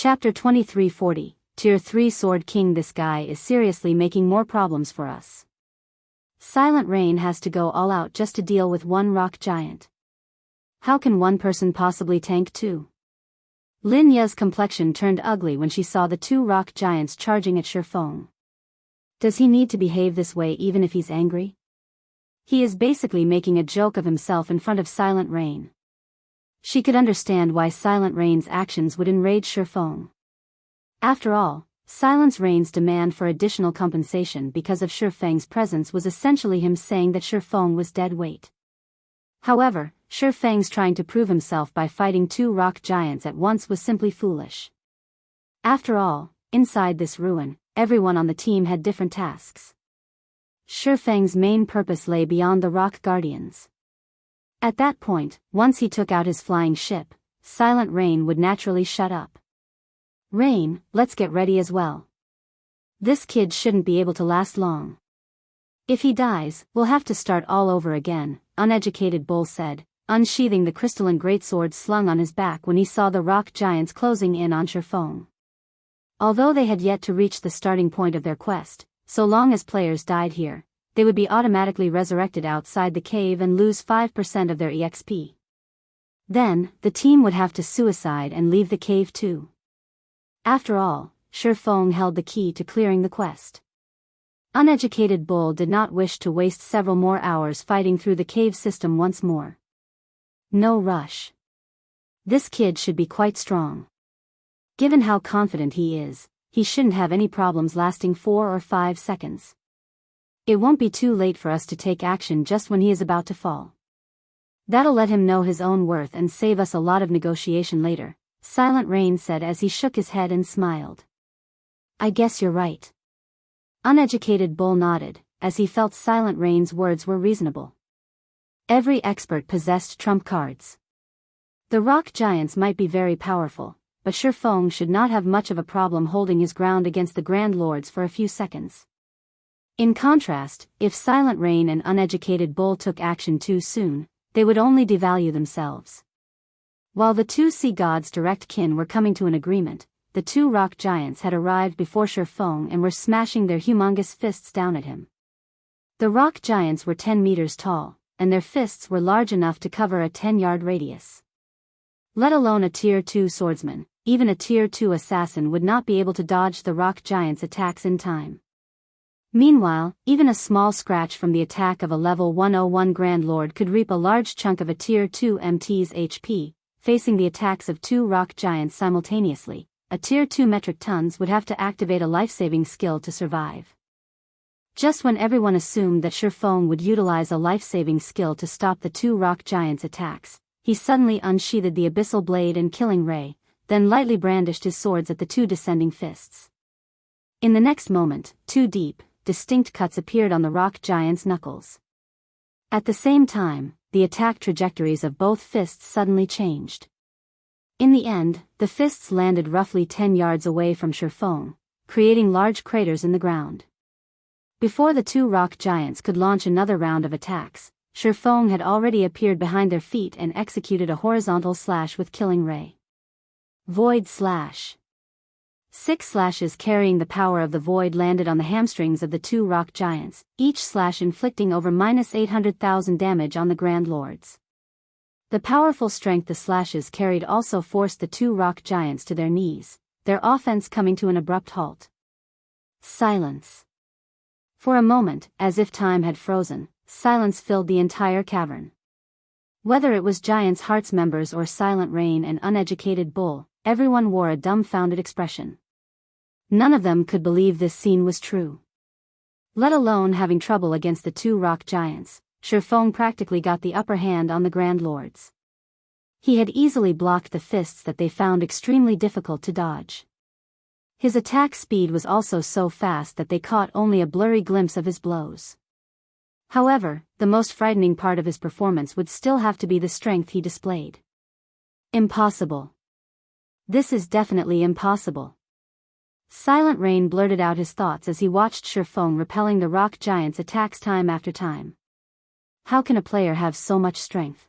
Chapter 2340, Tier 3 Sword King. This guy is seriously making more problems for us. Silent Rain has to go all out just to deal with one rock giant. How can one person possibly tank two? Lin Ye's complexion turned ugly when she saw the two rock giants charging at Shifeng. Does he need to behave this way even if he's angry? He is basically making a joke of himself in front of Silent Rain. She could understand why Silent Rain's actions would enrage Shifeng. After all, Silent Rain's demand for additional compensation because of Shifeng's presence was essentially him saying that Shifeng was dead weight. However, Shifeng's trying to prove himself by fighting two rock giants at once was simply foolish. After all, inside this ruin, everyone on the team had different tasks. Shifeng's main purpose lay beyond the rock guardians. At that point, once he took out his flying ship, Silent Rain would naturally shut up. Rain, let's get ready as well. This kid shouldn't be able to last long. If he dies, we'll have to start all over again, Uneducated Bull said, unsheathing the crystalline greatsword slung on his back when he saw the rock giants closing in on Shifeng. Although they had yet to reach the starting point of their quest, so long as players died here, they would be automatically resurrected outside the cave and lose 5% of their EXP. Then, the team would have to suicide and leave the cave too. After all, Shifeng held the key to clearing the quest. Uneducated Bull did not wish to waste several more hours fighting through the cave system once more. No rush. This kid should be quite strong. Given how confident he is, he shouldn't have any problems lasting 4 or 5 seconds. It won't be too late for us to take action just when he is about to fall. That'll let him know his own worth and save us a lot of negotiation later, Silent Rain said as he shook his head and smiled. I guess you're right. Uneducated Bull nodded, as he felt Silent Rain's words were reasonable. Every expert possessed trump cards. The rock giants might be very powerful, but Shifeng should not have much of a problem holding his ground against the Grand Lords for a few seconds. In contrast, if Silent Rain and Uneducated Bull took action too soon, they would only devalue themselves. While the two sea gods' direct kin were coming to an agreement, the two rock giants had arrived before Shifeng and were smashing their humongous fists down at him. The rock giants were 10 meters tall, and their fists were large enough to cover a 10-yard radius. Let alone a Tier 2 swordsman, even a Tier 2 assassin would not be able to dodge the rock giants' attacks in time. Meanwhile, even a small scratch from the attack of a level 101 Grand Lord could reap a large chunk of a Tier 2 MT's HP. Facing the attacks of two rock giants simultaneously, a Tier 2 metric tons would have to activate a life-saving skill to survive. Just when everyone assumed that Shifeng would utilize a life-saving skill to stop the two rock giants' attacks, he suddenly unsheathed the abyssal blade and killing ray, then lightly brandished his swords at the two descending fists. In the next moment, two deep, distinct cuts appeared on the rock giant's knuckles. At the same time, the attack trajectories of both fists suddenly changed. In the end, the fists landed roughly 10 yards away from Shifeng, creating large craters in the ground. Before the two rock giants could launch another round of attacks, Shifeng had already appeared behind their feet and executed a horizontal slash with killing ray. Void slash. 6 slashes carrying the power of the void landed on the hamstrings of the two rock giants, each slash inflicting over -800,000 damage on the Grand Lords. The powerful strength the slashes carried also forced the two rock giants to their knees, their offense coming to an abrupt halt. Silence. For a moment, as if time had frozen, silence filled the entire cavern. Whether it was Giants Hearts members or Silent Rain and Uneducated Bull, everyone wore a dumbfounded expression. None of them could believe this scene was true. Let alone having trouble against the two rock giants, Shifeng practically got the upper hand on the Grand Lords. He had easily blocked the fists that they found extremely difficult to dodge. His attack speed was also so fast that they caught only a blurry glimpse of his blows. However, the most frightening part of his performance would still have to be the strength he displayed. Impossible. This is definitely impossible. Silent Rain blurted out his thoughts as he watched Shifeng repelling the rock giant's attacks time after time. How can a player have so much strength?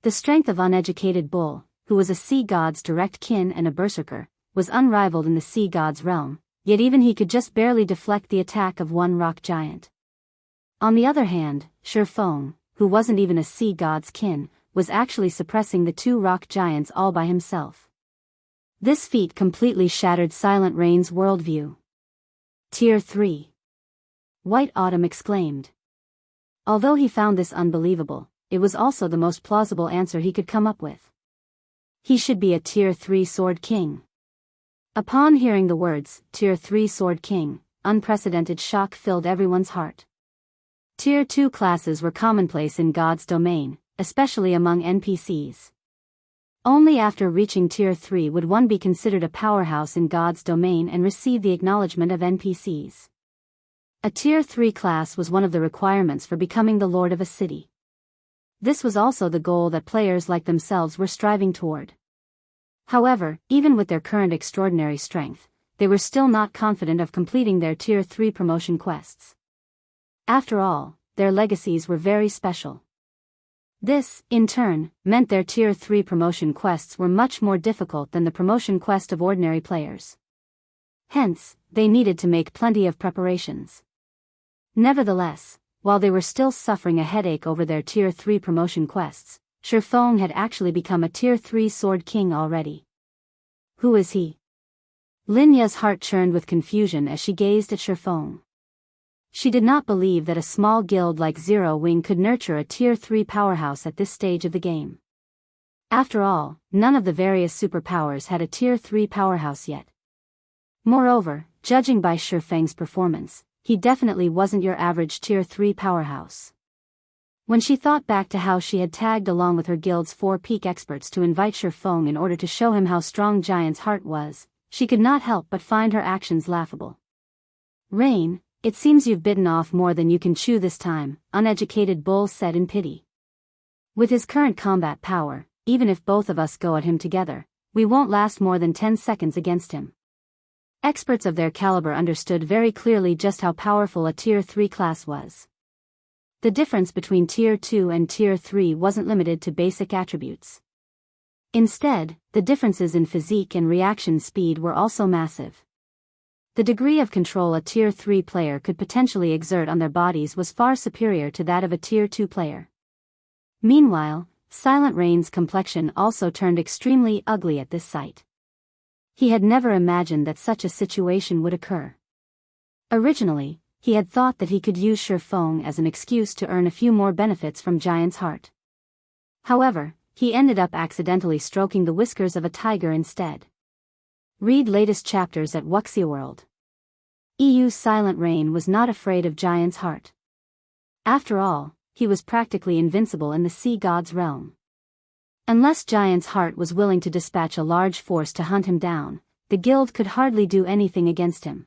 The strength of Uneducated Bull, who was a sea god's direct kin and a berserker, was unrivaled in the sea god's realm, yet even he could just barely deflect the attack of one rock giant. On the other hand, Shifeng, who wasn't even a sea god's kin, was actually suppressing the two rock giants all by himself. This feat completely shattered Silent Rain's worldview. Tier 3. White Autumn exclaimed. Although he found this unbelievable, it was also the most plausible answer he could come up with. He should be a Tier 3 Sword King. Upon hearing the words, Tier 3 Sword King, unprecedented shock filled everyone's heart. Tier 2 classes were commonplace in God's domain, especially among NPCs. Only after reaching Tier 3 would one be considered a powerhouse in God's domain and receive the acknowledgement of NPCs. A Tier 3 class was one of the requirements for becoming the lord of a city. This was also the goal that players like themselves were striving toward. However, even with their current extraordinary strength, they were still not confident of completing their Tier 3 promotion quests. After all, their legacies were very special. This, in turn, meant their Tier 3 promotion quests were much more difficult than the promotion quest of ordinary players. Hence, they needed to make plenty of preparations. Nevertheless, while they were still suffering a headache over their Tier 3 promotion quests, Shifeng had actually become a Tier 3 Sword King already. Who is he? Linya's heart churned with confusion as she gazed at Shifeng. She did not believe that a small guild like Zero Wing could nurture a Tier 3 powerhouse at this stage of the game. After all, none of the various superpowers had a Tier 3 powerhouse yet. Moreover, judging by Shifeng's performance, he definitely wasn't your average Tier 3 powerhouse. When she thought back to how she had tagged along with her guild's 4 peak experts to invite Shifeng in order to show him how strong Giant's heart was, she could not help but find her actions laughable. Rain, it seems you've bitten off more than you can chew this time, Uneducated Bull said in pity. With his current combat power, even if both of us go at him together, we won't last more than 10 seconds against him. Experts of their caliber understood very clearly just how powerful a Tier 3 class was. The difference between Tier 2 and Tier 3 wasn't limited to basic attributes. Instead, the differences in physique and reaction speed were also massive. The degree of control a Tier 3 player could potentially exert on their bodies was far superior to that of a Tier 2 player. Meanwhile, Silent Rain's complexion also turned extremely ugly at this sight. He had never imagined that such a situation would occur. Originally, he had thought that he could use Shifeng as an excuse to earn a few more benefits from Giant's heart. However, he ended up accidentally stroking the whiskers of a tiger instead. Read latest chapters at Wuxia EU. Silent Rain was not afraid of Giant's heart. After all, he was practically invincible in the sea god's realm. Unless Giant's heart was willing to dispatch a large force to hunt him down, the guild could hardly do anything against him.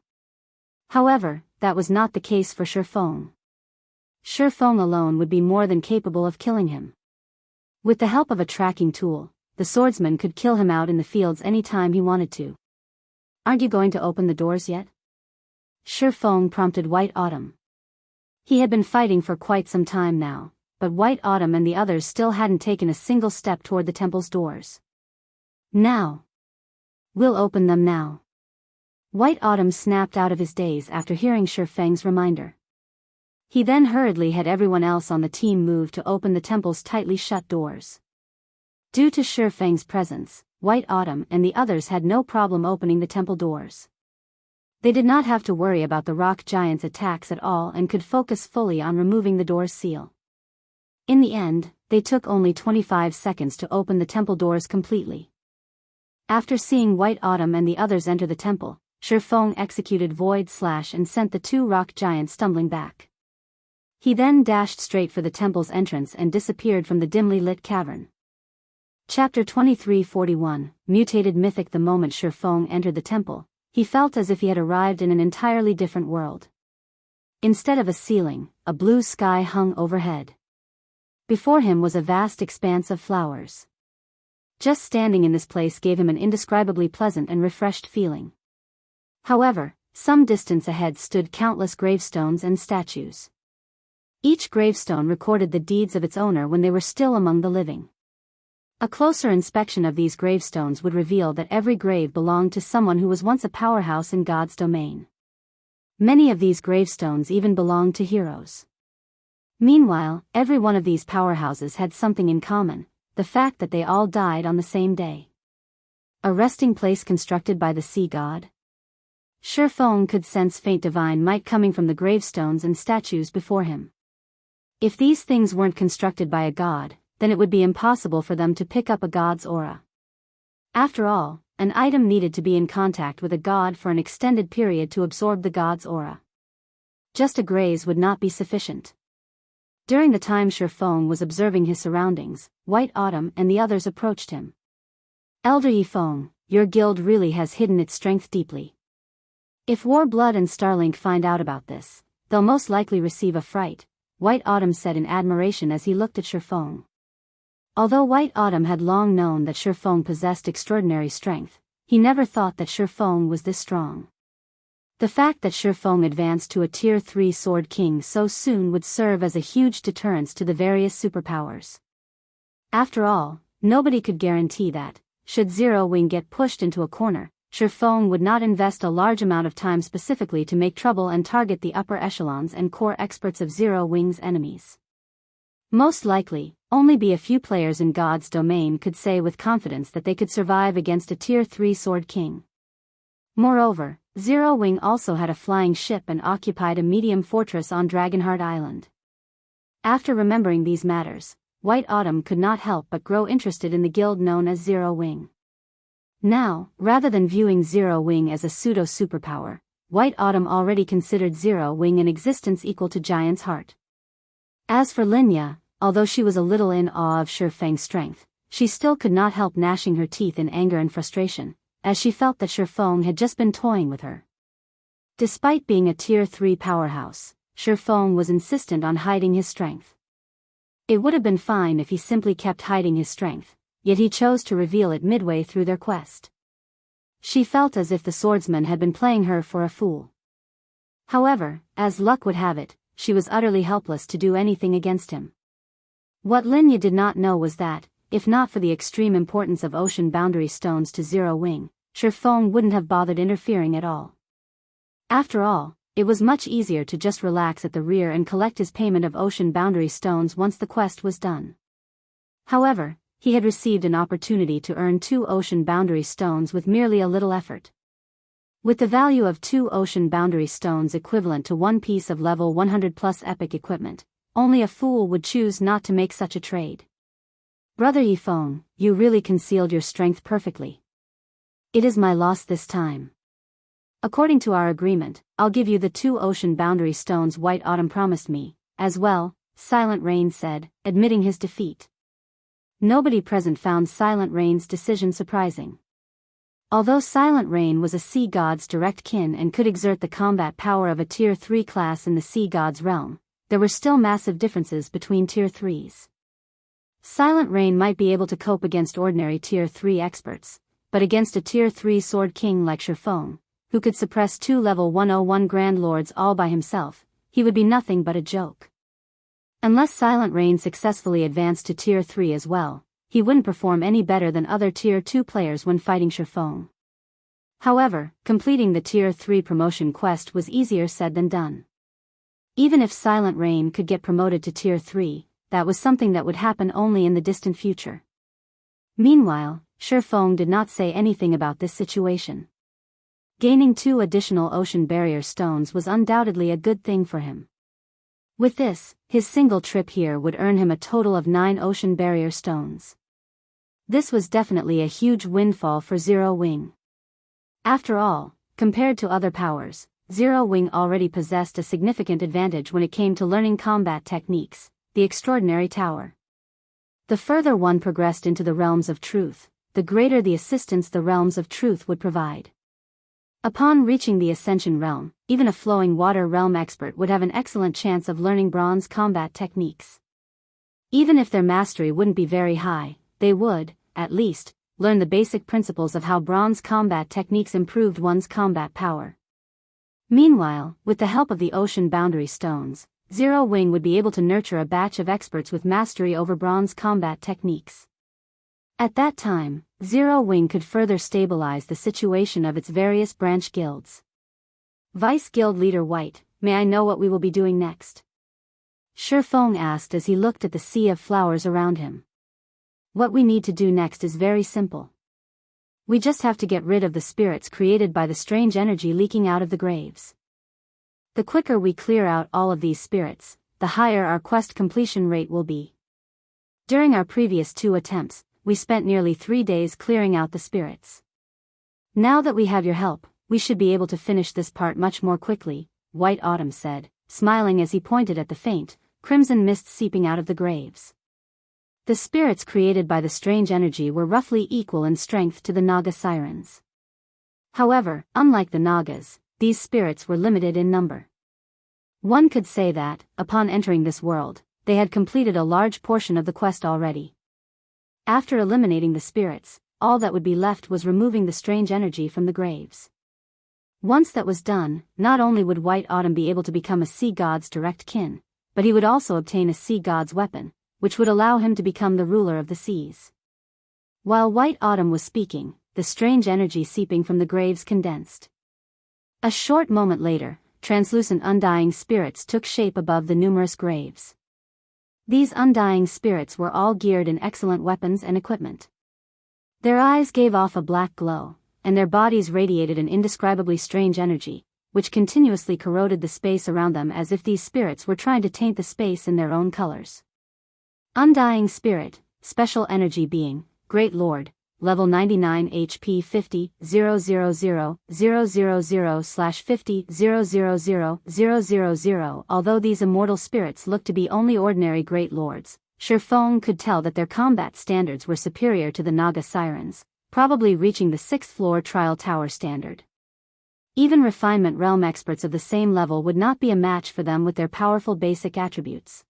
However, that was not the case for Shifeng. Shifeng alone would be more than capable of killing him. With the help of a tracking tool, the swordsman could kill him out in the fields any time he wanted to. Aren't you going to open the doors yet? Shifeng prompted White Autumn. He had been fighting for quite some time now, but White Autumn and the others still hadn't taken a single step toward the temple's doors. Now. We'll open them now. White Autumn snapped out of his daze after hearing Shifeng's reminder. He then hurriedly had everyone else on the team move to open the temple's tightly shut doors. Due to Shifeng's presence, White Autumn and the others had no problem opening the temple doors. They did not have to worry about the rock giant's attacks at all and could focus fully on removing the door's seal. In the end, they took only 25 seconds to open the temple doors completely. After seeing White Autumn and the others enter the temple, Shifeng executed Void Slash and sent the 2 rock giants stumbling back. He then dashed straight for the temple's entrance and disappeared from the dimly lit cavern. Chapter 2341, Mutated Mythic. The moment Shifeng entered the temple, he felt as if he had arrived in an entirely different world. Instead of a ceiling, a blue sky hung overhead. Before him was a vast expanse of flowers. Just standing in this place gave him an indescribably pleasant and refreshed feeling. However, some distance ahead stood countless gravestones and statues. Each gravestone recorded the deeds of its owner when they were still among the living. A closer inspection of these gravestones would reveal that every grave belonged to someone who was once a powerhouse in God's domain. Many of these gravestones even belonged to heroes. Meanwhile, every one of these powerhouses had something in common, the fact that they all died on the same day. A resting place constructed by the sea god? Shifeng could sense faint divine might coming from the gravestones and statues before him. If these things weren't constructed by a god, then it would be impossible for them to pick up a god's aura. After all, an item needed to be in contact with a god for an extended period to absorb the god's aura. Just a graze would not be sufficient. During the time Shifeng was observing his surroundings, White Autumn and the others approached him. Elder Yifeng, your guild really has hidden its strength deeply. If Warblood and Starlink find out about this, they'll most likely receive a fright, White Autumn said in admiration as he looked at Shifeng. Although White Autumn had long known that Shifeng possessed extraordinary strength, he never thought that Shifeng was this strong. The fact that Shifeng advanced to a Tier 3 Sword King so soon would serve as a huge deterrence to the various superpowers. After all, nobody could guarantee that, should Zero Wing get pushed into a corner, Shifeng would not invest a large amount of time specifically to make trouble and target the upper echelons and core experts of Zero Wing's enemies. Most likely, only be a few players in God's domain could say with confidence that they could survive against a Tier 3 Sword King. Moreover, Zero Wing also had a flying ship and occupied a medium fortress on Dragonheart Island. After remembering these matters, White Autumn could not help but grow interested in the guild known as Zero Wing. Now, rather than viewing Zero Wing as a pseudo-superpower, White Autumn already considered Zero Wing an existence equal to Giant's Heart. As for Linya, although she was a little in awe of Shifeng's strength, she still could not help gnashing her teeth in anger and frustration, as she felt that Shifeng had just been toying with her. Despite being a Tier 3 powerhouse, Shifeng was insistent on hiding his strength. It would have been fine if he simply kept hiding his strength, yet he chose to reveal it midway through their quest. She felt as if the swordsman had been playing her for a fool. However, as luck would have it, she was utterly helpless to do anything against him. What Linya did not know was that, if not for the extreme importance of ocean boundary stones to Zero Wing, Shifeng wouldn't have bothered interfering at all. After all, it was much easier to just relax at the rear and collect his payment of ocean boundary stones once the quest was done. However, he had received an opportunity to earn 2 ocean boundary stones with merely a little effort. With the value of 2 ocean boundary stones equivalent to 1 piece of level 100 plus epic equipment, only a fool would choose not to make such a trade. Brother Yifeng, you really concealed your strength perfectly. It is my loss this time. According to our agreement, I'll give you the 2 ocean boundary stones White Autumn promised me, as well, Silent Rain said, admitting his defeat. Nobody present found Silent Rain's decision surprising. Although Silent Rain was a sea god's direct kin and could exert the combat power of a Tier 3 class in the sea god's realm, there were still massive differences between Tier 3s. Silent Rain might be able to cope against ordinary Tier 3 experts, but against a Tier 3 Sword King like Shifeng, who could suppress 2 level 101 Grand Lords all by himself, he would be nothing but a joke. Unless Silent Rain successfully advanced to Tier 3 as well, he wouldn't perform any better than other Tier 2 players when fighting Shifeng. However, completing the Tier 3 promotion quest was easier said than done. Even if Silent Rain could get promoted to Tier 3, that was something that would happen only in the distant future. Meanwhile, Shifeng did not say anything about this situation. Gaining 2 additional ocean barrier stones was undoubtedly a good thing for him. With this, his single trip here would earn him a total of 9 ocean barrier stones. This was definitely a huge windfall for Zero Wing. After all, compared to other powers, Zero Wing already possessed a significant advantage when it came to learning combat techniques, the Extraordinary Tower. The further one progressed into the realms of truth, the greater the assistance the realms of truth would provide. Upon reaching the Ascension realm, even a flowing water realm expert would have an excellent chance of learning bronze combat techniques. Even if their mastery wouldn't be very high, they would, at least, learn the basic principles of how bronze combat techniques improved one's combat power. Meanwhile, with the help of the ocean boundary stones, Zero Wing would be able to nurture a batch of experts with mastery over bronze combat techniques. At that time, Zero Wing could further stabilize the situation of its various branch guilds. Vice Guild Leader White, may I know what we will be doing next? Shifeng asked as he looked at the sea of flowers around him. What we need to do next is very simple. We just have to get rid of the spirits created by the strange energy leaking out of the graves. The quicker we clear out all of these spirits, the higher our quest completion rate will be. During our previous 2 attempts, we spent nearly 3 days clearing out the spirits. Now that we have your help, we should be able to finish this part much more quickly, White Autumn said, smiling as he pointed at the faint, crimson mist seeping out of the graves. The spirits created by the strange energy were roughly equal in strength to the Naga sirens. However, unlike the Nagas, these spirits were limited in number. One could say that, upon entering this world, they had completed a large portion of the quest already. After eliminating the spirits, all that would be left was removing the strange energy from the graves. Once that was done, not only would White Autumn be able to become a sea god's direct kin, but he would also obtain a sea god's weapon, which would allow him to become the ruler of the seas. While White Autumn was speaking, the strange energy seeping from the graves condensed. A short moment later, translucent undying spirits took shape above the numerous graves. These undying spirits were all geared in excellent weapons and equipment. Their eyes gave off a black glow, and their bodies radiated an indescribably strange energy, which continuously corroded the space around them as if these spirits were trying to taint the space in their own colors. Undying Spirit, Special Energy Being, Great Lord, Level 99 HP 50 000 000/50 000 Although these immortal spirits looked to be only ordinary Great Lords, Shifeng could tell that their combat standards were superior to the Naga Sirens, probably reaching the 6th floor trial tower standard. Even refinement realm experts of the same level would not be a match for them with their powerful basic attributes.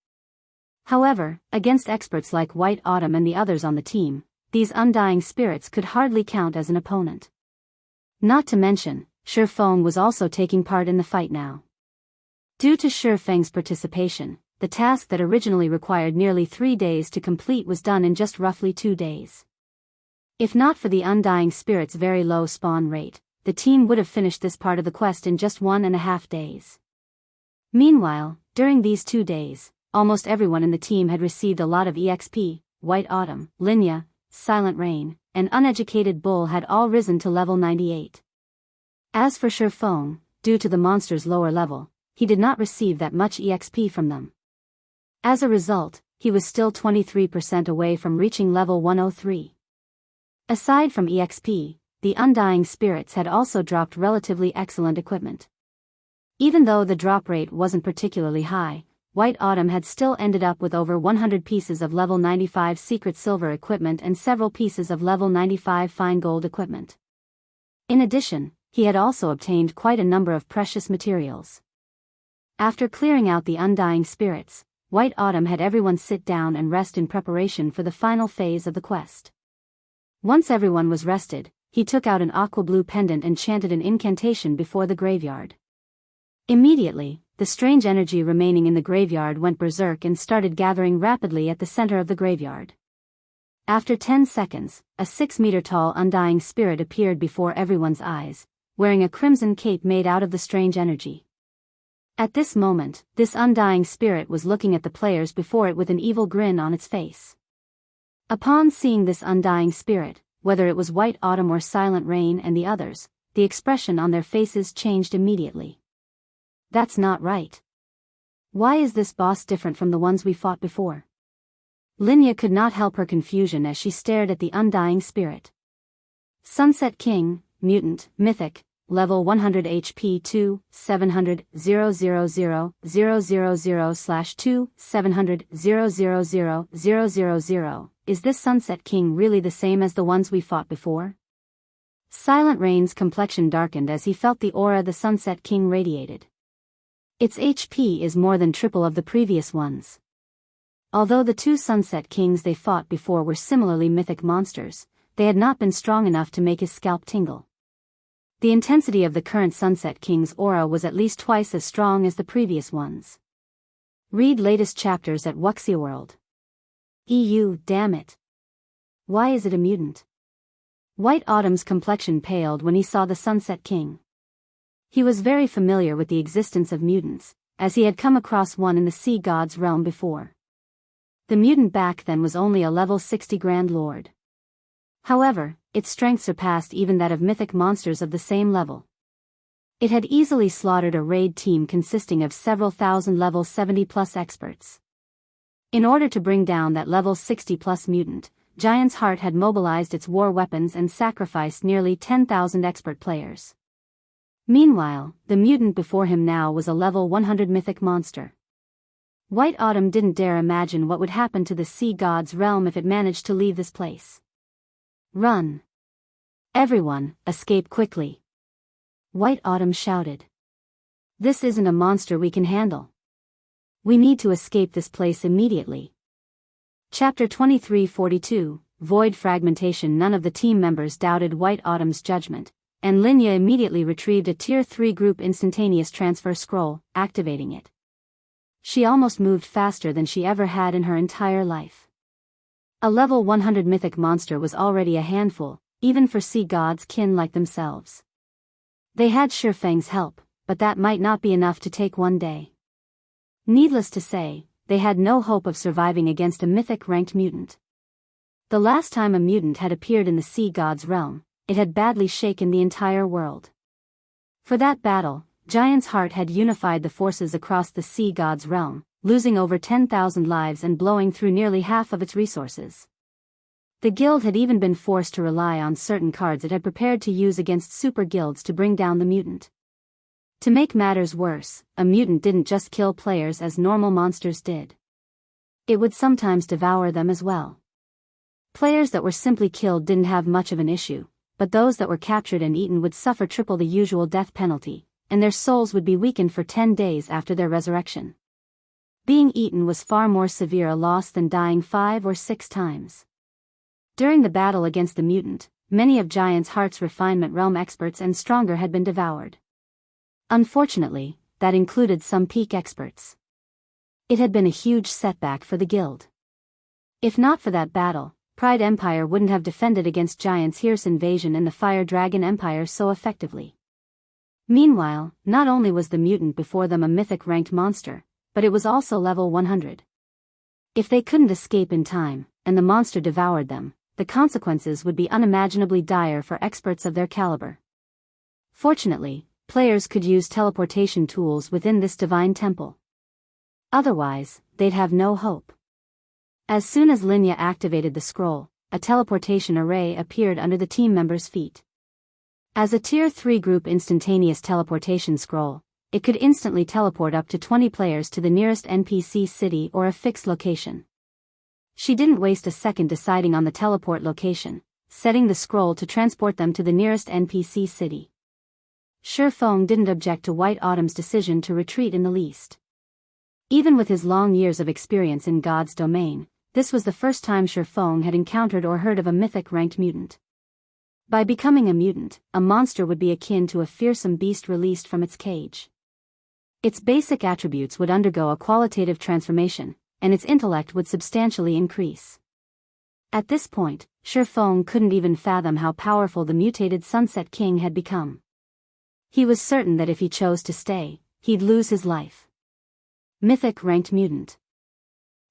However, against experts like White Autumn and the others on the team, these undying spirits could hardly count as an opponent. Not to mention, Shifeng was also taking part in the fight now. Due to Shifeng's participation, the task that originally required nearly 3 days to complete was done in just roughly 2 days. If not for the undying spirit's very low spawn rate, the team would have finished this part of the quest in just 1.5 days. Meanwhile, during these 2 days, almost everyone in the team had received a lot of EXP. White Autumn, Linya, Silent Rain, and Uneducated Bull had all risen to level 98. As for Shifeng, due to the monster's lower level, he did not receive that much EXP from them. As a result, he was still 23% away from reaching level 103. Aside from EXP, the undying spirits had also dropped relatively excellent equipment. Even though the drop rate wasn't particularly high, White Autumn had still ended up with over 100 pieces of level 95 secret silver equipment and several pieces of level 95 fine gold equipment. In addition, he had also obtained quite a number of precious materials. After clearing out the undying spirits, White Autumn had everyone sit down and rest in preparation for the final phase of the quest. Once everyone was rested, he took out an aqua blue pendant and chanted an incantation before the graveyard. Immediately, the strange energy remaining in the graveyard went berserk and started gathering rapidly at the center of the graveyard. After 10 seconds, a 6-meter-tall undying spirit appeared before everyone's eyes, wearing a crimson cape made out of the strange energy. At this moment, this undying spirit was looking at the players before it with an evil grin on its face. Upon seeing this undying spirit, whether it was White Autumn or Silent Rain and the others, the expression on their faces changed immediately. That's not right. Why is this boss different from the ones we fought before? Linya could not help her confusion as she stared at the undying spirit. Sunset King, Mutant, Mythic, Level 100 HP 2, 700, 000, 000, 000/2, 700, 000, 000. Is this Sunset King really the same as the ones we fought before? Silent Rain's complexion darkened as he felt the aura the Sunset King radiated. Its HP is more than triple of the previous ones. Although the 2 Sunset Kings they fought before were similarly mythic monsters, they had not been strong enough to make his scalp tingle. The intensity of the current Sunset King's aura was at least twice as strong as the previous ones. Read latest chapters at Wuxia World. Damn it. Why is it a mutant? White Autumn's complexion paled when he saw the Sunset King. He was very familiar with the existence of mutants, as he had come across one in the sea god's realm before. The mutant back then was only a level 60 Grand Lord. However, its strength surpassed even that of mythic monsters of the same level. It had easily slaughtered a raid team consisting of several thousand level 70+ experts. In order to bring down that level 60+ mutant, Giant's Heart had mobilized its war weapons and sacrificed nearly 10,000 expert players. Meanwhile, the mutant before him now was a level 100 mythic monster. White Autumn didn't dare imagine what would happen to the sea god's realm if it managed to leave this place. Run! Everyone, escape quickly! White Autumn shouted. This isn't a monster we can handle. We need to escape this place immediately. Chapter 2342, Void Fragmentation. None of the team members doubted White Autumn's judgment, and Linya immediately retrieved a Tier 3 group instantaneous transfer scroll, activating it. She almost moved faster than she ever had in her entire life. A level 100 mythic monster was already a handful, even for sea gods kin like themselves. They had Shifeng's help, but that might not be enough to take one day. Needless to say, they had no hope of surviving against a mythic-ranked mutant. The last time a mutant had appeared in the sea god's realm, it had badly shaken the entire world. For that battle, Giant's Heart had unified the forces across the sea god's realm, losing over 10,000 lives and blowing through nearly half of its resources. The guild had even been forced to rely on certain cards it had prepared to use against super guilds to bring down the mutant. To make matters worse, a mutant didn't just kill players as normal monsters did. It would sometimes devour them as well. Players that were simply killed didn't have much of an issue, but those that were captured and eaten would suffer triple the usual death penalty, and their souls would be weakened for 10 days after their resurrection. Being eaten was far more severe a loss than dying 5 or 6 times. During the battle against the mutant, many of Giant's Heart's refinement realm experts and stronger had been devoured. Unfortunately, that included some peak experts. It had been a huge setback for the guild. If not for that battle, Pride Empire wouldn't have defended against Giant's Hearse invasion and the Fire Dragon Empire so effectively. Meanwhile, not only was the mutant before them a mythic-ranked monster, but it was also level 100. If they couldn't escape in time, and the monster devoured them, the consequences would be unimaginably dire for experts of their caliber. Fortunately, players could use teleportation tools within this divine temple. Otherwise, they'd have no hope. As soon as Linya activated the scroll, a teleportation array appeared under the team members' feet. As a Tier 3 group instantaneous teleportation scroll, it could instantly teleport up to 20 players to the nearest NPC city or a fixed location. She didn't waste a second deciding on the teleport location, setting the scroll to transport them to the nearest NPC city. Shifeng didn't object to White Autumn's decision to retreat in the least. Even with his long years of experience in God's domain, this was the first time Shifeng had encountered or heard of a mythic-ranked mutant. By becoming a mutant, a monster would be akin to a fearsome beast released from its cage. Its basic attributes would undergo a qualitative transformation, and its intellect would substantially increase. At this point, Shifeng couldn't even fathom how powerful the mutated Sunset King had become. He was certain that if he chose to stay, he'd lose his life. Mythic-ranked mutant.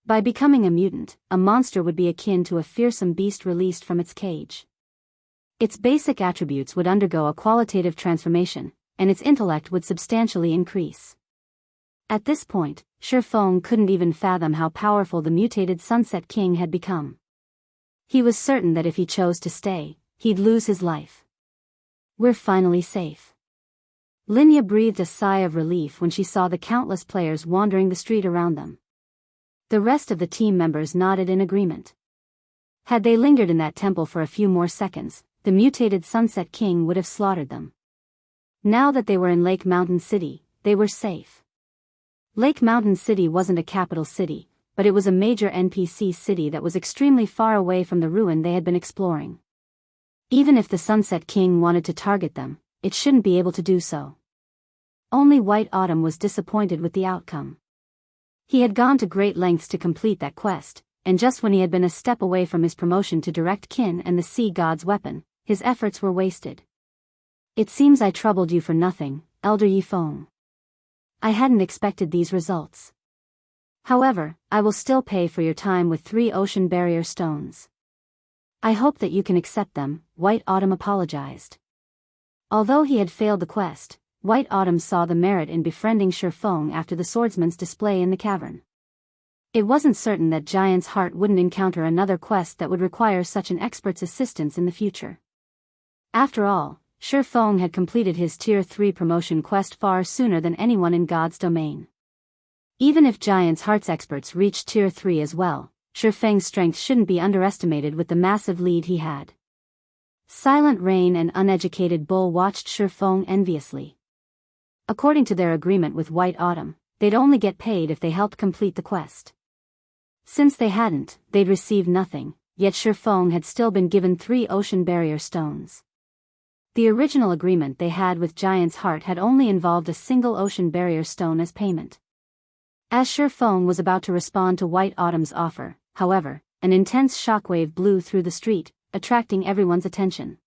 By becoming a mutant, a monster would be akin to a fearsome beast released from its cage. Its basic attributes would undergo a qualitative transformation, and its intellect would substantially increase. At this point, Shifeng couldn't even fathom how powerful the mutated Sunset King had become. He was certain that if he chose to stay, he'd lose his life. We're finally safe. Linya breathed a sigh of relief when she saw the countless players wandering the street around them. The rest of the team members nodded in agreement. Had they lingered in that temple for a few more seconds, the mutated Sunset King would have slaughtered them. Now that they were in Lake Mountain City, they were safe. Lake Mountain City wasn't a capital city, but it was a major NPC city that was extremely far away from the ruin they had been exploring. Even if the Sunset King wanted to target them, it shouldn't be able to do so. Only White Autumn was disappointed with the outcome. He had gone to great lengths to complete that quest, and just when he had been a step away from his promotion to direct kin and the sea god's weapon, his efforts were wasted. It seems I troubled you for nothing, Elder Yifeng. I hadn't expected these results. However, I will still pay for your time with 3 ocean barrier stones. I hope that you can accept them, White Autumn apologized. Although he had failed the quest, White Autumn saw the merit in befriending Shifeng after the swordsman's display in the cavern. It wasn't certain that Giant's Heart wouldn't encounter another quest that would require such an expert's assistance in the future. After all, Shifeng had completed his Tier 3 promotion quest far sooner than anyone in God's domain. Even if Giant's Heart's experts reached Tier 3 as well, Shifeng's strength shouldn't be underestimated with the massive lead he had. Silent Rain and Uneducated Bull watched Shifeng enviously. According to their agreement with White Autumn, they'd only get paid if they helped complete the quest. Since they hadn't, they'd receive nothing, yet Shifeng had still been given 3 ocean barrier stones. The original agreement they had with Giant's Heart had only involved a single ocean barrier stone as payment. As Shifeng was about to respond to White Autumn's offer, however, an intense shockwave blew through the street, attracting everyone's attention.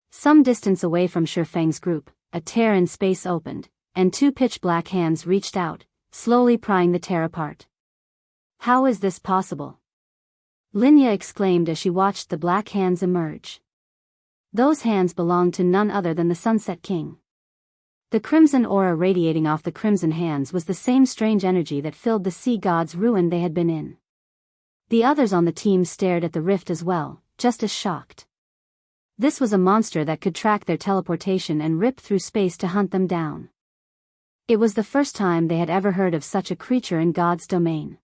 Some distance away from Shifeng's group, a tear in space opened, and 2 pitch-black hands reached out, slowly prying the tear apart. How is this possible? Linya exclaimed as she watched the black hands emerge. Those hands belonged to none other than the Sunset King. The crimson aura radiating off the crimson hands was the same strange energy that filled the sea god's ruin they had been in. The others on the team stared at the rift as well, just as shocked. This was a monster that could track their teleportation and rip through space to hunt them down. It was the first time they had ever heard of such a creature in God's domain.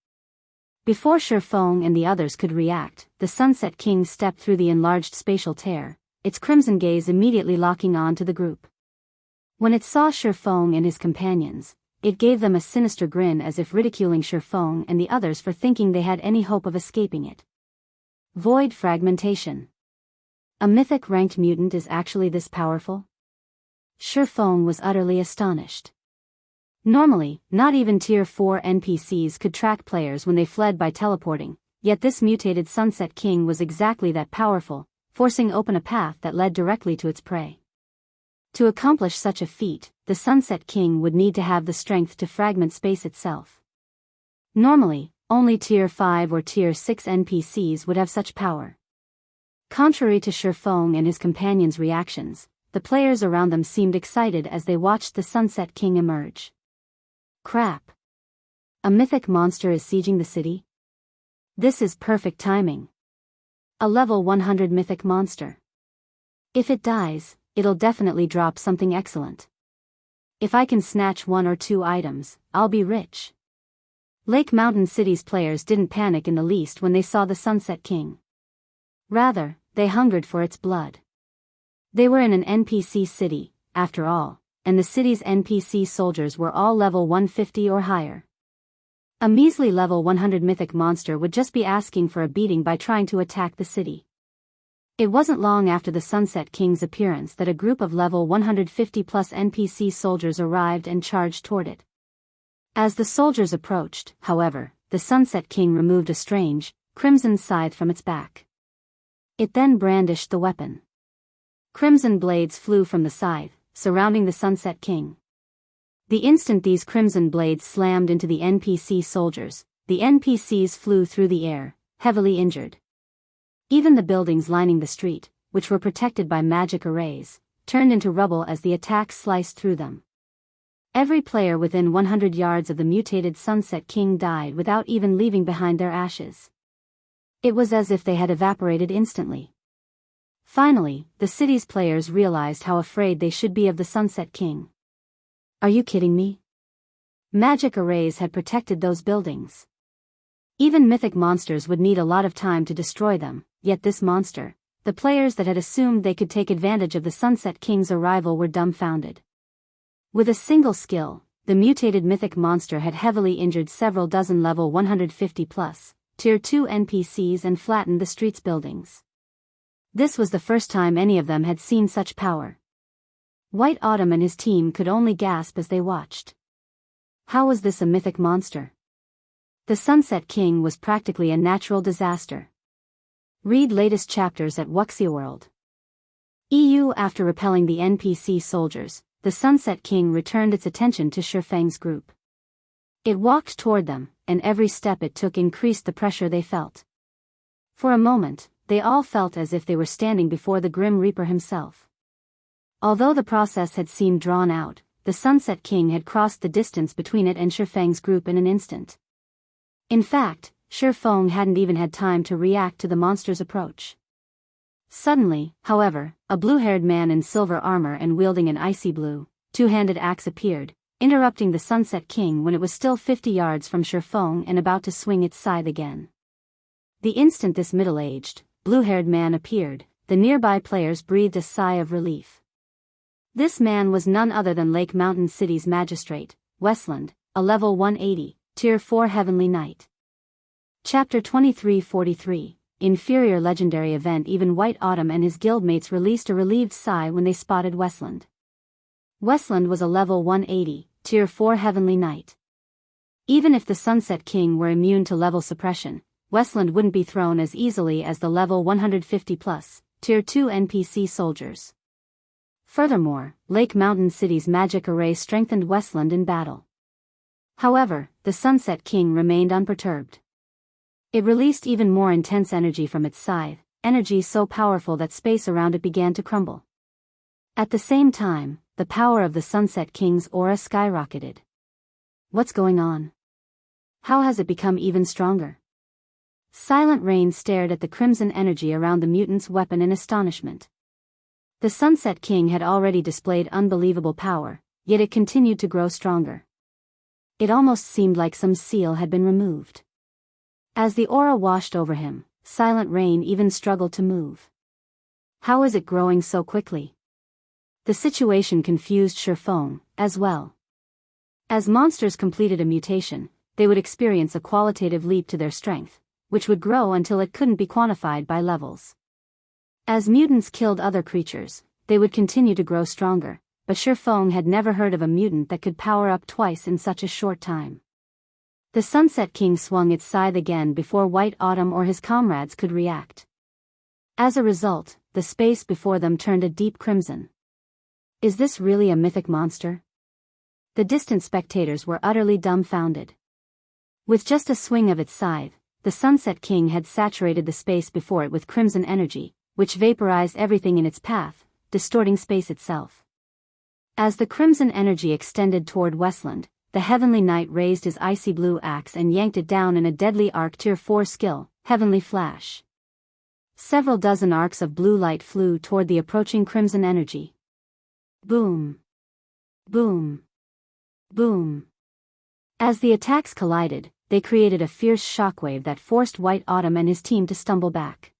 Before Shifeng and the others could react, the Sunset King stepped through the enlarged spatial tear, its crimson gaze immediately locking on to the group. When it saw Shifeng and his companions, it gave them a sinister grin as if ridiculing Shifeng and the others for thinking they had any hope of escaping it. Void Fragmentation. A mythic ranked mutant is actually this powerful? Shifeng was utterly astonished. Normally, not even Tier 4 NPCs could track players when they fled by teleporting, yet this mutated Sunset King was exactly that powerful, forcing open a path that led directly to its prey. To accomplish such a feat, the Sunset King would need to have the strength to fragment space itself. Normally, only Tier 5 or Tier 6 NPCs would have such power. Contrary to Shifeng and his companions' reactions, the players around them seemed excited as they watched the Sunset King emerge. Crap! A mythic monster is sieging the city? This is perfect timing. A level 100 mythic monster. If it dies, it'll definitely drop something excellent. If I can snatch 1 or 2 items, I'll be rich. Lake Mountain City's players didn't panic in the least when they saw the Sunset King. Rather, they hungered for its blood. They were in an NPC city, after all, and the city's NPC soldiers were all level 150 or higher. A measly level 100 mythic monster would just be asking for a beating by trying to attack the city. It wasn't long after the Sunset King's appearance that a group of level 150-plus NPC soldiers arrived and charged toward it. As the soldiers approached, however, the Sunset King removed a strange, crimson scythe from its back. It then brandished the weapon. Crimson blades flew from the scythe, surrounding the Sunset King. The instant these crimson blades slammed into the NPC soldiers, the NPCs flew through the air, heavily injured. Even the buildings lining the street, which were protected by magic arrays, turned into rubble as the attack sliced through them. Every player within 100 yards of the mutated Sunset King died without even leaving behind their ashes. It was as if they had evaporated instantly. Finally, the city's players realized how afraid they should be of the Sunset King. Are you kidding me? Magic arrays had protected those buildings. Even mythic monsters would need a lot of time to destroy them, yet this monster, the players that had assumed they could take advantage of the Sunset King's arrival were dumbfounded. With a single skill, the mutated mythic monster had heavily injured several dozen level 150-plus, Tier 2 NPCs and flattened the street's buildings. This was the first time any of them had seen such power. White Autumn and his team could only gasp as they watched. How was this a mythic monster? The Sunset King was practically a natural disaster. Read latest chapters at Wuxia EU. After repelling the NPC soldiers, the Sunset King returned its attention to Shifeng's group. It walked toward them, and every step it took increased the pressure they felt. For a moment, they all felt as if they were standing before the Grim Reaper himself. Although the process had seemed drawn out, the Sunset King had crossed the distance between it and Shifeng's group in an instant. In fact, Shifeng hadn't even had time to react to the monster's approach. Suddenly, however, a blue-haired man in silver armor and wielding an icy blue, two-handed axe appeared, interrupting the Sunset King when it was still 50 yards from Shifeng and about to swing its scythe again. The instant this middle-aged, blue-haired man appeared, the nearby players breathed a sigh of relief. This man was none other than Lake Mountain City's magistrate, Westland, a level 180, Tier 4 Heavenly Knight. Chapter 2343, Inferior Legendary Event. Even White Autumn and his guildmates released a relieved sigh when they spotted Westland. Westland was a level 180, Tier 4 Heavenly Knight. Even if the Sunset King were immune to level suppression, Westland wouldn't be thrown as easily as the level 150+, Tier 2 NPC soldiers. Furthermore, Lake Mountain City's magic array strengthened Westland in battle. However, the Sunset King remained unperturbed. It released even more intense energy from its scythe, energy so powerful that space around it began to crumble. At the same time, the power of the Sunset King's aura skyrocketed. What's going on? How has it become even stronger? Silent Rain stared at the crimson energy around the mutant's weapon in astonishment. The Sunset King had already displayed unbelievable power, yet it continued to grow stronger. It almost seemed like some seal had been removed. As the aura washed over him, Silent Rain even struggled to move. How is it growing so quickly? The situation confused Shifeng, as well. As monsters completed a mutation, they would experience a qualitative leap to their strength, which would grow until it couldn't be quantified by levels. As mutants killed other creatures, they would continue to grow stronger, but Shifeng had never heard of a mutant that could power up twice in such a short time. The Sunset King swung its scythe again before White Autumn or his comrades could react. As a result, the space before them turned a deep crimson. Is this really a mythic monster? The distant spectators were utterly dumbfounded. With just a swing of its scythe, the Sunset King had saturated the space before it with crimson energy, which vaporized everything in its path, distorting space itself. As the crimson energy extended toward Westland, the Heavenly Knight raised his icy blue axe and yanked it down in a deadly arc Tier 4 skill, Heavenly Flash. Several dozen arcs of blue light flew toward the approaching crimson energy. Boom. Boom. Boom. As the attacks collided, they created a fierce shockwave that forced White Autumn and his team to stumble back.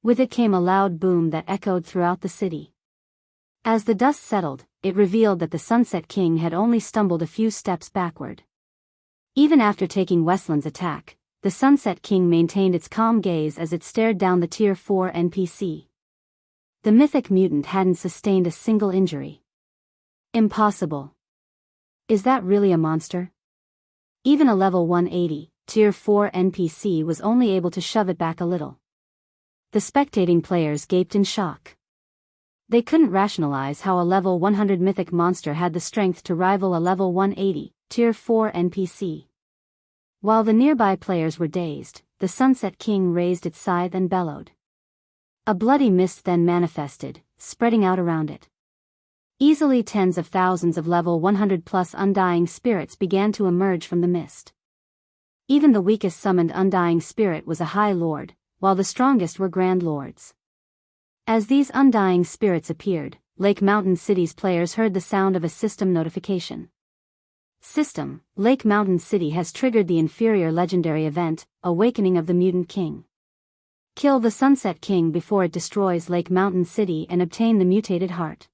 With it came a loud boom that echoed throughout the city. As the dust settled, it revealed that the Sunset King had only stumbled a few steps backward. Even after taking Westland's attack, the Sunset King maintained its calm gaze as it stared down the Tier 4 NPC. The mythic mutant hadn't sustained a single injury. Impossible. Is that really a monster? Even a level 180, Tier 4 NPC was only able to shove it back a little. The spectating players gaped in shock. They couldn't rationalize how a level 100 mythic monster had the strength to rival a level 180, Tier 4 NPC. While the nearby players were dazed, the Sunset King raised its scythe and bellowed. A bloody mist then manifested, spreading out around it. Easily tens of thousands of level 100+ undying spirits began to emerge from the mist. Even the weakest summoned undying spirit was a High Lord, while the strongest were Grand Lords. As these undying spirits appeared, Lake Mountain City's players heard the sound of a system notification. System: Lake Mountain City has triggered the Inferior legendary event, Awakening of the Mutant King. Kill the Sunset King before it destroys Lake Mountain City and obtain the Mutated Heart.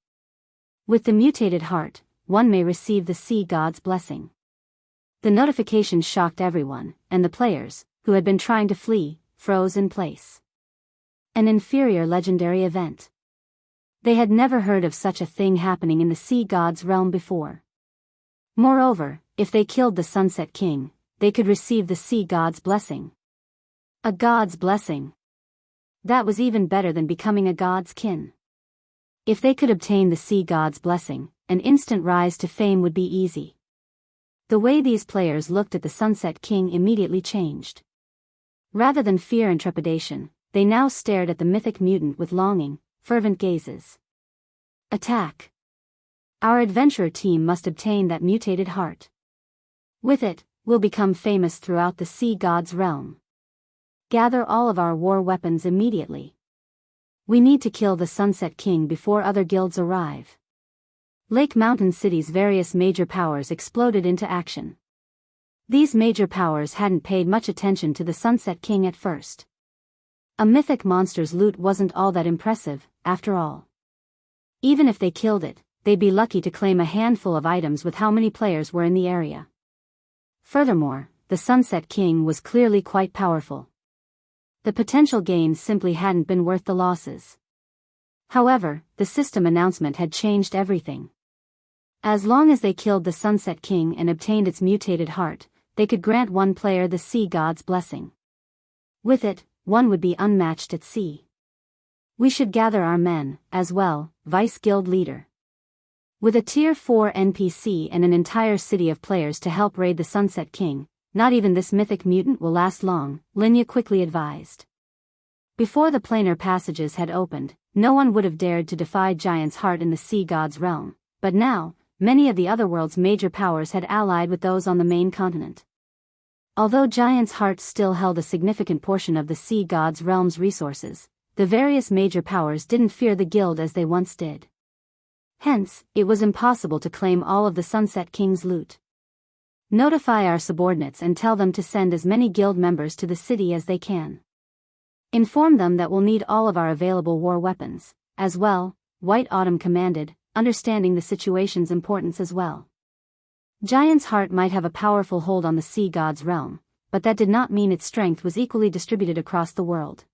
With the Mutated Heart, one may receive the Sea God's blessing. The notification shocked everyone, and the players, who had been trying to flee, froze in place. An Inferior legendary event. They had never heard of such a thing happening in the Sea God's realm before. Moreover, if they killed the Sunset King, they could receive the sea god's blessing. A god's blessing. That was even better than becoming a god's kin. If they could obtain the sea god's blessing, an instant rise to fame would be easy. The way these players looked at the Sunset King immediately changed. Rather than fear and trepidation, they now stared at the mythic mutant with longing, fervent gazes. Attack! Our adventurer team must obtain that mutated heart. With it, we'll become famous throughout the sea god's realm. Gather all of our war weapons immediately. We need to kill the Sunset King before other guilds arrive. Lake Mountain City's various major powers exploded into action. These major powers hadn't paid much attention to the Sunset King at first. A mythic monster's loot wasn't all that impressive, after all. Even if they killed it, they'd be lucky to claim a handful of items with how many players were in the area. Furthermore, the Sunset King was clearly quite powerful. The potential gains simply hadn't been worth the losses. However, the system announcement had changed everything. As long as they killed the Sunset King and obtained its mutated heart, they could grant one player the sea god's blessing. With it, one would be unmatched at sea. We should gather our men, as well, Vice Guild Leader. With a Tier 4 NPC and an entire city of players to help raid the Sunset King, not even this mythic mutant will last long, Linya quickly advised. Before the planar passages had opened, no one would have dared to defy Giant's Heart in the sea god's realm, but now, many of the other world's major powers had allied with those on the main continent. Although Giant's Heart still held a significant portion of the sea god's realm's resources, the various major powers didn't fear the guild as they once did. Hence, it was impossible to claim all of the Sunset King's loot. Notify our subordinates and tell them to send as many guild members to the city as they can. Inform them that we'll need all of our available war weapons, as well, White Autumn commanded, understanding the situation's importance as well. Giant's Heart might have a powerful hold on the sea god's realm, but that did not mean its strength was equally distributed across the world.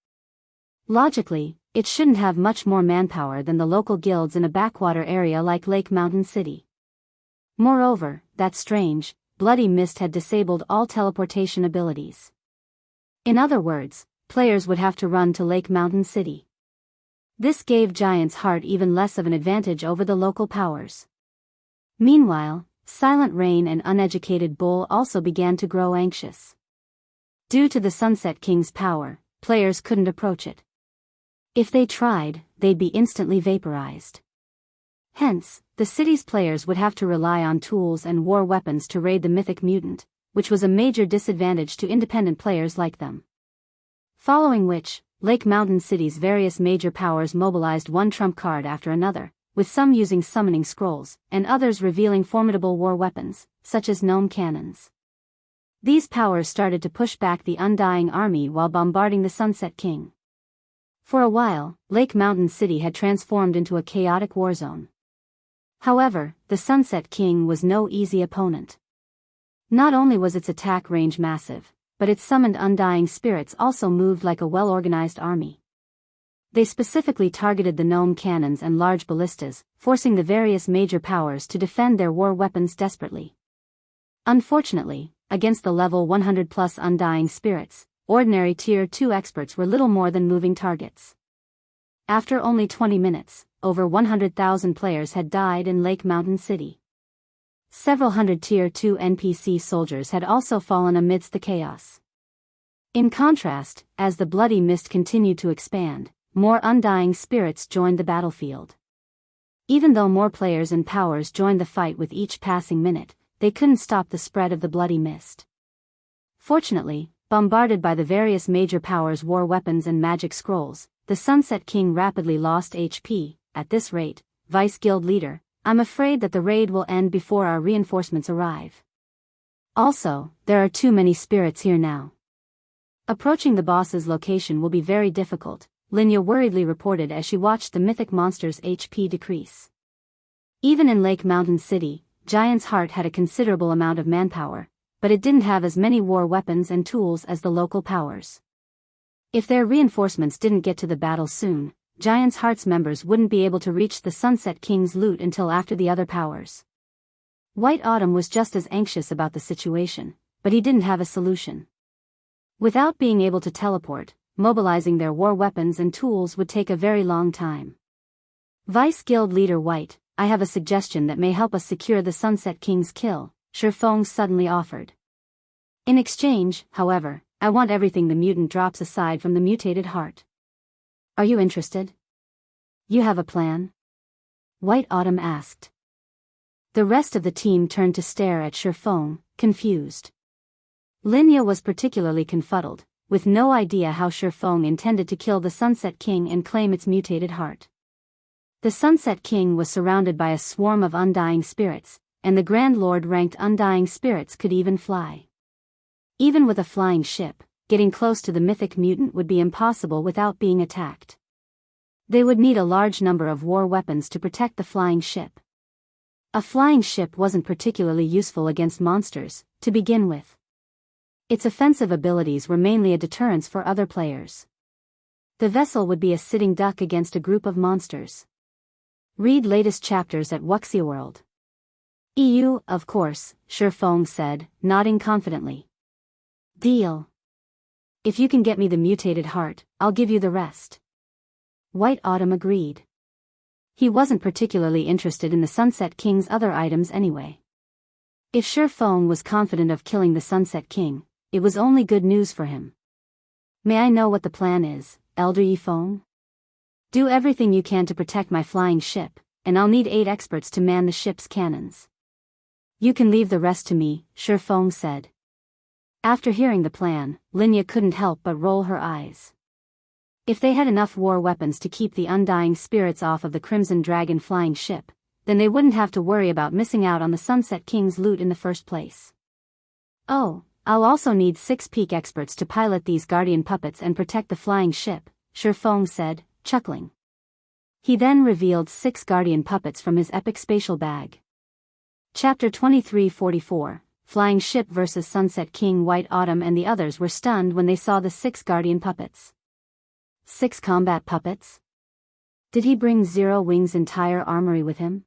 Logically, it shouldn't have much more manpower than the local guilds in a backwater area like Lake Mountain City. Moreover, that strange, bloody mist had disabled all teleportation abilities. In other words, players would have to run to Lake Mountain City. This gave Giant's Heart even less of an advantage over the local powers. Meanwhile, Silent Rain and Uneducated Bull also began to grow anxious. Due to the Sunset King's power, players couldn't approach it. If they tried, they'd be instantly vaporized. Hence, the city's players would have to rely on tools and war weapons to raid the mythic mutant, which was a major disadvantage to independent players like them. Following which, Lake Mountain City's various major powers mobilized one trump card after another, with some using summoning scrolls, and others revealing formidable war weapons, such as gnome cannons. These powers started to push back the Undying Army while bombarding the Sunset King. For a while, Lake Mountain City had transformed into a chaotic war zone. However, the Sunset King was no easy opponent. Not only was its attack range massive, but its summoned undying spirits also moved like a well-organized army. They specifically targeted the gnome cannons and large ballistas, forcing the various major powers to defend their war weapons desperately. Unfortunately, against the level 100+ undying spirits, ordinary Tier 2 experts were little more than moving targets. After only 20 minutes, over 100,000 players had died in Lake Mountain City. Several hundred Tier 2 NPC soldiers had also fallen amidst the chaos. In contrast, as the bloody mist continued to expand, more undying spirits joined the battlefield. Even though more players and powers joined the fight with each passing minute, they couldn't stop the spread of the bloody mist. Fortunately, bombarded by the various major powers' war weapons and magic scrolls, the Sunset King rapidly lost HP. At this rate, Vice Guild Leader, I'm afraid that the raid will end before our reinforcements arrive. Also, there are too many spirits here now. Approaching the boss's location will be very difficult, Linya worriedly reported as she watched the mythic monster's HP decrease. Even in Lake Mountain City, Giant's Heart had a considerable amount of manpower, but it didn't have as many war weapons and tools as the local powers. If their reinforcements didn't get to the battle soon, Giant's Heart's members wouldn't be able to reach the Sunset King's loot until after the other powers. White Autumn was just as anxious about the situation, but he didn't have a solution. Without being able to teleport, mobilizing their war weapons and tools would take a very long time. Vice Guild Leader White, I have a suggestion that may help us secure the Sunset King's kill, Shifeng suddenly offered. In exchange, however, I want everything the mutant drops aside from the mutated heart. Are you interested? You have a plan? White Autumn asked. The rest of the team turned to stare at Shifeng, confused. Linya was particularly confuddled, with no idea how Shifeng intended to kill the Sunset King and claim its mutated heart. The Sunset King was surrounded by a swarm of undying spirits, and the Grand Lord ranked undying spirits could even fly. Even with a flying ship, getting close to the mythic mutant would be impossible without being attacked. They would need a large number of war weapons to protect the flying ship. A flying ship wasn't particularly useful against monsters, to begin with. Its offensive abilities were mainly a deterrence for other players. The vessel would be a sitting duck against a group of monsters. Read latest chapters at Wuxia World. EU, of course, Shifeng said, nodding confidently. Deal. If you can get me the mutated heart, I'll give you the rest. White Autumn agreed. He wasn't particularly interested in the Sunset King's other items anyway. If Shifeng was confident of killing the Sunset King, it was only good news for him. May I know what the plan is, Elder Yifeng? Do everything you can to protect my flying ship, and I'll need 8 experts to man the ship's cannons. You can leave the rest to me, Shifeng said. After hearing the plan, Linya couldn't help but roll her eyes. If they had enough war weapons to keep the undying spirits off of the Crimson Dragon flying ship, then they wouldn't have to worry about missing out on the Sunset King's loot in the first place. Oh, I'll also need 6 peak experts to pilot these guardian puppets and protect the flying ship, Shifeng said, chuckling. He then revealed 6 guardian puppets from his epic spatial bag. Chapter 2344, Flying Ship vs. Sunset King. White Autumn and the others were stunned when they saw the 6 guardian puppets. 6 combat puppets? Did he bring Zero Wing's entire armory with him?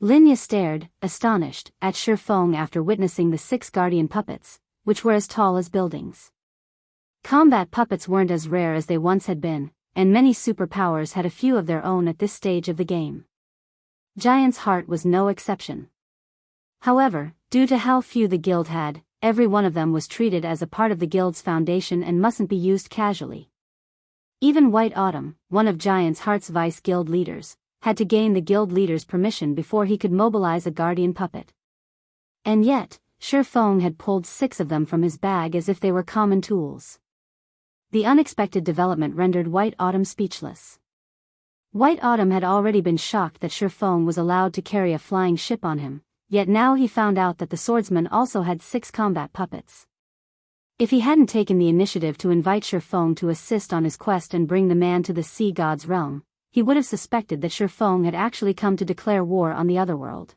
Linya stared, astonished, at Shifeng after witnessing the 6 guardian puppets, which were as tall as buildings. Combat puppets weren't as rare as they once had been, and many superpowers had a few of their own at this stage of the game. Giant's Heart was no exception. However, due to how few the guild had, every one of them was treated as a part of the guild's foundation and mustn't be used casually. Even White Autumn, one of Giant's Heart's vice guild leaders, had to gain the guild leader's permission before he could mobilize a guardian puppet. And yet, Shifeng had pulled 6 of them from his bag as if they were common tools. The unexpected development rendered White Autumn speechless. White Autumn had already been shocked that Shifeng was allowed to carry a flying ship on him, yet now he found out that the swordsman also had 6 combat puppets. If he hadn't taken the initiative to invite Shifeng to assist on his quest and bring the man to the sea god's realm, he would have suspected that Shifeng had actually come to declare war on the otherworld.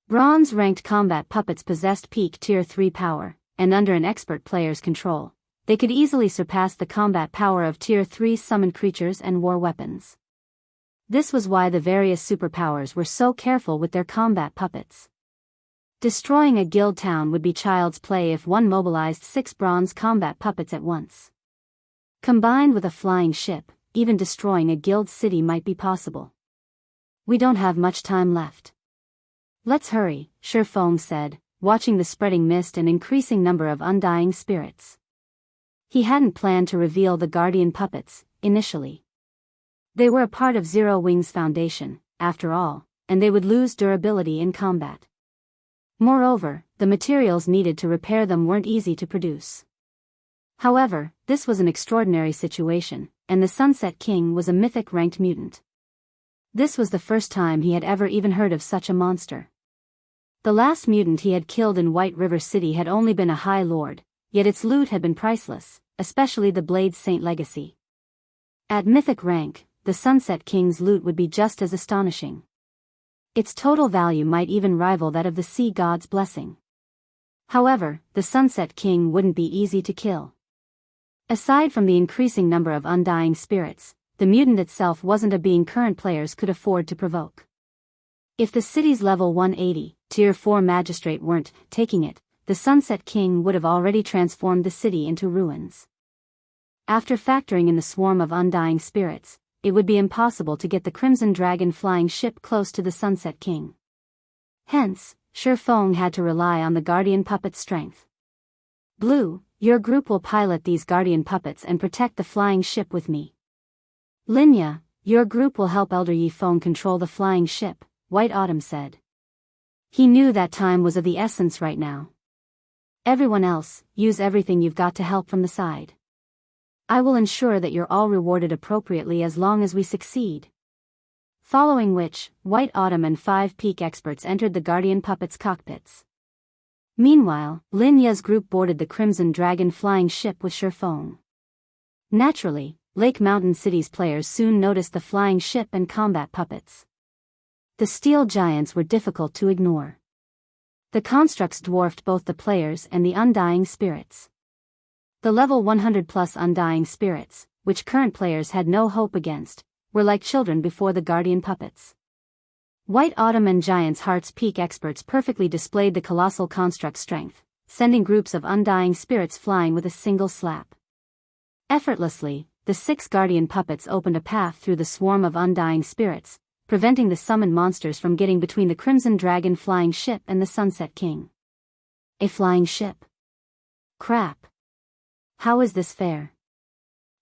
Bronze-ranked combat puppets possessed peak Tier 3 power, and under an expert player's control, they could easily surpass the combat power of Tier 3 summoned creatures and war weapons. This was why the various superpowers were so careful with their combat puppets. Destroying a guild town would be child's play if one mobilized 6 bronze combat puppets at once. Combined with a flying ship, even destroying a guild city might be possible. We don't have much time left. Let's hurry, Shifeng said, watching the spreading mist and increasing number of undying spirits. He hadn't planned to reveal the guardian puppets, initially. They were a part of Zero Wing's foundation, after all, and they would lose durability in combat. Moreover, the materials needed to repair them weren't easy to produce. However, this was an extraordinary situation, and the Sunset King was a mythic-ranked mutant. This was the first time he had ever even heard of such a monster. The last mutant he had killed in White River City had only been a High Lord, yet its loot had been priceless, especially the Blade Saint legacy. At mythic rank, the Sunset King's loot would be just as astonishing. Its total value might even rival that of the Sea God's blessing. However, the Sunset King wouldn't be easy to kill. Aside from the increasing number of undying spirits, the mutant itself wasn't a being current players could afford to provoke. If the city's level 180, Tier 4 magistrate weren't taking it, the Sunset King would have already transformed the city into ruins. After factoring in the swarm of undying spirits, it would be impossible to get the Crimson Dragon flying ship close to the Sunset King. Hence, Shifeng had to rely on the guardian puppet's strength. Blue, your group will pilot these guardian puppets and protect the flying ship with me. Linya, your group will help Elder Yifeng control the flying ship, White Autumn said. He knew that time was of the essence right now. Everyone else, use everything you've got to help from the side. I will ensure that you're all rewarded appropriately as long as we succeed. Following which, White Autumn and 5 peak experts entered the guardian puppets' cockpits. Meanwhile, Linya's group boarded the Crimson Dragon flying ship with Shifeng. Naturally, Lake Mountain City's players soon noticed the flying ship and combat puppets. The steel giants were difficult to ignore. The constructs dwarfed both the players and the undying spirits. The level 100 plus undying spirits, which current players had no hope against, were like children before the guardian puppets. White Autumn and Giant's Heart's peak experts perfectly displayed the colossal construct strength, sending groups of undying spirits flying with a single slap. Effortlessly, the 6 guardian puppets opened a path through the swarm of undying spirits, preventing the summoned monsters from getting between the Crimson Dragon flying ship and the Sunset King. A flying ship? Crap. How is this fair?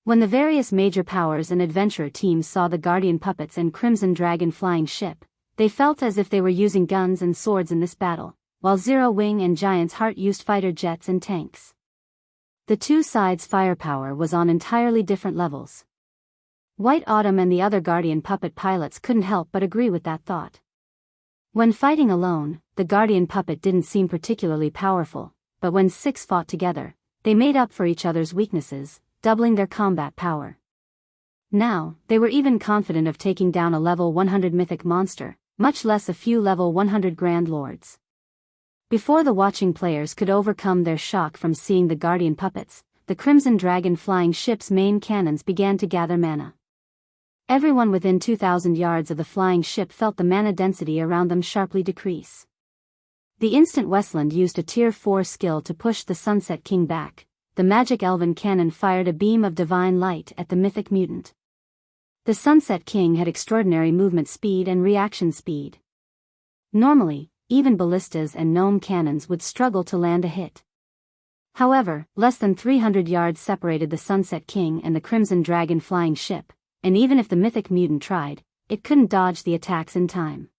When the various major powers and adventurer teams saw the guardian puppets and Crimson Dragon flying ship, they felt as if they were using guns and swords in this battle, while Zero Wing and Giant's Heart used fighter jets and tanks. The two sides' firepower was on entirely different levels. White Autumn and the other guardian puppet pilots couldn't help but agree with that thought. When fighting alone, the guardian puppet didn't seem particularly powerful, but when 6 fought together, they made up for each other's weaknesses, doubling their combat power. Now, they were even confident of taking down a level 100 mythic monster, much less a few level 100 Grand Lords. Before the watching players could overcome their shock from seeing the guardian puppets, the Crimson Dragon flying ship's main cannons began to gather mana. Everyone within 2,000 yards of the flying ship felt the mana density around them sharply decrease. The instant Westland used a Tier 4 skill to push the Sunset King back, the magic elven cannon fired a beam of divine light at the mythic mutant. The Sunset King had extraordinary movement speed and reaction speed. Normally, even ballistas and gnome cannons would struggle to land a hit. However, less than 300 yards separated the Sunset King and the Crimson Dragon flying ship, and even if the mythic mutant tried, it couldn't dodge the attacks in time.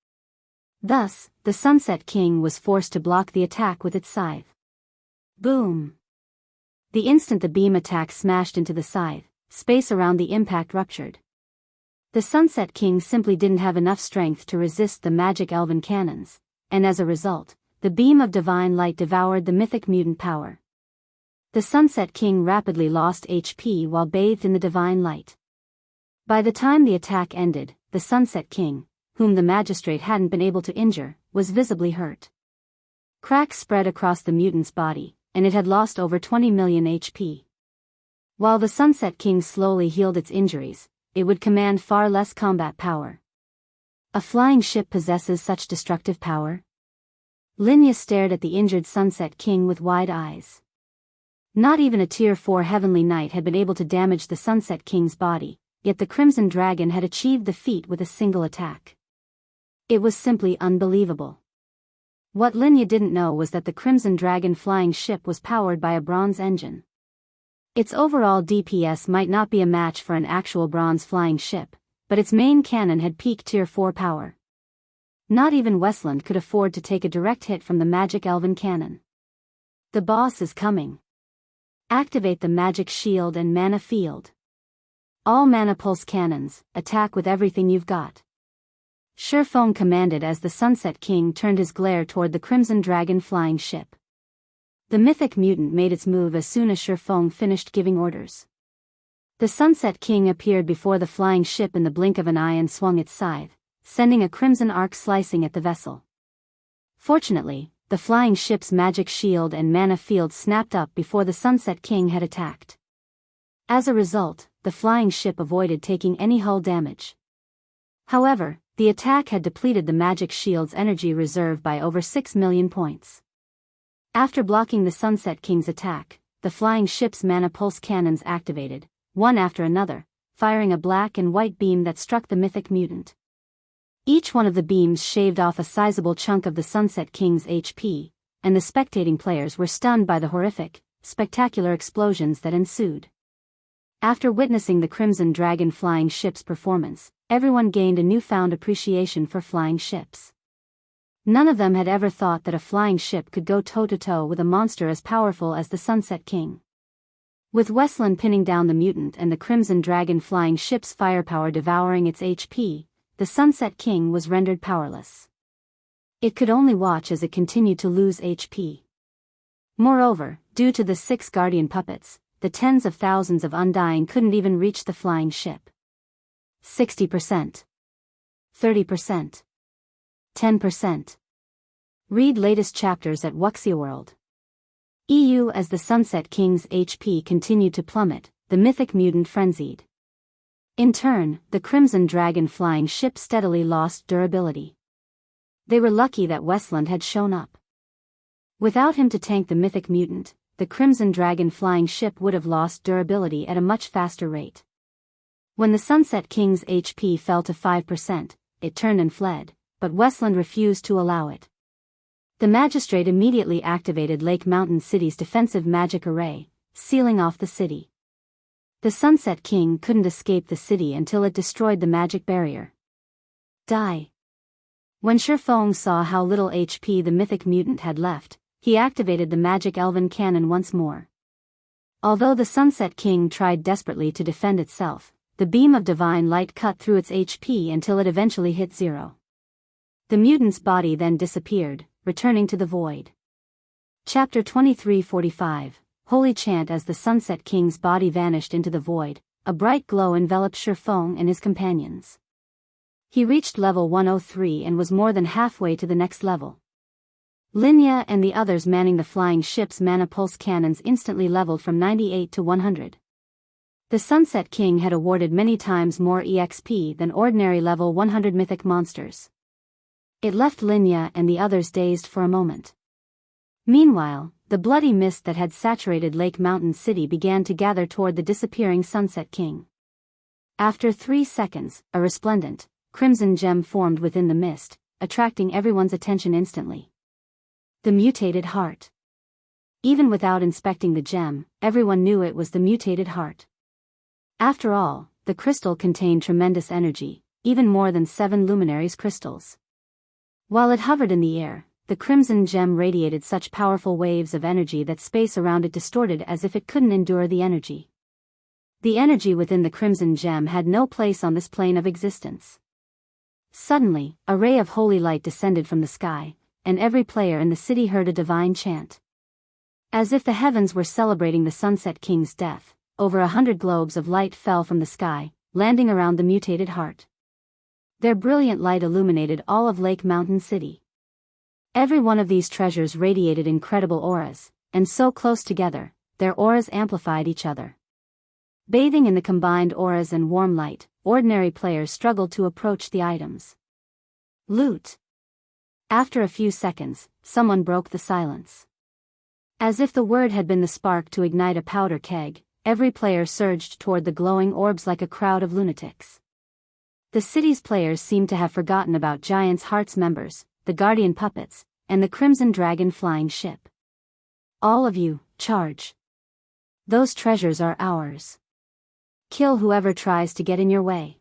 Thus, the Sunset King was forced to block the attack with its scythe. Boom! The instant the beam attack smashed into the scythe, space around the impact ruptured. The Sunset King simply didn't have enough strength to resist the magic elven cannons, and as a result, the beam of divine light devoured the mythic mutant power. The Sunset King rapidly lost HP while bathed in the divine light. By the time the attack ended, the Sunset King, whom the magistrate hadn't been able to injure, was visibly hurt. Cracks spread across the mutant's body, and it had lost over 20 million HP. While the Sunset King slowly healed its injuries, it would command far less combat power. A flying ship possesses such destructive power? Linya stared at the injured Sunset King with wide eyes. Not even a Tier 4 Heavenly Knight had been able to damage the Sunset King's body, yet the Crimson Dragon had achieved the feat with a single attack. It was simply unbelievable. What Linya didn't know was that the Crimson Dragon flying ship was powered by a bronze engine. Its overall DPS might not be a match for an actual bronze flying ship, but its main cannon had peak Tier 4 power. Not even Westland could afford to take a direct hit from the magic elven cannon. The boss is coming. Activate the magic shield and mana field. All mana pulse cannons, attack with everything you've got. Shifeng commanded as the Sunset King turned his glare toward the Crimson Dragon flying ship. The mythic mutant made its move as soon as Shifeng finished giving orders. The Sunset King appeared before the flying ship in the blink of an eye and swung its scythe, sending a crimson arc slicing at the vessel. Fortunately, the flying ship's magic shield and mana field snapped up before the Sunset King had attacked. As a result, the flying ship avoided taking any hull damage. However, the attack had depleted the magic shield's energy reserve by over 6 million points. After blocking the Sunset King's attack, the flying ship's mana pulse cannons activated, one after another, firing a black and white beam that struck the mythic mutant. Each one of the beams shaved off a sizable chunk of the Sunset King's HP, and the spectating players were stunned by the horrific, spectacular explosions that ensued. After witnessing the Crimson Dragon flying ship's performance, everyone gained a newfound appreciation for flying ships. None of them had ever thought that a flying ship could go toe-to-toe with a monster as powerful as the Sunset King. With Westland pinning down the mutant and the Crimson Dragon flying ship's firepower devouring its HP, the Sunset King was rendered powerless. It could only watch as it continued to lose HP. Moreover, due to the 6 guardian puppets, the tens of thousands of Undying couldn't even reach the flying ship. 60%. 30%. 10%. Read latest chapters at WuXiaWorld. EU. As the Sunset King's HP continued to plummet, the mythic mutant frenzied. In turn, the Crimson Dragon flying ship steadily lost durability. They were lucky that Westland had shown up. Without him to tank the mythic mutant, the Crimson Dragon flying ship would have lost durability at a much faster rate. When the Sunset King's HP fell to 5%, it turned and fled, but Westland refused to allow it. The magistrate immediately activated Lake Mountain City's defensive magic array, sealing off the city. The Sunset King couldn't escape the city until it destroyed the magic barrier. Die. When Shifeng saw how little HP the mythic mutant had left, he activated the magic elven cannon once more. Although the Sunset King tried desperately to defend itself, the beam of divine light cut through its HP until it eventually hit 0. The mutant's body then disappeared, returning to the void. Chapter 2345, Holy Chant. As the Sunset King's body vanished into the void, a bright glow enveloped Shifeng and his companions. He reached level 103 and was more than halfway to the next level. Linya and the others manning the flying ship's mana pulse cannons instantly leveled from 98 to 100. The Sunset King had awarded many times more EXP than ordinary level 100 mythic monsters. It left Linya and the others dazed for a moment. Meanwhile, the bloody mist that had saturated Lake Mountain City began to gather toward the disappearing Sunset King. After 3 seconds, a resplendent, crimson gem formed within the mist, attracting everyone's attention instantly. The Mutated Heart. Even without inspecting the gem, everyone knew it was the Mutated Heart. After all, the crystal contained tremendous energy, even more than 7 luminaries crystals. While it hovered in the air, the crimson gem radiated such powerful waves of energy that space around it distorted as if it couldn't endure the energy. The energy within the crimson gem had no place on this plane of existence. Suddenly, a ray of holy light descended from the sky, and every player in the city heard a divine chant. As if the heavens were celebrating the Sunset King's death, over 100 globes of light fell from the sky, landing around the Mutated Heart. Their brilliant light illuminated all of Lake Mountain City. Every one of these treasures radiated incredible auras, and so close together, their auras amplified each other. Bathing in the combined auras and warm light, ordinary players struggled to approach the items. Loot. After a few seconds, someone broke the silence. As if the word had been the spark to ignite a powder keg, every player surged toward the glowing orbs like a crowd of lunatics. The city's players seemed to have forgotten about Giant's Heart's members, the Guardian Puppets, and the Crimson Dragon flying ship. All of you, charge. Those treasures are ours. Kill whoever tries to get in your way.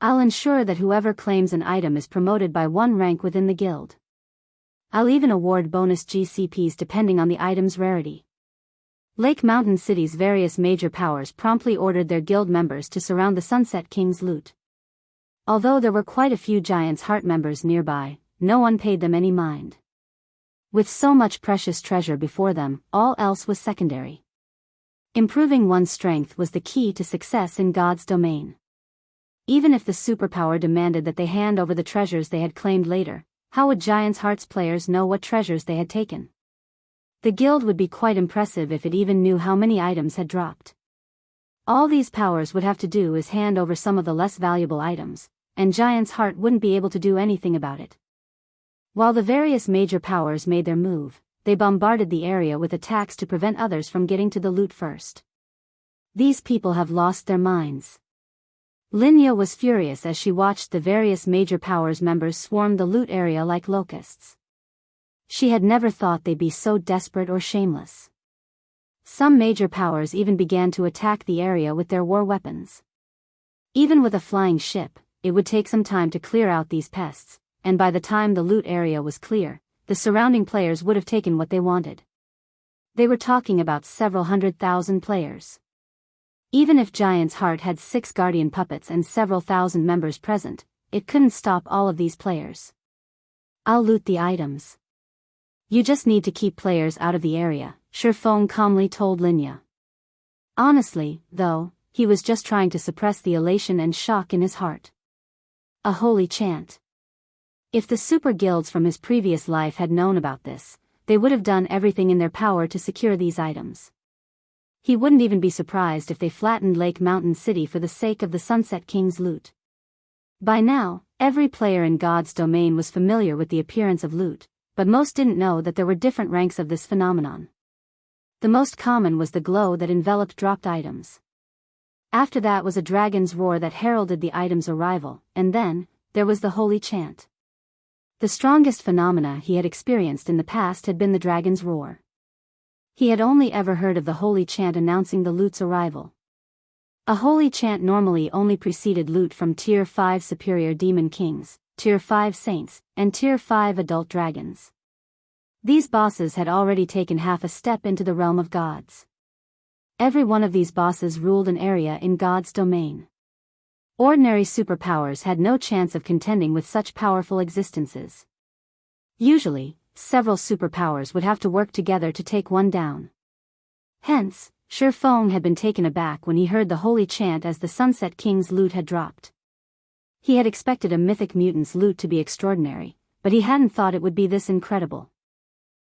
I'll ensure that whoever claims an item is promoted by 1 rank within the guild. I'll even award bonus GCPs depending on the item's rarity. Lake Mountain City's various major powers promptly ordered their guild members to surround the Sunset King's loot. Although there were quite a few Giant's Heart members nearby, no one paid them any mind. With so much precious treasure before them, all else was secondary. Improving one's strength was the key to success in God's domain. Even if the superpower demanded that they hand over the treasures they had claimed later, how would Giant's Heart's players know what treasures they had taken? The guild would be quite impressive if it even knew how many items had dropped. All these powers would have to do is hand over some of the less valuable items, and Giant's Heart wouldn't be able to do anything about it. While the various major powers made their move, they bombarded the area with attacks to prevent others from getting to the loot first. These people have lost their minds. Linya was furious as she watched the various major powers members swarm the loot area like locusts. She had never thought they'd be so desperate or shameless. Some major powers even began to attack the area with their war weapons. Even with a flying ship, it would take some time to clear out these pests, and by the time the loot area was clear, the surrounding players would have taken what they wanted. They were talking about several 100,000 players. Even if Giant's Heart had 6 guardian puppets and several thousand members present, it couldn't stop all of these players. I'll loot the items. You just need to keep players out of the area, Shifeng calmly told Linya. Honestly, though, he was just trying to suppress the elation and shock in his heart. A holy chant. If the super guilds from his previous life had known about this, they would have done everything in their power to secure these items. He wouldn't even be surprised if they flattened Lake Mountain City for the sake of the Sunset King's loot. By now, every player in God's domain was familiar with the appearance of loot, but most didn't know that there were different ranks of this phenomenon. The most common was the glow that enveloped dropped items. After that was a dragon's roar that heralded the item's arrival, and then, there was the holy chant. The strongest phenomena he had experienced in the past had been the dragon's roar. He had only ever heard of the holy chant announcing the loot's arrival. A holy chant normally only preceded loot from Tier 5 superior demon kings, Tier 5 saints, and Tier 5 adult dragons. These bosses had already taken half a step into the realm of gods. Every one of these bosses ruled an area in God's domain. Ordinary superpowers had no chance of contending with such powerful existences. Usually, several superpowers would have to work together to take one down. Hence, Shifeng had been taken aback when he heard the holy chant as the Sunset King's loot had dropped. He had expected a mythic mutant's loot to be extraordinary, but he hadn't thought it would be this incredible.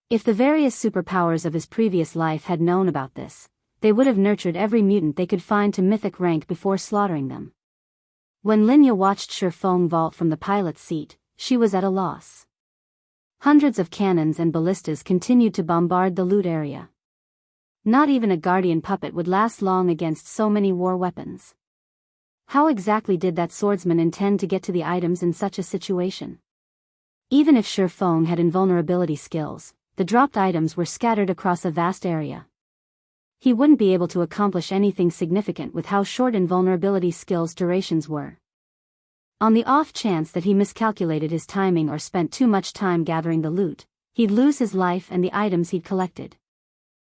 If the various superpowers of his previous life had known about this, they would have nurtured every mutant they could find to mythic rank before slaughtering them. When Linya watched Shifeng vault from the pilot's seat, she was at a loss. Hundreds of cannons and ballistas continued to bombard the loot area. Not even a guardian puppet would last long against so many war weapons. How exactly did that swordsman intend to get to the items in such a situation? Even if Shifeng had invulnerability skills, the dropped items were scattered across a vast area. He wouldn't be able to accomplish anything significant with how short invulnerability skills' durations were. On the off chance that he miscalculated his timing or spent too much time gathering the loot, he'd lose his life and the items he'd collected.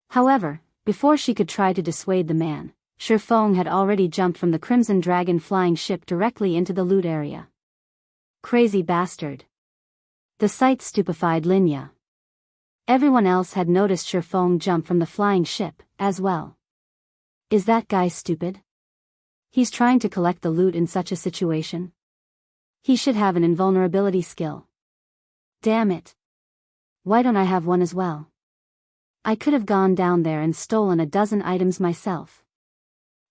However, before she could try to dissuade the man, Shifeng had already jumped from the Crimson Dragon flying ship directly into the loot area. Crazy bastard. The sight stupefied Linya. Everyone else had noticed Shifeng jump from the flying ship, as well. Is that guy stupid? He's trying to collect the loot in such a situation? He should have an invulnerability skill. Damn it. Why don't I have one as well? I could have gone down there and stolen a dozen items myself.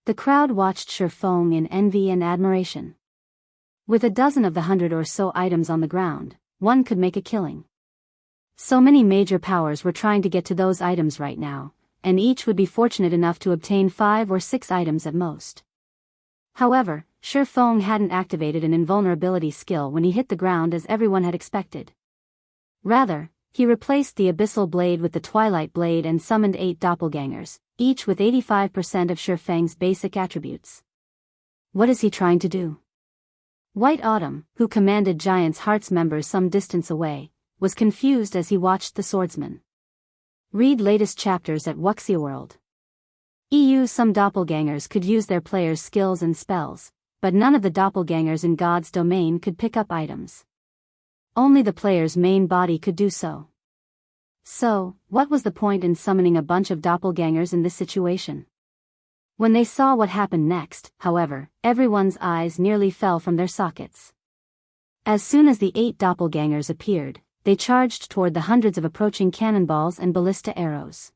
The crowd watched Shifeng in envy and admiration. With a dozen of the 100 or so items on the ground, one could make a killing. So many major powers were trying to get to those items right now, and each would be fortunate enough to obtain 5 or 6 items at most. However, Shifeng hadn't activated an invulnerability skill when he hit the ground as everyone had expected. Rather, he replaced the Abyssal Blade with the Twilight Blade and summoned 8 doppelgangers, each with 85% of Shifeng's basic attributes. What is he trying to do? White Autumn, who commanded Giant's Heart's members some distance away, was confused as he watched the swordsman. Read latest chapters at Wuxia World. Some doppelgangers could use their players' skills and spells, but none of the doppelgangers in God's domain could pick up items. Only the player's main body could do so. So, what was the point in summoning a bunch of doppelgangers in this situation? When they saw what happened next, however, everyone's eyes nearly fell from their sockets. As soon as the 8 doppelgangers appeared, they charged toward the hundreds of approaching cannonballs and ballista arrows.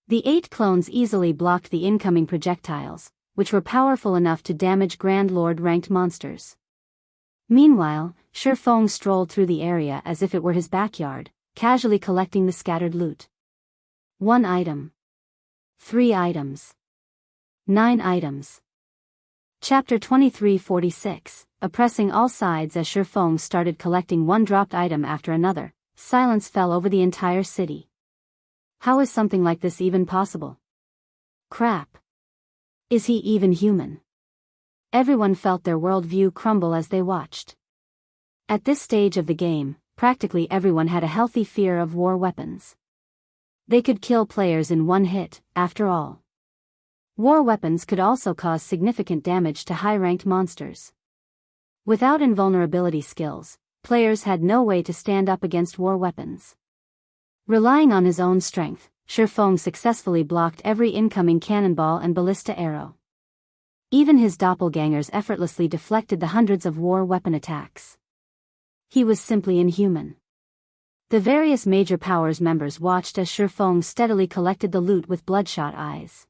The 8 clones easily blocked the incoming projectiles, which were powerful enough to damage Grand Lord-ranked monsters. Meanwhile, Shifeng strolled through the area as if it were his backyard, casually collecting the scattered loot. 1 item. 3 items. 9 items. Chapter 2346, Oppressing all sides. As Shifeng started collecting one dropped item after another, silence fell over the entire city. How is something like this even possible? Crap. Is he even human? Everyone felt their worldview crumble as they watched. At this stage of the game, practically everyone had a healthy fear of war weapons. They could kill players in one hit, after all. War weapons could also cause significant damage to high-ranked monsters. Without invulnerability skills, players had no way to stand up against war weapons. Relying on his own strength, Shifeng successfully blocked every incoming cannonball and ballista arrow. Even his doppelgangers effortlessly deflected the hundreds of war weapon attacks. He was simply inhuman. The various major powers members watched as Shifeng steadily collected the loot with bloodshot eyes.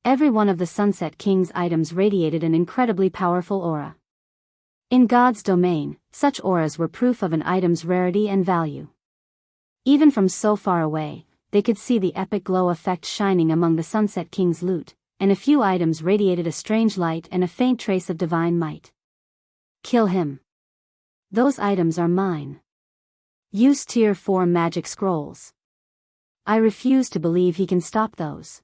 Every one of the Sunset King's items radiated an incredibly powerful aura. In God's domain, such auras were proof of an item's rarity and value. Even from so far away, they could see the epic glow effect shining among the Sunset King's loot, and a few items radiated a strange light and a faint trace of divine might. Kill him. Those items are mine. Use Tier 4 magic scrolls. I refuse to believe he can stop those.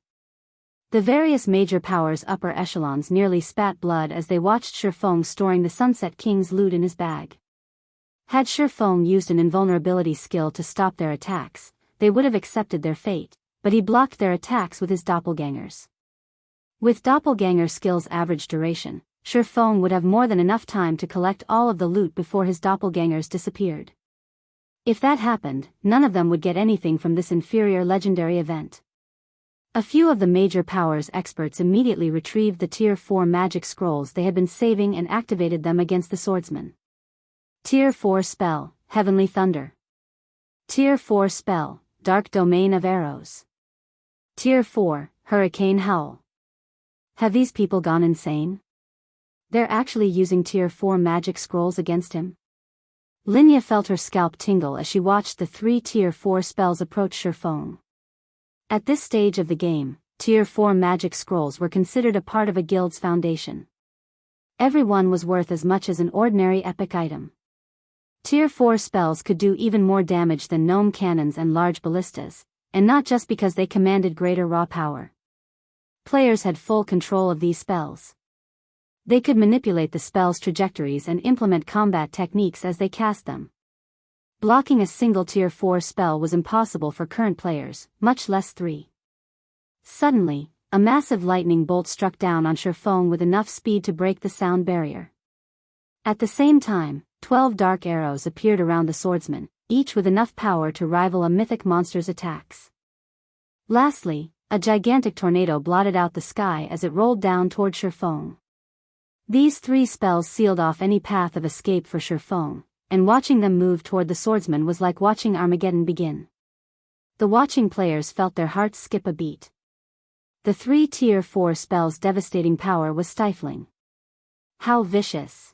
The various major powers' upper echelons nearly spat blood as they watched Shifeng storing the Sunset King's loot in his bag. Had Shifeng used an invulnerability skill to stop their attacks, they would have accepted their fate, but he blocked their attacks with his doppelgangers. With doppelganger skill's average duration, Shifeng would have more than enough time to collect all of the loot before his doppelgangers disappeared. If that happened, none of them would get anything from this inferior legendary event. A few of the major powers experts immediately retrieved the Tier 4 magic scrolls they had been saving and activated them against the swordsman. Tier 4 spell, Heavenly Thunder. Tier 4 spell, Dark Domain of Arrows. Tier 4, Hurricane Howl. Have these people gone insane? They're actually using Tier 4 magic scrolls against him? Linya felt her scalp tingle as she watched the 3 Tier 4 spells approach Shifeng. At this stage of the game, Tier 4 magic scrolls were considered a part of a guild's foundation. Every one was worth as much as an ordinary epic item. Tier 4 spells could do even more damage than gnome cannons and large ballistas, and not just because they commanded greater raw power. Players had full control of these spells. They could manipulate the spell's trajectories and implement combat techniques as they cast them. Blocking a single Tier 4 spell was impossible for current players, much less 3. Suddenly, a massive lightning bolt struck down on Shifeng with enough speed to break the sound barrier. At the same time, 12 dark arrows appeared around the swordsman, each with enough power to rival a mythic monster's attacks. Lastly, a gigantic tornado blotted out the sky as it rolled down toward Shifeng. These 3 spells sealed off any path of escape for Shifeng, and watching them move toward the swordsman was like watching Armageddon begin. The watching players felt their hearts skip a beat. The 3 Tier 4 spells' devastating power was stifling. How vicious.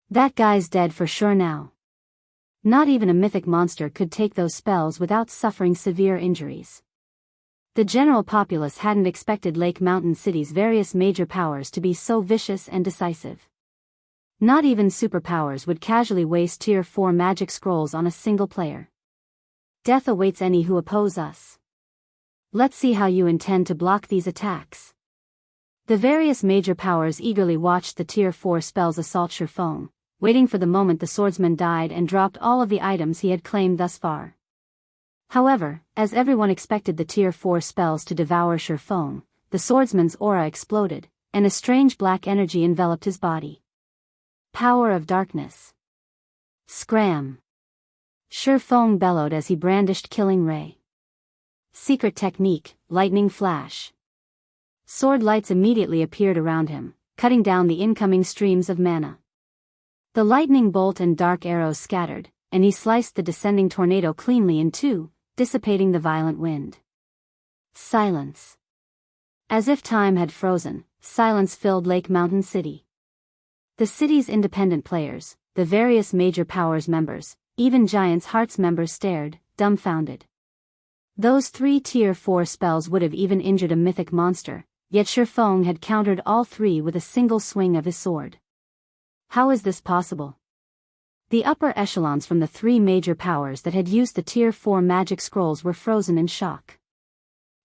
That guy's dead for sure now. Not even a mythic monster could take those spells without suffering severe injuries. The general populace hadn't expected Lake Mountain City's various major powers to be so vicious and decisive. Not even superpowers would casually waste Tier 4 magic scrolls on a single player. Death awaits any who oppose us. Let's see how you intend to block these attacks. The various major powers eagerly watched the Tier 4 spells assault Shifeng, waiting for the moment the swordsman died and dropped all of the items he had claimed thus far. However, as everyone expected the Tier 4 spells to devour Shifeng, the swordsman's aura exploded, and a strange black energy enveloped his body. Power of darkness. Scram. Shifeng bellowed as he brandished Killing Ray. Secret technique, Lightning Flash. Sword lights immediately appeared around him, cutting down the incoming streams of mana. The lightning bolt and dark arrows scattered, and he sliced the descending tornado cleanly in two, dissipating the violent wind. Silence. As if time had frozen, silence filled Lake Mountain City. The city's independent players, the various major powers members, Even Giant's Hearts members stared, dumbfounded. Those 3 Tier 4 spells would have even injured a mythic monster, yet Shifeng had countered all 3 with a single swing of his sword. How is this possible? The upper echelons from the 3 major powers that had used the Tier 4 magic scrolls were frozen in shock.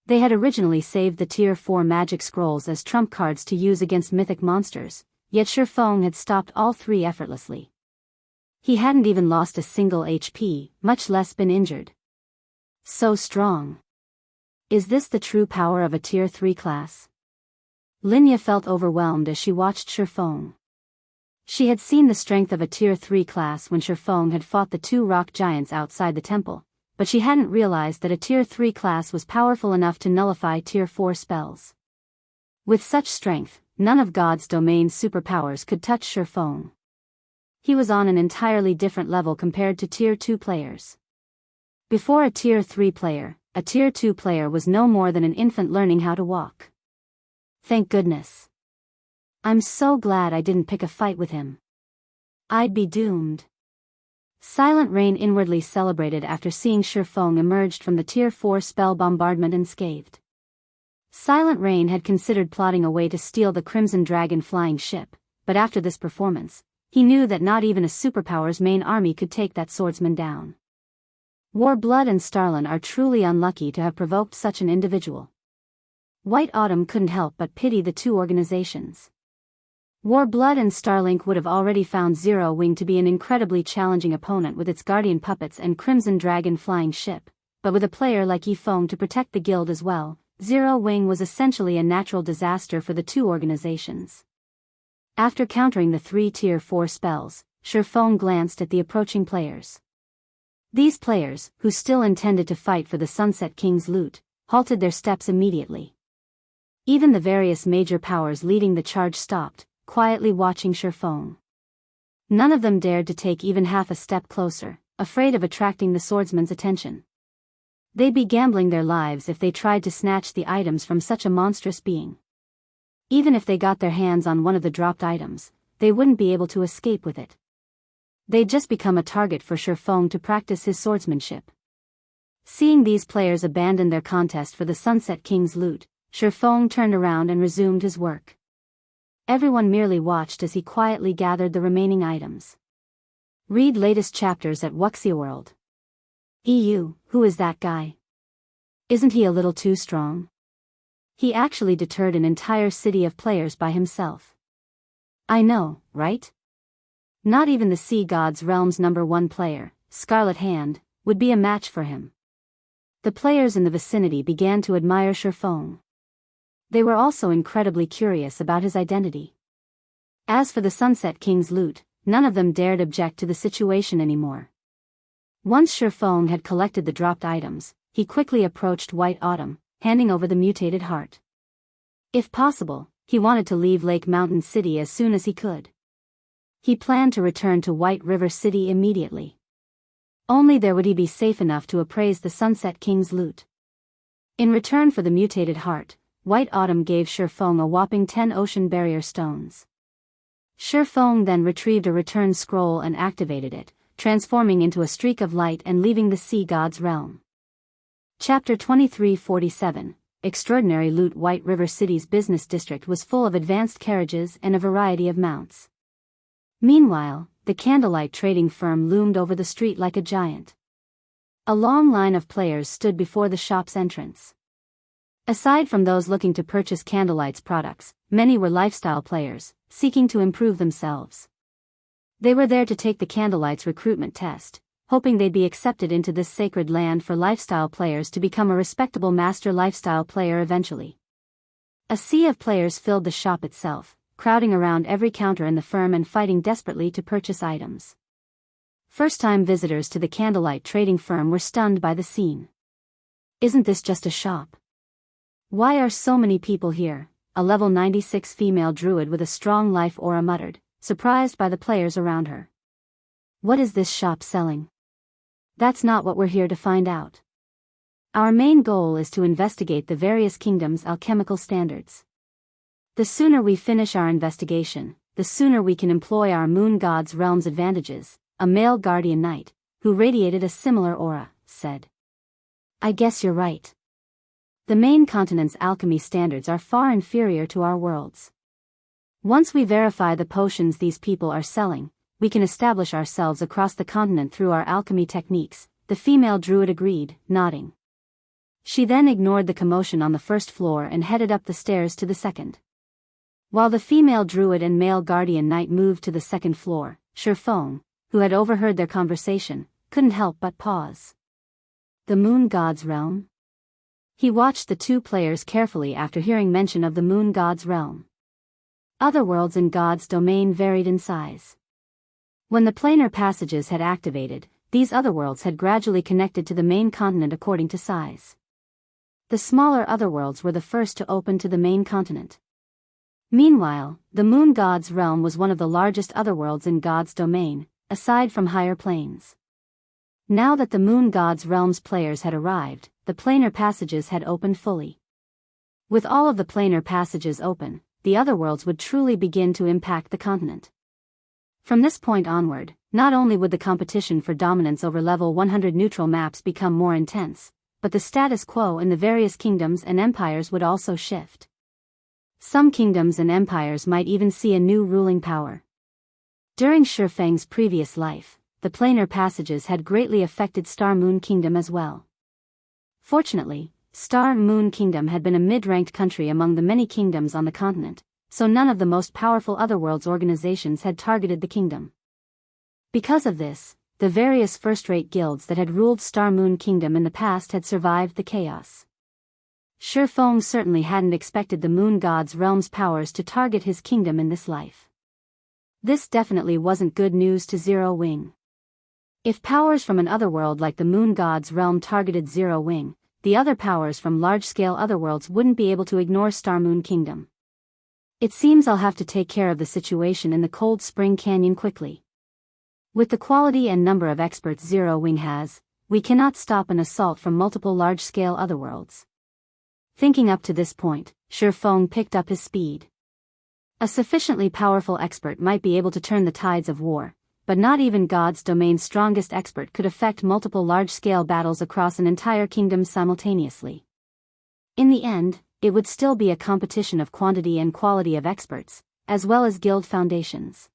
They had originally saved the Tier 4 magic scrolls as trump cards to use against mythic monsters, yet Shifeng had stopped all 3 effortlessly. He hadn't even lost a single HP, much less been injured. So strong. Is this the true power of a Tier 3 class? Linya felt overwhelmed as she watched Shifeng. She had seen the strength of a Tier 3 class when Shifeng had fought the 2 rock giants outside the temple, but she hadn't realized that a Tier 3 class was powerful enough to nullify Tier 4 spells. With such strength, none of God's domain's superpowers could touch Shifeng. He was on an entirely different level compared to Tier 2 players. Before a Tier 3 player, a Tier 2 player was no more than an infant learning how to walk. Thank goodness. I'm so glad I didn't pick a fight with him. I'd be doomed. Silent Rain inwardly celebrated after seeing Shifeng emerged from the Tier 4 spell bombardment unscathed. Silent Rain had considered plotting a way to steal the Crimson Dragon flying ship, but after this performance, he knew that not even a superpower's main army could take that swordsman down. Warblood and Starlin are truly unlucky to have provoked such an individual. White Autumn couldn't help but pity the 2 organizations. Warblood and Starlink would have already found Zero Wing to be an incredibly challenging opponent with its guardian puppets and Crimson Dragon flying ship, but with a player like Yifeng to protect the guild as well, Zero Wing was essentially a natural disaster for the 2 organizations. After countering the 3 Tier 4 spells, Shifeng glanced at the approaching players. These players, who still intended to fight for the Sunset King's loot, halted their steps immediately. Even the various major powers leading the charge stopped, quietly watching Shifeng. None of them dared to take even half a step closer, afraid of attracting the swordsman's attention. They'd be gambling their lives if they tried to snatch the items from such a monstrous being. Even if they got their hands on one of the dropped items, they wouldn't be able to escape with it. They'd just become a target for Shifeng to practice his swordsmanship. Seeing these players abandon their contest for the Sunset King's loot, Shifeng turned around and resumed his work. Everyone merely watched as he quietly gathered the remaining items. Read latest chapters at Wuxia. EU, who is that guy? Isn't he a little too strong? He actually deterred an entire city of players by himself. I know, right? Not even the Sea God's Realm's #1 player, Scarlet Hand, would be a match for him. The players in the vicinity began to admire Shifeng. They were also incredibly curious about his identity. As for the Sunset King's loot, none of them dared object to the situation anymore. Once Shifeng had collected the dropped items, he quickly approached White Autumn, handing over the mutated heart. If possible, he wanted to leave Lake Mountain City as soon as he could. He planned to return to White River City immediately. Only there would he be safe enough to appraise the Sunset King's loot. In return for the mutated heart, White Autumn gave Shifeng a whopping 10 ocean barrier stones. Shifeng then retrieved a return scroll and activated it, transforming into a streak of light and leaving the Sea God's realm. Chapter 2347, Extraordinary Loot. White River City's business district was full of advanced carriages and a variety of mounts. Meanwhile, the candlelight trading firm loomed over the street like a giant. A long line of players stood before the shop's entrance. Aside from those looking to purchase Candlelight's products, many were lifestyle players, seeking to improve themselves. They were there to take the Candlelight's recruitment test, hoping they'd be accepted into this sacred land for lifestyle players to become a respectable master lifestyle player eventually. A sea of players filled the shop itself, crowding around every counter in the firm and fighting desperately to purchase items. First-time visitors to the Candlelight trading firm were stunned by the scene. Isn't this just a shop? Why are so many people here? A level 96 female druid with a strong life aura muttered, surprised by the players around her. What is this shop selling? That's not what we're here to find out. Our main goal is to investigate the various kingdoms' alchemical standards. The sooner we finish our investigation, the sooner we can employ our moon god's realm's advantages, a male guardian knight, who radiated a similar aura, said. I guess you're right. The main continent's alchemy standards are far inferior to our world's. Once we verify the potions these people are selling, we can establish ourselves across the continent through our alchemy techniques, the female druid agreed, nodding. She then ignored the commotion on the first floor and headed up the stairs to the second. While the female druid and male guardian knight moved to the second floor, Shifeng, who had overheard their conversation, couldn't help but pause. The moon god's realm? He watched the two players carefully after hearing mention of the moon god's realm. Otherworlds in God's domain varied in size. When the planar passages had activated, these otherworlds had gradually connected to the main continent according to size. The smaller otherworlds were the first to open to the main continent. Meanwhile, the moon god's realm was one of the largest otherworlds in God's domain, aside from higher planes. Now that the moon god's realm's players had arrived, the planar passages had opened fully. With all of the planar passages open, the otherworlds would truly begin to impact the continent. From this point onward, not only would the competition for dominance over level 100 neutral maps become more intense, but the status quo in the various kingdoms and empires would also shift. Some kingdoms and empires might even see a new ruling power. During Shifeng's previous life, the planar passages had greatly affected Star Moon Kingdom as well. Fortunately, Star Moon Kingdom had been a mid-ranked country among the many kingdoms on the continent, so none of the most powerful Otherworlds organizations had targeted the kingdom. Because of this, the various first-rate guilds that had ruled Star Moon Kingdom in the past had survived the chaos. Shifeng certainly hadn't expected the moon god's realm's powers to target his kingdom in this life. This definitely wasn't good news to Zero Wing. If powers from an otherworld like the moon god's realm targeted Zero Wing, the other powers from large-scale otherworlds wouldn't be able to ignore Star Moon Kingdom. It seems I'll have to take care of the situation in the Cold Spring Canyon quickly. With the quality and number of experts Zero Wing has, we cannot stop an assault from multiple large-scale otherworlds. Thinking up to this point, Shifeng picked up his speed. A sufficiently powerful expert might be able to turn the tides of war, but not even God's domain's strongest expert could affect multiple large-scale battles across an entire kingdom simultaneously. In the end, it would still be a competition of quantity and quality of experts, as well as guild foundations.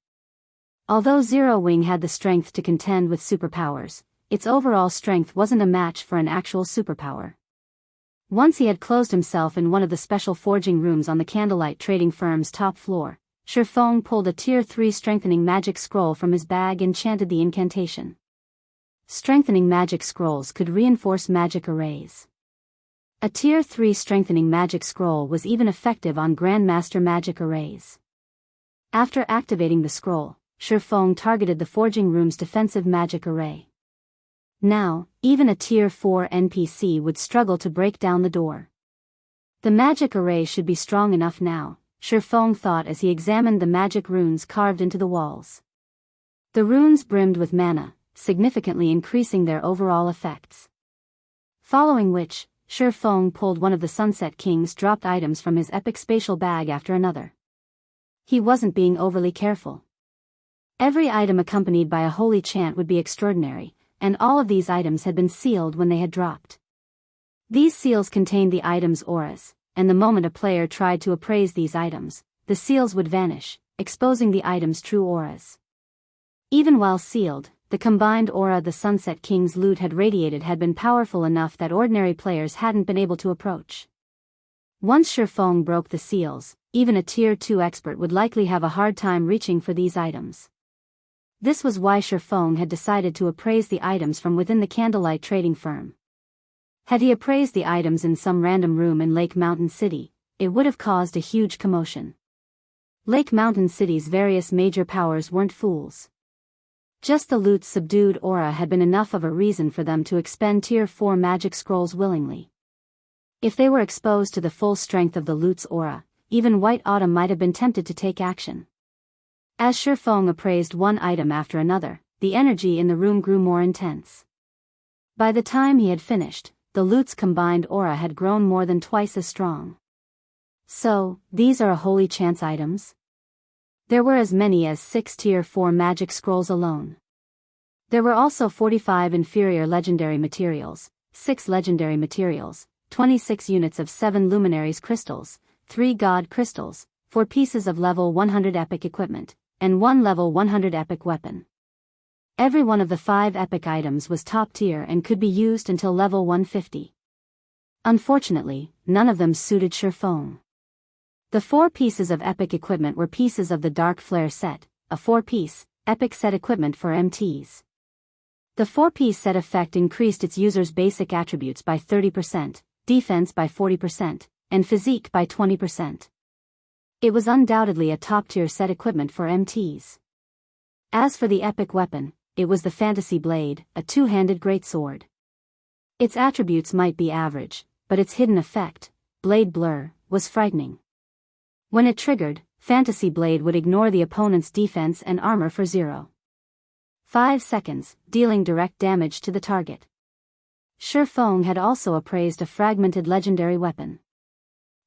Although Zero Wing had the strength to contend with superpowers, its overall strength wasn't a match for an actual superpower. Once he had closed himself in one of the special forging rooms on the candlelight trading firm's top floor, Shifeng pulled a Tier 3 strengthening magic scroll from his bag and chanted the incantation. Strengthening magic scrolls could reinforce magic arrays. A Tier 3 strengthening magic scroll was even effective on Grandmaster magic arrays. After activating the scroll, Shifeng targeted the forging room's defensive magic array. Now, even a Tier 4 NPC would struggle to break down the door. The magic array should be strong enough now, Shifeng thought as he examined the magic runes carved into the walls. The runes brimmed with mana, significantly increasing their overall effects. Following which, Shifeng pulled one of the Sunset King's dropped items from his epic spatial bag after another. He wasn't being overly careful. Every item accompanied by a holy chant would be extraordinary, and all of these items had been sealed when they had dropped. These seals contained the item's auras, and the moment a player tried to appraise these items, the seals would vanish, exposing the item's true auras. Even while sealed, the combined aura the Sunset King's loot had radiated had been powerful enough that ordinary players hadn't been able to approach. Once Shifeng broke the seals, even a Tier 2 expert would likely have a hard time reaching for these items. This was why Shifeng had decided to appraise the items from within the candlelight trading firm. Had he appraised the items in some random room in Lake Mountain City, it would have caused a huge commotion. Lake Mountain City's various major powers weren't fools. Just the loot's subdued aura had been enough of a reason for them to expend Tier 4 magic scrolls willingly. If they were exposed to the full strength of the loot's aura, even White Autumn might have been tempted to take action. As Shifeng appraised one item after another, the energy in the room grew more intense. By the time he had finished, the loot's combined aura had grown more than twice as strong. So, these are holy chance items? There were as many as 6 Tier 4 magic scrolls alone. There were also 45 inferior legendary materials, 6 legendary materials, 26 units of 7 luminaries crystals, 3 god crystals, 4 pieces of level 100 epic equipment, and 1 level 100 epic weapon. Every one of the 5 epic items was top tier and could be used until level 150. Unfortunately, none of them suited Shifeng. The 4 pieces of epic equipment were pieces of the Dark Flare set, a 4-piece, epic set equipment for MTs. The 4-piece set effect increased its user's basic attributes by 30%, defense by 40%, and physique by 20%. It was undoubtedly a top-tier set equipment for MTs. As for the epic weapon, it was the Fantasy Blade, a 2-handed greatsword. Its attributes might be average, but its hidden effect, Blade Blur, was frightening. When it triggered, Fantasy Blade would ignore the opponent's defense and armor for 0.5 seconds, dealing direct damage to the target. Shifeng had also appraised a fragmented legendary weapon.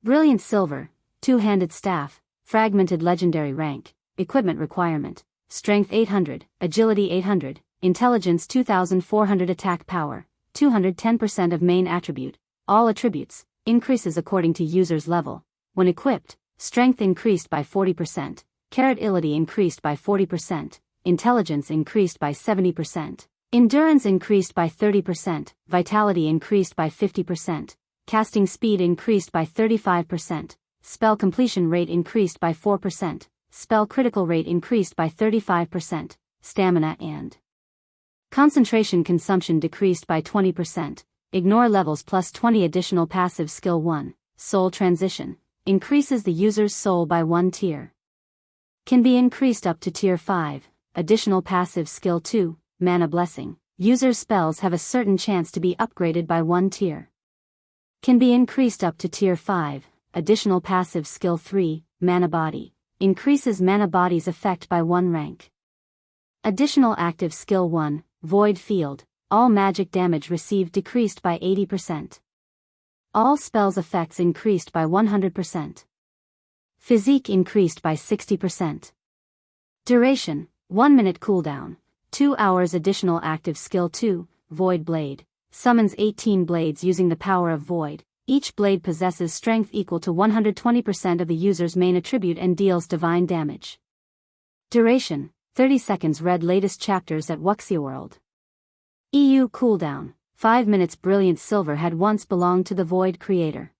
Brilliant Silver, 2-handed staff, fragmented legendary rank, equipment requirement, strength 800, agility 800, intelligence 2400, attack power, 210% of main attribute, all attributes, increases according to user's level. When equipped, strength increased by 40%, carrotility increased by 40%, intelligence increased by 70%, endurance increased by 30%, vitality increased by 50%, casting speed increased by 35%, spell completion rate increased by 4%, spell critical rate increased by 35%, stamina and concentration consumption decreased by 20%, ignore levels plus 20 additional passive skill 1, soul transition, increases the user's soul by 1 tier. Can be increased up to tier 5, additional passive skill 2, mana blessing, user's spells have a certain chance to be upgraded by 1 tier. Can be increased up to tier 5, additional passive skill 3, mana body, increases mana body's effect by 1 rank. Additional active skill 1, void field, all magic damage received decreased by 80%. All spells effects increased by 100%. Physique increased by 60%. Duration, 1 minute cooldown, 2 hours additional active skill 2, Void Blade, summons 18 blades using the power of Void. Each blade possesses strength equal to 120% of the user's main attribute and deals divine damage. Duration, 30 seconds. Read latest chapters at Wuxia World. EU cooldown, 5 minutes. Brilliant Silver had once belonged to the Void Creator.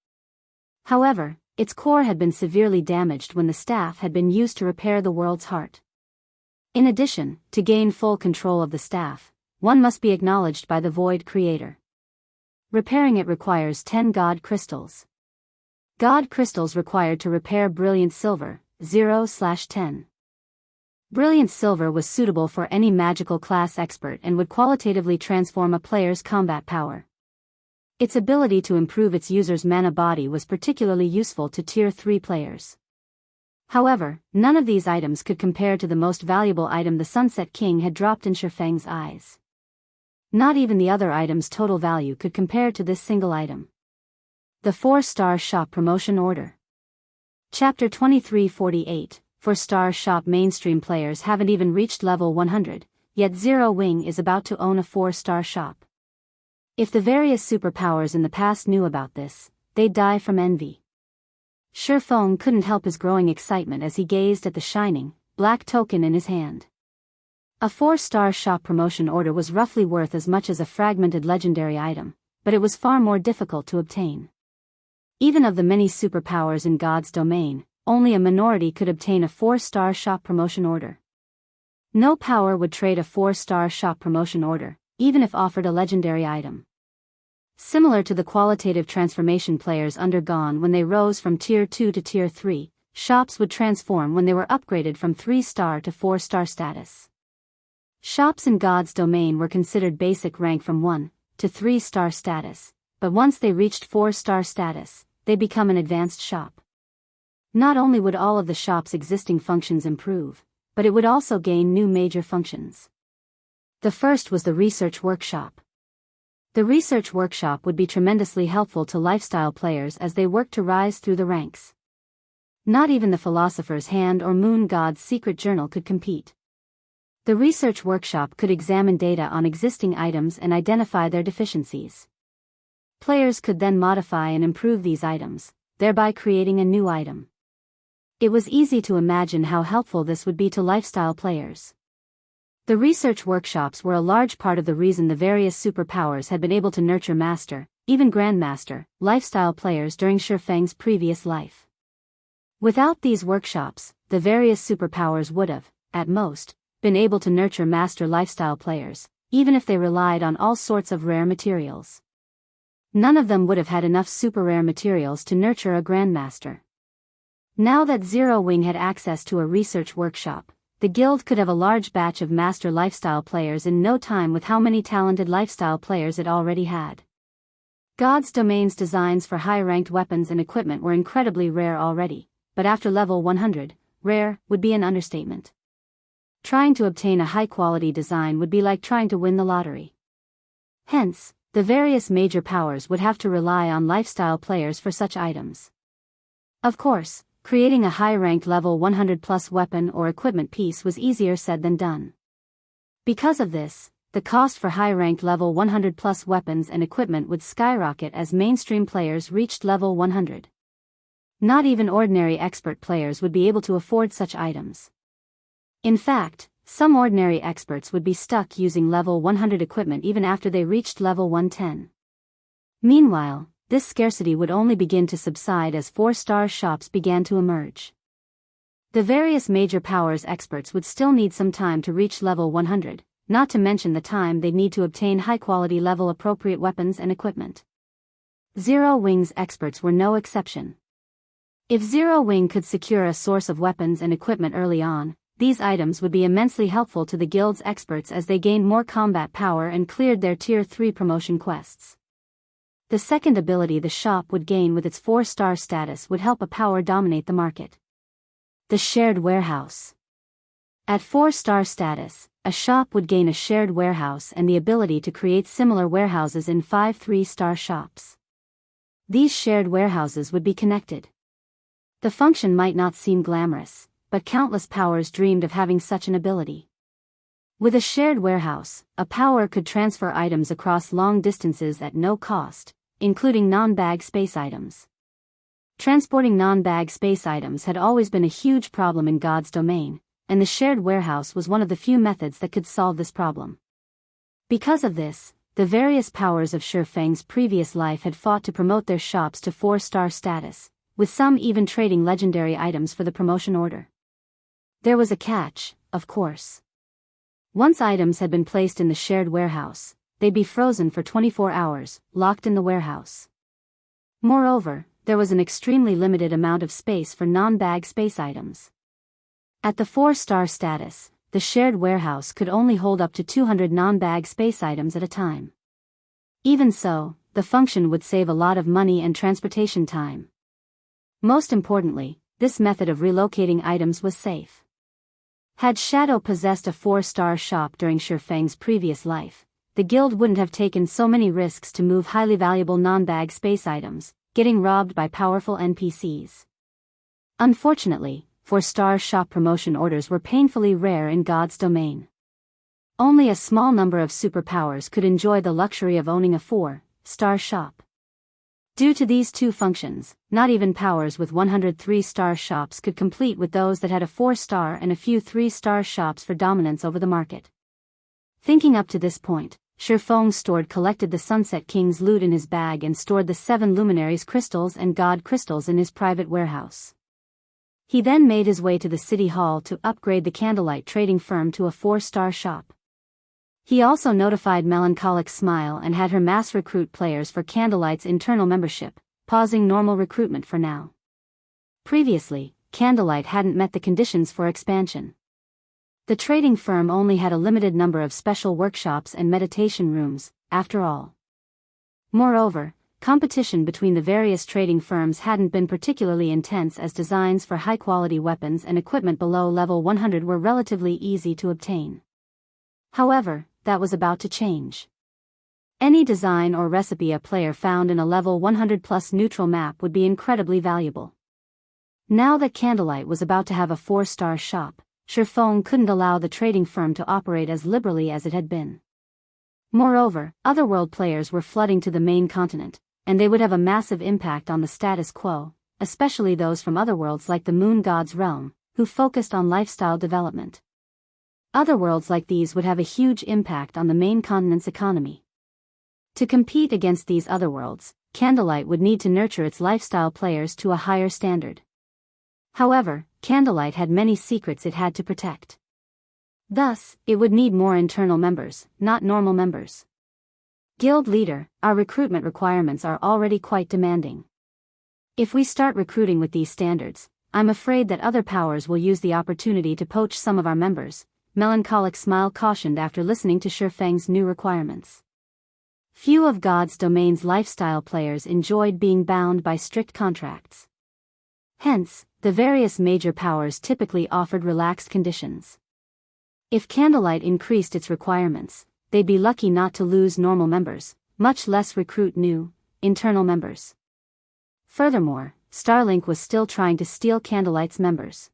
However, its core had been severely damaged when the staff had been used to repair the world's heart. In addition, to gain full control of the staff, one must be acknowledged by the Void Creator. Repairing it requires 10 God Crystals. God Crystals required to repair Brilliant Silver, 0/10. Brilliant Silver was suitable for any magical class expert and would qualitatively transform a player's combat power. Its ability to improve its user's mana body was particularly useful to Tier 3 players. However, none of these items could compare to the most valuable item the Sunset King had dropped in Shifeng's eyes. Not even the other item's total value could compare to this single item. The 4-star shop promotion order. Chapter 2348. 4-star shop. Mainstream players haven't even reached level 100, yet Zero Wing is about to own a 4-star shop. If the various superpowers in the past knew about this, they'd die from envy. Shifeng couldn't help his growing excitement as he gazed at the shining, black token in his hand. A 4-star shop promotion order was roughly worth as much as a fragmented legendary item, but it was far more difficult to obtain. Even of the many superpowers in God's domain, only a minority could obtain a 4-star shop promotion order. No power would trade a 4-star shop promotion order, even if offered a legendary item. Similar to the qualitative transformation players undergone when they rose from Tier 2 to Tier 3, shops would transform when they were upgraded from 3-star to 4-star status. Shops in God's domain were considered basic rank from 1 to 3-star status, but once they reached 4-star status, they become an advanced shop. Not only would all of the shop's existing functions improve, but it would also gain new major functions. The first was the research workshop. The research workshop would be tremendously helpful to lifestyle players as they work to rise through the ranks. Not even the Philosopher's Hand or Moon God's secret journal could compete. The research workshop could examine data on existing items and identify their deficiencies. Players could then modify and improve these items, thereby creating a new item. It was easy to imagine how helpful this would be to lifestyle players. The research workshops were a large part of the reason the various superpowers had been able to nurture master, even grandmaster, lifestyle players during Shifeng's previous life. Without these workshops, the various superpowers would have, at most, been able to nurture master lifestyle players, even if they relied on all sorts of rare materials. None of them would have had enough super rare materials to nurture a grandmaster. Now that Zero Wing had access to a research workshop, the guild could have a large batch of master lifestyle players in no time with how many talented lifestyle players it already had. God's Domain's designs for high-ranked weapons and equipment were incredibly rare already, but after level 100, rare would be an understatement. Trying to obtain a high-quality design would be like trying to win the lottery. Hence, the various major powers would have to rely on lifestyle players for such items. Of course, creating a high-ranked level 100+ weapon or equipment piece was easier said than done. Because of this, the cost for high-ranked level 100+ weapons and equipment would skyrocket as mainstream players reached level 100. Not even ordinary expert players would be able to afford such items. In fact, some ordinary experts would be stuck using level 100 equipment even after they reached level 110. Meanwhile, this scarcity would only begin to subside as 4-star shops began to emerge. The various major powers experts would still need some time to reach level 100, not to mention the time they'd need to obtain high-quality level-appropriate weapons and equipment. Zero Wing's experts were no exception. If Zero Wing could secure a source of weapons and equipment early on, these items would be immensely helpful to the guild's experts as they gained more combat power and cleared their Tier 3 promotion quests. The second ability the shop would gain with its 4-star status would help a power dominate the market. The shared warehouse. At 4-star status, a shop would gain a shared warehouse and the ability to create similar warehouses in 5 3-star shops. These shared warehouses would be connected. The function might not seem glamorous, but countless powers dreamed of having such an ability. With a shared warehouse, a power could transfer items across long distances at no cost, including non-bag space items. Transporting non-bag space items had always been a huge problem in God's Domain, and the shared warehouse was one of the few methods that could solve this problem. Because of this, the various powers of Shifeng's previous life had fought to promote their shops to 4-star status, with some even trading legendary items for the promotion order. There was a catch, of course. Once items had been placed in the shared warehouse, they'd be frozen for 24 hours, locked in the warehouse. Moreover, there was an extremely limited amount of space for non-bag space items. At the 4-star status, the shared warehouse could only hold up to 200 non-bag space items at a time. Even so, the function would save a lot of money and transportation time. Most importantly, this method of relocating items was safe. Had Shadow possessed a 4-star shop during Shifeng's previous life, the guild wouldn't have taken so many risks to move highly valuable non-bag space items, getting robbed by powerful NPCs. Unfortunately, 4-star shop promotion orders were painfully rare in God's Domain. Only a small number of superpowers could enjoy the luxury of owning a 4-star shop. Due to these two functions, not even powers with 103-star shops could compete with those that had a 4-star and a few 3-star shops for dominance over the market. Thinking up to this point, Shifeng collected the Sunset King's loot in his bag and stored the 7 Luminaries crystals and God crystals in his private warehouse. He then made his way to the city hall to upgrade the Candlelight trading firm to a 4-star shop. He also notified Melancholic Smile and had her mass recruit players for Candlelight's internal membership, pausing normal recruitment for now. Previously, Candlelight hadn't met the conditions for expansion. The trading firm only had a limited number of special workshops and meditation rooms, after all. Moreover, competition between the various trading firms hadn't been particularly intense as designs for high-quality weapons and equipment below level 100 were relatively easy to obtain. However, that was about to change. Any design or recipe a player found in a level 100+ neutral map would be incredibly valuable. Now that Candlelight was about to have a 4-star shop, Shifeng couldn't allow the trading firm to operate as liberally as it had been. Moreover, otherworld players were flooding to the main continent, and they would have a massive impact on the status quo, especially those from otherworlds like the Moon God's realm, who focused on lifestyle development. Otherworlds like these would have a huge impact on the main continent's economy. To compete against these otherworlds, Candlelight would need to nurture its lifestyle players to a higher standard. However, Candlelight had many secrets it had to protect. Thus, it would need more internal members, not normal members. Guild leader, our recruitment requirements are already quite demanding. If we start recruiting with these standards, I'm afraid that other powers will use the opportunity to poach some of our members, Melancholic Smile cautioned after listening to Shifeng's new requirements. Few of God's domain's lifestyle players enjoyed being bound by strict contracts. Hence, the various major powers typically offered relaxed conditions. If Candlelight increased its requirements, they'd be lucky not to lose normal members, much less recruit new, internal members. Furthermore, Starlink was still trying to steal Candlelight's members.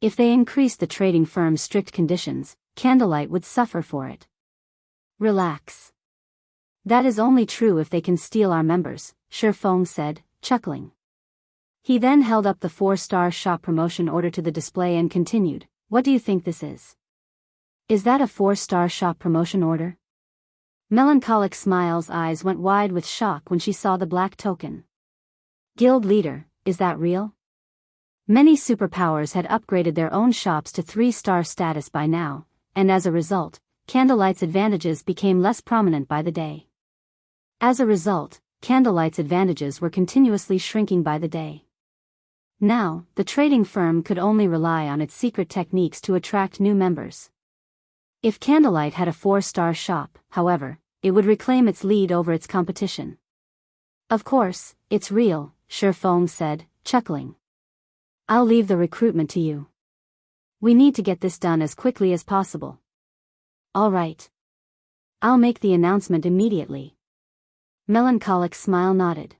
If they increased the trading firm's strict conditions, Candlelight would suffer for it. Relax. That is only true if they can steal our members, Shifeng said, chuckling. He then held up the 4-star shop promotion order to the display and continued, "What do you think this is? Is that a 4-star shop promotion order?" Melancholic Smile's eyes went wide with shock when she saw the black token. Guild leader, is that real? Many superpowers had upgraded their own shops to 3-star status by now, and as a result, Candlelight's advantages became less prominent by the day. As a result, Candlelight's advantages were continuously shrinking by the day. Now, the trading firm could only rely on its secret techniques to attract new members. If Candlelight had a 4-star shop, however, it would reclaim its lead over its competition. Of course, it's real, Shifeng said, chuckling. I'll leave the recruitment to you. We need to get this done as quickly as possible. All right. I'll make the announcement immediately. Melancholic Smile nodded.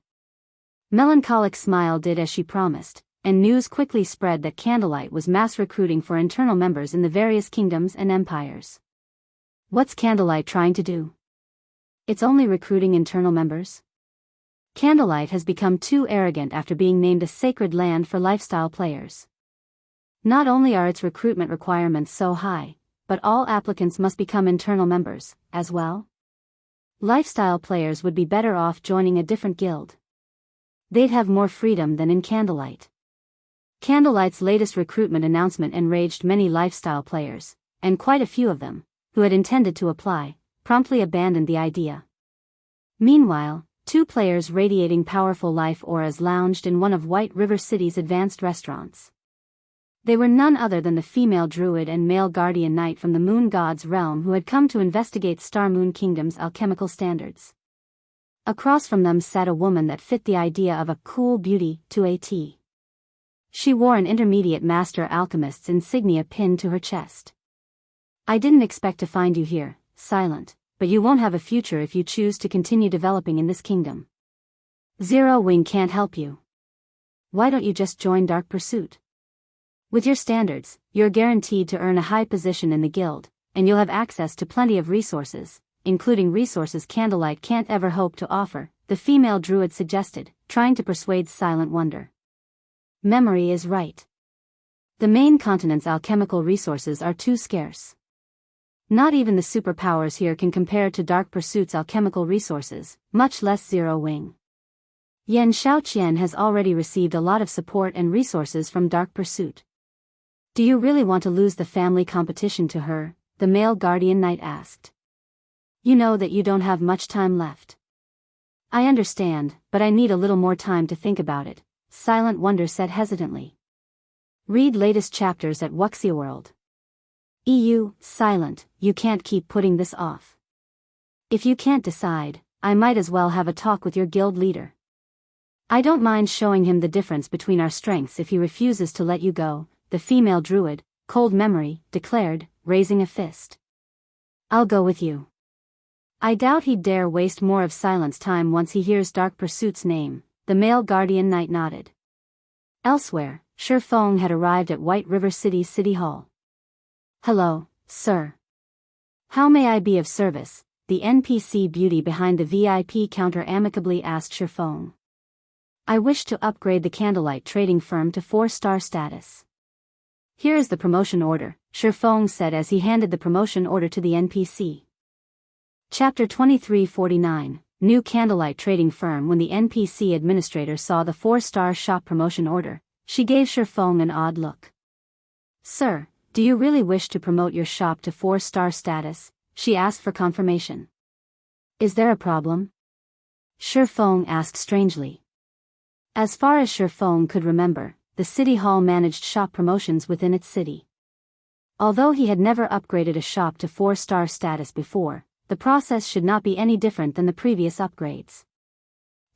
Melancholic Smile did as she promised, and news quickly spread that Candlelight was mass recruiting for internal members in the various kingdoms and empires. What's Candlelight trying to do? It's only recruiting internal members? Candlelight has become too arrogant after being named a sacred land for lifestyle players. Not only are its recruitment requirements so high, but all applicants must become internal members, as well. Lifestyle players would be better off joining a different guild. They'd have more freedom than in Candlelight. Candlelight's latest recruitment announcement enraged many lifestyle players, and quite a few of them, who had intended to apply, promptly abandoned the idea. Meanwhile, 2 players radiating powerful life auras lounged in one of White River City's advanced restaurants. They were none other than the female druid and male guardian knight from the Moon God's realm who had come to investigate Star Moon Kingdom's alchemical standards. Across from them sat a woman that fit the idea of a cool beauty to a T. She wore an intermediate master alchemist's insignia pinned to her chest. I didn't expect to find you here, Silent, but you won't have a future if you choose to continue developing in this kingdom. Zero Wing can't help you. Why don't you just join Dark Pursuit? With your standards, you're guaranteed to earn a high position in the guild, and you'll have access to plenty of resources, including resources Candlelight can't ever hope to offer, the female druid suggested, trying to persuade Silent Wonder. Memory is right. The main continent's alchemical resources are too scarce. Not even the superpowers here can compare to Dark Pursuit's alchemical resources, much less Zero Wing. Yan Shaoqian has already received a lot of support and resources from Dark Pursuit. Do you really want to lose the family competition to her? The male guardian knight asked. You know that you don't have much time left. I understand, but I need a little more time to think about it, Silent Wonder said hesitantly. Read latest chapters at Wuxia World. EU, Silent, you can't keep putting this off. If you can't decide, I might as well have a talk with your guild leader. I don't mind showing him the difference between our strengths if he refuses to let you go, the female druid, Cold Memory, declared, raising a fist. I'll go with you. I doubt he'd dare waste more of Silent's time once he hears Dark Pursuit's name, the male guardian knight nodded. Elsewhere, Shifeng had arrived at White River City's City Hall. Hello, sir. How may I be of service? The NPC beauty behind the VIP counter amicably asked Shifeng. I wish to upgrade the Candlelight Trading Firm to 4-star status. Here is the promotion order, Shifeng said as he handed the promotion order to the NPC. Chapter 2349, New Candlelight Trading Firm. When the NPC administrator saw the 4-star shop promotion order, she gave Shifeng an odd look. Sir, do you really wish to promote your shop to 4-star status? She asked for confirmation. Is there a problem? Shifeng asked strangely. As far as Shifeng could remember, the city hall managed shop promotions within its city. Although he had never upgraded a shop to 4-star status before, the process should not be any different than the previous upgrades.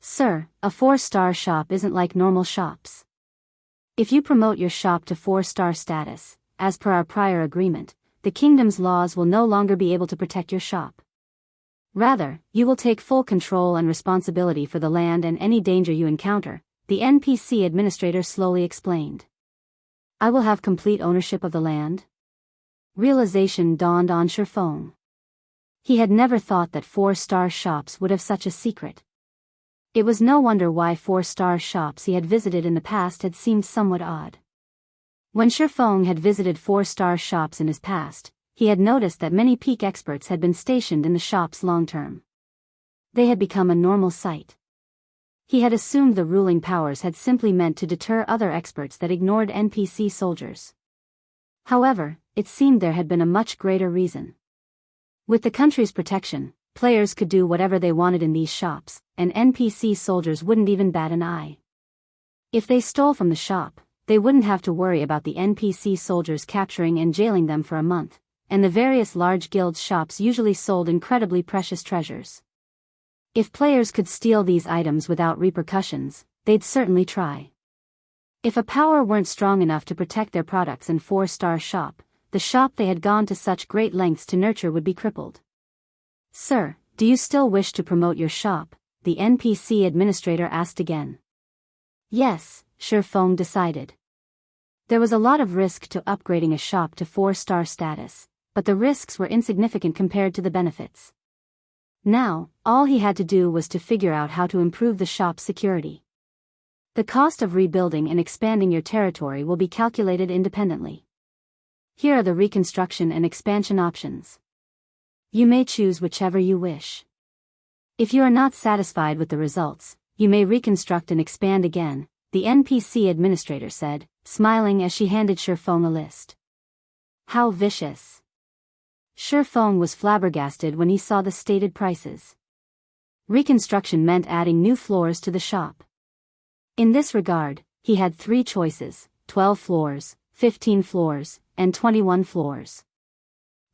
Sir, a 4-star shop isn't like normal shops. If you promote your shop to 4-star status, as per our prior agreement, the kingdom's laws will no longer be able to protect your shop. Rather, you will take full control and responsibility for the land and any danger you encounter, the NPC administrator slowly explained. I will have complete ownership of the land? Realization dawned on Shifeng. He had never thought that 4-star shops would have such a secret. It was no wonder why 4-star shops he had visited in the past had seemed somewhat odd. When Shifeng had visited 4-star shops in his past, he had noticed that many peak experts had been stationed in the shops long-term. They had become a normal sight. He had assumed the ruling powers had simply meant to deter other experts that ignored NPC soldiers. However, it seemed there had been a much greater reason. With the country's protection, players could do whatever they wanted in these shops, and NPC soldiers wouldn't even bat an eye. If they stole from the shop, they wouldn't have to worry about the NPC soldiers capturing and jailing them for a month, and the various large guild shops usually sold incredibly precious treasures. If players could steal these items without repercussions, they'd certainly try. If a power weren't strong enough to protect their products in 4-star shop, the shop they had gone to such great lengths to nurture would be crippled. Sir, do you still wish to promote your shop? The NPC administrator asked again. Yes, Shifeng decided. There was a lot of risk to upgrading a shop to 4-star status, but the risks were insignificant compared to the benefits. Now, all he had to do was to figure out how to improve the shop's security. The cost of rebuilding and expanding your territory will be calculated independently. Here are the reconstruction and expansion options. You may choose whichever you wish. If you are not satisfied with the results, you may reconstruct and expand again, the NPC administrator said, smiling as she handed Shifeng a list. How vicious. Shifeng was flabbergasted when he saw the stated prices. Reconstruction meant adding new floors to the shop. In this regard, he had 3 choices: 12 floors, 15 floors, and 21 floors.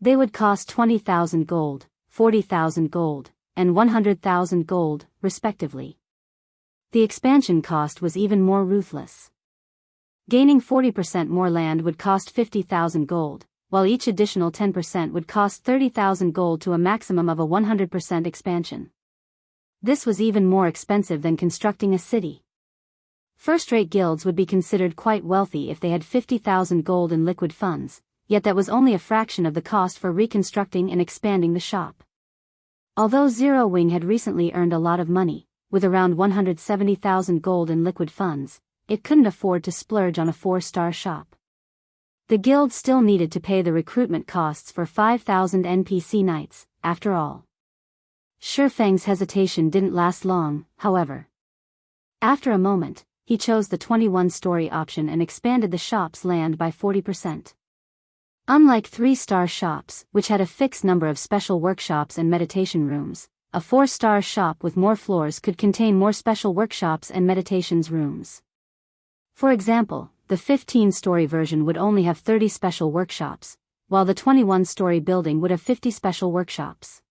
They would cost 20,000 gold, 40,000 gold, and 100,000 gold, respectively. The expansion cost was even more ruthless. Gaining 40% more land would cost 50,000 gold, while each additional 10% would cost 30,000 gold to a maximum of a 100% expansion. This was even more expensive than constructing a city. First-rate guilds would be considered quite wealthy if they had 50,000 gold in liquid funds, yet that was only a fraction of the cost for reconstructing and expanding the shop. Although Zero Wing had recently earned a lot of money, with around 170,000 gold in liquid funds, it couldn't afford to splurge on a 4-star shop. The guild still needed to pay the recruitment costs for 5,000 NPC knights, after all. Shifeng's hesitation didn't last long, however. After a moment, he chose the 21-story option and expanded the shop's land by 40%. Unlike 3-star shops, which had a fixed number of special workshops and meditation rooms, a 4-star shop with more floors could contain more special workshops and meditations rooms. For example, the 15-story version would only have 30 special workshops, while the 21-story building would have 50 special workshops.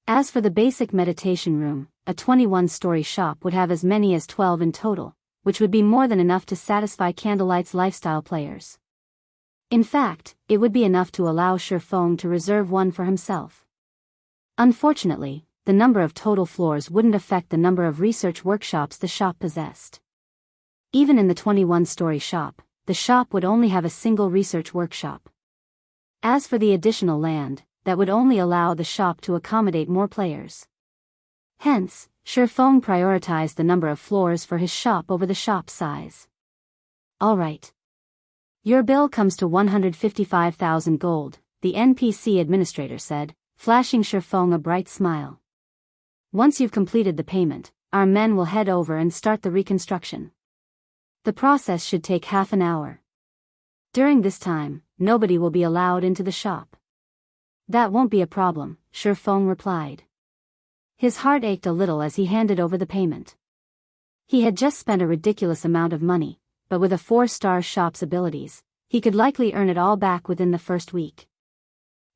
As for the basic meditation room, a 21-story shop would have as many as 12 in total, which would be more than enough to satisfy Candlelight's lifestyle players. In fact, it would be enough to allow Shifeng to reserve one for himself. Unfortunately, the number of total floors wouldn't affect the number of research workshops the shop possessed. Even in the 21-story shop, the shop would only have a single research workshop. As for the additional land, that would only allow the shop to accommodate more players. Hence, Shifeng prioritized the number of floors for his shop over the shop size. All right. Your bill comes to 155,000 gold, the NPC administrator said, flashing Shifeng a bright smile. Once you've completed the payment, our men will head over and start the reconstruction. The process should take half an hour. During this time, nobody will be allowed into the shop. That won't be a problem, Shifeng replied. His heart ached a little as he handed over the payment. He had just spent a ridiculous amount of money, but with a 4-star shop's abilities, he could likely earn it all back within the first week.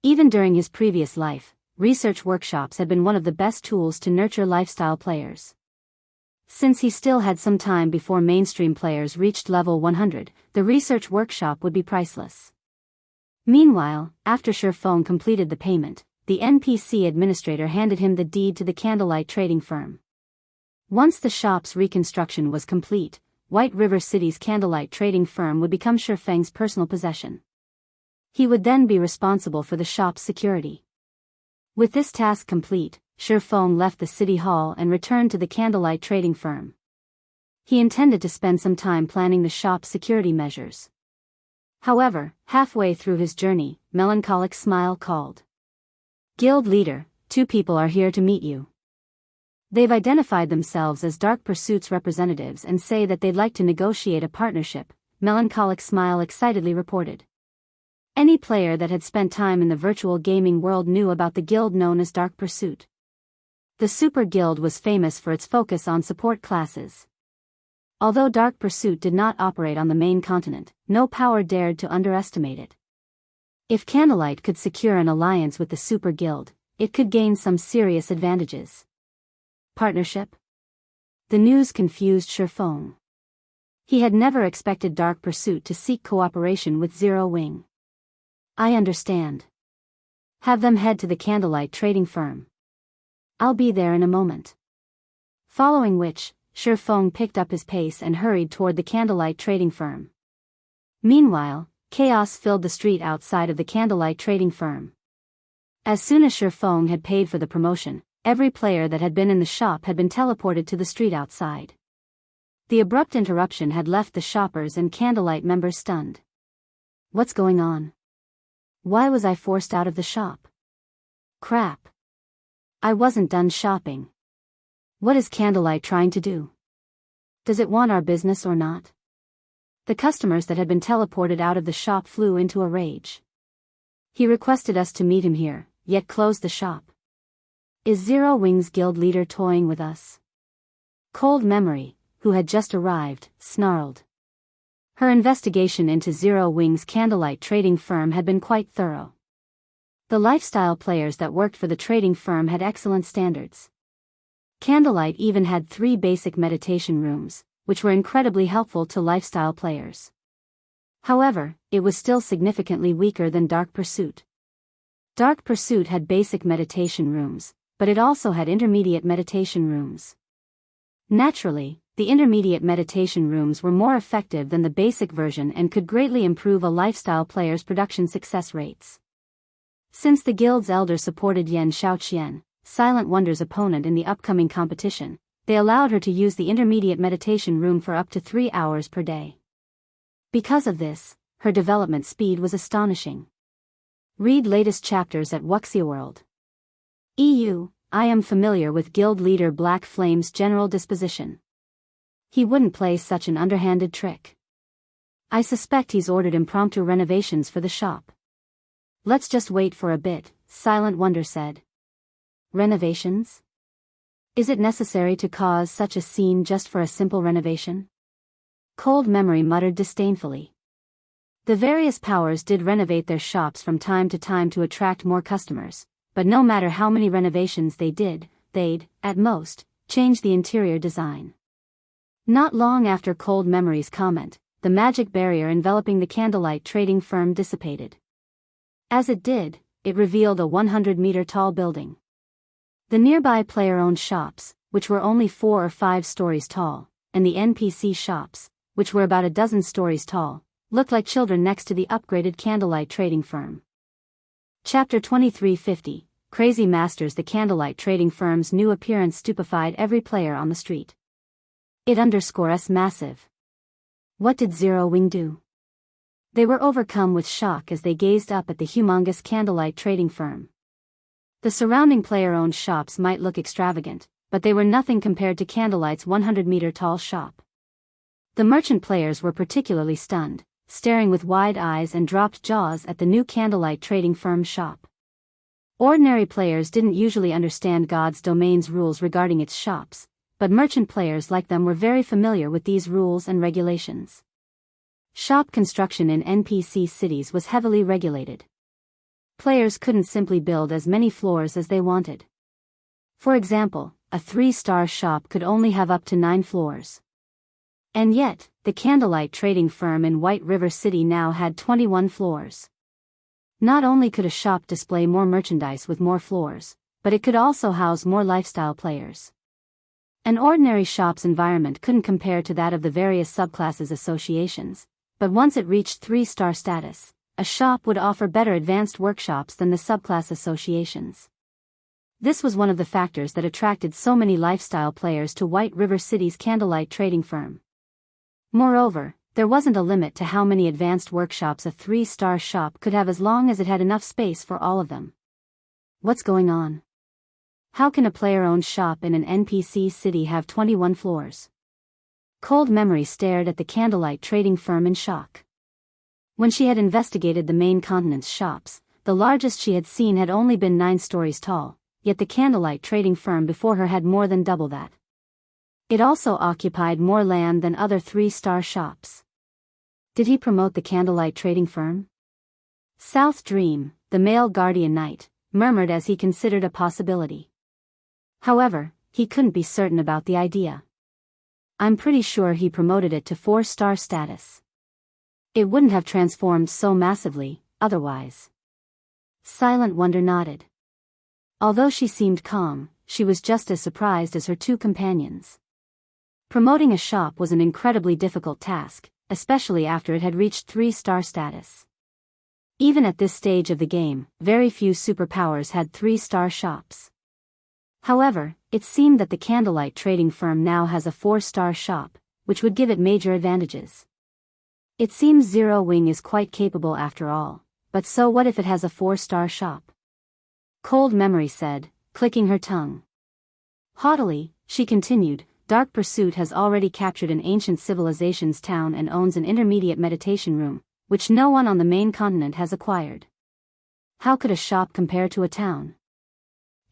Even during his previous life, research workshops had been one of the best tools to nurture lifestyle players. Since he still had some time before mainstream players reached level 100, the research workshop would be priceless. Meanwhile, after Shifeng completed the payment, the NPC administrator handed him the deed to the candlelight trading firm. Once the shop's reconstruction was complete, White River City's candlelight trading firm would become Shifeng's personal possession. He would then be responsible for the shop's security. With this task complete, Shifeng left the city hall and returned to the candlelight trading firm. He intended to spend some time planning the shop's security measures. However, halfway through his journey, Melancholic Smile called. Guild leader, 2 people are here to meet you. They've identified themselves as Dark Pursuit's representatives and say that they'd like to negotiate a partnership, Melancholic Smile excitedly reported. Any player that had spent time in the virtual gaming world knew about the guild known as Dark Pursuit. The Super Guild was famous for its focus on support classes. Although Dark Pursuit did not operate on the main continent, no power dared to underestimate it. If Candlelight could secure an alliance with the Super Guild, it could gain some serious advantages. Partnership? The news confused Shifeng. He had never expected Dark Pursuit to seek cooperation with Zero Wing. I understand. Have them head to the candlelight trading firm. I'll be there in a moment. Following which, Shifeng picked up his pace and hurried toward the candlelight trading firm. Meanwhile, chaos filled the street outside of the candlelight trading firm. As soon as Shifeng had paid for the promotion, every player that had been in the shop had been teleported to the street outside. The abrupt interruption had left the shoppers and candlelight members stunned. What's going on? Why was I forced out of the shop? Crap. I wasn't done shopping. What is Candlelight trying to do? Does it want our business or not? The customers that had been teleported out of the shop flew into a rage. He requested us to meet him here, yet closed the shop. Is Zero Wing's guild leader toying with us? Cold Memory, who had just arrived, snarled. Her investigation into Zero Wing's candlelight trading firm had been quite thorough. The lifestyle players that worked for the trading firm had excellent standards. Candlelight even had 3 basic meditation rooms, which were incredibly helpful to lifestyle players. However, it was still significantly weaker than Dark Pursuit. Dark Pursuit had basic meditation rooms, but it also had intermediate meditation rooms. Naturally, the intermediate meditation rooms were more effective than the basic version and could greatly improve a lifestyle player's production success rates. Since the guild's elder supported Yan Shaoqian, Silent Wonder's opponent in the upcoming competition, they allowed her to use the intermediate meditation room for up to 3 hours per day. Because of this, her development speed was astonishing. Read latest chapters at Wuxia World. EU, I am familiar with guild leader Black Flame's general disposition. He wouldn't play such an underhanded trick. I suspect he's ordered impromptu renovations for the shop. Let's just wait for a bit, Silent Wonder said. Renovations? Is it necessary to cause such a scene just for a simple renovation? Cold Memory muttered disdainfully. The various powers did renovate their shops from time to time to attract more customers, but no matter how many renovations they did, they'd, at most, change the interior design. Not long after Cold Memory's comment, the magic barrier enveloping the candlelight trading firm dissipated. As it did, it revealed a 100-meter-tall building. The nearby player-owned shops, which were only 4 or 5 stories tall, and the NPC shops, which were about a dozen stories tall, looked like children next to the upgraded candlelight trading firm. Chapter 2350, Crazy Masters. The candlelight trading firm's new appearance stupefied every player on the street. It _s massive. What did Zero Wing do? They were overcome with shock as they gazed up at the humongous candlelight trading firm. The surrounding player-owned shops might look extravagant, but they were nothing compared to Candlelight's 100-meter-tall shop. The merchant players were particularly stunned, staring with wide eyes and dropped jaws at the new candlelight trading firm's shop. Ordinary players didn't usually understand God's domain's rules regarding its shops, but merchant players like them were very familiar with these rules and regulations. Shop construction in NPC cities was heavily regulated. Players couldn't simply build as many floors as they wanted. For example, a 3-star shop could only have up to 9 floors. And yet, the candlelight trading firm in White River City now had 21 floors. Not only could a shop display more merchandise with more floors, but it could also house more lifestyle players. An ordinary shop's environment couldn't compare to that of the various subclasses associations, but once it reached 3-star status, a shop would offer better advanced workshops than the subclass associations. This was one of the factors that attracted so many lifestyle players to White River City's candlelight trading firm. Moreover, there wasn't a limit to how many advanced workshops a 3-star shop could have as long as it had enough space for all of them. What's going on? How can a player-owned shop in an NPC city have 21 floors? Cold Memory stared at the candlelight trading firm in shock. When she had investigated the main continent's shops, the largest she had seen had only been 9 stories tall, yet the candlelight trading firm before her had more than double that. It also occupied more land than other 3-star shops. Did he promote the candlelight trading firm? South Dream, the male guardian knight, murmured as he considered a possibility. However, he couldn't be certain about the idea. I'm pretty sure he promoted it to 4-star status. It wouldn't have transformed so massively, otherwise. Silent Wonder nodded. Although she seemed calm, she was just as surprised as her 2 companions. Promoting a shop was an incredibly difficult task, especially after it had reached 3-star status. Even at this stage of the game, very few superpowers had 3-star shops. However, it seemed that the candlelight trading firm now has a 4-star shop, which would give it major advantages. It seems Zero Wing is quite capable after all, but so what if it has a 4-star shop? Cold Memory said, clicking her tongue. Haughtily, she continued, Dark Pursuit has already captured an ancient civilization's town and owns an intermediate meditation room, which no one on the main continent has acquired. How could a shop compare to a town?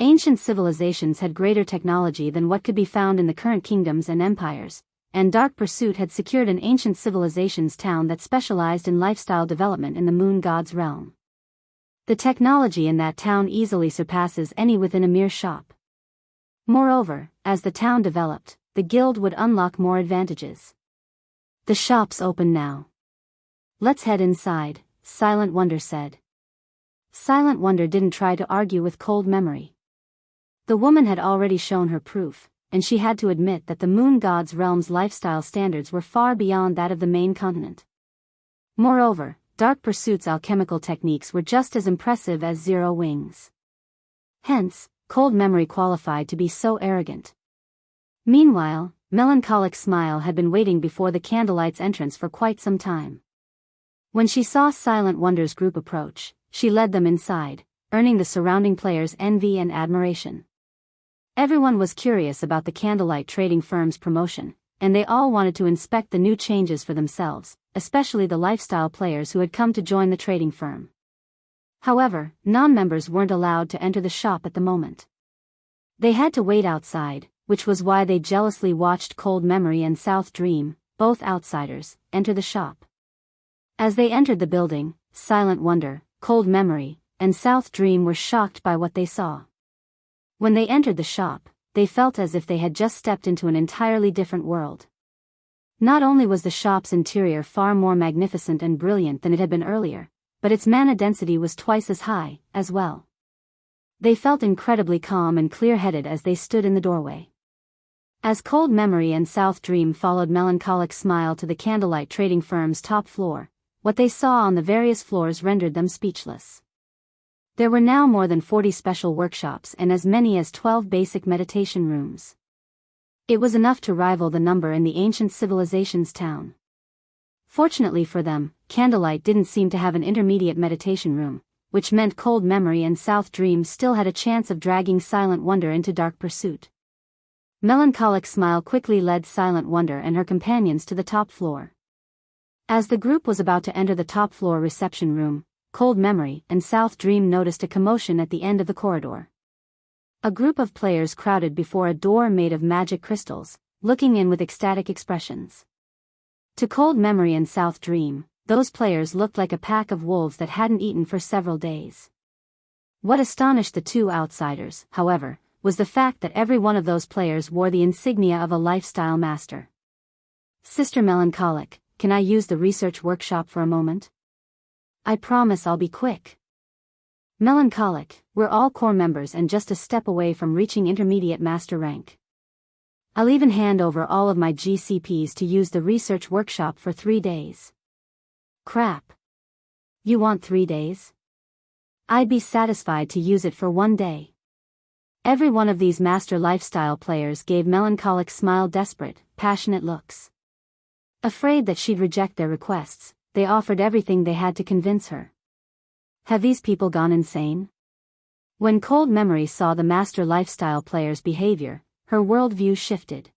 Ancient civilizations had greater technology than what could be found in the current kingdoms and empires, and Dark Pursuit had secured an ancient civilization's town that specialized in lifestyle development in the moon god's realm. The technology in that town easily surpasses any within a mere shop. Moreover, as the town developed, the guild would unlock more advantages. The shop's open now. Let's head inside, Silent Wonder said. Silent Wonder didn't try to argue with Cold Memory. The woman had already shown her proof, and she had to admit that the moon god's realm's lifestyle standards were far beyond that of the main continent. Moreover, Dark Pursuit's alchemical techniques were just as impressive as Zero Wing's. Hence, Cold Memory qualified to be so arrogant. Meanwhile, Melancholic Smile had been waiting before the candlelight's entrance for quite some time. When she saw Silent Wonder's group approach, she led them inside, earning the surrounding players' envy and admiration. Everyone was curious about the candlelight trading firm's promotion, and they all wanted to inspect the new changes for themselves, especially the lifestyle players who had come to join the trading firm. However, non-members weren't allowed to enter the shop at the moment. They had to wait outside, which was why they jealously watched Cold Memory and South Dream, both outsiders, enter the shop. As they entered the building, Silent Wonder, Cold Memory, and South Dream were shocked by what they saw. When they entered the shop, they felt as if they had just stepped into an entirely different world. Not only was the shop's interior far more magnificent and brilliant than it had been earlier, but its mana density was twice as high, as well. They felt incredibly calm and clear-headed as they stood in the doorway. As Cold Memory and South Dream followed Melancholic Smile to the candlelight trading firm's top floor, what they saw on the various floors rendered them speechless. There were now more than 40 special workshops and as many as 12 basic meditation rooms. It was enough to rival the number in the ancient civilization's town. Fortunately for them, Candlelight didn't seem to have an intermediate meditation room, which meant Cold Memory and South Dream still had a chance of dragging Silent Wonder into Dark Pursuit. Melancholic Smile quickly led Silent Wonder and her companions to the top floor. As the group was about to enter the top floor reception room, Cold Memory and South Dream noticed a commotion at the end of the corridor. A group of players crowded before a door made of magic crystals, looking in with ecstatic expressions. To Cold Memory and South Dream, those players looked like a pack of wolves that hadn't eaten for several days. What astonished the two outsiders, however, was the fact that every one of those players wore the insignia of a lifestyle master. Sister Melancholic, can I use the research workshop for a moment? I promise I'll be quick. Melancholic, we're all core members and just a step away from reaching intermediate master rank. I'll even hand over all of my GCPs to use the research workshop for 3 days. Crap. You want 3 days? I'd be satisfied to use it for 1 day. Every one of these master lifestyle players gave Melancholic Smile desperate, passionate looks. Afraid that she'd reject their requests, they offered everything they had to convince her. Have these people gone insane? When Cold Memory saw the master lifestyle players' behavior, her worldview shifted.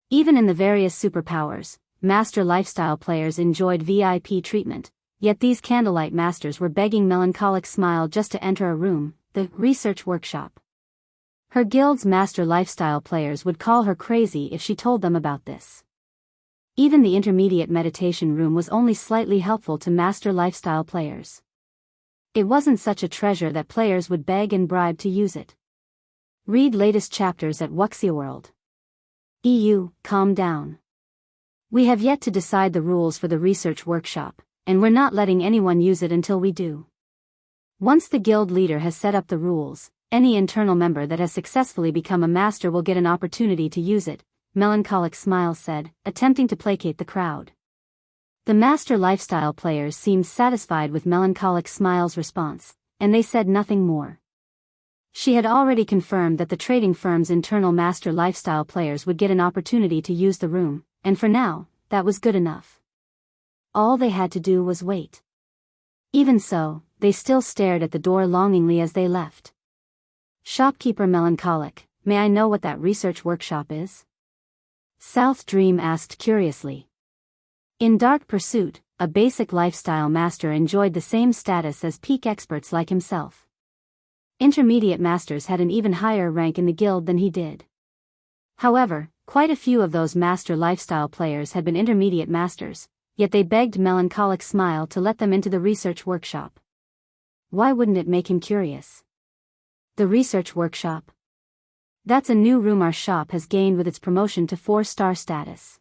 Even in the various superpowers, master lifestyle players enjoyed VIP treatment, yet these Candlelight masters were begging Melancholic Smile just to enter a room, the research workshop. Her guild's master lifestyle players would call her crazy if she told them about this. Even the intermediate meditation room was only slightly helpful to master lifestyle players. It wasn't such a treasure that players would beg and bribe to use it. Read latest chapters at Wuxia EU, calm down. We have yet to decide the rules for the research workshop, and we're not letting anyone use it until we do. Once the guild leader has set up the rules, any internal member that has successfully become a master will get an opportunity to use it, Melancholic Smile said, attempting to placate the crowd. The master lifestyle players seemed satisfied with Melancholic Smile's response, and they said nothing more. She had already confirmed that the trading firm's internal master lifestyle players would get an opportunity to use the room, and for now, that was good enough. All they had to do was wait. Even so, they still stared at the door longingly as they left. Shopkeeper Melancholic, may I know what that research workshop is? South Dream asked curiously. In Dark Pursuit, a basic lifestyle master enjoyed the same status as peak experts like himself. Intermediate masters had an even higher rank in the guild than he did. However, quite a few of those master lifestyle players had been intermediate masters, yet they begged Melancholic Smile to let them into the research workshop. Why wouldn't it make him curious? The research workshop. That's a new room our shop has gained with its promotion to 4-star status.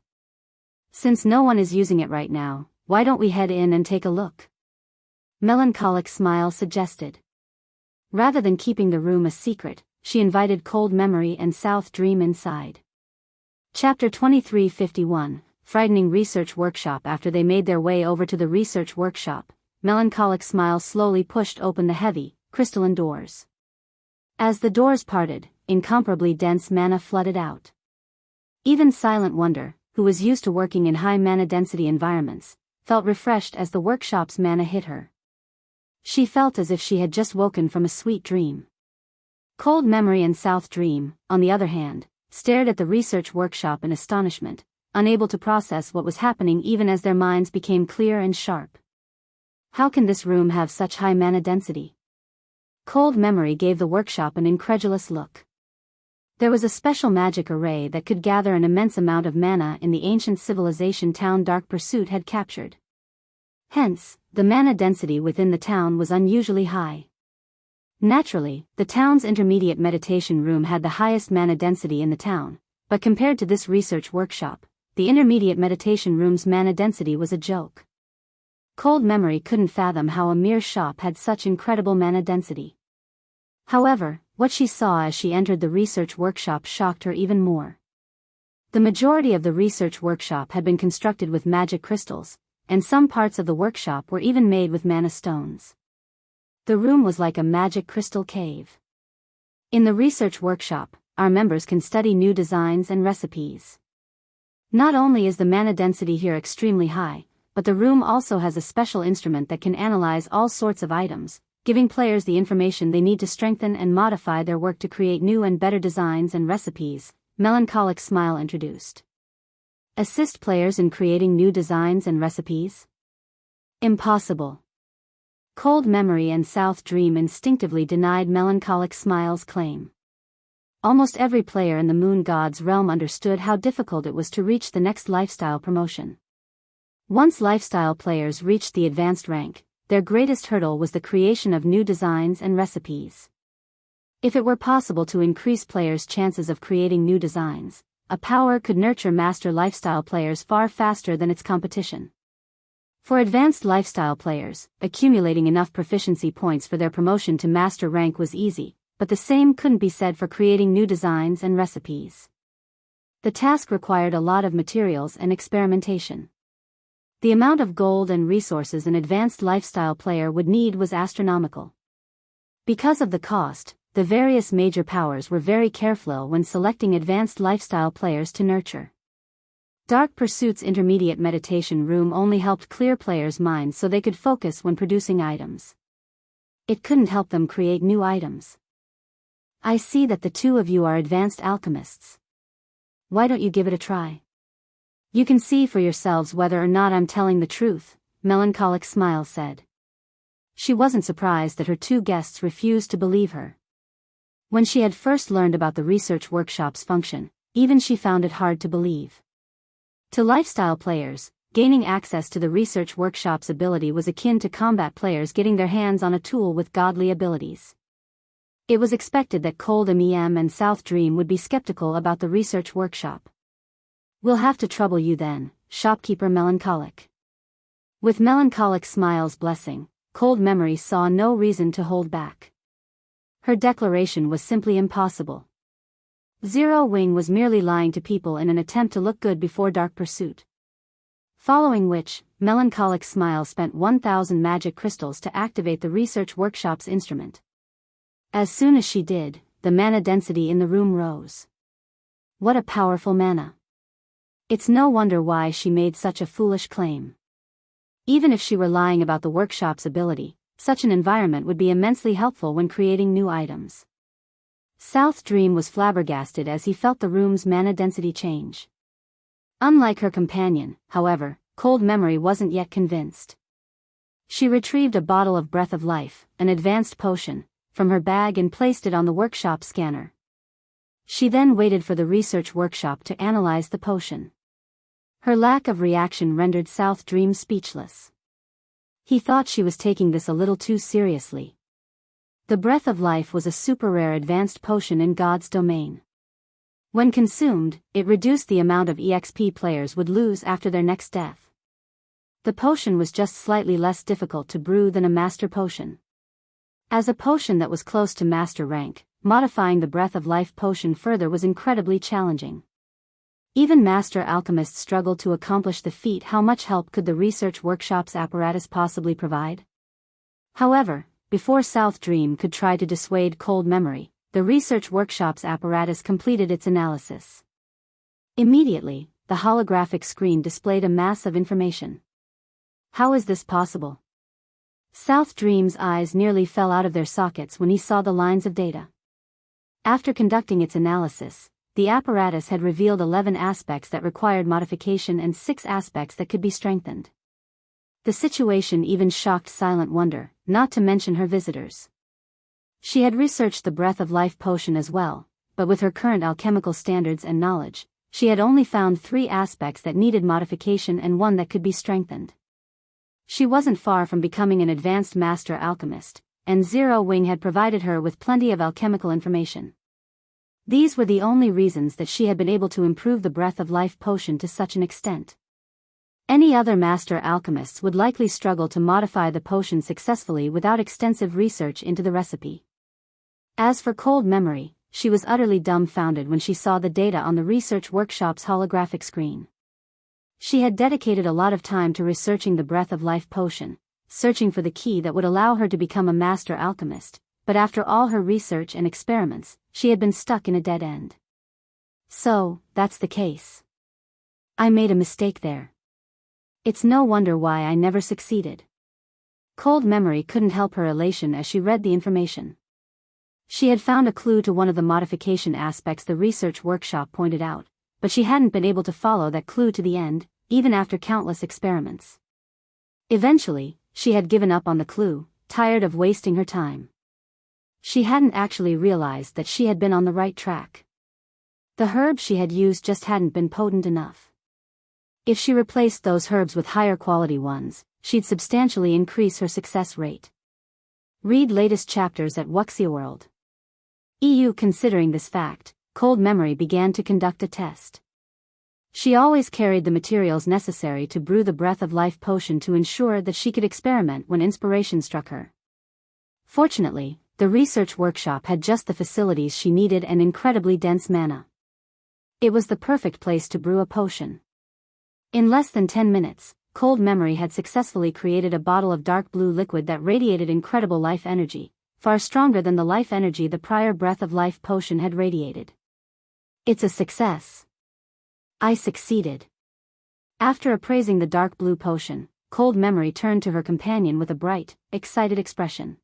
Since no one is using it right now, why don't we head in and take a look? Melancholic Smile suggested. Rather than keeping the room a secret, she invited Cold Memory and South Dream inside. Chapter 2351, Frightening Research Workshop. After they made their way over to the research workshop, Melancholic Smile slowly pushed open the heavy, crystalline doors. As the doors parted, incomparably dense mana flooded out. Even Silent Wonder, who was used to working in high mana density environments, felt refreshed as the workshop's mana hit her. She felt as if she had just woken from a sweet dream. Cold Memory and South Dream, on the other hand, stared at the research workshop in astonishment, unable to process what was happening even as their minds became clear and sharp. How can this room have such high mana density? Cold Memory gave the workshop an incredulous look. There was a special magic array that could gather an immense amount of mana in the ancient civilization town Dark Pursuit had captured. Hence, the mana density within the town was unusually high. Naturally, the town's intermediate meditation room had the highest mana density in the town, but compared to this research workshop, the intermediate meditation room's mana density was a joke. Cold Memory couldn't fathom how a mere shop had such incredible mana density. However, what she saw as she entered the research workshop shocked her even more. The majority of the research workshop had been constructed with magic crystals, and some parts of the workshop were even made with mana stones. The room was like a magic crystal cave. In the research workshop, our members can study new designs and recipes. Not only is the mana density here extremely high, but the room also has a special instrument that can analyze all sorts of items, giving players the information they need to strengthen and modify their work to create new and better designs and recipes, Melancholic Smile introduced. Assist players in creating new designs and recipes? Impossible. Cold Memory and South Dream instinctively denied Melancholic Smile's claim. Almost every player in the Moon God's realm understood how difficult it was to reach the next lifestyle promotion. Once lifestyle players reached the advanced rank, their greatest hurdle was the creation of new designs and recipes. If it were possible to increase players' chances of creating new designs, a power could nurture master lifestyle players far faster than its competition. For advanced lifestyle players, accumulating enough proficiency points for their promotion to master rank was easy, but the same couldn't be said for creating new designs and recipes. The task required a lot of materials and experimentation. The amount of gold and resources an advanced lifestyle player would need was astronomical. Because of the cost, the various major powers were very careful when selecting advanced lifestyle players to nurture. Dark Pursuit's intermediate meditation room only helped clear players' minds so they could focus when producing items. It couldn't help them create new items. I see that the two of you are advanced alchemists. Why don't you give it a try? You can see for yourselves whether or not I'm telling the truth, Melancholic Smile said. She wasn't surprised that her two guests refused to believe her. When she had first learned about the research workshop's function, even she found it hard to believe. To lifestyle players, gaining access to the research workshop's ability was akin to combat players getting their hands on a tool with godly abilities. It was expected that Cold MEM and South Dream would be skeptical about the research workshop. We'll have to trouble you then, shopkeeper Melancholic. With Melancholic Smile's blessing, Cold Memory saw no reason to hold back. Her declaration was simply impossible. Zero Wing was merely lying to people in an attempt to look good before Dark Pursuit. Following which, Melancholic Smile spent 1,000 magic crystals to activate the research workshop's instrument. As soon as she did, the mana density in the room rose. What a powerful mana. It's no wonder why she made such a foolish claim. Even if she were lying about the workshop's ability, such an environment would be immensely helpful when creating new items. South Dream was flabbergasted as he felt the room's mana density change. Unlike her companion, however, Cold Memory wasn't yet convinced. She retrieved a bottle of Breath of Life, an advanced potion, from her bag and placed it on the workshop scanner. She then waited for the research workshop to analyze the potion. Her lack of reaction rendered South Dream speechless. He thought she was taking this a little too seriously. The Breath of Life was a super-rare advanced potion in God's domain. When consumed, it reduced the amount of EXP players would lose after their next death. The potion was just slightly less difficult to brew than a master potion. As a potion that was close to master rank, modifying the Breath of Life potion further was incredibly challenging. Even master alchemists struggled to accomplish the feat. How much help could the research workshop's apparatus possibly provide? However, before South Dream could try to dissuade Cold Memory, the research workshop's apparatus completed its analysis. Immediately, the holographic screen displayed a mass of information. How is this possible? South Dream's eyes nearly fell out of their sockets when he saw the lines of data. After conducting its analysis, the apparatus had revealed 11 aspects that required modification and 6 aspects that could be strengthened. The situation even shocked Silent Wonder, not to mention her visitors. She had researched the Breath of Life potion as well, but with her current alchemical standards and knowledge, she had only found 3 aspects that needed modification and 1 that could be strengthened. She wasn't far from becoming an advanced master alchemist, and Zero Wing had provided her with plenty of alchemical information. These were the only reasons that she had been able to improve the Breath of Life potion to such an extent. Any other master alchemists would likely struggle to modify the potion successfully without extensive research into the recipe. As for Cold Memory, she was utterly dumbfounded when she saw the data on the research workshop's holographic screen. She had dedicated a lot of time to researching the Breath of Life potion, searching for the key that would allow her to become a master alchemist, but after all her research and experiments, she had been stuck in a dead end. So, that's the case. I made a mistake there. It's no wonder why I never succeeded. Cold memory couldn't help her elation as she read the information. She had found a clue to one of the modification aspects the research workshop pointed out, but she hadn't been able to follow that clue to the end, even after countless experiments. Eventually, she had given up on the clue, tired of wasting her time. She hadn't actually realized that she had been on the right track. The herbs she had used just hadn't been potent enough. If she replaced those herbs with higher quality ones, she'd substantially increase her success rate. Read latest chapters at Wuxia World. EU. Considering this fact, Cold Memory began to conduct a test. She always carried the materials necessary to brew the Breath of Life potion to ensure that she could experiment when inspiration struck her. Fortunately, the research workshop had just the facilities she needed and incredibly dense mana. It was the perfect place to brew a potion. In less than 10 minutes, Cold Memory had successfully created a bottle of dark blue liquid that radiated incredible life energy, far stronger than the life energy the prior Breath of Life potion had radiated. It's a success. I succeeded. After appraising the dark blue potion, Cold Memory turned to her companion with a bright, excited expression.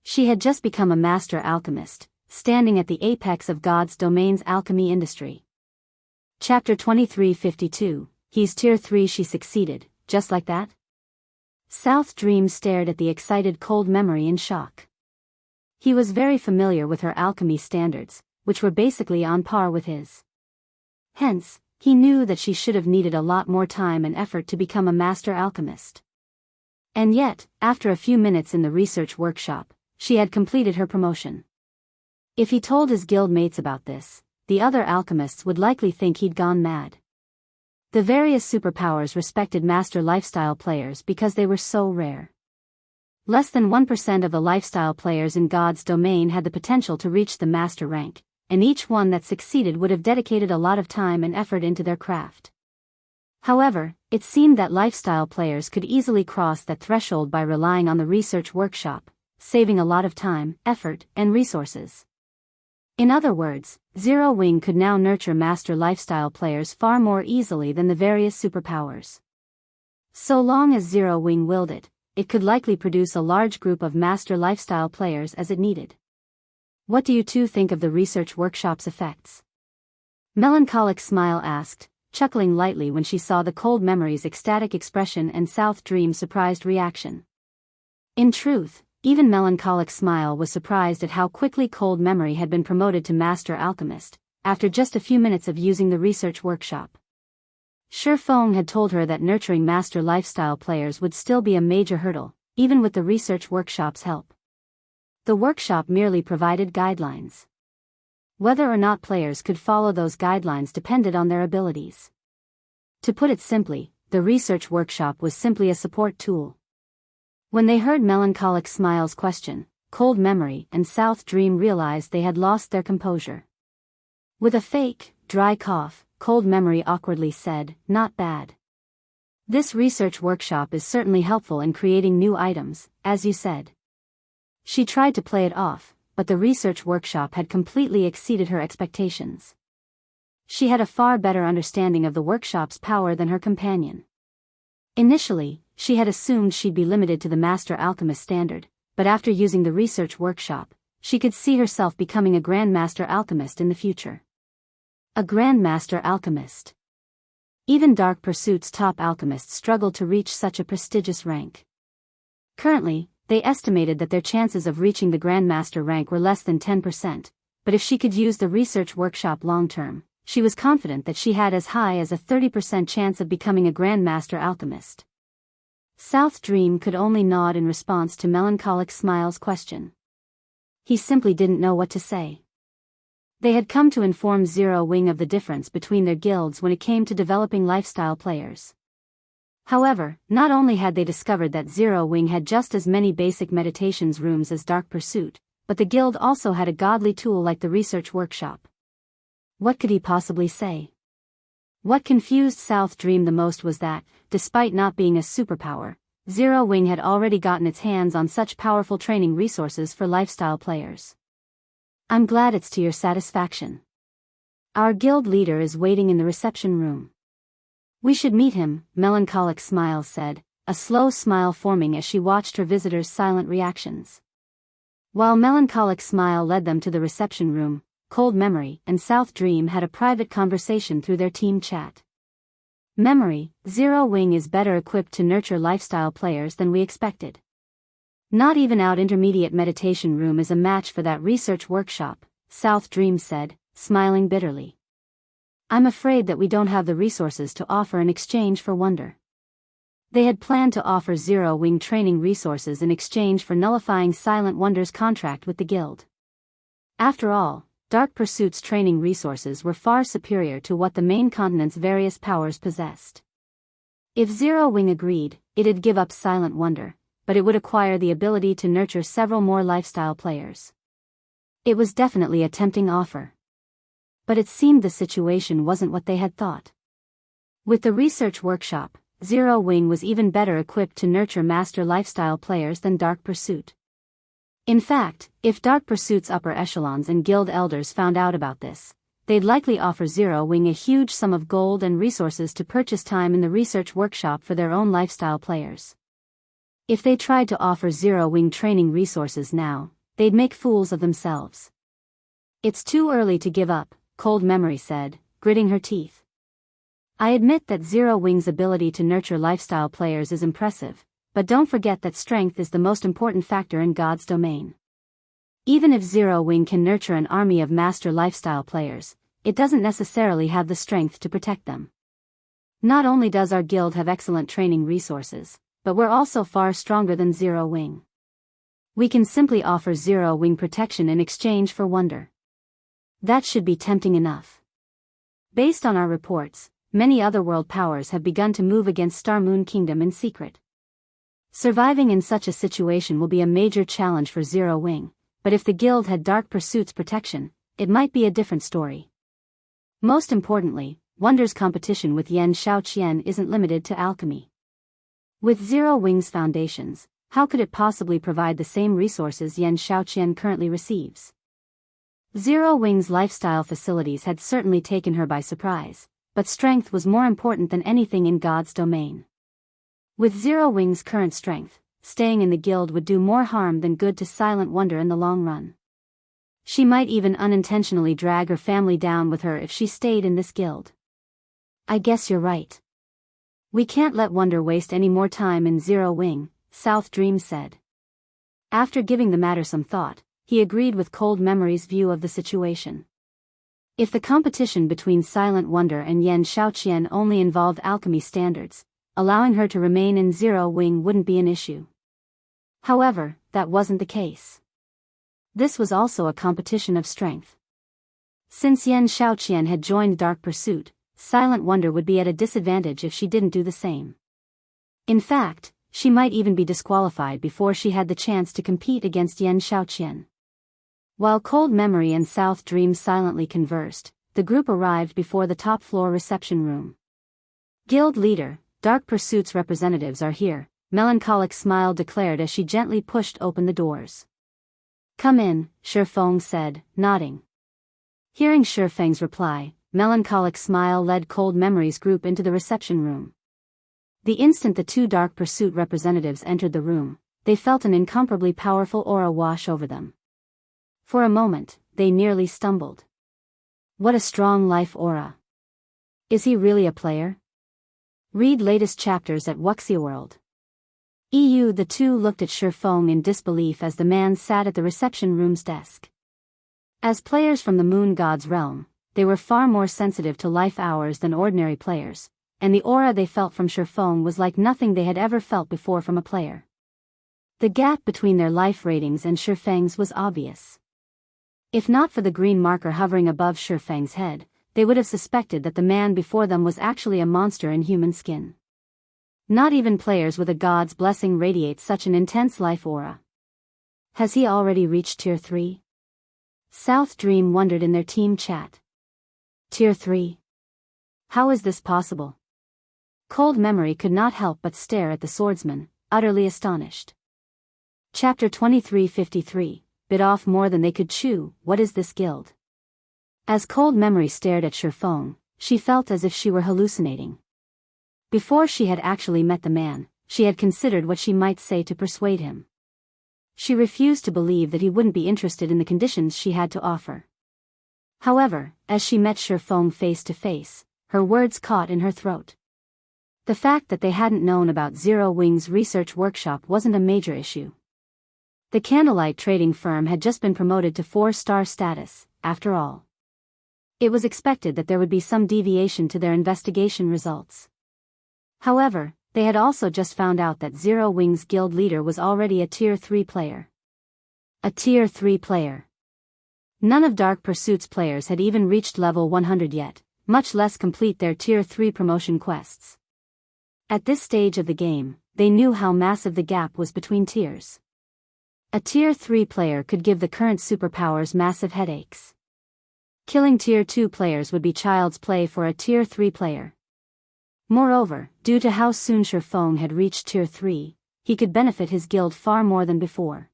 She had just become a master alchemist, standing at the apex of God's domain's alchemy industry. Chapter 2352, He's Tier 3. She succeeded, just like that? South Dream stared at the excited Cold Memory in shock. He was very familiar with her alchemy standards, which were basically on par with his. Hence, he knew that she should have needed a lot more time and effort to become a master alchemist. And yet, after a few minutes in the research workshop, she had completed her promotion. If he told his guild mates about this, the other alchemists would likely think he'd gone mad. The various superpowers respected master lifestyle players because they were so rare. Less than 1% of the lifestyle players in God's domain had the potential to reach the master rank, and each one that succeeded would have dedicated a lot of time and effort into their craft. However, it seemed that lifestyle players could easily cross that threshold by relying on the research workshop, saving a lot of time, effort, and resources. In other words, Zero Wing could now nurture master lifestyle players far more easily than the various superpowers. So long as Zero Wing willed it, it could likely produce a large group of master lifestyle players as it needed. What do you two think of the research workshop's effects? Melancholic Smile asked, chuckling lightly when she saw the Cold Memory's ecstatic expression and South Dream's surprised reaction. In truth, even Melancholic Smile was surprised at how quickly Cold Memory had been promoted to Master Alchemist, after just a few minutes of using the research workshop. Sure Feng had told her that nurturing master lifestyle players would still be a major hurdle, even with the research workshop's help. The workshop merely provided guidelines. Whether or not players could follow those guidelines depended on their abilities. To put it simply, the research workshop was simply a support tool. When they heard Melancholic Smile's question, Cold Memory and South Dream realized they had lost their composure. With a fake, dry cough, Cold Memory awkwardly said, "Not bad. This research workshop is certainly helpful in creating new items, as you said." She tried to play it off, but the research workshop had completely exceeded her expectations. She had a far better understanding of the workshop's power than her companion. Initially, she had assumed she'd be limited to the Master Alchemist standard, but after using the research workshop, she could see herself becoming a Grandmaster Alchemist in the future. A Grandmaster Alchemist. Even Dark Pursuit's top alchemists struggled to reach such a prestigious rank. Currently, they estimated that their chances of reaching the Grandmaster rank were less than 10%, but if she could use the research workshop long-term, she was confident that she had as high as a 30% chance of becoming a Grandmaster Alchemist. South Dream could only nod in response to Melancholic Smile's question. He simply didn't know what to say. They had come to inform Zero Wing of the difference between their guilds when it came to developing lifestyle players. However, not only had they discovered that Zero Wing had just as many basic meditations rooms as Dark Pursuit, but the guild also had a godly tool like the research workshop. What could he possibly say? What confused South Dream the most was that, despite not being a superpower, Zero Wing had already gotten its hands on such powerful training resources for lifestyle players. I'm glad it's to your satisfaction. Our guild leader is waiting in the reception room. We should meet him, Melancholic Smile said, a slow smile forming as she watched her visitor's silent reactions. While Melancholic Smile led them to the reception room, Cold Memory and South Dream had a private conversation through their team chat. Memory, Zero Wing is better equipped to nurture lifestyle players than we expected. Not even out intermediate meditation room is a match for that research workshop, South Dream said, smiling bitterly. I'm afraid that we don't have the resources to offer in exchange for wonder. They had planned to offer Zero Wing training resources in exchange for nullifying Silent Wonder's contract with the guild. After all, Dark Pursuit's training resources were far superior to what the main continent's various powers possessed. If Zero Wing agreed, it'd give up Silent Wonder, but it would acquire the ability to nurture several more lifestyle players. It was definitely a tempting offer. But it seemed the situation wasn't what they had thought. With the research workshop, Zero Wing was even better equipped to nurture master lifestyle players than Dark Pursuit. In fact, if Dark Pursuit's upper echelons and guild elders found out about this, they'd likely offer Zero Wing a huge sum of gold and resources to purchase time in the research workshop for their own lifestyle players. If they tried to offer Zero Wing training resources now, they'd make fools of themselves. It's too early to give up, Cold Memory said, gritting her teeth. I admit that Zero Wing's ability to nurture lifestyle players is impressive, but don't forget that strength is the most important factor in God's domain. Even if Zero Wing can nurture an army of master lifestyle players, it doesn't necessarily have the strength to protect them. Not only does our guild have excellent training resources, but we're also far stronger than Zero Wing. We can simply offer Zero Wing protection in exchange for wonder. That should be tempting enough. Based on our reports, many otherworld powers have begun to move against Star Moon Kingdom in secret. Surviving in such a situation will be a major challenge for Zero Wing, but if the guild had Dark Pursuit's protection, it might be a different story. Most importantly, Wonder's competition with Yan Shaoqian isn't limited to alchemy. With Zero Wing's foundations, how could it possibly provide the same resources Yan Shaoqian currently receives? Zero Wing's lifestyle facilities had certainly taken her by surprise, but strength was more important than anything in God's domain. With Zero Wing's current strength, staying in the guild would do more harm than good to Silent Wonder in the long run. She might even unintentionally drag her family down with her if she stayed in this guild. I guess you're right. We can't let Wonder waste any more time in Zero Wing, South Dream said. After giving the matter some thought, he agreed with Cold Memory's view of the situation. If the competition between Silent Wonder and Yan Shaoqian only involved alchemy standards, allowing her to remain in Zero Wing wouldn't be an issue. However, that wasn't the case. This was also a competition of strength. Since Yan Shaoqian had joined Dark Pursuit, Silent Wonder would be at a disadvantage if she didn't do the same. In fact, she might even be disqualified before she had the chance to compete against Yan Shaoqian. While Cold Memory and South Dream silently conversed, the group arrived before the top-floor reception room. Guild leader, Dark Pursuit's representatives are here, Melancholic Smile declared as she gently pushed open the doors. Come in, Shifeng said, nodding. Hearing Shifeng's reply, Melancholic Smile led Cold Memory's group into the reception room. The instant the two Dark Pursuit representatives entered the room, they felt an incomparably powerful aura wash over them. For a moment, they nearly stumbled. What a strong life aura. Is he really a player? Read latest chapters at Wuxia World. The two looked at Shifeng in disbelief as the man sat at the reception room's desk. As players from the Moon God's realm, they were far more sensitive to life hours than ordinary players, and the aura they felt from Shifeng was like nothing they had ever felt before from a player. The gap between their life ratings and Shifeng's was obvious. If not for the green marker hovering above Shifeng's head, they would have suspected that the man before them was actually a monster in human skin. Not even players with a god's blessing radiate such an intense life aura. Has he already reached Tier 3? South Dream wondered in their team chat. Tier 3? How is this possible? Cold Memory could not help but stare at the swordsman, utterly astonished. Chapter 2353, Bit off more than they could chew. What is this guild? As Cold Memory stared at Shifeng, she felt as if she were hallucinating. Before she had actually met the man, she had considered what she might say to persuade him. She refused to believe that he wouldn't be interested in the conditions she had to offer. However, as she met Shifeng face to face, her words caught in her throat. The fact that they hadn't known about Zero Wing's research workshop wasn't a major issue. The candlelight trading firm had just been promoted to 4-star status, after all. It was expected that there would be some deviation to their investigation results. However, they had also just found out that Zero Wing's guild leader was already a Tier 3 player. A Tier 3 player. None of Dark Pursuit's players had even reached level 100 yet, much less complete their Tier 3 promotion quests. At this stage of the game, they knew how massive the gap was between tiers. A Tier 3 player could give the current superpowers massive headaches. Killing Tier 2 players would be child's play for a Tier 3 player. Moreover, due to how soon Shifeng had reached Tier 3, he could benefit his guild far more than before.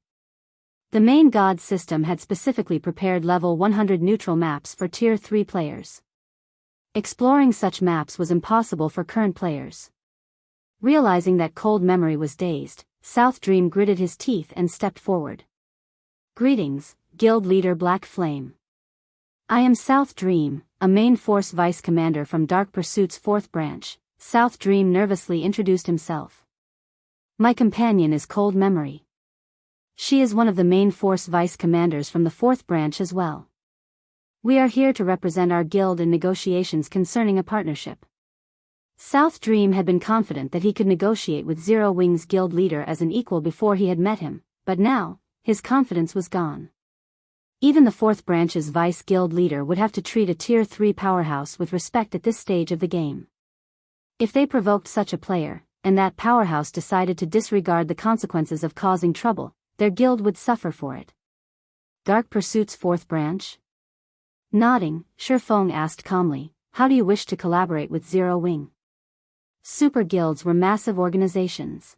The main god system had specifically prepared level 100 neutral maps for Tier 3 players. Exploring such maps was impossible for current players. Realizing that Cold Memory was dazed, South Dream gritted his teeth and stepped forward. Greetings, Guild Leader Black Flame. I am South Dream, a main force vice commander from Dark Pursuit's 4th branch. South Dream nervously introduced himself. My companion is Cold Memory. She is one of the main force vice commanders from the 4th branch as well. We are here to represent our guild in negotiations concerning a partnership. South Dream had been confident that he could negotiate with Zero Wing's guild leader as an equal before he had met him, but now, his confidence was gone. Even the 4th branch's vice guild leader would have to treat a Tier 3 powerhouse with respect at this stage of the game. If they provoked such a player, and that powerhouse decided to disregard the consequences of causing trouble, their guild would suffer for it. Dark Pursuit's 4th branch? Nodding, Shifeng asked calmly, how do you wish to collaborate with Zero Wing? Super guilds were massive organizations.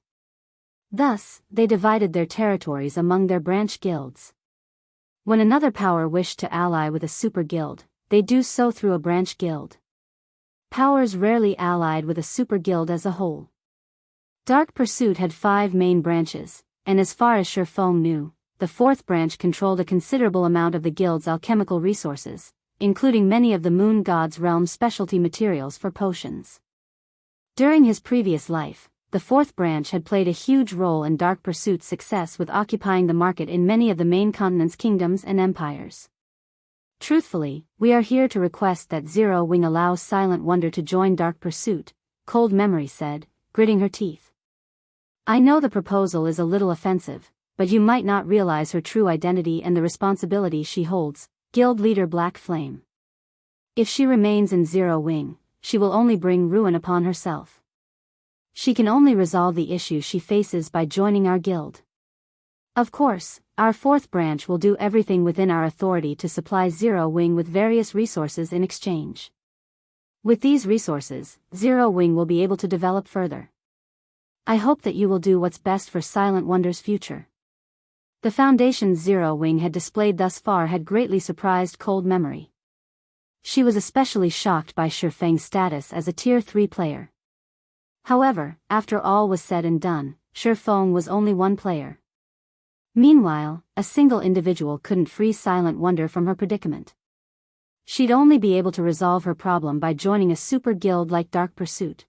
Thus, they divided their territories among their branch guilds. When another power wished to ally with a super guild, they do so through a branch guild. Powers rarely allied with a super guild as a whole. Dark Pursuit had 5 main branches, and as far as Shifeng knew, the 4th branch controlled a considerable amount of the guild's alchemical resources, including many of the Moon God's realm specialty materials for potions. During his previous life, the 4th branch had played a huge role in Dark Pursuit's success with occupying the market in many of the main continent's kingdoms and empires. Truthfully, we are here to request that Zero Wing allows Silent Wonder to join Dark Pursuit, Cold Memory said, gritting her teeth. I know the proposal is a little offensive, but you might not realize her true identity and the responsibility she holds, Guild Leader Black Flame. If she remains in Zero Wing, she will only bring ruin upon herself. She can only resolve the issue she faces by joining our guild. Of course, our 4th branch will do everything within our authority to supply Zero Wing with various resources in exchange. With these resources, Zero Wing will be able to develop further. I hope that you will do what's best for Silent Wonder's future. The foundation Zero Wing had displayed thus far had greatly surprised Cold Memory. She was especially shocked by Shifeng's status as a Tier 3 player. However, after all was said and done, Shifeng was only one player. Meanwhile, a single individual couldn't free Silent Wonder from her predicament. She'd only be able to resolve her problem by joining a super guild like Dark Pursuit.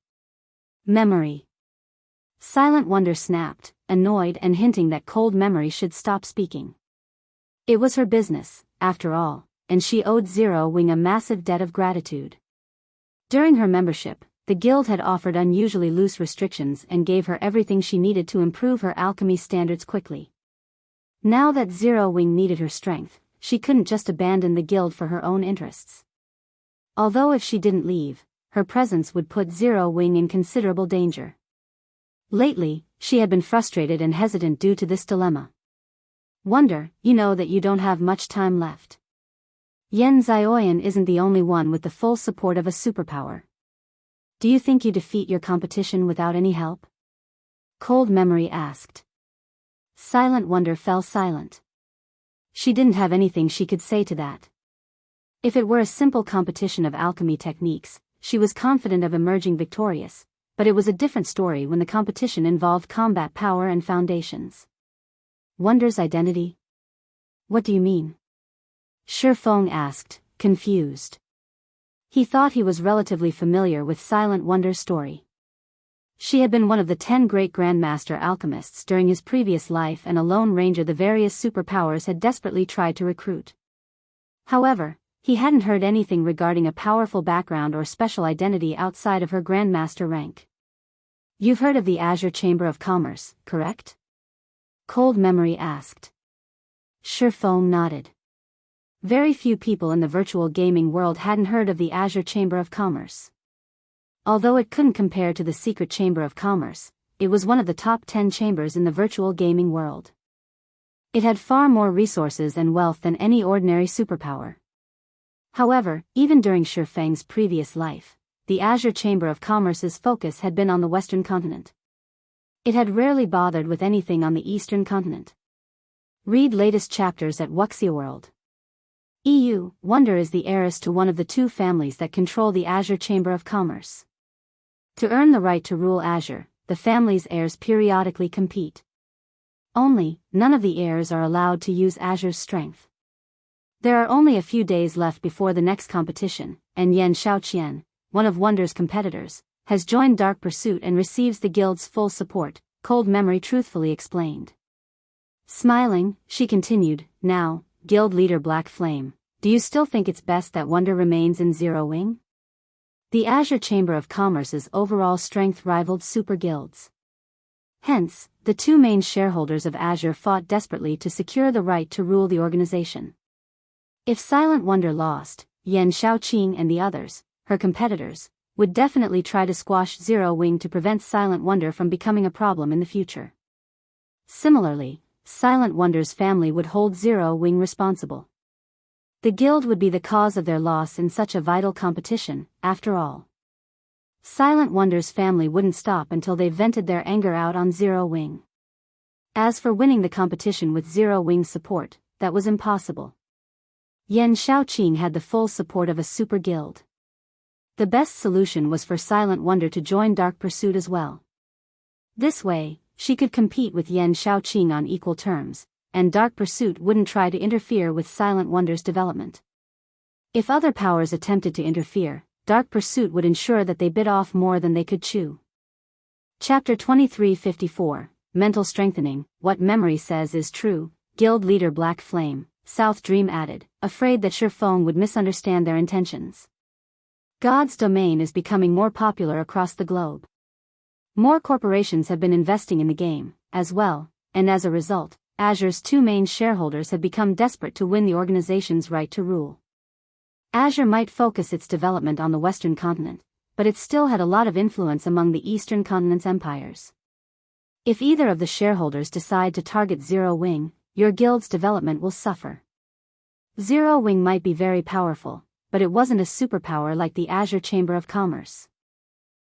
Memory. Silent Wonder snapped, annoyed and hinting that Cold Memory should stop speaking. It was her business, after all, and she owed Zero Wing a massive debt of gratitude. During her membership, the guild had offered unusually loose restrictions and gave her everything she needed to improve her alchemy standards quickly. Now that Zero Wing needed her strength, she couldn't just abandon the guild for her own interests. Although if she didn't leave, her presence would put Zero Wing in considerable danger. Lately, she had been frustrated and hesitant due to this dilemma. Wonder, you know that you don't have much time left. Yen Zioyan isn't the only one with the full support of a superpower. Do you think you defeat your competition without any help? Cold Memory asked. Silent Wonder fell silent. She didn't have anything she could say to that. If it were a simple competition of alchemy techniques, she was confident of emerging victorious, but it was a different story when the competition involved combat power and foundations. Wonder's identity? What do you mean? Shi Feng asked, confused. He thought he was relatively familiar with Silent Wonder's story. She had been one of the 10 great Grandmaster alchemists during his previous life and a lone ranger the various superpowers had desperately tried to recruit. However, he hadn't heard anything regarding a powerful background or special identity outside of her Grandmaster rank. You've heard of the Azure Chamber of Commerce, correct? Cold Memory asked. Shi Feng nodded. Very few people in the virtual gaming world hadn't heard of the Azure Chamber of Commerce. Although it couldn't compare to the Secret Chamber of Commerce, it was one of the top 10 chambers in the virtual gaming world. It had far more resources and wealth than any ordinary superpower. However, even during Shi Feng's previous life, the Azure Chamber of Commerce's focus had been on the Western continent. It had rarely bothered with anything on the Eastern continent. Read latest chapters at Wuxia World. EU, Wonder is the heiress to one of the 2 families that control the Azure Chamber of Commerce. To earn the right to rule Azure, the family's heirs periodically compete. Only, none of the heirs are allowed to use Azure's strength. There are only a few days left before the next competition, and Yan Shaoqian, one of Wonder's competitors, has joined Dark Pursuit and receives the guild's full support, Cold Memory truthfully explained. Smiling, she continued, now, Guild Leader Black Flame, do you still think it's best that Wonder remains in Zero Wing? The Azure Chamber of Commerce's overall strength rivaled super guilds. Hence, the 2 main shareholders of Azure fought desperately to secure the right to rule the organization. If Silent Wonder lost, Yan Shaoqing and the others, her competitors, would definitely try to squash Zero Wing to prevent Silent Wonder from becoming a problem in the future. Similarly, Silent Wonder's family would hold Zero Wing responsible. The guild would be the cause of their loss in such a vital competition, after all. Silent Wonder's family wouldn't stop until they vented their anger out on Zero Wing. As for winning the competition with Zero Wing's support, that was impossible. Yan Shaoqing had the full support of a super guild. The best solution was for Silent Wonder to join Dark Pursuit as well. This way, she could compete with Yan Shaoqing on equal terms, and Dark Pursuit wouldn't try to interfere with Silent Wonder's development. If other powers attempted to interfere, Dark Pursuit would ensure that they bit off more than they could chew. Chapter 2354, Mental Strengthening, What Memory Says is True, Guild Leader Black Flame, South Dream added, afraid that Shi Feng would misunderstand their intentions. God's domain is becoming more popular across the globe. More corporations have been investing in the game, as well, and as a result, Azure's 2 main shareholders have become desperate to win the organization's right to rule. Azure might focus its development on the Western continent, but it still had a lot of influence among the Eastern continent's empires. If either of the shareholders decide to target Zero Wing, your guild's development will suffer. Zero Wing might be very powerful, but it wasn't a superpower like the Azure Chamber of Commerce.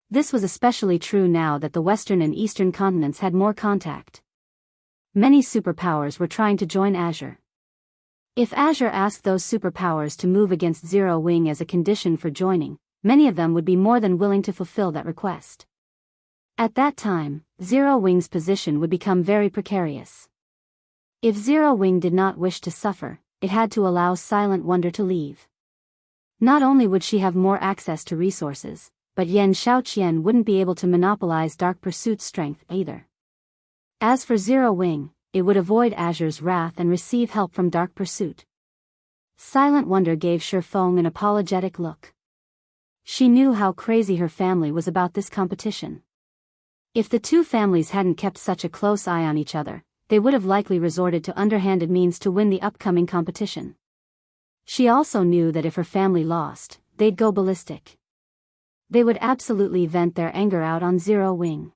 This was especially true now that the Western and Eastern continents had more contact. Many superpowers were trying to join Azure. If Azure asked those superpowers to move against Zero Wing as a condition for joining, many of them would be more than willing to fulfill that request. At that time, Zero Wing's position would become very precarious. If Zero Wing did not wish to suffer, it had to allow Silent Wonder to leave. Not only would she have more access to resources, but Yan Shaoqian wouldn't be able to monopolize Dark Pursuit's strength either. As for Zero Wing, it would avoid Azure's wrath and receive help from Dark Pursuit. Silent Wonder gave Shi Feng an apologetic look. She knew how crazy her family was about this competition. If the 2 families hadn't kept such a close eye on each other, they would have likely resorted to underhanded means to win the upcoming competition. She also knew that if her family lost, they'd go ballistic. They would absolutely vent their anger out on Zero Wing.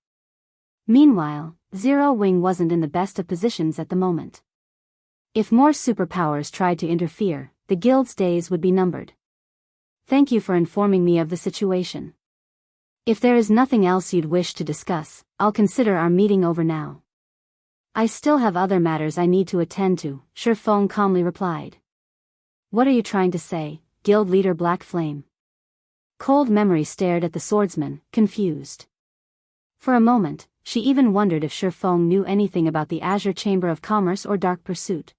Meanwhile, Zero Wing wasn't in the best of positions at the moment. If more superpowers tried to interfere, the guild's days would be numbered. Thank you for informing me of the situation. If there is nothing else you'd wish to discuss, I'll consider our meeting over now. I still have other matters I need to attend to, Shifeng calmly replied. What are you trying to say, Guild Leader Black Flame? Cold Memory stared at the swordsman, confused. For a moment, she even wondered if Shifeng knew anything about the Azure Chamber of Commerce or Dark Pursuit.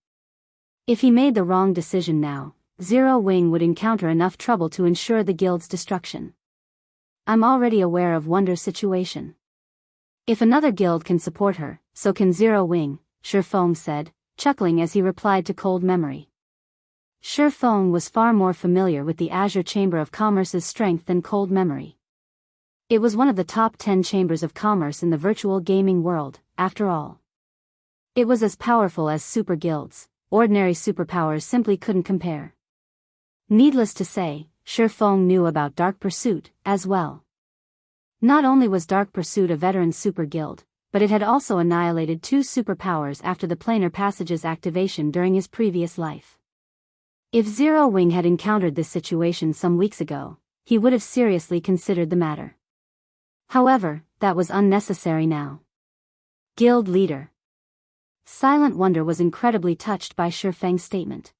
If he made the wrong decision now, Zero Wing would encounter enough trouble to ensure the guild's destruction. I'm already aware of Wonder's situation. If another guild can support her, so can Zero Wing, Shifeng said, chuckling as he replied to Cold Memory. Shifeng was far more familiar with the Azure Chamber of Commerce's strength than Cold Memory. It was one of the top 10 chambers of commerce in the virtual gaming world, after all. It was as powerful as super guilds, ordinary superpowers simply couldn't compare. Needless to say, Shifeng knew about Dark Pursuit, as well. Not only was Dark Pursuit a veteran super guild, but it had also annihilated 2 superpowers after the planar passage's activation during his previous life. If Zero Wing had encountered this situation some weeks ago, he would have seriously considered the matter. However, that was unnecessary now. Guild Leader. Silent Wonder was incredibly touched by Shifeng's statement.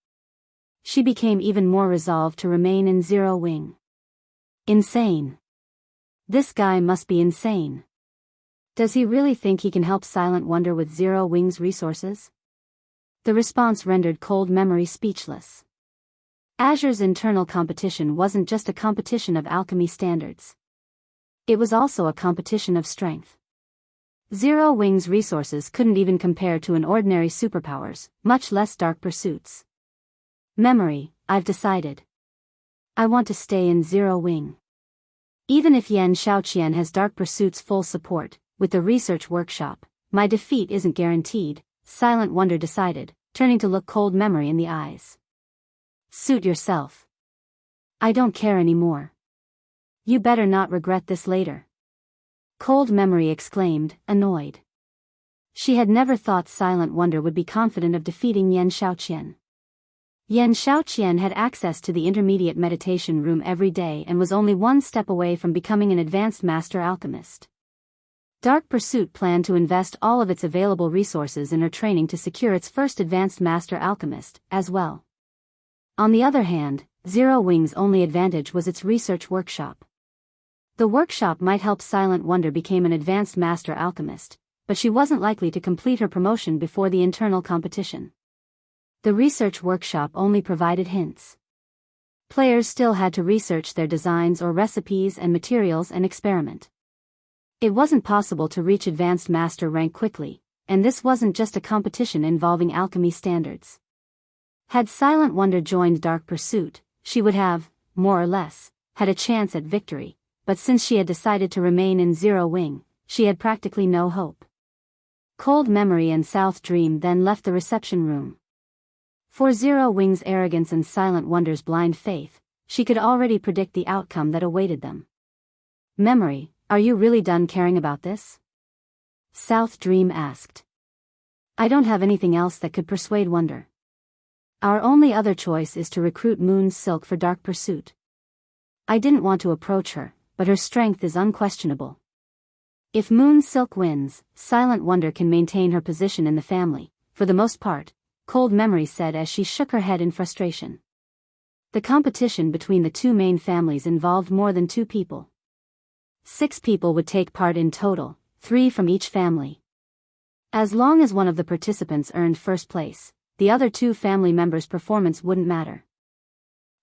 She became even more resolved to remain in Zero Wing. Insane. This guy must be insane. Does he really think he can help Silent Wonder with Zero Wing's resources? The response rendered Cold Memory speechless. Azure's internal competition wasn't just a competition of alchemy standards. It was also a competition of strength. Zero Wing's resources couldn't even compare to an ordinary superpower's, much less Dark Pursuit's. Memory, I've decided. I want to stay in Zero Wing. Even if Yan Shaoqian has Dark Pursuit's full support, with the research workshop, my defeat isn't guaranteed, Silent Wonder decided, turning to look Cold Memory in the eyes. Suit yourself. I don't care anymore. You better not regret this later. Cold Memory exclaimed, annoyed. She had never thought Silent Wonder would be confident of defeating Yan Shaoqian. Yan Shaoqian had access to the intermediate meditation room every day and was only one step away from becoming an advanced master alchemist. Dark Pursuit planned to invest all of its available resources in her training to secure its first advanced master alchemist, as well. On the other hand, Zero Wing's only advantage was its research workshop. The workshop might help Silent Wonder become an advanced master alchemist, but she wasn't likely to complete her promotion before the internal competition. The research workshop only provided hints. Players still had to research their designs or recipes and materials and experiment. It wasn't possible to reach advanced master rank quickly, and this wasn't just a competition involving alchemy standards. Had Silent Wonder joined Dark Pursuit, she would have, more or less, had a chance at victory, but since she had decided to remain in Zero Wing, she had practically no hope. Cold Memory and South Dream then left the reception room. For Zero Wing's arrogance and Silent Wonder's blind faith, she could already predict the outcome that awaited them. Memory, are you really done caring about this? South Dream asked. I don't have anything else that could persuade Wonder. Our only other choice is to recruit Moon Silk for Dark Pursuit. I didn't want to approach her, but her strength is unquestionable. If Moon Silk wins, Silent Wonder can maintain her position in the family, for the most part, Cold Memory said as she shook her head in frustration. The competition between the 2 main families involved more than 2 people. 6 people would take part in total, 3 from each family. As long as one of the participants earned first place, the other 2 family members' performance wouldn't matter.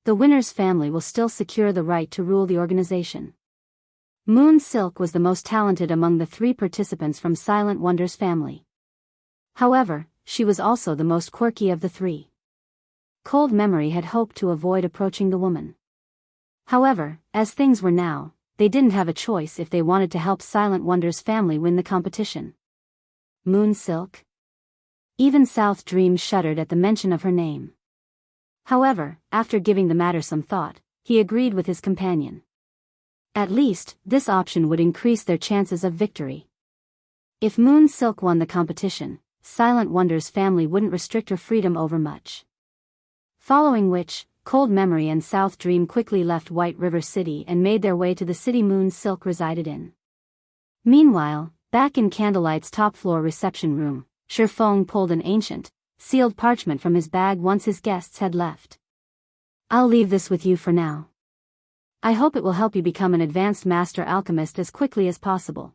The winner's family will still secure the right to rule the organization. Moon Silk was the most talented among the 3 participants from Silent Wonder's family. However, she was also the most quirky of the 3. Cold Memory had hoped to avoid approaching the woman. However, as things were now, they didn't have a choice if they wanted to help Silent Wonder's family win the competition. Moon Silk? Even South Dream shuddered at the mention of her name. However, after giving the matter some thought, he agreed with his companion. At least, this option would increase their chances of victory. If Moon Silk won the competition, Silent Wonder's family wouldn't restrict her freedom over much. Following which, Cold Memory and South Dream quickly left White River City and made their way to the city Moon Silk resided in. Meanwhile, back in Candlelight's top-floor reception room, Shifeng pulled an ancient, sealed parchment from his bag once his guests had left. "I'll leave this with you for now. I hope it will help you become an advanced master alchemist as quickly as possible.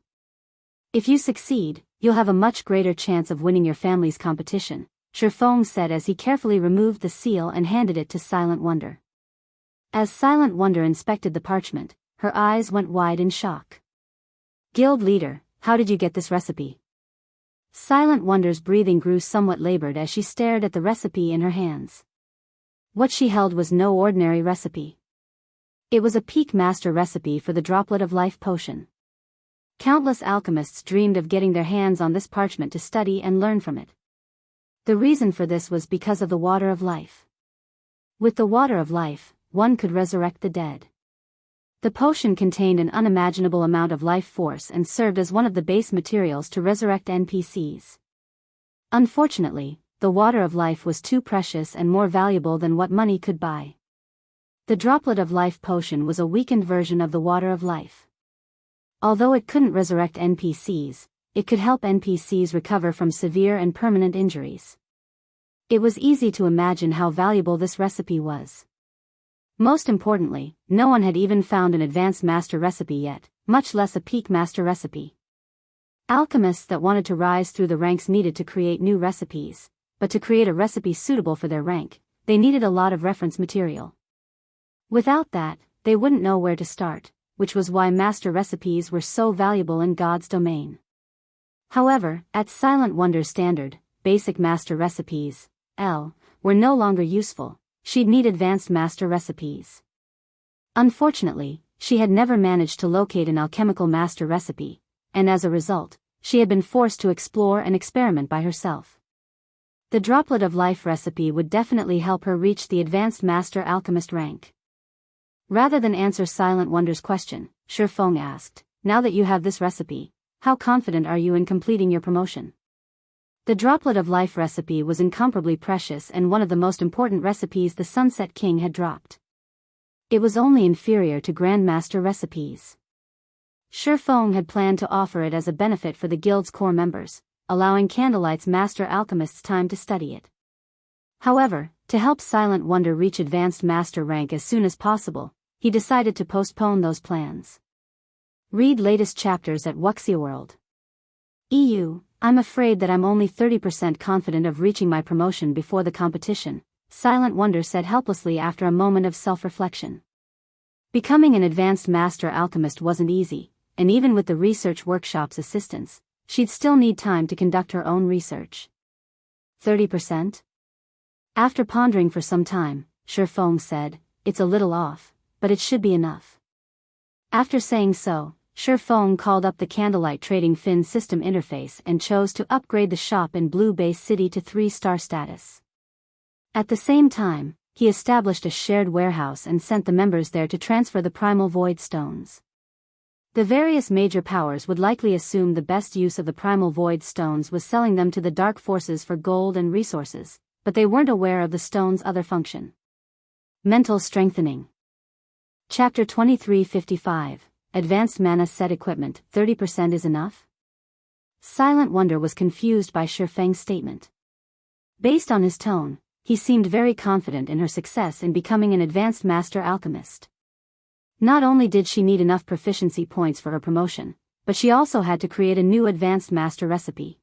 If you succeed, you'll have a much greater chance of winning your family's competition," Shifeng said as he carefully removed the seal and handed it to Silent Wonder. As Silent Wonder inspected the parchment, her eyes went wide in shock. "Guild leader, how did you get this recipe?" Silent Wonder's breathing grew somewhat labored as she stared at the recipe in her hands. What she held was no ordinary recipe. It was a peak master recipe for the Droplet of Life potion. Countless alchemists dreamed of getting their hands on this parchment to study and learn from it. The reason for this was because of the Water of Life. With the Water of Life, one could resurrect the dead. The potion contained an unimaginable amount of life force and served as one of the base materials to resurrect NPCs. Unfortunately, the Water of Life was too precious and more valuable than what money could buy. The Droplet of Life potion was a weakened version of the Water of Life. Although it couldn't resurrect NPCs, it could help NPCs recover from severe and permanent injuries. It was easy to imagine how valuable this recipe was. Most importantly, no one had even found an advanced master recipe yet, much less a peak master recipe. Alchemists that wanted to rise through the ranks needed to create new recipes, but to create a recipe suitable for their rank, they needed a lot of reference material. Without that, they wouldn't know where to start, which was why master recipes were so valuable in God's domain. However, at Silent Wonder's standard, basic master recipes, were no longer useful. She'd need advanced master recipes. Unfortunately, she had never managed to locate an alchemical master recipe, and as a result, she had been forced to explore and experiment by herself. The Droplet of Life recipe would definitely help her reach the advanced master alchemist rank. Rather than answer Silent Wonder's question, Shifeng asked, "Now that you have this recipe, how confident are you in completing your promotion?" The Droplet of Life recipe was incomparably precious and one of the most important recipes the Sunset King had dropped. It was only inferior to Grandmaster recipes. Shifeng had planned to offer it as a benefit for the guild's core members, allowing Candlelight's master alchemists time to study it. However, to help Silent Wonder reach advanced master rank as soon as possible, he decided to postpone those plans. Read latest chapters at Wuxia World. I'm afraid that I'm only 30% confident of reaching my promotion before the competition, Silent Wonder said helplessly after a moment of self-reflection. Becoming an advanced master alchemist wasn't easy, and even with the research workshop's assistance, she'd still need time to conduct her own research. 30%? After pondering for some time, Shifeng said, "It's a little off, but it should be enough." After saying so, Shifeng called up the Candlelight Trading Fin system interface and chose to upgrade the shop in Blue Base City to 3-star status. At the same time, he established a shared warehouse and sent the members there to transfer the Primal Void Stones. The various major powers would likely assume the best use of the Primal Void Stones was selling them to the Dark Forces for gold and resources, but they weren't aware of the stones' other function. Mental Strengthening. Chapter 2355. Advanced Mana Set Equipment, 30% is enough? Silent Wonder was confused by Shifeng's statement. Based on his tone, he seemed very confident in her success in becoming an advanced master alchemist. Not only did she need enough proficiency points for her promotion, but she also had to create a new advanced master recipe.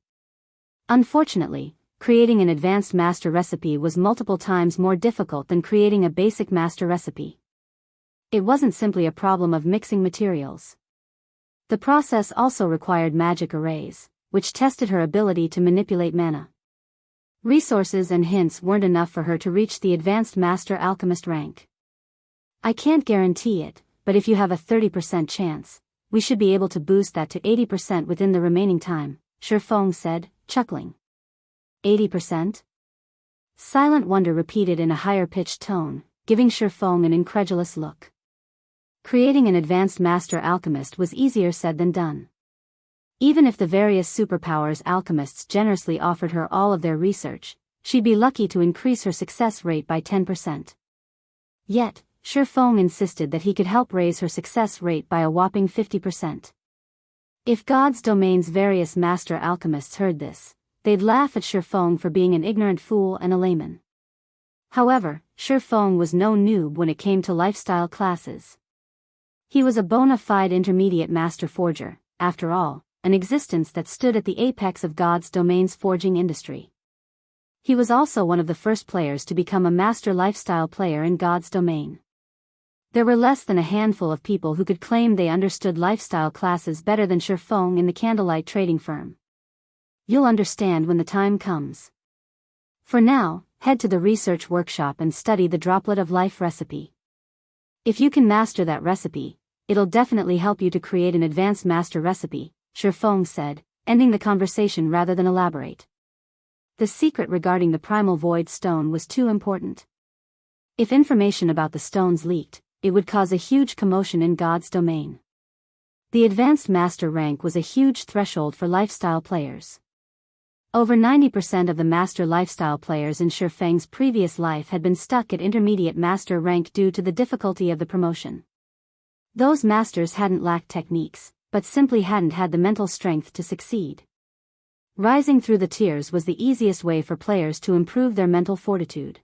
Unfortunately, creating an advanced master recipe was multiple times more difficult than creating a basic master recipe. It wasn't simply a problem of mixing materials. The process also required magic arrays, which tested her ability to manipulate mana. Resources and hints weren't enough for her to reach the advanced master alchemist rank. "I can't guarantee it, but if you have a 30% chance, we should be able to boost that to 80% within the remaining time," Shifeng said, chuckling. 80%? Silent Wonder repeated in a higher-pitched tone, giving Shifeng an incredulous look. Creating an advanced master alchemist was easier said than done. Even if the various superpowers alchemists generously offered her all of their research, she'd be lucky to increase her success rate by 10%. Yet, Shifeng insisted that he could help raise her success rate by a whopping 50%. If God's Domain's various master alchemists heard this, they'd laugh at Shifeng for being an ignorant fool and a layman. However, Shifeng was no noob when it came to lifestyle classes. He was a bona fide intermediate master forger, after all, an existence that stood at the apex of God's Domain's forging industry. He was also one of the first players to become a master lifestyle player in God's Domain. There were less than a handful of people who could claim they understood lifestyle classes better than Shifeng in the candlelight trading firm. You'll understand when the time comes. For now, head to the research workshop and study the Droplet of Life recipe. If you can master that recipe, it'll definitely help you to create an advanced master recipe, Shifeng said, ending the conversation rather than elaborate. The secret regarding the Primal Void Stone was too important. If information about the stones leaked, it would cause a huge commotion in God's Domain. The advanced master rank was a huge threshold for lifestyle players. Over 90% of the master lifestyle players in Shifeng's previous life had been stuck at intermediate master rank due to the difficulty of the promotion. Those masters hadn't lacked techniques, but simply hadn't had the mental strength to succeed. Rising through the tiers was the easiest way for players to improve their mental fortitude.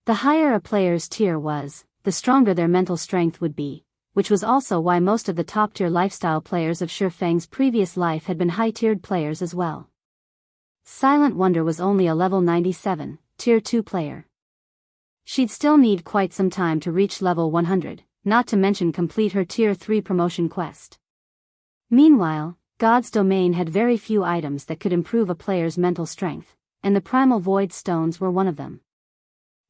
The higher a player's tier was, the stronger their mental strength would be, which was also why most of the top-tier lifestyle players of Shifeng's previous life had been high-tiered players as well. Silent Wonder was only a level 97, tier 2 player. She'd still need quite some time to reach level 100, not to mention complete her tier 3 promotion quest. Meanwhile, God's Domain had very few items that could improve a player's mental strength, and the Primal Void Stones were one of them.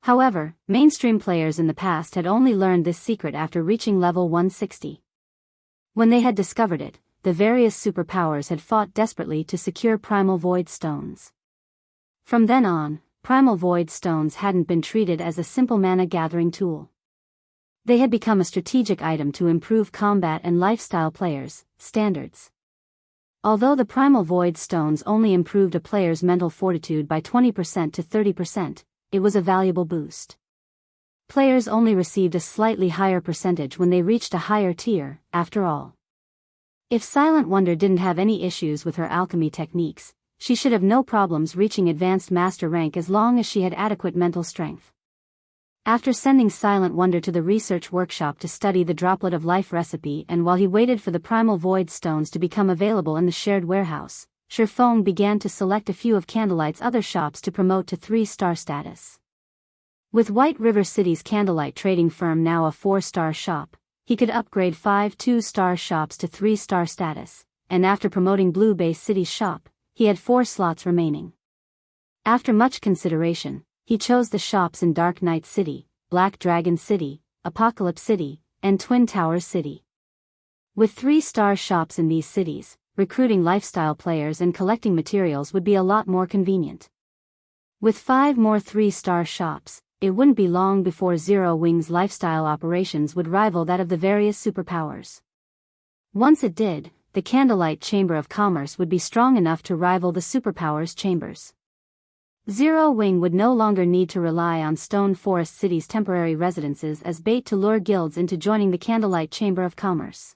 However, mainstream players in the past had only learned this secret after reaching level 160. When they had discovered it, the various superpowers had fought desperately to secure Primal Void Stones. From then on, Primal Void Stones hadn't been treated as a simple mana-gathering tool. They had become a strategic item to improve combat and lifestyle players' standards. Although the Primal Void Stones only improved a player's mental fortitude by 20% to 30%, it was a valuable boost. Players only received a slightly higher percentage when they reached a higher tier, after all. If Silent Wonder didn't have any issues with her alchemy techniques, she should have no problems reaching advanced master rank as long as she had adequate mental strength. After sending Silent Wonder to the research workshop to study the Droplet of Life recipe and while he waited for the Primal Void Stones to become available in the shared warehouse, Shifeng began to select a few of Candlelight's other shops to promote to 3-star status. With White River City's Candlelight trading firm now a 4-star shop, he could upgrade 5 2-star shops to 3-star status, and after promoting Blue Bay City's shop, he had 4 slots remaining. After much consideration, he chose the shops in Dark Knight City, Black Dragon City, Apocalypse City, and Twin Towers City. With 3-star shops in these cities, recruiting lifestyle players and collecting materials would be a lot more convenient. With 5 more 3-star shops, it wouldn't be long before Zero Wing's lifestyle operations would rival that of the various superpowers. Once it did, the Candlelight Chamber of Commerce would be strong enough to rival the superpowers' chambers. Zero Wing would no longer need to rely on Stone Forest City's temporary residences as bait to lure guilds into joining the Candlelight Chamber of Commerce.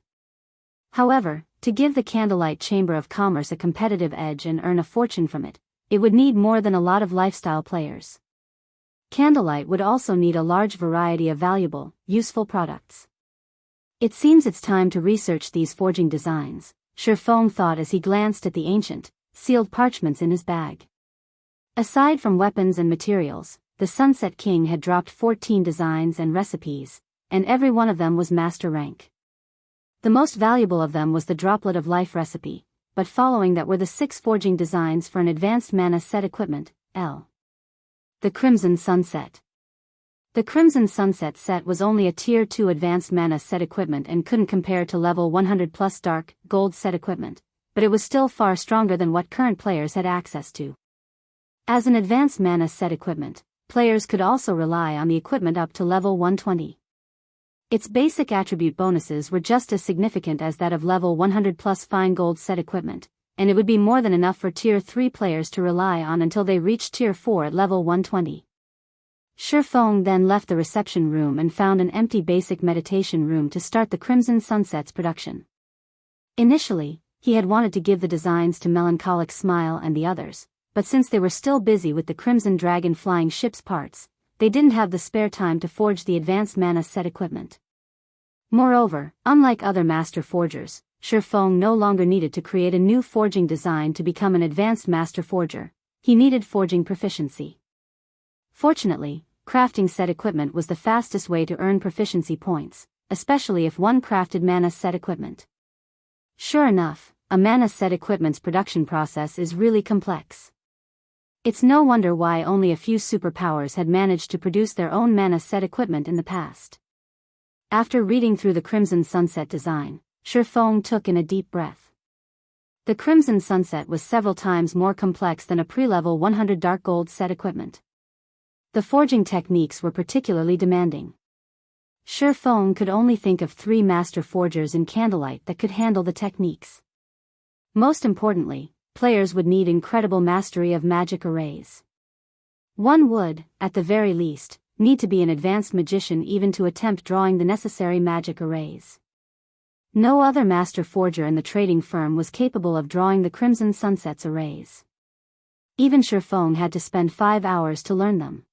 However, to give the Candlelight Chamber of Commerce a competitive edge and earn a fortune from it, it would need more than a lot of lifestyle players. Candlelight would also need a large variety of valuable, useful products. It seems it's time to research these forging designs, Shifeng thought as he glanced at the ancient, sealed parchments in his bag. Aside from weapons and materials, the Sunset King had dropped 14 designs and recipes, and every one of them was master rank. The most valuable of them was the Droplet of Life recipe, but following that were the 6 forging designs for an advanced mana set equipment, L. The Crimson Sunset. The Crimson Sunset set was only a tier 2 advanced mana set equipment and couldn't compare to level 100 plus dark, gold set equipment, but it was still far stronger than what current players had access to. As an advanced mana set equipment, players could also rely on the equipment up to level 120. Its basic attribute bonuses were just as significant as that of level 100 plus fine gold set equipment, and it would be more than enough for tier 3 players to rely on until they reached tier 4 at level 120. Shifeng then left the reception room and found an empty basic meditation room to start the Crimson Sunset's production. Initially, he had wanted to give the designs to Melancholic Smile and the others, but since they were still busy with the Crimson Dragon flying ship's parts, they didn't have the spare time to forge the advanced mana set equipment. Moreover, unlike other master forgers, Shifeng no longer needed to create a new forging design to become an advanced master forger. He needed forging proficiency. Fortunately, crafting set equipment was the fastest way to earn proficiency points, especially if one crafted mana set equipment. Sure enough, a mana set equipment's production process is really complex. It's no wonder why only a few superpowers had managed to produce their own mana set equipment in the past. After reading through the Crimson Sunset design, Shifeng took in a deep breath. The Crimson Sunset was several times more complex than a pre-level 100 Dark Gold set equipment. The forging techniques were particularly demanding. Shifeng could only think of 3 master forgers in Candlelight that could handle the techniques. Most importantly, players would need incredible mastery of magic arrays. One would, at the very least, need to be an advanced magician even to attempt drawing the necessary magic arrays. No other master forger in the trading firm was capable of drawing the Crimson Sunset's arrays. Even Shifeng had to spend 5 hours to learn them.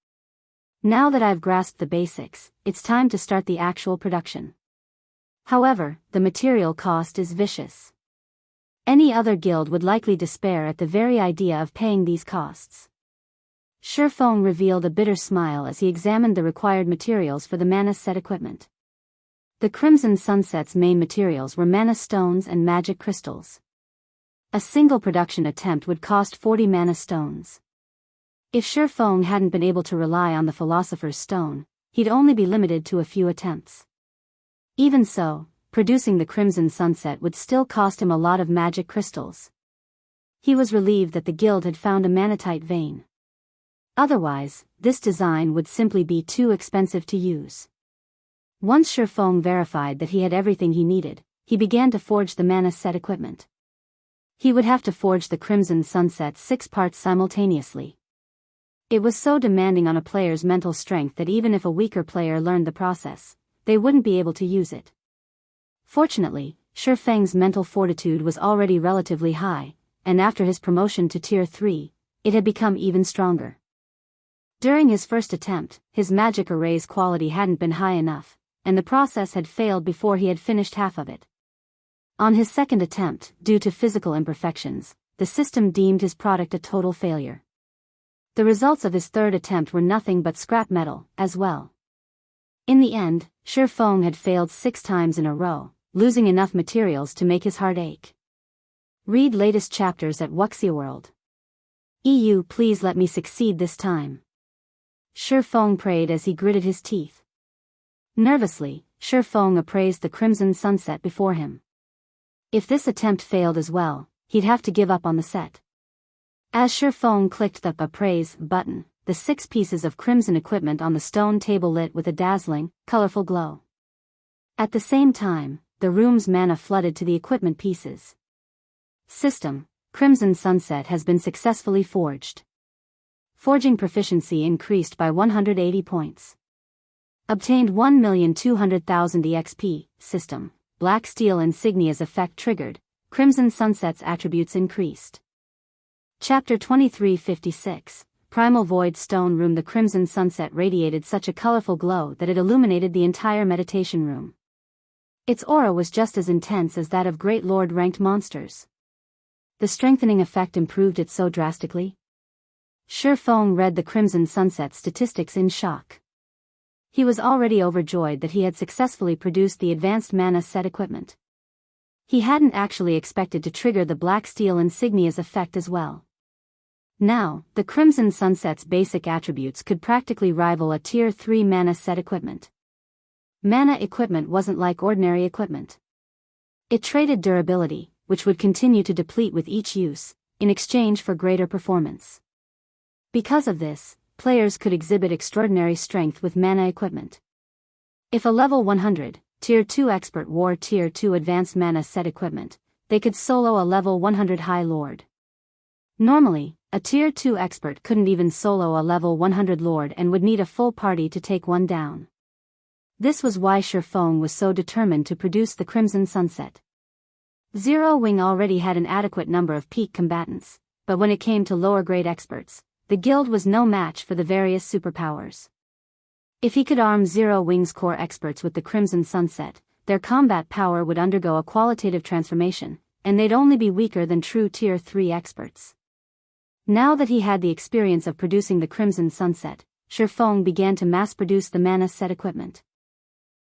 Now that I've grasped the basics, it's time to start the actual production. However, the material cost is vicious. Any other guild would likely despair at the very idea of paying these costs. Shifeng revealed a bitter smile as he examined the required materials for the mana set equipment. The Crimson Sunset's main materials were mana stones and magic crystals. A single production attempt would cost 40 mana stones. If Shifeng hadn't been able to rely on the Philosopher's Stone, he'd only be limited to a few attempts. Even so, producing the Crimson Sunset would still cost him a lot of magic crystals. He was relieved that the guild had found a manatite vein. Otherwise, this design would simply be too expensive to use. Once Shifeng verified that he had everything he needed, he began to forge the mana set equipment. He would have to forge the Crimson Sunset's 6 parts simultaneously. It was so demanding on a player's mental strength that even if a weaker player learned the process, they wouldn't be able to use it. Fortunately, Shifeng's mental fortitude was already relatively high, and after his promotion to Tier 3, it had become even stronger. During his first attempt, his magic array's quality hadn't been high enough, and the process had failed before he had finished half of it. On his second attempt, due to physical imperfections, the system deemed his product a total failure. The results of his third attempt were nothing but scrap metal, as well. In the end, Shifeng had failed 6 times in a row, losing enough materials to make his heart ache. Read latest chapters at Wuxia EU. Please let me succeed this time. Shifeng prayed as he gritted his teeth. Nervously, Shifeng appraised the Crimson Sunset before him. If this attempt failed as well, he'd have to give up on the set. As Shifeng clicked the Appraise button, the 6 pieces of crimson equipment on the stone table lit with a dazzling, colorful glow. At the same time, the room's mana flooded to the equipment pieces. System: Crimson Sunset has been successfully forged. Forging proficiency increased by 180 points. Obtained 1,200,000 EXP. System: Black Steel Insignia's effect triggered, Crimson Sunset's attributes increased. Chapter 2356, Primal Void Stone Room. The Crimson Sunset radiated such a colorful glow that it illuminated the entire meditation room. Its aura was just as intense as that of Great Lord-ranked monsters. The strengthening effect improved it so drastically. Shifeng read the Crimson Sunset statistics in shock. He was already overjoyed that he had successfully produced the advanced mana set equipment. He hadn't actually expected to trigger the Black Steel Insignia's effect as well. Now, the Crimson Sunset's basic attributes could practically rival a Tier 3 mana set equipment. Mana equipment wasn't like ordinary equipment. It traded durability, which would continue to deplete with each use, in exchange for greater performance. Because of this, players could exhibit extraordinary strength with mana equipment. If a level 100, Tier 2 expert wore Tier 2 advanced mana set equipment, they could solo a level 100 High Lord. Normally, A Tier 2 expert couldn't even solo a level 100 lord and would need a full party to take one down. This was why Shifeng was so determined to produce the Crimson Sunset. Zero Wing already had an adequate number of peak combatants, but when it came to lower-grade experts, the guild was no match for the various superpowers. If he could arm Zero Wing's core experts with the Crimson Sunset, their combat power would undergo a qualitative transformation, and they'd only be weaker than true Tier 3 experts. Now that he had the experience of producing the Crimson Sunset, Shifeng began to mass-produce the mana set equipment.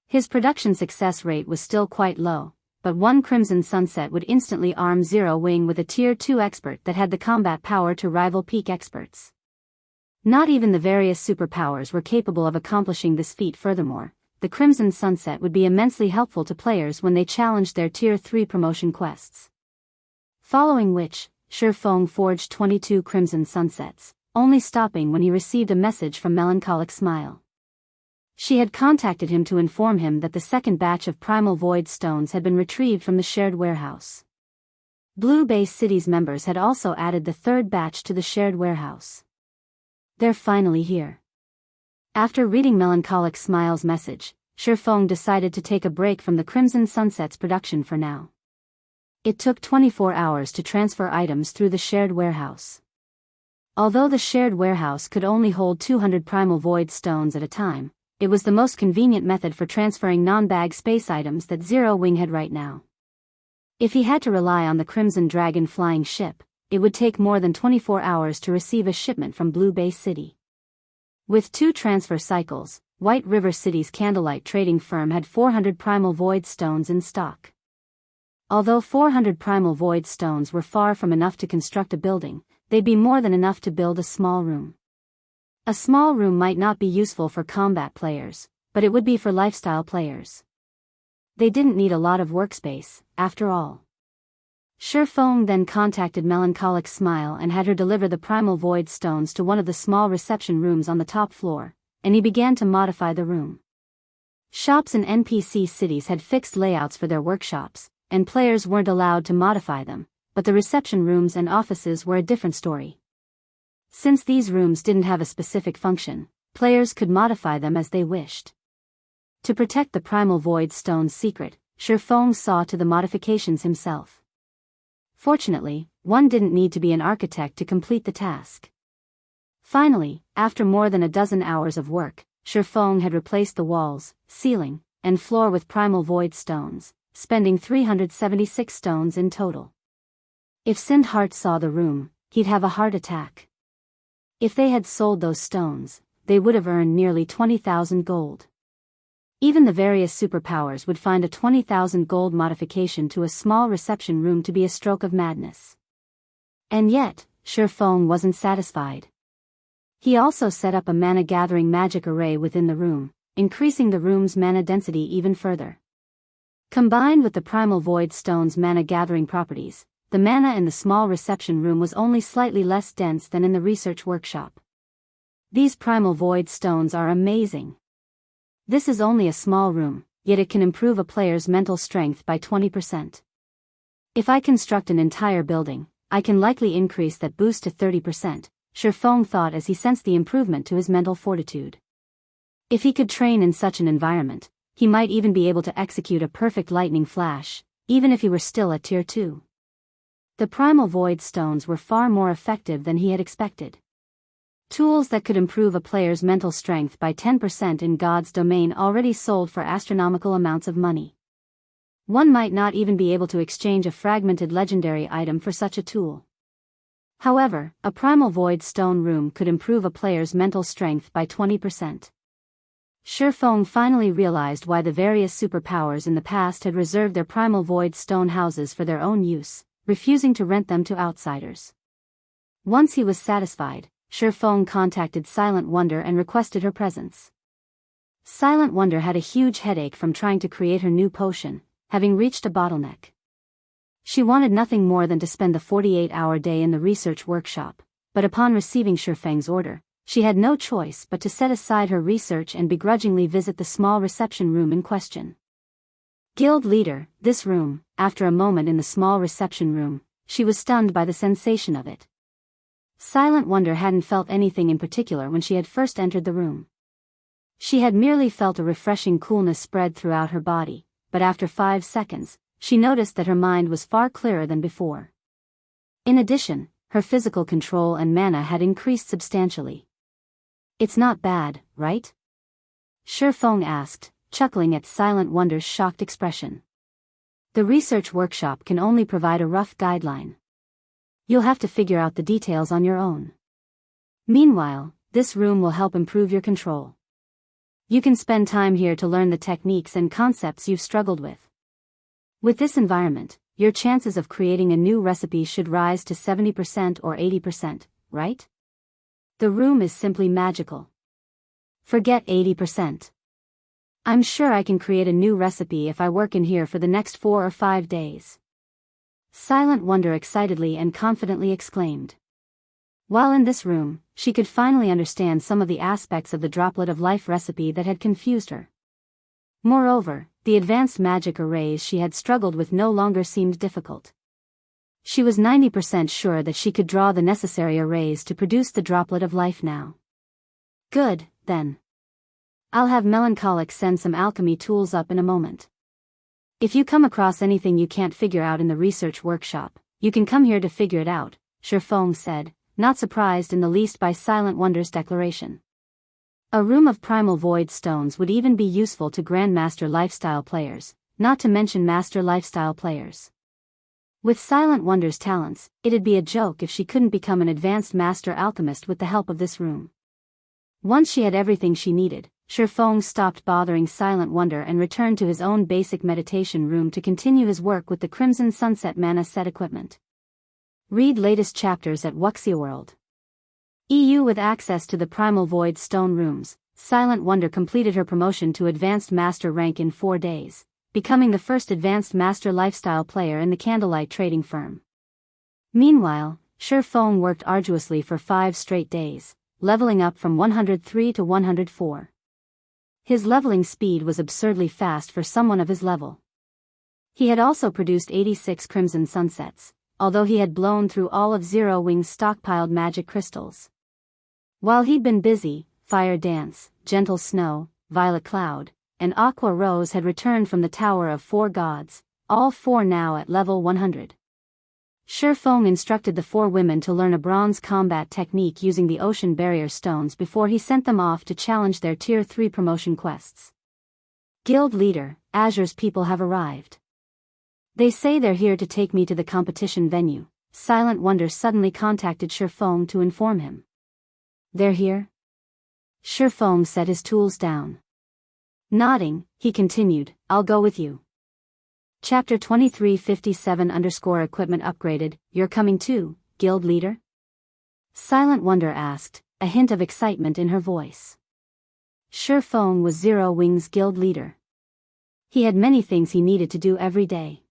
His production success rate was still quite low, but one Crimson Sunset would instantly arm Zero Wing with a Tier 2 expert that had the combat power to rival peak experts. Not even the various superpowers were capable of accomplishing this feat. Furthermore, the Crimson Sunset would be immensely helpful to players when they challenged their Tier 3 promotion quests. Following which, Shifeng forged 22 Crimson Sunsets, only stopping when he received a message from Melancholic Smile. She had contacted him to inform him that the second batch of Primal Void Stones had been retrieved from the shared warehouse. Blue Base City's members had also added the third batch to the shared warehouse. They're finally here. After reading Melancholic Smile's message, Shifeng decided to take a break from the Crimson Sunset's production for now. It took 24 hours to transfer items through the shared warehouse. Although the shared warehouse could only hold 200 Primal Void Stones at a time, it was the most convenient method for transferring non-bag space items that Zero Wing had right now. If he had to rely on the Crimson Dragon flying ship, it would take more than 24 hours to receive a shipment from Blue Base City. With 2 transfer cycles, White River City's Candlelight trading firm had 400 Primal Void Stones in stock. Although 400 Primal Void Stones were far from enough to construct a building, they'd be more than enough to build a small room. A small room might not be useful for combat players, but it would be for lifestyle players. They didn't need a lot of workspace, after all. Shifeng then contacted Melancholic Smile and had her deliver the Primal Void Stones to one of the small reception rooms on the top floor, and he began to modify the room. Shops in NPC cities had fixed layouts for their workshops, and players weren't allowed to modify them, but the reception rooms and offices were a different story. Since these rooms didn't have a specific function, players could modify them as they wished. To protect the Primal Void Stone's secret, Shifeng saw to the modifications himself. Fortunately, one didn't need to be an architect to complete the task. Finally, after more than a dozen hours of work, Shifeng had replaced the walls, ceiling, and floor with Primal Void Stones, spending 376 stones in total. If Sindhart saw the room, he'd have a heart attack. If they had sold those stones, they would have earned nearly 20,000 gold. Even the various superpowers would find a 20,000 gold modification to a small reception room to be a stroke of madness. And yet, Shifeng wasn't satisfied. He also set up a mana-gathering magic array within the room, increasing the room's mana density even further. Combined with the Primal Void Stone's mana-gathering properties, the mana in the small reception room was only slightly less dense than in the research workshop. These Primal Void Stones are amazing. This is only a small room, yet it can improve a player's mental strength by 20%. If I construct an entire building, I can likely increase that boost to 30%, Shifeng thought as he sensed the improvement to his mental fortitude. If he could train in such an environment, he might even be able to execute a perfect lightning flash, even if he were still at Tier 2. The Primal Void Stones were far more effective than he had expected. Tools that could improve a player's mental strength by 10% in God's domain already sold for astronomical amounts of money. One might not even be able to exchange a fragmented legendary item for such a tool. However, a Primal Void Stone room could improve a player's mental strength by 20%. Shifeng finally realized why the various superpowers in the past had reserved their Primal Void Stone houses for their own use, refusing to rent them to outsiders. Once he was satisfied, Shifeng contacted Silent Wonder and requested her presence. Silent Wonder had a huge headache from trying to create her new potion, having reached a bottleneck. She wanted nothing more than to spend the 48-hour day in the research workshop, but upon receiving Shifeng's order, she had no choice but to set aside her research and begrudgingly visit the small reception room in question. Guild leader, this room, after a moment in the small reception room, she was stunned by the sensation of it. Silent Wonder hadn't felt anything in particular when she had first entered the room. She had merely felt a refreshing coolness spread throughout her body, but after 5 seconds, she noticed that her mind was far clearer than before. In addition, her physical control and mana had increased substantially. "It's not bad, right?" Shifeng asked, chuckling at Silent Wonder's shocked expression. "The research workshop can only provide a rough guideline. You'll have to figure out the details on your own. Meanwhile, this room will help improve your control. You can spend time here to learn the techniques and concepts you've struggled with. With this environment, your chances of creating a new recipe should rise to 70% or 80%, right? The room is simply magical. Forget 80%. I'm sure I can create a new recipe if I work in here for the next 4 or 5 days." Silent Wonder excitedly and confidently exclaimed. While in this room, she could finally understand some of the aspects of the Droplet of Life recipe that had confused her. Moreover, the advanced magic arrays she had struggled with no longer seemed difficult. She was 90% sure that she could draw the necessary arrays to produce the Droplet of Life now. "Good, then. I'll have Melancholic send some alchemy tools up in a moment. If you come across anything you can't figure out in the research workshop, you can come here to figure it out," Shifeng said, not surprised in the least by Silent Wonder's declaration. A room of primal void stones would even be useful to Grandmaster lifestyle players, not to mention Master lifestyle players. With Silent Wonder's talents, it'd be a joke if she couldn't become an advanced Master Alchemist with the help of this room. Once she had everything she needed, Shifeng stopped bothering Silent Wonder and returned to his own basic meditation room to continue his work with the Crimson Sunset Mana set equipment. Read latest chapters at Wuxia EU. With access to the Primal Void Stone rooms, Silent Wonder completed her promotion to Advanced Master rank in 4 days, becoming the first Advanced Master lifestyle player in the Candlelight trading firm. Meanwhile, Shifeng worked arduously for 5 straight days, leveling up from 103 to 104. His leveling speed was absurdly fast for someone of his level. He had also produced 86 Crimson Sunsets, although he had blown through all of Zero Wing's stockpiled magic crystals. While he'd been busy, Fire Dance, Gentle Snow, Violet Cloud, and Aqua Rose had returned from the Tower of 4 Gods, all 4 now at level 100. Shifeng instructed the 4 women to learn a bronze combat technique using the ocean barrier stones before he sent them off to challenge their Tier 3 promotion quests. "Guild leader, Azure's people have arrived. They say they're here to take me to the competition venue," Silent Wonder suddenly contacted Shifeng to inform him. "They're here?" Shifeng set his tools down. Nodding, he continued, "I'll go with you." Chapter 2357_equipment upgraded, "You're coming too, guild leader?" Silent Wonder asked, a hint of excitement in her voice. Shifeng was Zero Wing's guild leader. He had many things he needed to do every day.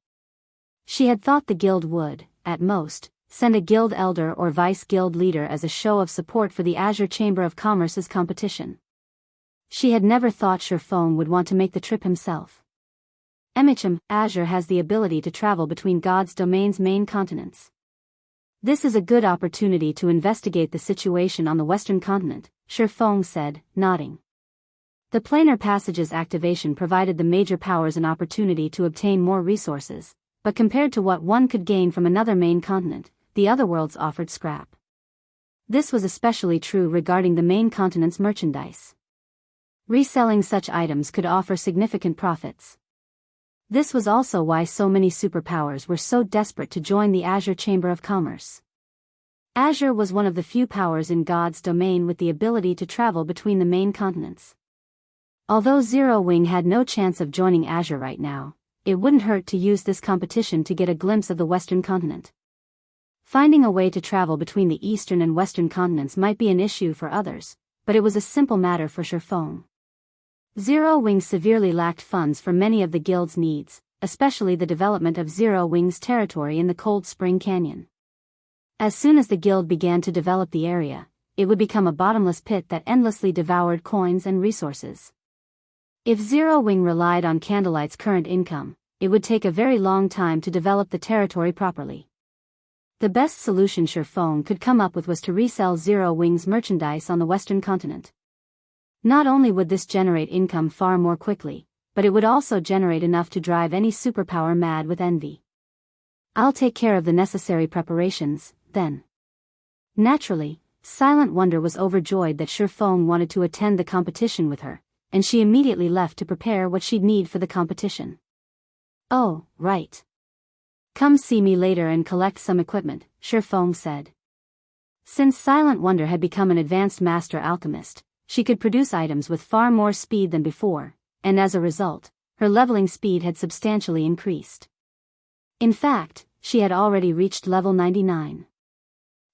She had thought the guild would, at most, send a guild elder or vice-guild leader as a show of support for the Azure Chamber of Commerce's competition. She had never thought Shifeng would want to make the trip himself. Azure has the ability to travel between God's domain's main continents. This is a good opportunity to investigate the situation on the western continent, Shifeng said, nodding. The planar passage's activation provided the major powers an opportunity to obtain more resources, but compared to what one could gain from another main continent, the other worlds offered scrap. This was especially true regarding the main continent's merchandise. Reselling such items could offer significant profits. This was also why so many superpowers were so desperate to join the Azure Chamber of Commerce. Azure was one of the few powers in God's domain with the ability to travel between the main continents. Although Zero Wing had no chance of joining Azure right now, it wouldn't hurt to use this competition to get a glimpse of the western continent. Finding a way to travel between the eastern and western continents might be an issue for others, but it was a simple matter for Shifeng. Zero Wing severely lacked funds for many of the guild's needs, especially the development of Zero Wing's territory in the Cold Spring Canyon. As soon as the guild began to develop the area, it would become a bottomless pit that endlessly devoured coins and resources. If Zero Wing relied on Candlelight's current income, it would take a very long time to develop the territory properly. The best solution Shifeng could come up with was to resell Zero Wing's merchandise on the Western continent. Not only would this generate income far more quickly, but it would also generate enough to drive any superpower mad with envy. I'll take care of the necessary preparations, then. Naturally, Silent Wonder was overjoyed that Shifeng wanted to attend the competition with her, and she immediately left to prepare what she'd need for the competition. Oh, right. Come see me later and collect some equipment, Shifeng said. Since Silent Wonder had become an advanced master alchemist, she could produce items with far more speed than before, and as a result, her leveling speed had substantially increased. In fact, she had already reached level 99.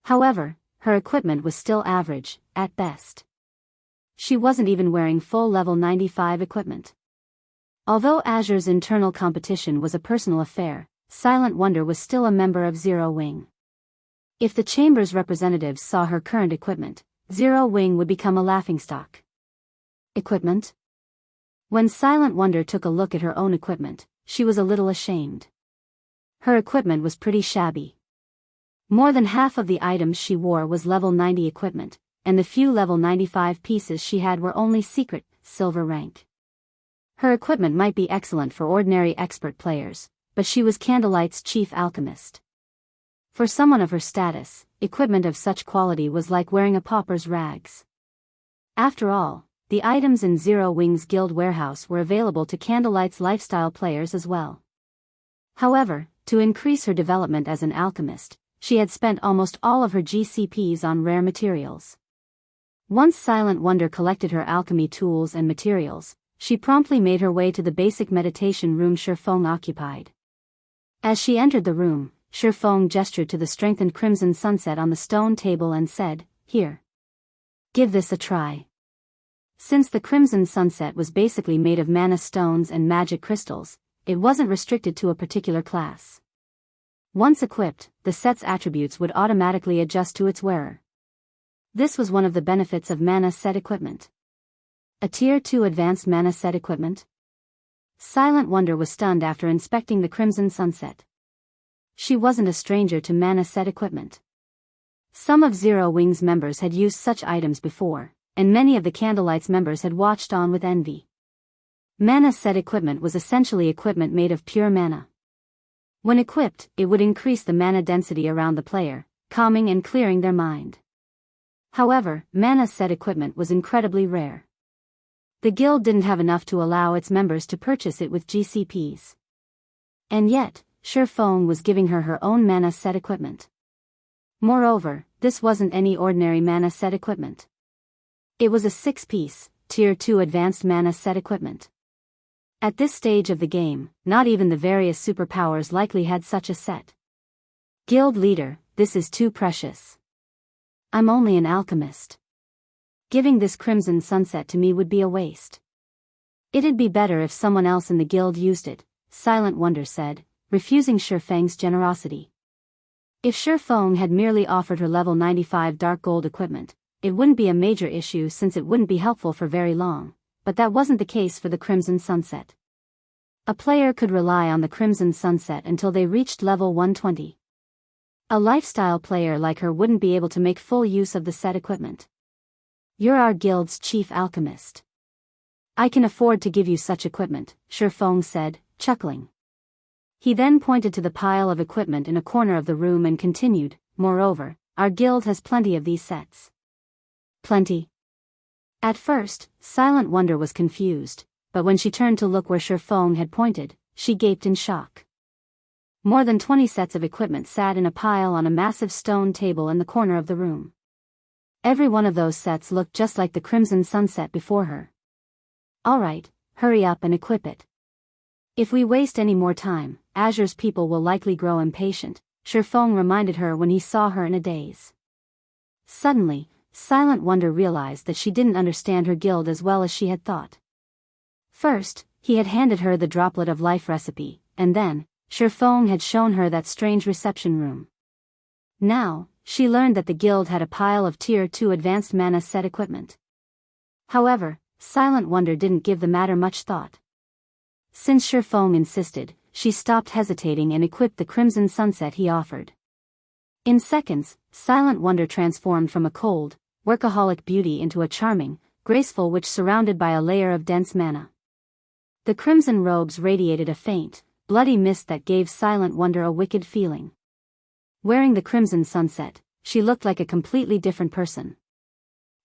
However, her equipment was still average, at best. She wasn't even wearing full level 95 equipment. Although Azure's internal competition was a personal affair, Silent Wonder was still a member of Zero Wing. If the Chamber's representatives saw her current equipment, Zero Wing would become a laughingstock. Equipment? When Silent Wonder took a look at her own equipment, she was a little ashamed. Her equipment was pretty shabby. More than half of the items she wore was level 90 equipment, and the few level 95 pieces she had were only secret, silver rank. Her equipment might be excellent for ordinary expert players, but she was Candlelight's chief alchemist. For someone of her status, equipment of such quality was like wearing a pauper's rags. After all, the items in Zero Wing's guild warehouse were available to Candlelight's lifestyle players as well. However, to increase her development as an alchemist, she had spent almost all of her GCPs on rare materials. Once Silent Wonder collected her alchemy tools and materials, she promptly made her way to the basic meditation room Shifeng occupied. As she entered the room, Shifeng gestured to the strengthened crimson sunset on the stone table and said, "Here. Give this a try." Since the crimson sunset was basically made of mana stones and magic crystals, it wasn't restricted to a particular class. Once equipped, the set's attributes would automatically adjust to its wearer. This was one of the benefits of mana set equipment. A Tier 2 advanced mana set equipment? Silent Wonder was stunned after inspecting the crimson sunset. She wasn't a stranger to mana set equipment. Some of Zero Wing's members had used such items before, and many of the Candlelight's members had watched on with envy. Mana set equipment was essentially equipment made of pure mana. When equipped, it would increase the mana density around the player, calming and clearing their mind. However, mana set equipment was incredibly rare. The guild didn't have enough to allow its members to purchase it with GCPs. And yet, Shifeng was giving her her own mana set equipment. Moreover, this wasn't any ordinary mana set equipment. It was a 6-piece, Tier 2 advanced mana set equipment. At this stage of the game, not even the various superpowers likely had such a set. Guild leader, this is too precious. I'm only an alchemist. Giving this crimson sunset to me would be a waste. It'd be better if someone else in the guild used it, Silent Wonder said, refusing Shifeng's generosity. If Shifeng had merely offered her level 95 dark gold equipment, it wouldn't be a major issue since it wouldn't be helpful for very long, but that wasn't the case for the crimson sunset. A player could rely on the crimson sunset until they reached level 120. A lifestyle player like her wouldn't be able to make full use of the set equipment. You're our guild's chief alchemist. I can afford to give you such equipment, Shifeng said, chuckling. He then pointed to the pile of equipment in a corner of the room and continued, moreover, our guild has plenty of these sets. Plenty? At first, Silent Wonder was confused, but when she turned to look where Shifeng had pointed, she gaped in shock. More than 20 sets of equipment sat in a pile on a massive stone table in the corner of the room. Every one of those sets looked just like the crimson sunset before her. Alright, hurry up and equip it. If we waste any more time, Azure's people will likely grow impatient, Shifeng reminded her when he saw her in a daze. Suddenly, Silent Wonder realized that she didn't understand her guild as well as she had thought. First, he had handed her the droplet of life recipe, and then, Shifeng had shown her that strange reception room. Now, she learned that the guild had a pile of Tier 2 advanced mana set equipment. However, Silent Wonder didn't give the matter much thought. Since Shifeng insisted, she stopped hesitating and equipped the crimson sunset he offered. In seconds, Silent Wonder transformed from a cold, workaholic beauty into a charming, graceful witch surrounded by a layer of dense mana. The crimson robes radiated a faint, bloody mist that gave Silent Wonder a wicked feeling. Wearing the crimson sunset, she looked like a completely different person.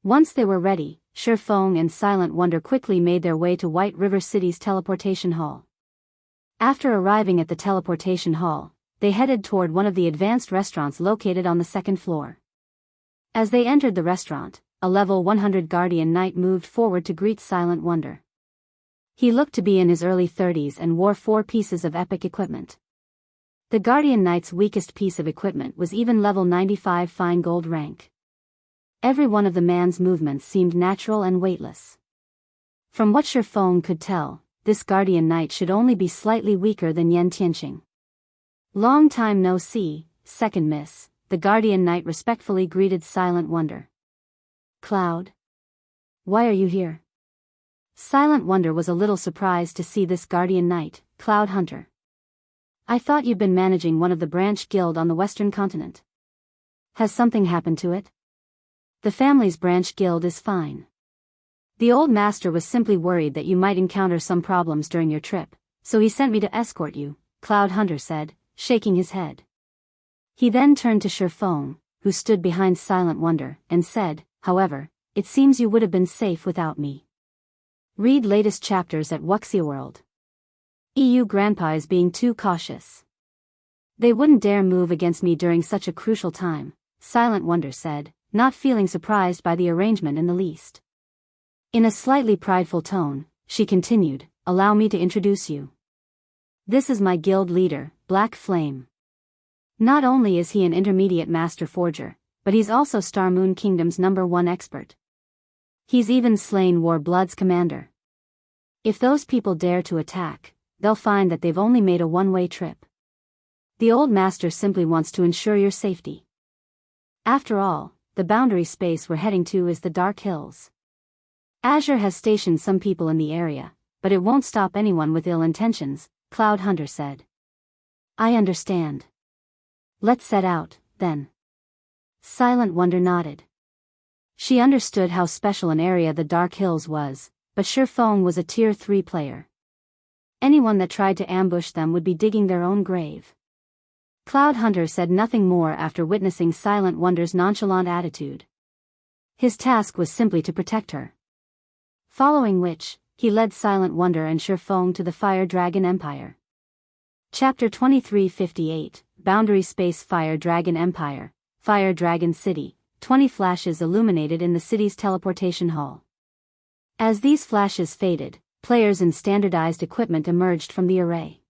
Once they were ready, Shifeng and Silent Wonder quickly made their way to White River City's teleportation hall. After arriving at the teleportation hall, they headed toward one of the advanced restaurants located on the second floor. As they entered the restaurant, a level 100 Guardian Knight moved forward to greet Silent Wonder. He looked to be in his early 30s and wore 4 pieces of epic equipment. The Guardian Knight's weakest piece of equipment was even level 95 fine gold rank. Every one of the man's movements seemed natural and weightless. From what Shifeng could tell, this Guardian Knight should only be slightly weaker than Yan Tianqing. Long time no see, second miss, the Guardian Knight respectfully greeted Silent Wonder. Cloud? Why are you here? Silent Wonder was a little surprised to see this Guardian Knight, Cloud Hunter. I thought you'd been managing one of the branch guild on the western continent. Has something happened to it? The family's branch guild is fine. The old master was simply worried that you might encounter some problems during your trip, so he sent me to escort you, Cloud Hunter said, shaking his head. He then turned to Shifeng, who stood behind Silent Wonder, and said, however, it seems you would have been safe without me. Read latest chapters at Wuxia World. EU Grandpa is being too cautious. They wouldn't dare move against me during such a crucial time, Silent Wonder said, not feeling surprised by the arrangement in the least. In a slightly prideful tone, she continued, allow me to introduce you. This is my guild leader, Black Flame. Not only is he an intermediate master forger, but he's also Star Moon Kingdom's #1 expert. He's even slain War Blood's commander. If those people dare to attack, they'll find that they've only made a one-way trip. The old master simply wants to ensure your safety. After all, the boundary space we're heading to is the Dark Hills. Azure has stationed some people in the area, but it won't stop anyone with ill intentions, Cloud Hunter said. I understand. Let's set out, then. Silent Wonder nodded. She understood how special an area the Dark Hills was, but Shifeng was a tier 3 player. Anyone that tried to ambush them would be digging their own grave. Cloud Hunter said nothing more after witnessing Silent Wonder's nonchalant attitude. His task was simply to protect her. Following which, he led Silent Wonder and Shifeng to the Fire Dragon Empire. Chapter 2358, Boundary Space Fire Dragon Empire, Fire Dragon City, 20 flashes illuminated in the city's teleportation hall. As these flashes faded, players in standardized equipment emerged from the array.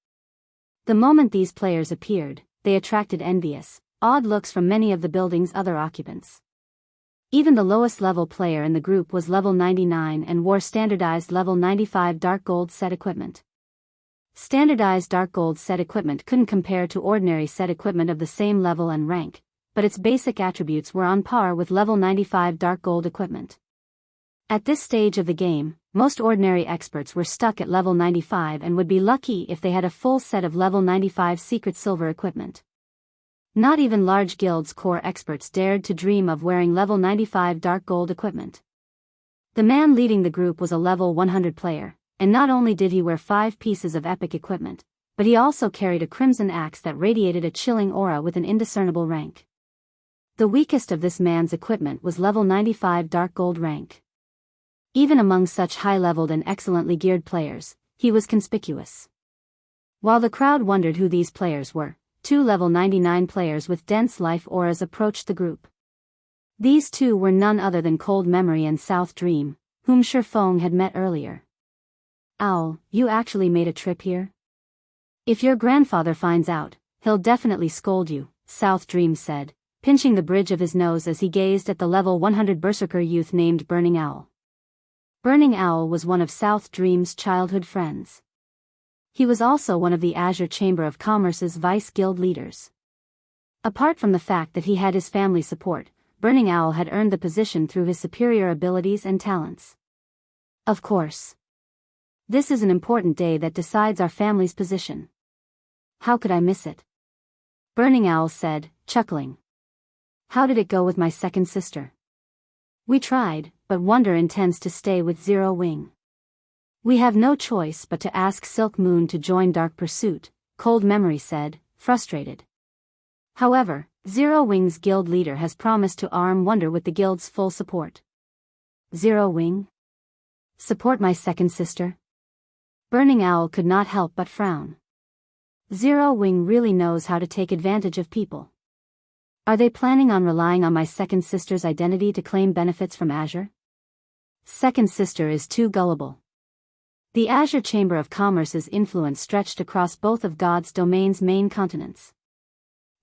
The moment these players appeared, they attracted envious, awed looks from many of the building's other occupants. Even the lowest level player in the group was level 99 and wore standardized level 95 dark gold set equipment. Standardized dark gold set equipment couldn't compare to ordinary set equipment of the same level and rank, but its basic attributes were on par with level 95 dark gold equipment. At this stage of the game, most ordinary experts were stuck at level 95 and would be lucky if they had a full set of level 95 secret silver equipment. Not even large guilds' core experts dared to dream of wearing level 95 dark gold equipment. The man leading the group was a level 100 player, and not only did he wear 5 pieces of epic equipment, but he also carried a crimson axe that radiated a chilling aura with an indiscernible rank. The weakest of this man's equipment was level 95 dark gold rank. Even among such high-leveled and excellently geared players, he was conspicuous. While the crowd wondered who these players were, 2 level 99 players with dense life auras approached the group. These two were none other than Cold Memory and South Dream, whom Shifeng had met earlier. Owl, you actually made a trip here? If your grandfather finds out, he'll definitely scold you, South Dream said, pinching the bridge of his nose as he gazed at the level 100 berserker youth named Burning Owl. Burning Owl was one of South Dream's childhood friends. He was also one of the Azure Chamber of Commerce's vice guild leaders. Apart from the fact that he had his family support, Burning Owl had earned the position through his superior abilities and talents. Of course. This is an important day that decides our family's position. How could I miss it? Burning Owl said, chuckling. How did it go with my second sister? We tried, but Wonder intends to stay with Zero Wing. We have no choice but to ask Silk Moon to join Dark Pursuit, Cold Memory said, frustrated. However, Zero Wing's guild leader has promised to arm Wonder with the guild's full support. Zero Wing? Support my second sister? Burning Owl could not help but frown. Zero Wing really knows how to take advantage of people. Are they planning on relying on my second sister's identity to claim benefits from Azure? Second sister is too gullible. The Azure Chamber of Commerce's influence stretched across both of God's domain's main continents.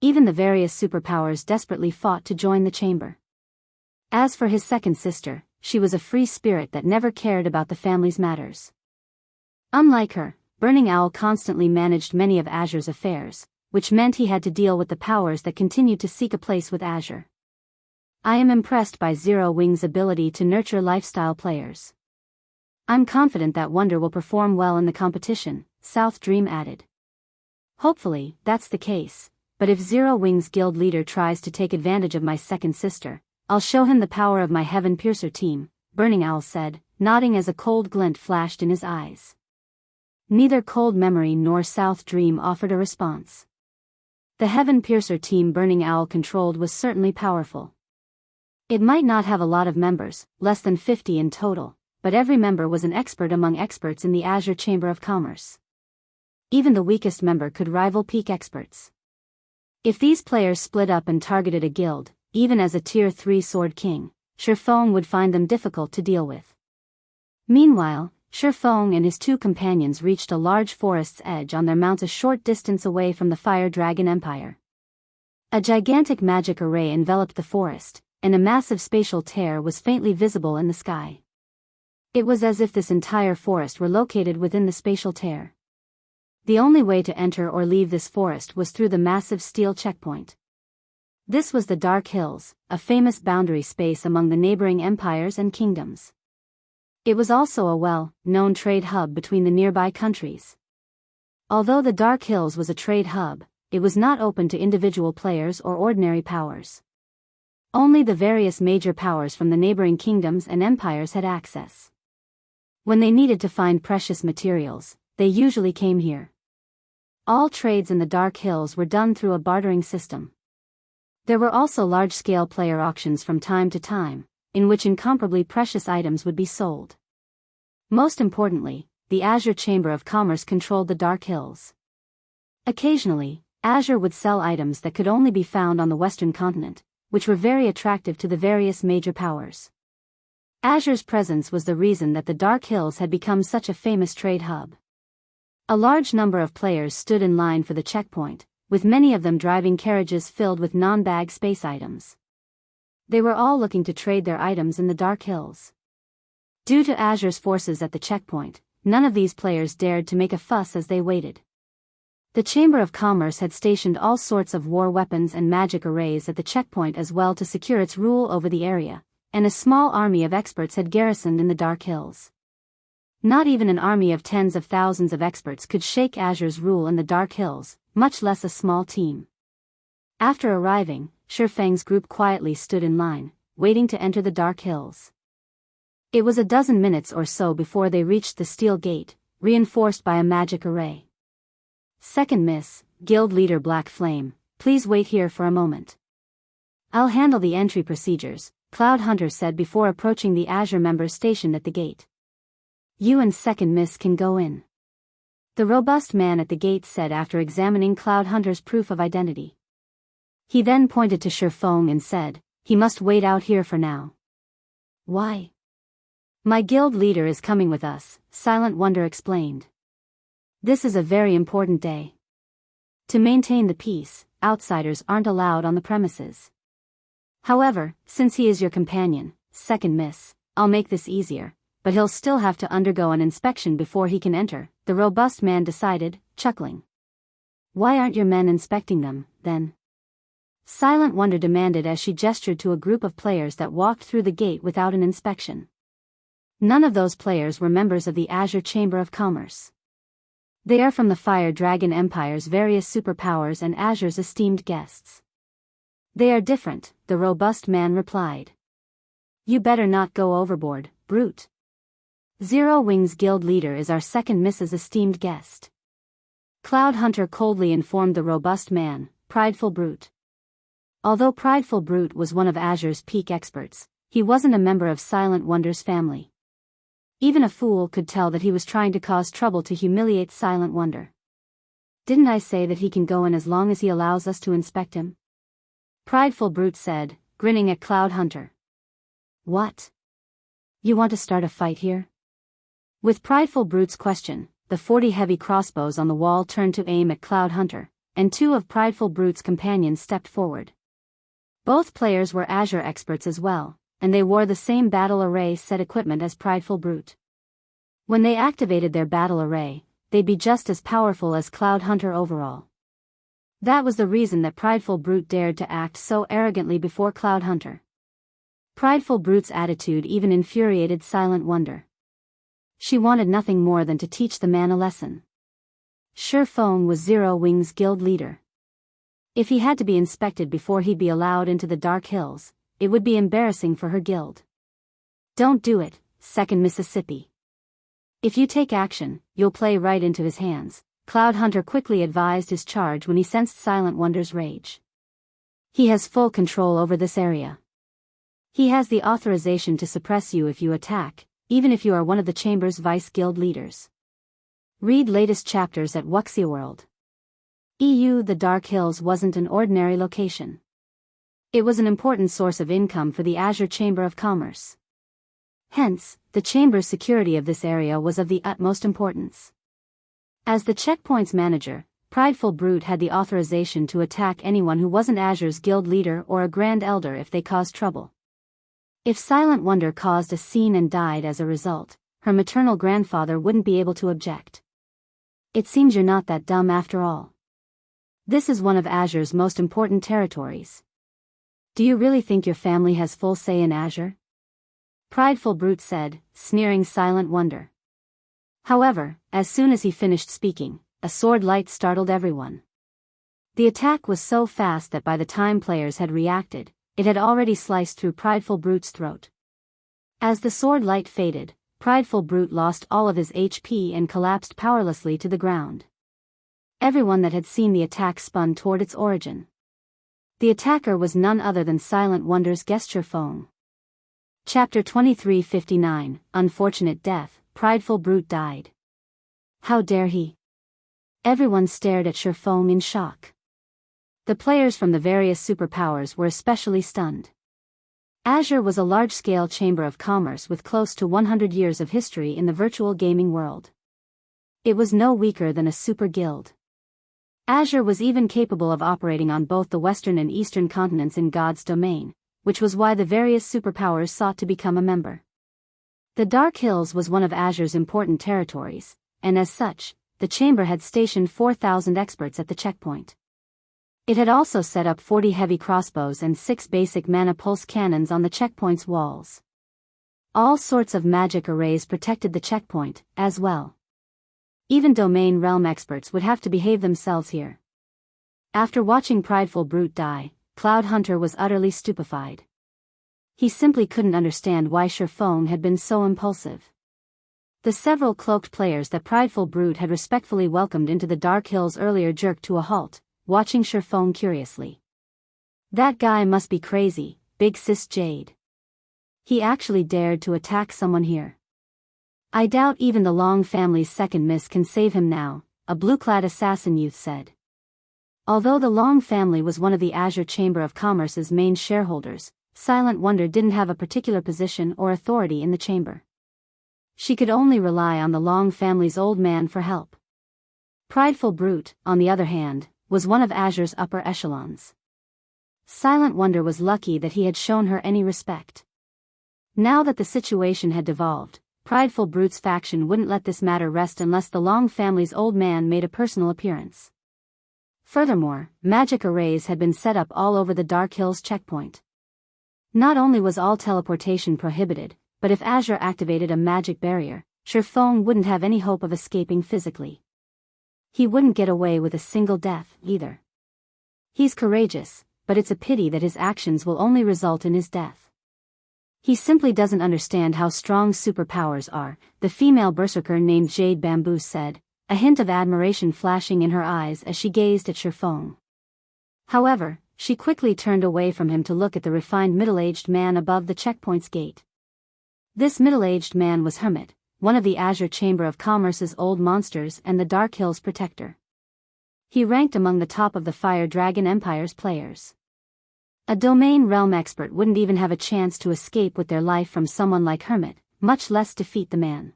Even the various superpowers desperately fought to join the chamber. As for his second sister, she was a free spirit that never cared about the family's matters. Unlike her, Burning Owl constantly managed many of Azure's affairs, which meant he had to deal with the powers that continued to seek a place with Azure. I am impressed by Zero Wing's ability to nurture lifestyle players. I'm confident that Wonder will perform well in the competition, South Dream added. Hopefully, that's the case, but if Zero Wing's guild leader tries to take advantage of my second sister, I'll show him the power of my Heaven Piercer team, Burning Owl said, nodding as a cold glint flashed in his eyes. Neither Cold Memory nor South Dream offered a response. The Heaven Piercer team Burning Owl controlled was certainly powerful. It might not have a lot of members, less than 50 in total, but every member was an expert among experts in the Azure Chamber of Commerce. Even the weakest member could rival peak experts. If these players split up and targeted a guild, even as a Tier 3 Sword King, Shifeng would find them difficult to deal with. Meanwhile, Shifeng and his two companions reached a large forest's edge on their mounts a short distance away from the Fire Dragon Empire. A gigantic magic array enveloped the forest, and a massive spatial tear was faintly visible in the sky. It was as if this entire forest were located within the spatial tear. The only way to enter or leave this forest was through the massive steel checkpoint. This was the Dark Hills, a famous boundary space among the neighboring empires and kingdoms. It was also a well-known trade hub between the nearby countries. Although the Dark Hills was a trade hub, it was not open to individual players or ordinary powers. Only the various major powers from the neighboring kingdoms and empires had access. When they needed to find precious materials, they usually came here. All trades in the Dark Hills were done through a bartering system. There were also large-scale player auctions from time to time, in which incomparably precious items would be sold. Most importantly, the Azure Chamber of Commerce controlled the Dark Hills. Occasionally, Azure would sell items that could only be found on the Western continent, which were very attractive to the various major powers. Azure's presence was the reason that the Dark Hills had become such a famous trade hub. A large number of players stood in line for the checkpoint, with many of them driving carriages filled with non-bag space items. They were all looking to trade their items in the Dark Hills. Due to Azure's forces at the checkpoint, none of these players dared to make a fuss as they waited. The Chamber of Commerce had stationed all sorts of war weapons and magic arrays at the checkpoint as well to secure its rule over the area, and a small army of experts had garrisoned in the Dark Hills. Not even an army of tens of thousands of experts could shake Azure's rule in the Dark Hills, much less a small team. After arriving, Shifeng's group quietly stood in line, waiting to enter the Dark Hills. It was a dozen minutes or so before they reached the steel gate, reinforced by a magic array. Second Miss, Guild Leader Black Flame, please wait here for a moment. I'll handle the entry procedures, Cloud Hunter said before approaching the Azure members stationed at the gate. You and Second Miss can go in. The robust man at the gate said after examining Cloud Hunter's proof of identity. He then pointed to Shifeng and said, he must wait out here for now. Why? My guild leader is coming with us, Silent Wonder explained. This is a very important day. To maintain the peace, outsiders aren't allowed on the premises. However, since he is your companion, Second Miss, I'll make this easier, but he'll still have to undergo an inspection before he can enter, the robust man decided, chuckling. Why aren't your men inspecting them, then? Silent Wonder demanded as she gestured to a group of players that walked through the gate without an inspection. None of those players were members of the Azure Chamber of Commerce. They are from the Fire Dragon Empire's various superpowers and Azure's esteemed guests. They are different, the robust man replied. You better not go overboard, brute. Zero Wings Guild leader is our second Mrs. esteemed guest. Cloud Hunter coldly informed the robust man, prideful brute. Although Prideful Brute was one of Azure's peak experts, he wasn't a member of Silent Wonder's family. Even a fool could tell that he was trying to cause trouble to humiliate Silent Wonder. Didn't I say that he can go in as long as he allows us to inspect him? Prideful Brute said, grinning at Cloud Hunter. What? You want to start a fight here? With Prideful Brute's question, the 40 heavy crossbows on the wall turned to aim at Cloud Hunter, and two of Prideful Brute's companions stepped forward. Both players were Azure experts as well, and they wore the same battle array set equipment as Prideful Brute. When they activated their battle array, they'd be just as powerful as Cloud Hunter overall. That was the reason that Prideful Brute dared to act so arrogantly before Cloud Hunter. Prideful Brute's attitude even infuriated Silent Wonder. She wanted nothing more than to teach the man a lesson. Shurfeng was Zero Wings Guild leader. If he had to be inspected before he'd be allowed into the Dark Hills, it would be embarrassing for her guild. Don't do it, Second Mississippi. If you take action, you'll play right into his hands, Cloud Hunter quickly advised his charge when he sensed Silent Wonder's rage. He has full control over this area. He has the authorization to suppress you if you attack, even if you are one of the Chamber's vice guild leaders. Read latest chapters at Wuxia EU. The Dark Hills wasn't an ordinary location. It was an important source of income for the Azure Chamber of Commerce. Hence, the Chamber's security of this area was of the utmost importance. As the checkpoints manager, Prideful Brute had the authorization to attack anyone who wasn't Azure's guild leader or a Grand Elder if they caused trouble. If Silent Wonder caused a scene and died as a result, her maternal grandfather wouldn't be able to object. It seems you're not that dumb after all. This is one of Azure's most important territories. Do you really think your family has full say in Azure? Prideful Brute said, sneering Silent Wonder. However, as soon as he finished speaking, a sword light startled everyone. The attack was so fast that by the time players had reacted, it had already sliced through Prideful Brute's throat. As the sword light faded, Prideful Brute lost all of his HP and collapsed powerlessly to the ground. Everyone that had seen the attack spun toward its origin. The attacker was none other than Silent Wonder's guest Shurfeng. Chapter 2359, Unfortunate Death. Prideful Brute died. How dare he? Everyone stared at Shurfeng in shock. The players from the various superpowers were especially stunned. Azure was a large-scale chamber of commerce with close to 100 years of history in the virtual gaming world. It was no weaker than a super guild. Azure was even capable of operating on both the western and eastern continents in God's domain, which was why the various superpowers sought to become a member. The Dark Hills was one of Azure's important territories, and as such, the chamber had stationed 4,000 experts at the checkpoint. It had also set up 40 heavy crossbows and 6 basic mana pulse cannons on the checkpoint's walls. All sorts of magic arrays protected the checkpoint, as well. Even domain realm experts would have to behave themselves here. After watching Prideful Brute die, Cloud Hunter was utterly stupefied. He simply couldn't understand why Shurfeng had been so impulsive. The several cloaked players that Prideful Brute had respectfully welcomed into the Dark Hills earlier jerked to a halt, watching Shurfeng curiously. That guy must be crazy, Big Sis Jade. He actually dared to attack someone here. I doubt even the Long family's second miss can save him now, a blue-clad assassin youth said. Although the Long family was one of the Azure Chamber of Commerce's main shareholders, Silent Wonder didn't have a particular position or authority in the chamber. She could only rely on the Long family's old man for help. Prideful Brute, on the other hand, was one of Azure's upper echelons. Silent Wonder was lucky that he had shown her any respect. Now that the situation had devolved, Prideful Brute's faction wouldn't let this matter rest unless the Long family's old man made a personal appearance. Furthermore, magic arrays had been set up all over the Dark Hills checkpoint. Not only was all teleportation prohibited, but if Azure activated a magic barrier, Shurfeng wouldn't have any hope of escaping physically. He wouldn't get away with a single death, either. He's courageous, but it's a pity that his actions will only result in his death. He simply doesn't understand how strong superpowers are, the female berserker named Jade Bamboo said, a hint of admiration flashing in her eyes as she gazed at Shifeng. However, she quickly turned away from him to look at the refined middle-aged man above the checkpoint's gate. This middle-aged man was Hermit, one of the Azure Chamber of Commerce's old monsters and the Dark Hills protector. He ranked among the top of the Fire Dragon Empire's players. A domain realm expert wouldn't even have a chance to escape with their life from someone like Hermit, much less defeat the man.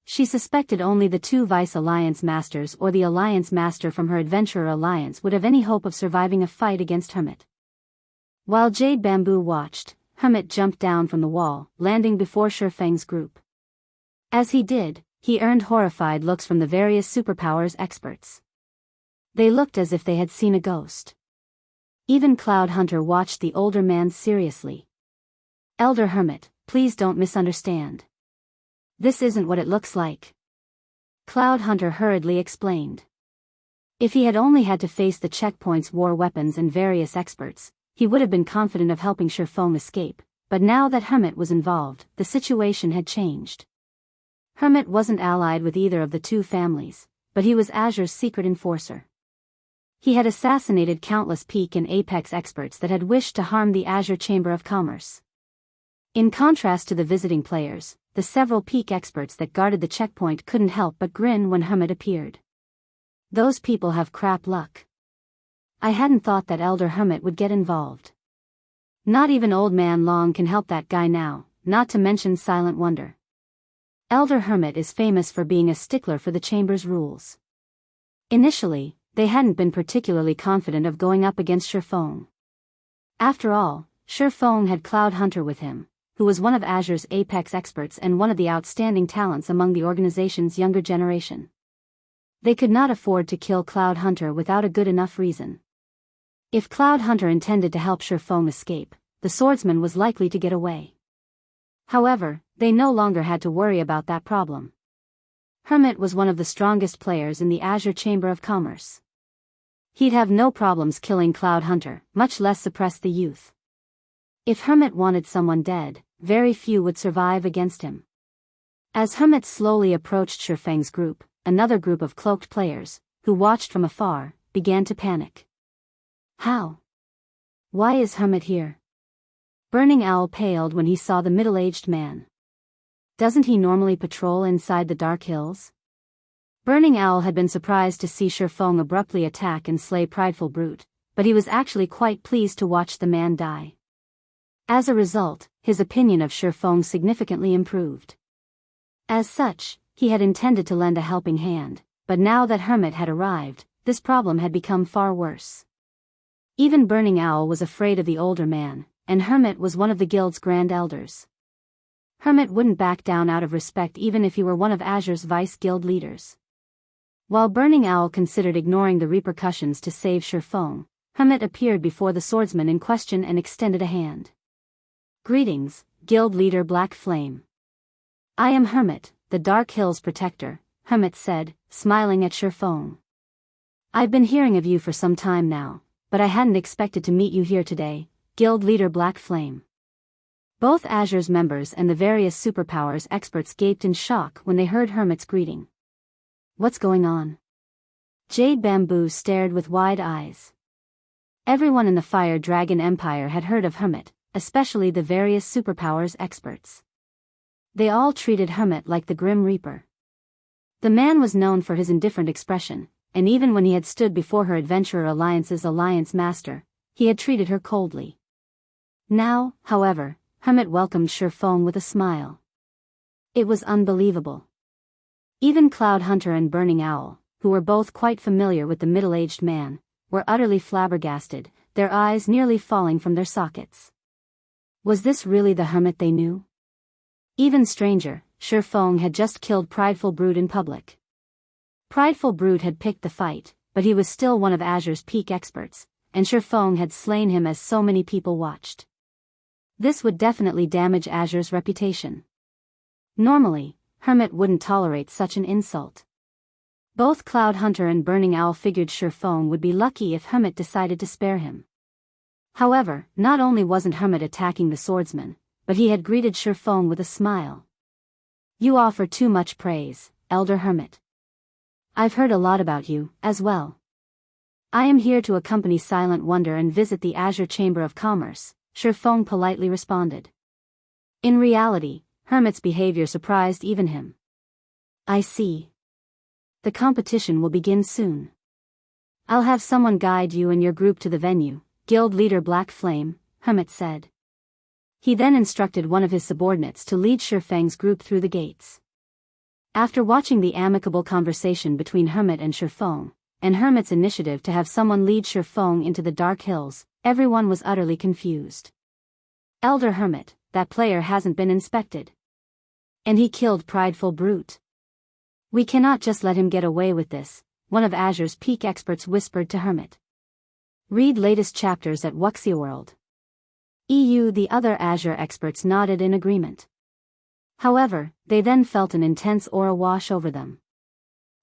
She suspected only the two Vice Alliance Masters or the Alliance Master from her Adventurer Alliance would have any hope of surviving a fight against Hermit. While Jade Bamboo watched, Hermit jumped down from the wall, landing before Shifeng's group. As he did, he earned horrified looks from the various superpowers experts. They looked as if they had seen a ghost. Even Cloud Hunter watched the older man seriously. "Elder Hermit, please don't misunderstand. This isn't what it looks like," Cloud Hunter hurriedly explained. If he had only had to face the checkpoint's war weapons and various experts, he would have been confident of helping Shifeng escape, but now that Hermit was involved, the situation had changed. Hermit wasn't allied with either of the two families, but he was Azure's secret enforcer. He had assassinated countless peak and apex experts that had wished to harm the Azure Chamber of Commerce. In contrast to the visiting players, the several peak experts that guarded the checkpoint couldn't help but grin when Hermit appeared. "Those people have crap luck. I hadn't thought that Elder Hermit would get involved. Not even Old Man Long can help that guy now, not to mention Silent Wonder. Elder Hermit is famous for being a stickler for the Chamber's rules." Initially, they hadn't been particularly confident of going up against Shifeng. After all, Shifeng had Cloud Hunter with him, who was one of Azure's apex experts and one of the outstanding talents among the organization's younger generation. They could not afford to kill Cloud Hunter without a good enough reason. If Cloud Hunter intended to help Shifeng escape, the swordsman was likely to get away. However, they no longer had to worry about that problem. Hermit was one of the strongest players in the Azure Chamber of Commerce. He'd have no problems killing Cloud Hunter, much less suppress the youth. If Hermit wanted someone dead, very few would survive against him. As Hermit slowly approached Shifeng's group, another group of cloaked players, who watched from afar, began to panic. "How? Why is Hermit here?" Burning Owl paled when he saw the middle-aged man. "Doesn't he normally patrol inside the Dark Hills?" Burning Owl had been surprised to see Shifeng abruptly attack and slay Prideful Brute, but he was actually quite pleased to watch the man die. As a result, his opinion of Shifeng significantly improved. As such, he had intended to lend a helping hand, but now that Hermit had arrived, this problem had become far worse. Even Burning Owl was afraid of the older man, and Hermit was one of the guild's grand elders. Hermit wouldn't back down out of respect even if he were one of Azure's vice guild leaders. While Burning Owl considered ignoring the repercussions to save Shifeng, Hermit appeared before the swordsman in question and extended a hand. "Greetings, Guild Leader Black Flame. I am Hermit, the Dark Hills protector," Hermit said, smiling at Shifeng. "I've been hearing of you for some time now, but I hadn't expected to meet you here today, Guild Leader Black Flame." Both Azure's members and the various superpowers experts gaped in shock when they heard Hermit's greeting. "What's going on?" Jade Bamboo stared with wide eyes. Everyone in the Fire Dragon Empire had heard of Hermit, especially the various superpowers experts. They all treated Hermit like the Grim Reaper. The man was known for his indifferent expression, and even when he had stood before her Adventurer Alliance's Alliance Master, he had treated her coldly. Now, however, Hermit welcomed Shifeng with a smile. It was unbelievable. Even Cloud Hunter and Burning Owl, who were both quite familiar with the middle-aged man, were utterly flabbergasted, their eyes nearly falling from their sockets. Was this really the Hermit they knew? Even stranger, Shifeng had just killed Prideful Brute in public. Prideful Brute had picked the fight, but he was still one of Azure's peak experts, and Shifeng had slain him as so many people watched. This would definitely damage Azure's reputation. Normally, Hermit wouldn't tolerate such an insult. Both Cloud Hunter and Burning Owl figured Shifeng would be lucky if Hermit decided to spare him. However, not only wasn't Hermit attacking the swordsman, but he had greeted Shifeng with a smile. You offer too much praise, Elder Hermit. I've heard a lot about you, as well. I am here to accompany Silent Wonder and visit the Azure Chamber of Commerce, Shifeng politely responded. In reality, Hermit's behavior surprised even him. I see. The competition will begin soon. I'll have someone guide you and your group to the venue, Guild Leader Black Flame, Hermit said. He then instructed one of his subordinates to lead Shifeng's group through the gates. After watching the amicable conversation between Hermit and Shifeng, and Hermit's initiative to have someone lead Shifeng into the Dark Hills, everyone was utterly confused. Elder Hermit, that player hasn't been inspected. And he killed Prideful Brute. We cannot just let him get away with this, one of Azure's peak experts whispered to Hermit. Read latest chapters at Wuxia World. The other Azure experts nodded in agreement. However, they then felt an intense aura wash over them.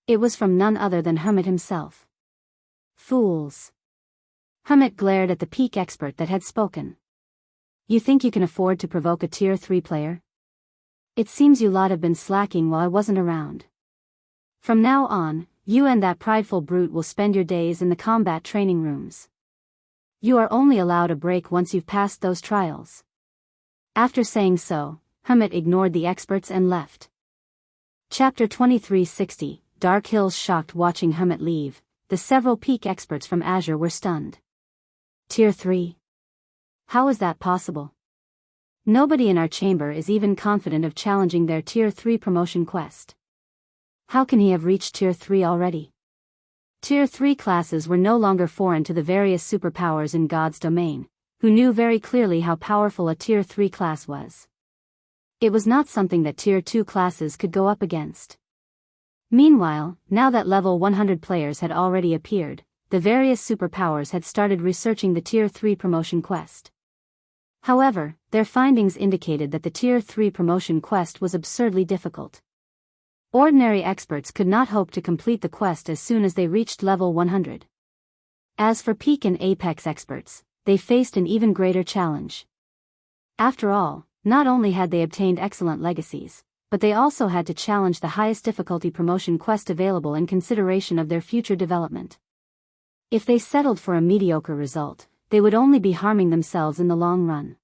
It was from none other than Hermit himself. Fools. Hermit glared at the peak expert that had spoken. You think you can afford to provoke a Tier 3 player? It seems you lot have been slacking while I wasn't around. From now on, you and that prideful brute will spend your days in the combat training rooms. You are only allowed a break once you've passed those trials. After saying so, Hermit ignored the experts and left. Chapter 2360, Dark Hills. Shocked watching Hermit leave, the several peak experts from Azure were stunned. Tier 3? How is that possible? Nobody in our chamber is even confident of challenging their Tier 3 promotion quest. How can he have reached Tier 3 already? Tier 3 classes were no longer foreign to the various superpowers in God's domain, who knew very clearly how powerful a Tier 3 class was. It was not something that Tier 2 classes could go up against. Meanwhile, now that level 100 players had already appeared, the various superpowers had started researching the Tier 3 promotion quest. However, their findings indicated that the Tier 3 promotion quest was absurdly difficult. Ordinary experts could not hope to complete the quest as soon as they reached level 100. As for peak and apex experts, they faced an even greater challenge. After all, not only had they obtained excellent legacies, but they also had to challenge the highest difficulty promotion quest available in consideration of their future development. If they settled for a mediocre result, they would only be harming themselves in the long run.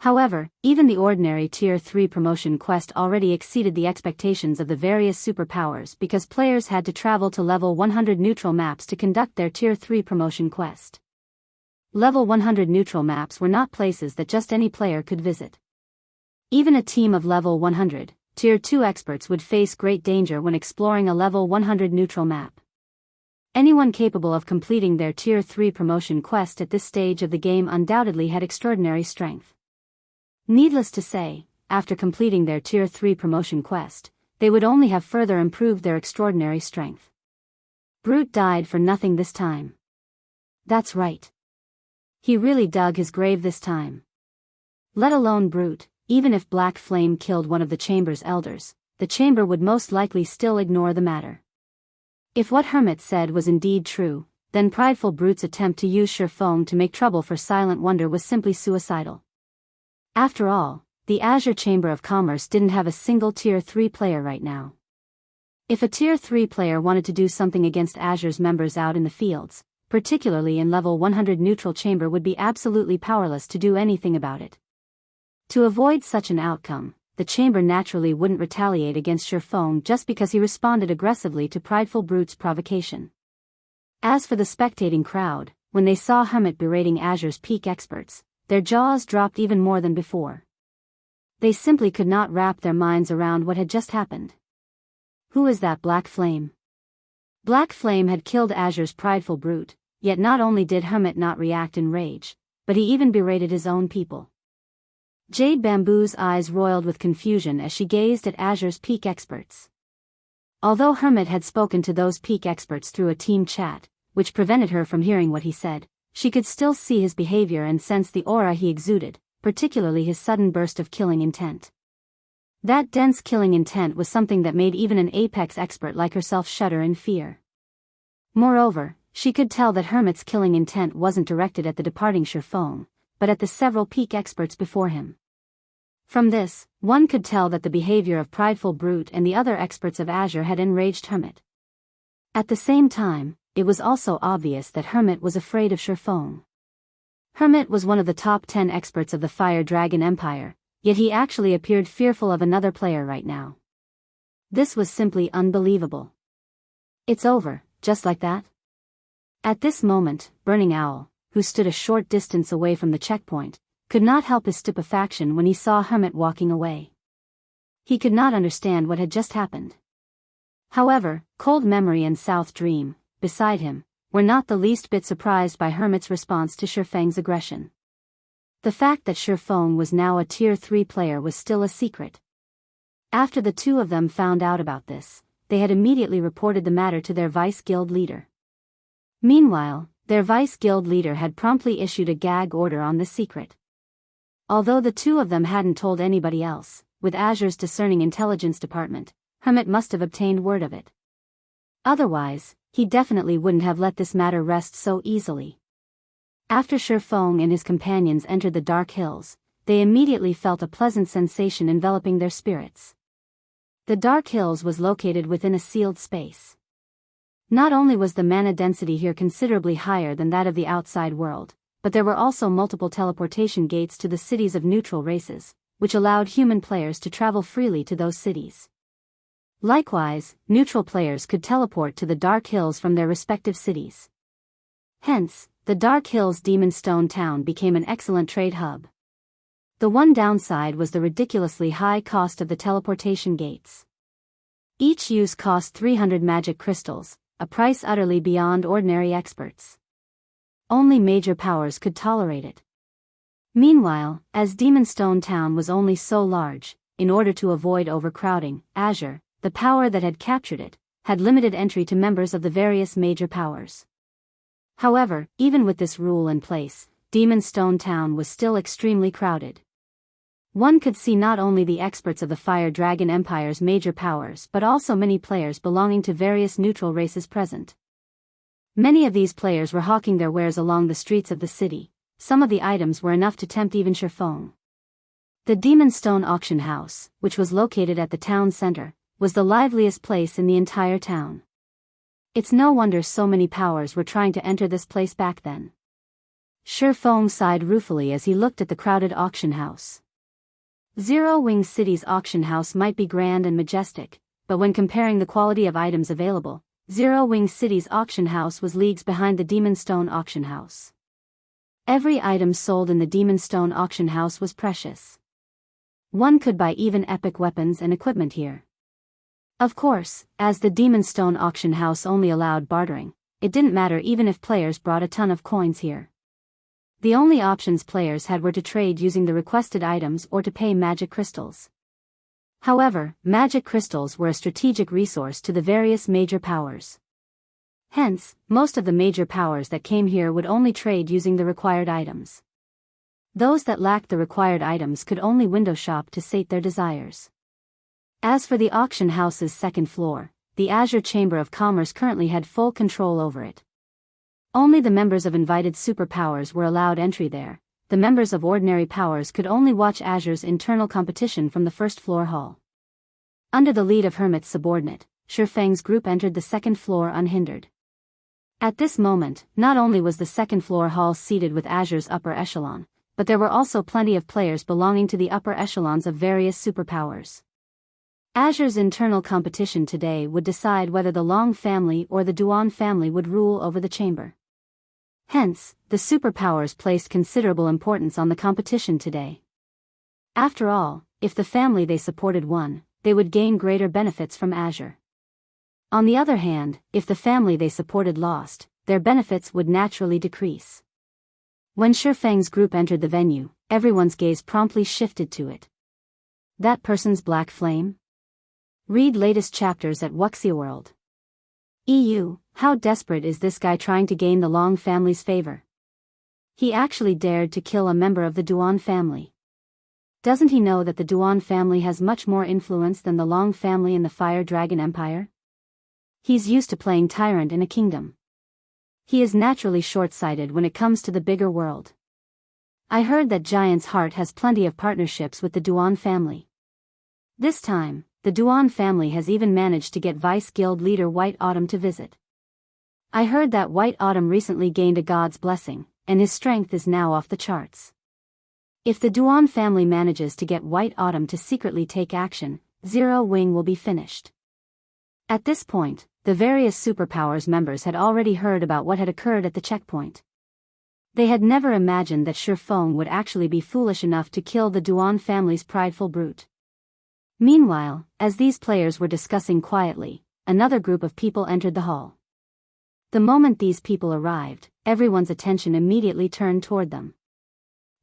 However, even the ordinary Tier 3 promotion quest already exceeded the expectations of the various superpowers because players had to travel to level 100 neutral maps to conduct their Tier 3 promotion quest. Level 100 neutral maps were not places that just any player could visit. Even a team of level 100, Tier 2 experts would face great danger when exploring a level 100 neutral map. Anyone capable of completing their Tier 3 promotion quest at this stage of the game undoubtedly had extraordinary strength. Needless to say, after completing their Tier 3 promotion quest, they would only have further improved their extraordinary strength. Brute died for nothing this time. That's right. He really dug his grave this time. Let alone Brute, even if Black Flame killed one of the chamber's elders, the chamber would most likely still ignore the matter. If what Hermit said was indeed true, then Prideful Brute's attempt to use Shifeng to make trouble for Silent Wonder was simply suicidal. After all, the Azure Chamber of Commerce didn't have a single Tier 3 player right now. If a Tier 3 player wanted to do something against Azure's members out in the fields, particularly in level 100 neutral chamber, would be absolutely powerless to do anything about it. To avoid such an outcome, the chamber naturally wouldn't retaliate against Shifeng just because he responded aggressively to Prideful Brute's provocation. As for the spectating crowd, when they saw Hermit berating Azure's peak experts, their jaws dropped even more than before. They simply could not wrap their minds around what had just happened. Who is that Black Flame? Black Flame had killed Azure's Prideful Brute, yet not only did Hermit not react in rage, but he even berated his own people. Jade Bamboo's eyes roiled with confusion as she gazed at Azure's peak experts. Although Hermit had spoken to those peak experts through a team chat, which prevented her from hearing what he said, she could still see his behavior and sense the aura he exuded, particularly his sudden burst of killing intent. That dense killing intent was something that made even an apex expert like herself shudder in fear. Moreover, she could tell that Hermit's killing intent wasn't directed at the departing Shifeng, but at the several peak experts before him. From this, one could tell that the behavior of Prideful Brute and the other experts of Azure had enraged Hermit. At the same time, it was also obvious that Hermit was afraid of Shifeng. Hermit was one of the top 10 experts of the Fire Dragon Empire, yet he actually appeared fearful of another player right now. This was simply unbelievable. It's over, just like that? At this moment, Burning Owl, who stood a short distance away from the checkpoint, could not help his stupefaction when he saw Hermit walking away. He could not understand what had just happened. However, Cold Memory and South Dream, beside him, were not the least bit surprised by Hermit's response to Shifeng's aggression. The fact that Shifeng was now a Tier 3 player was still a secret. After the two of them found out about this, they had immediately reported the matter to their Vice Guild leader. Meanwhile, their Vice Guild leader had promptly issued a gag order on this secret. Although the two of them hadn't told anybody else, with Azure's discerning intelligence department, Hermit must have obtained word of it. Otherwise, he definitely wouldn't have let this matter rest so easily. After Shifeng and his companions entered the Dark Hills, they immediately felt a pleasant sensation enveloping their spirits. The Dark Hills was located within a sealed space. Not only was the mana density here considerably higher than that of the outside world, but there were also multiple teleportation gates to the cities of neutral races, which allowed human players to travel freely to those cities. Likewise, neutral players could teleport to the Dark Hills from their respective cities. Hence, the Dark Hills Demonstone Town became an excellent trade hub. The one downside was the ridiculously high cost of the teleportation gates. Each use cost 300 magic crystals, a price utterly beyond ordinary experts. Only major powers could tolerate it. Meanwhile, as Demonstone Town was only so large, in order to avoid overcrowding, Azure, the power that had captured it, had limited entry to members of the various major powers. However, even with this rule in place, Demonstone Town was still extremely crowded. One could see not only the experts of the Fire Dragon Empire's major powers but also many players belonging to various neutral races present. Many of these players were hawking their wares along the streets of the city. Some of the items were enough to tempt even Shifeng. The Demonstone Auction House, which was located at the town center, was the liveliest place in the entire town. It's no wonder so many powers were trying to enter this place back then. Shifeng sighed ruefully as he looked at the crowded auction house. Zero Wing City's auction house might be grand and majestic, but when comparing the quality of items available, Zero Wing City's auction house was leagues behind the Demonstone auction house. Every item sold in the Demonstone auction house was precious. One could buy even epic weapons and equipment here. Of course, as the Demonstone auction house only allowed bartering, it didn't matter even if players brought a ton of coins here. The only options players had were to trade using the requested items or to pay magic crystals. However, magic crystals were a strategic resource to the various major powers. Hence, most of the major powers that came here would only trade using the required items. Those that lacked the required items could only window shop to sate their desires. As for the auction house's second floor, the Azure Chamber of Commerce currently had full control over it. Only the members of invited superpowers were allowed entry there. The members of ordinary powers could only watch Azure's internal competition from the first floor hall. Under the lead of Hermit's subordinate, Shifeng's group entered the second floor unhindered. At this moment, not only was the second floor hall seated with Azure's upper echelon, but there were also plenty of players belonging to the upper echelons of various superpowers. Azure's internal competition today would decide whether the Long family or the Duan family would rule over the chamber. Hence, the superpowers placed considerable importance on the competition today. After all, if the family they supported won, they would gain greater benefits from Azure. On the other hand, if the family they supported lost, their benefits would naturally decrease. When Shifeng's group entered the venue, everyone's gaze promptly shifted to it. That person's black flame? Read latest chapters at Wuxia EU. How desperate is this guy trying to gain the Long family's favor? He actually dared to kill a member of the Duan family. Doesn't he know that the Duan family has much more influence than the Long family in the Fire Dragon Empire? He's used to playing tyrant in a kingdom. He is naturally short-sighted when it comes to the bigger world. I heard that Giant's Heart has plenty of partnerships with the Duan family. This time, the Duan family has even managed to get Vice Guild leader White Autumn to visit. I heard that White Autumn recently gained a god's blessing, and his strength is now off the charts. If the Duan family manages to get White Autumn to secretly take action, Zero Wing will be finished. At this point, the various superpowers members had already heard about what had occurred at the checkpoint. They had never imagined that Shifeng would actually be foolish enough to kill the Duan family's prideful brute. Meanwhile, as these players were discussing quietly, another group of people entered the hall. The moment these people arrived, everyone's attention immediately turned toward them.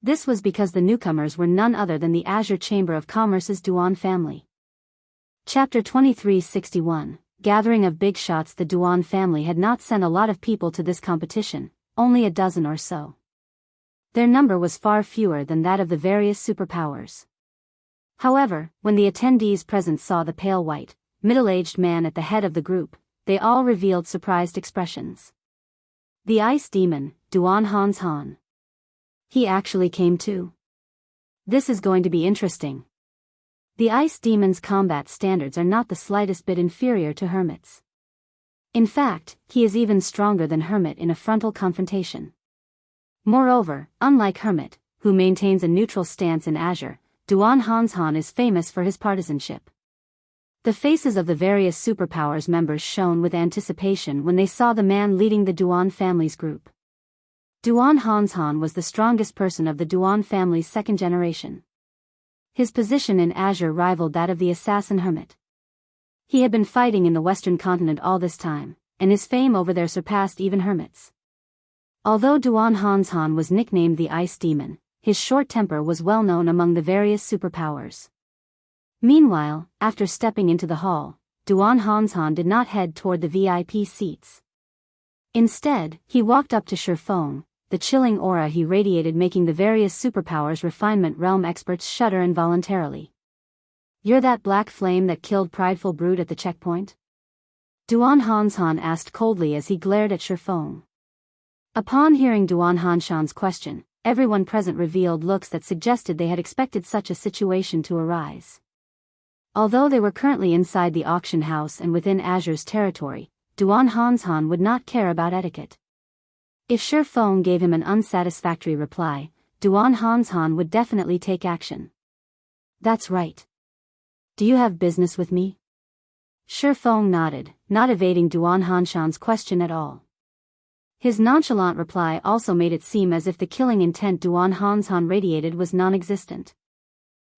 This was because the newcomers were none other than the Azure Chamber of Commerce's Duan family. Chapter 2361, Gathering of Bigshots. The Duan family had not sent a lot of people to this competition, only a dozen or so. Their number was far fewer than that of the various superpowers. However, when the attendees present saw the pale white, middle-aged man at the head of the group, they all revealed surprised expressions. The Ice Demon, Duan Hans Han. He actually came too. This is going to be interesting. The Ice Demon's combat standards are not the slightest bit inferior to Hermit's. In fact, he is even stronger than Hermit in a frontal confrontation. Moreover, unlike Hermit, who maintains a neutral stance in Azure, Duan Hans Han is famous for his partisanship. The faces of the various superpowers members shone with anticipation when they saw the man leading the Duan family's group. Duan Hans Han was the strongest person of the Duan family's second generation. His position in Azure rivaled that of the assassin Hermit. He had been fighting in the Western continent all this time, and his fame over there surpassed even Hermit's. Although Duan Hans Han was nicknamed the Ice Demon, his short temper was well known among the various superpowers. Meanwhile, after stepping into the hall, Duan Hans Han did not head toward the VIP seats. Instead, he walked up to Shifeng, the chilling aura he radiated making the various superpowers refinement realm experts shudder involuntarily. "You're that black flame that killed prideful brute at the checkpoint?" Duan Hans Han asked coldly as he glared at Shifeng. Upon hearing Duan Hans Han's question, everyone present revealed looks that suggested they had expected such a situation to arise. Although they were currently inside the auction house and within Azure's territory, Duan Hans Han would not care about etiquette. If Shifeng gave him an unsatisfactory reply, Duan Hans Han would definitely take action. "That's right. Do you have business with me?" Shifeng nodded, not evading Duan Hans Han's question at all. His nonchalant reply also made it seem as if the killing intent Duan Hans Han radiated was non-existent.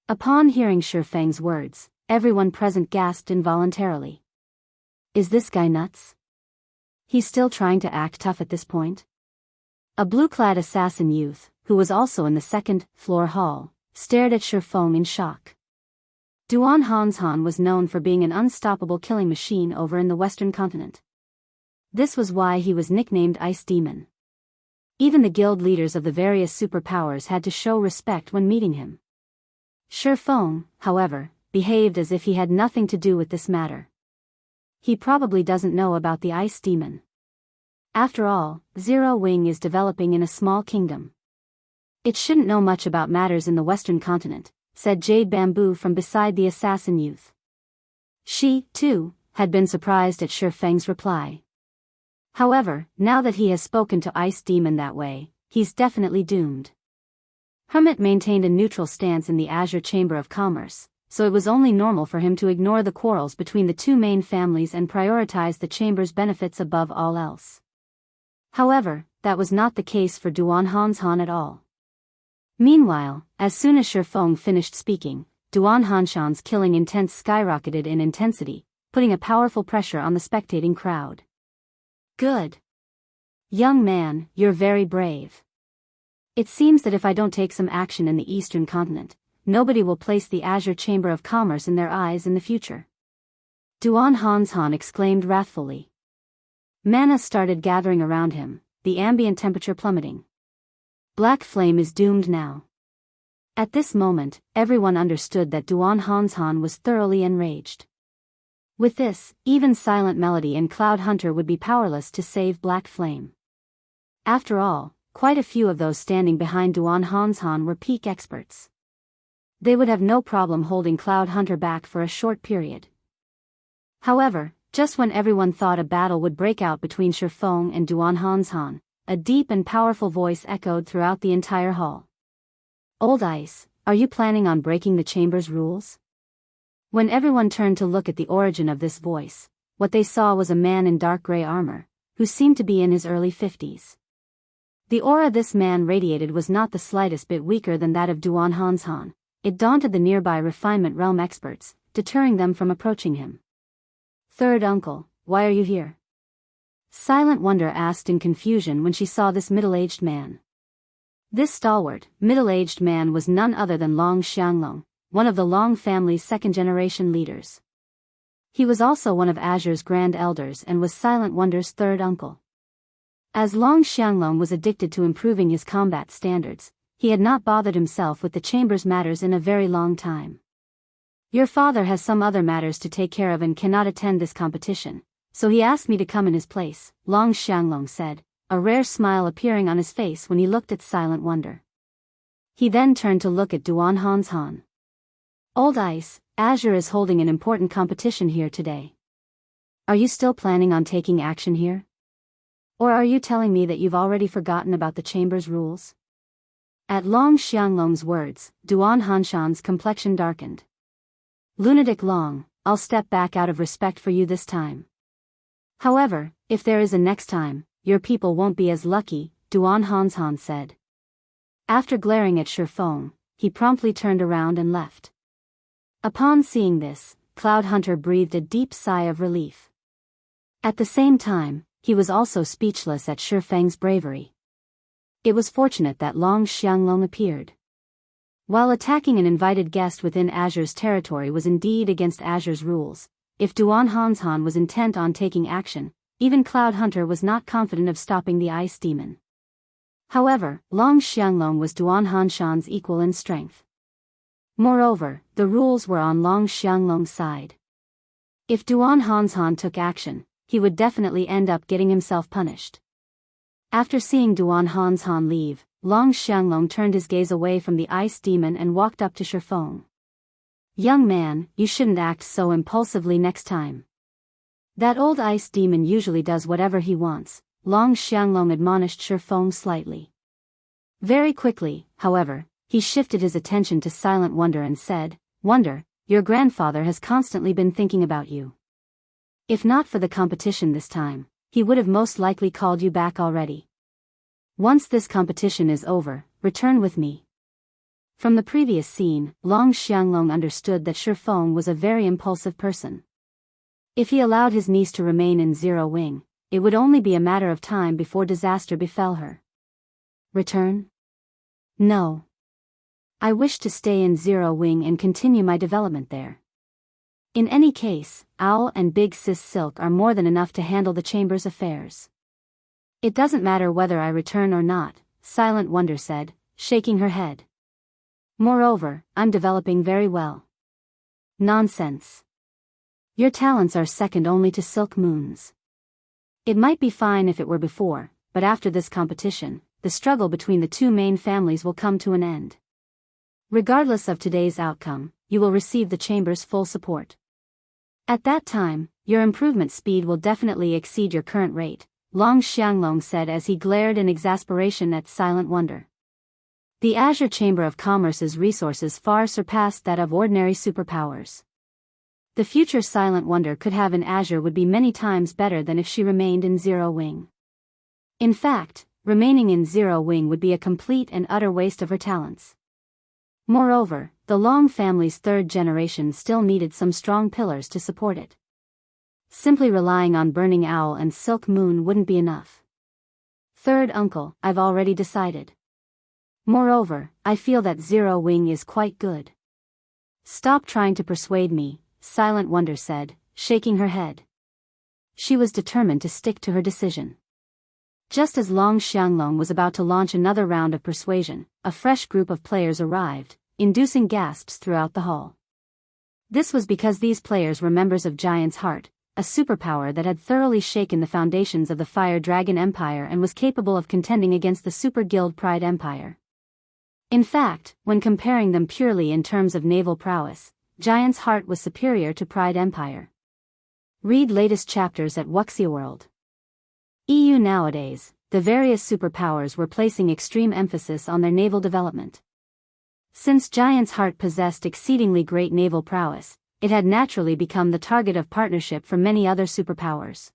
Upon hearing Shifeng's words, everyone present gasped involuntarily. Is this guy nuts? He's still trying to act tough at this point? A blue-clad assassin youth, who was also in the second-floor hall, stared at Shifeng in shock. Duan Hans Han was known for being an unstoppable killing machine over in the Western continent. This was why he was nicknamed Ice Demon. Even the guild leaders of the various superpowers had to show respect when meeting him. Shifeng, however, behaved as if he had nothing to do with this matter. He probably doesn't know about the Ice Demon. After all, Zero Wing is developing in a small kingdom. It shouldn't know much about matters in the Western continent, said Jade Bamboo from beside the assassin youth. She, too, had been surprised at Shifeng's reply. However, now that he has spoken to Ice Demon that way, he's definitely doomed. Hermit maintained a neutral stance in the Azure Chamber of Commerce, so it was only normal for him to ignore the quarrels between the two main families and prioritize the chamber's benefits above all else. However, that was not the case for Duan Hans Han at all. Meanwhile, as soon as Shifeng finished speaking, Duan Hans Han's killing intent skyrocketed in intensity, putting a powerful pressure on the spectating crowd. Good. Young man, you're very brave. It seems that if I don't take some action in the Eastern continent, nobody will place the Azure Chamber of Commerce in their eyes in the future. Duan Hans Han exclaimed wrathfully. Mana started gathering around him, the ambient temperature plummeting. Black Flame is doomed now. At this moment, everyone understood that Duan Hans Han was thoroughly enraged. With this, even Silent Melody and Cloud Hunter would be powerless to save Black Flame. After all, quite a few of those standing behind Duan Hanshan were peak experts. They would have no problem holding Cloud Hunter back for a short period. However, just when everyone thought a battle would break out between Shifeng and Duan Hanshan, a deep and powerful voice echoed throughout the entire hall. "Old Ice, are you planning on breaking the chamber's rules?" When everyone turned to look at the origin of this voice, what they saw was a man in dark gray armor, who seemed to be in his early 50s. The aura this man radiated was not the slightest bit weaker than that of Duan Hanshan. It daunted the nearby refinement realm experts, deterring them from approaching him. "Third uncle, why are you here?" Silent Wonder asked in confusion when she saw this middle-aged man. This stalwart, middle-aged man was none other than Long Xianglong, one of the Long family's second-generation leaders. He was also one of Azure's grand elders and was Silent Wonder's third uncle. As Long Xianglong was addicted to improving his combat standards, he had not bothered himself with the chamber's matters in a very long time. "Your father has some other matters to take care of and cannot attend this competition, so he asked me to come in his place," Long Xianglong said, a rare smile appearing on his face when he looked at Silent Wonder. He then turned to look at Duan Hanshan. "Old Ice, Azure is holding an important competition here today. Are you still planning on taking action here? Or are you telling me that you've already forgotten about the chamber's rules?" At Long Xianglong's words, Duan Hanshan's complexion darkened. "Lunatic Long, I'll step back out of respect for you this time. However, if there is a next time, your people won't be as lucky," Duan Hanshan said. After glaring at Shifeng, he promptly turned around and left. Upon seeing this, Cloud Hunter breathed a deep sigh of relief. At the same time, he was also speechless at Shifeng's bravery. It was fortunate that Long Xianglong appeared. While attacking an invited guest within Azure's territory was indeed against Azure's rules, if Duan Hanshan was intent on taking action, even Cloud Hunter was not confident of stopping the ice demon. However, Long Xianglong was Duan Hanshan's equal in strength. Moreover, the rules were on Long Xianglong's side. If Duan Hanshan took action, he would definitely end up getting himself punished. After seeing Duan Hanshan leave, Long Xianglong turned his gaze away from the ice demon and walked up to Shifeng. "Young man, you shouldn't act so impulsively next time. That old ice demon usually does whatever he wants," Long Xianglong admonished Shifeng slightly. Very quickly, however, he shifted his attention to Silent Wonder and said, "Wonder, your grandfather has constantly been thinking about you. If not for the competition this time, he would have most likely called you back already. Once this competition is over, return with me." From the previous scene, Long Xianglong understood that Shifeng was a very impulsive person. If he allowed his niece to remain in Zero Wing, it would only be a matter of time before disaster befell her. "Return? No. I wish to stay in Zero Wing and continue my development there. In any case, Owl and Big Sis Silk are more than enough to handle the chamber's affairs. It doesn't matter whether I return or not," Silent Wonder said, shaking her head. "Moreover, I'm developing very well." "Nonsense. Your talents are second only to Silk Moon's. It might be fine if it were before, but after this competition, the struggle between the two main families will come to an end. Regardless of today's outcome, you will receive the chamber's full support. At that time, your improvement speed will definitely exceed your current rate," Long Xianglong said as he glared in exasperation at Silent Wonder. The Azure Chamber of Commerce's resources far surpassed that of ordinary superpowers. The future Silent Wonder could have in Azure would be many times better than if she remained in Zero Wing. In fact, remaining in Zero Wing would be a complete and utter waste of her talents. Moreover, the Long family's third generation still needed some strong pillars to support it. Simply relying on Burning Owl and Silk Moon wouldn't be enough. "Third uncle, I've already decided. Moreover, I feel that Zero Wing is quite good." "Stop trying to persuade me," Silent Wonder said, shaking her head. She was determined to stick to her decision. Just as Long Xianglong was about to launch another round of persuasion, a fresh group of players arrived, inducing gasps throughout the hall. This was because these players were members of Giant's Heart, a superpower that had thoroughly shaken the foundations of the Fire Dragon Empire and was capable of contending against the Super Guild Pride Empire. In fact, when comparing them purely in terms of naval prowess, Giant's Heart was superior to Pride Empire. Read latest chapters at Wuxia World. EU. Nowadays, the various superpowers were placing extreme emphasis on their naval development. Since Giant's Heart possessed exceedingly great naval prowess, it had naturally become the target of partnership for many other superpowers.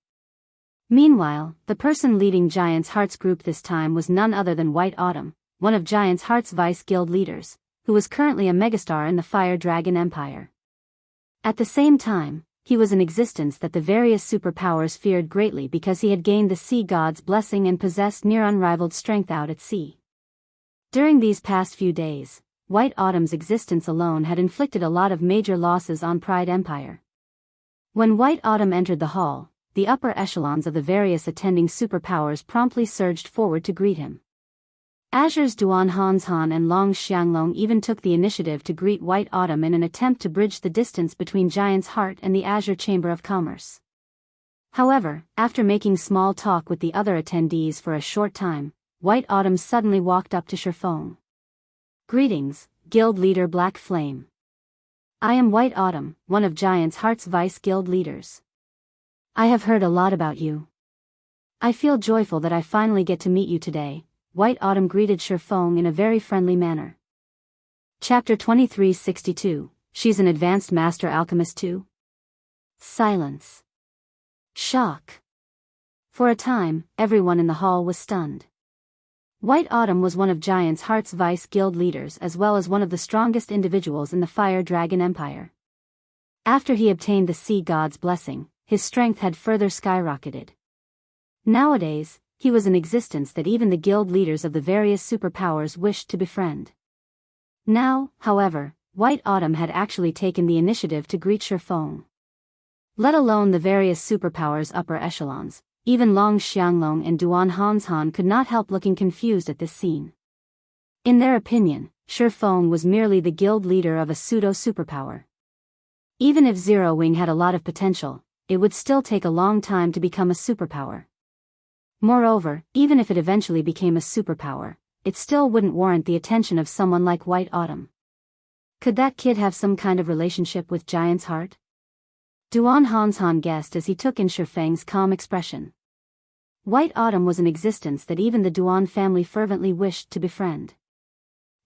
Meanwhile, the person leading Giant's Heart's group this time was none other than White Autumn, one of Giant's Heart's vice guild leaders, who was currently a megastar in the Fire Dragon Empire. At the same time, he was an existence that the various superpowers feared greatly because he had gained the sea god's blessing and possessed near unrivaled strength out at sea. During these past few days, White Autumn's existence alone had inflicted a lot of major losses on Pride Empire. When White Autumn entered the hall, the upper echelons of the various attending superpowers promptly surged forward to greet him. Azure's Duan Hanshan and Long Xianglong even took the initiative to greet White Autumn in an attempt to bridge the distance between Giant's Heart and the Azure Chamber of Commerce. However, after making small talk with the other attendees for a short time, White Autumn suddenly walked up to Shifeng. "Greetings, Guild Leader Black Flame. I am White Autumn, one of Giant's Heart's vice guild leaders. I have heard a lot about you. I feel joyful that I finally get to meet you today." White Autumn greeted Shifeng in a very friendly manner. Chapter 2362, She's an advanced master alchemist too? Silence. Shock. For a time, everyone in the hall was stunned. White Autumn was one of Giant's Heart's vice guild leaders as well as one of the strongest individuals in the Fire Dragon Empire. After he obtained the sea god's blessing, his strength had further skyrocketed. Nowadays, he was an existence that even the guild leaders of the various superpowers wished to befriend. Now, however, White Autumn had actually taken the initiative to greet Shifeng. Let alone the various superpowers' upper echelons, even Long Xianglong and Duan Hanshan could not help looking confused at this scene. In their opinion, Shifeng was merely the guild leader of a pseudo-superpower. Even if Zero Wing had a lot of potential, it would still take a long time to become a superpower. Moreover, even if it eventually became a superpower, it still wouldn't warrant the attention of someone like White Autumn. Could that kid have some kind of relationship with Giant's Heart? Duan Hanshan guessed as he took in Shifeng's calm expression. White Autumn was an existence that even the Duan family fervently wished to befriend.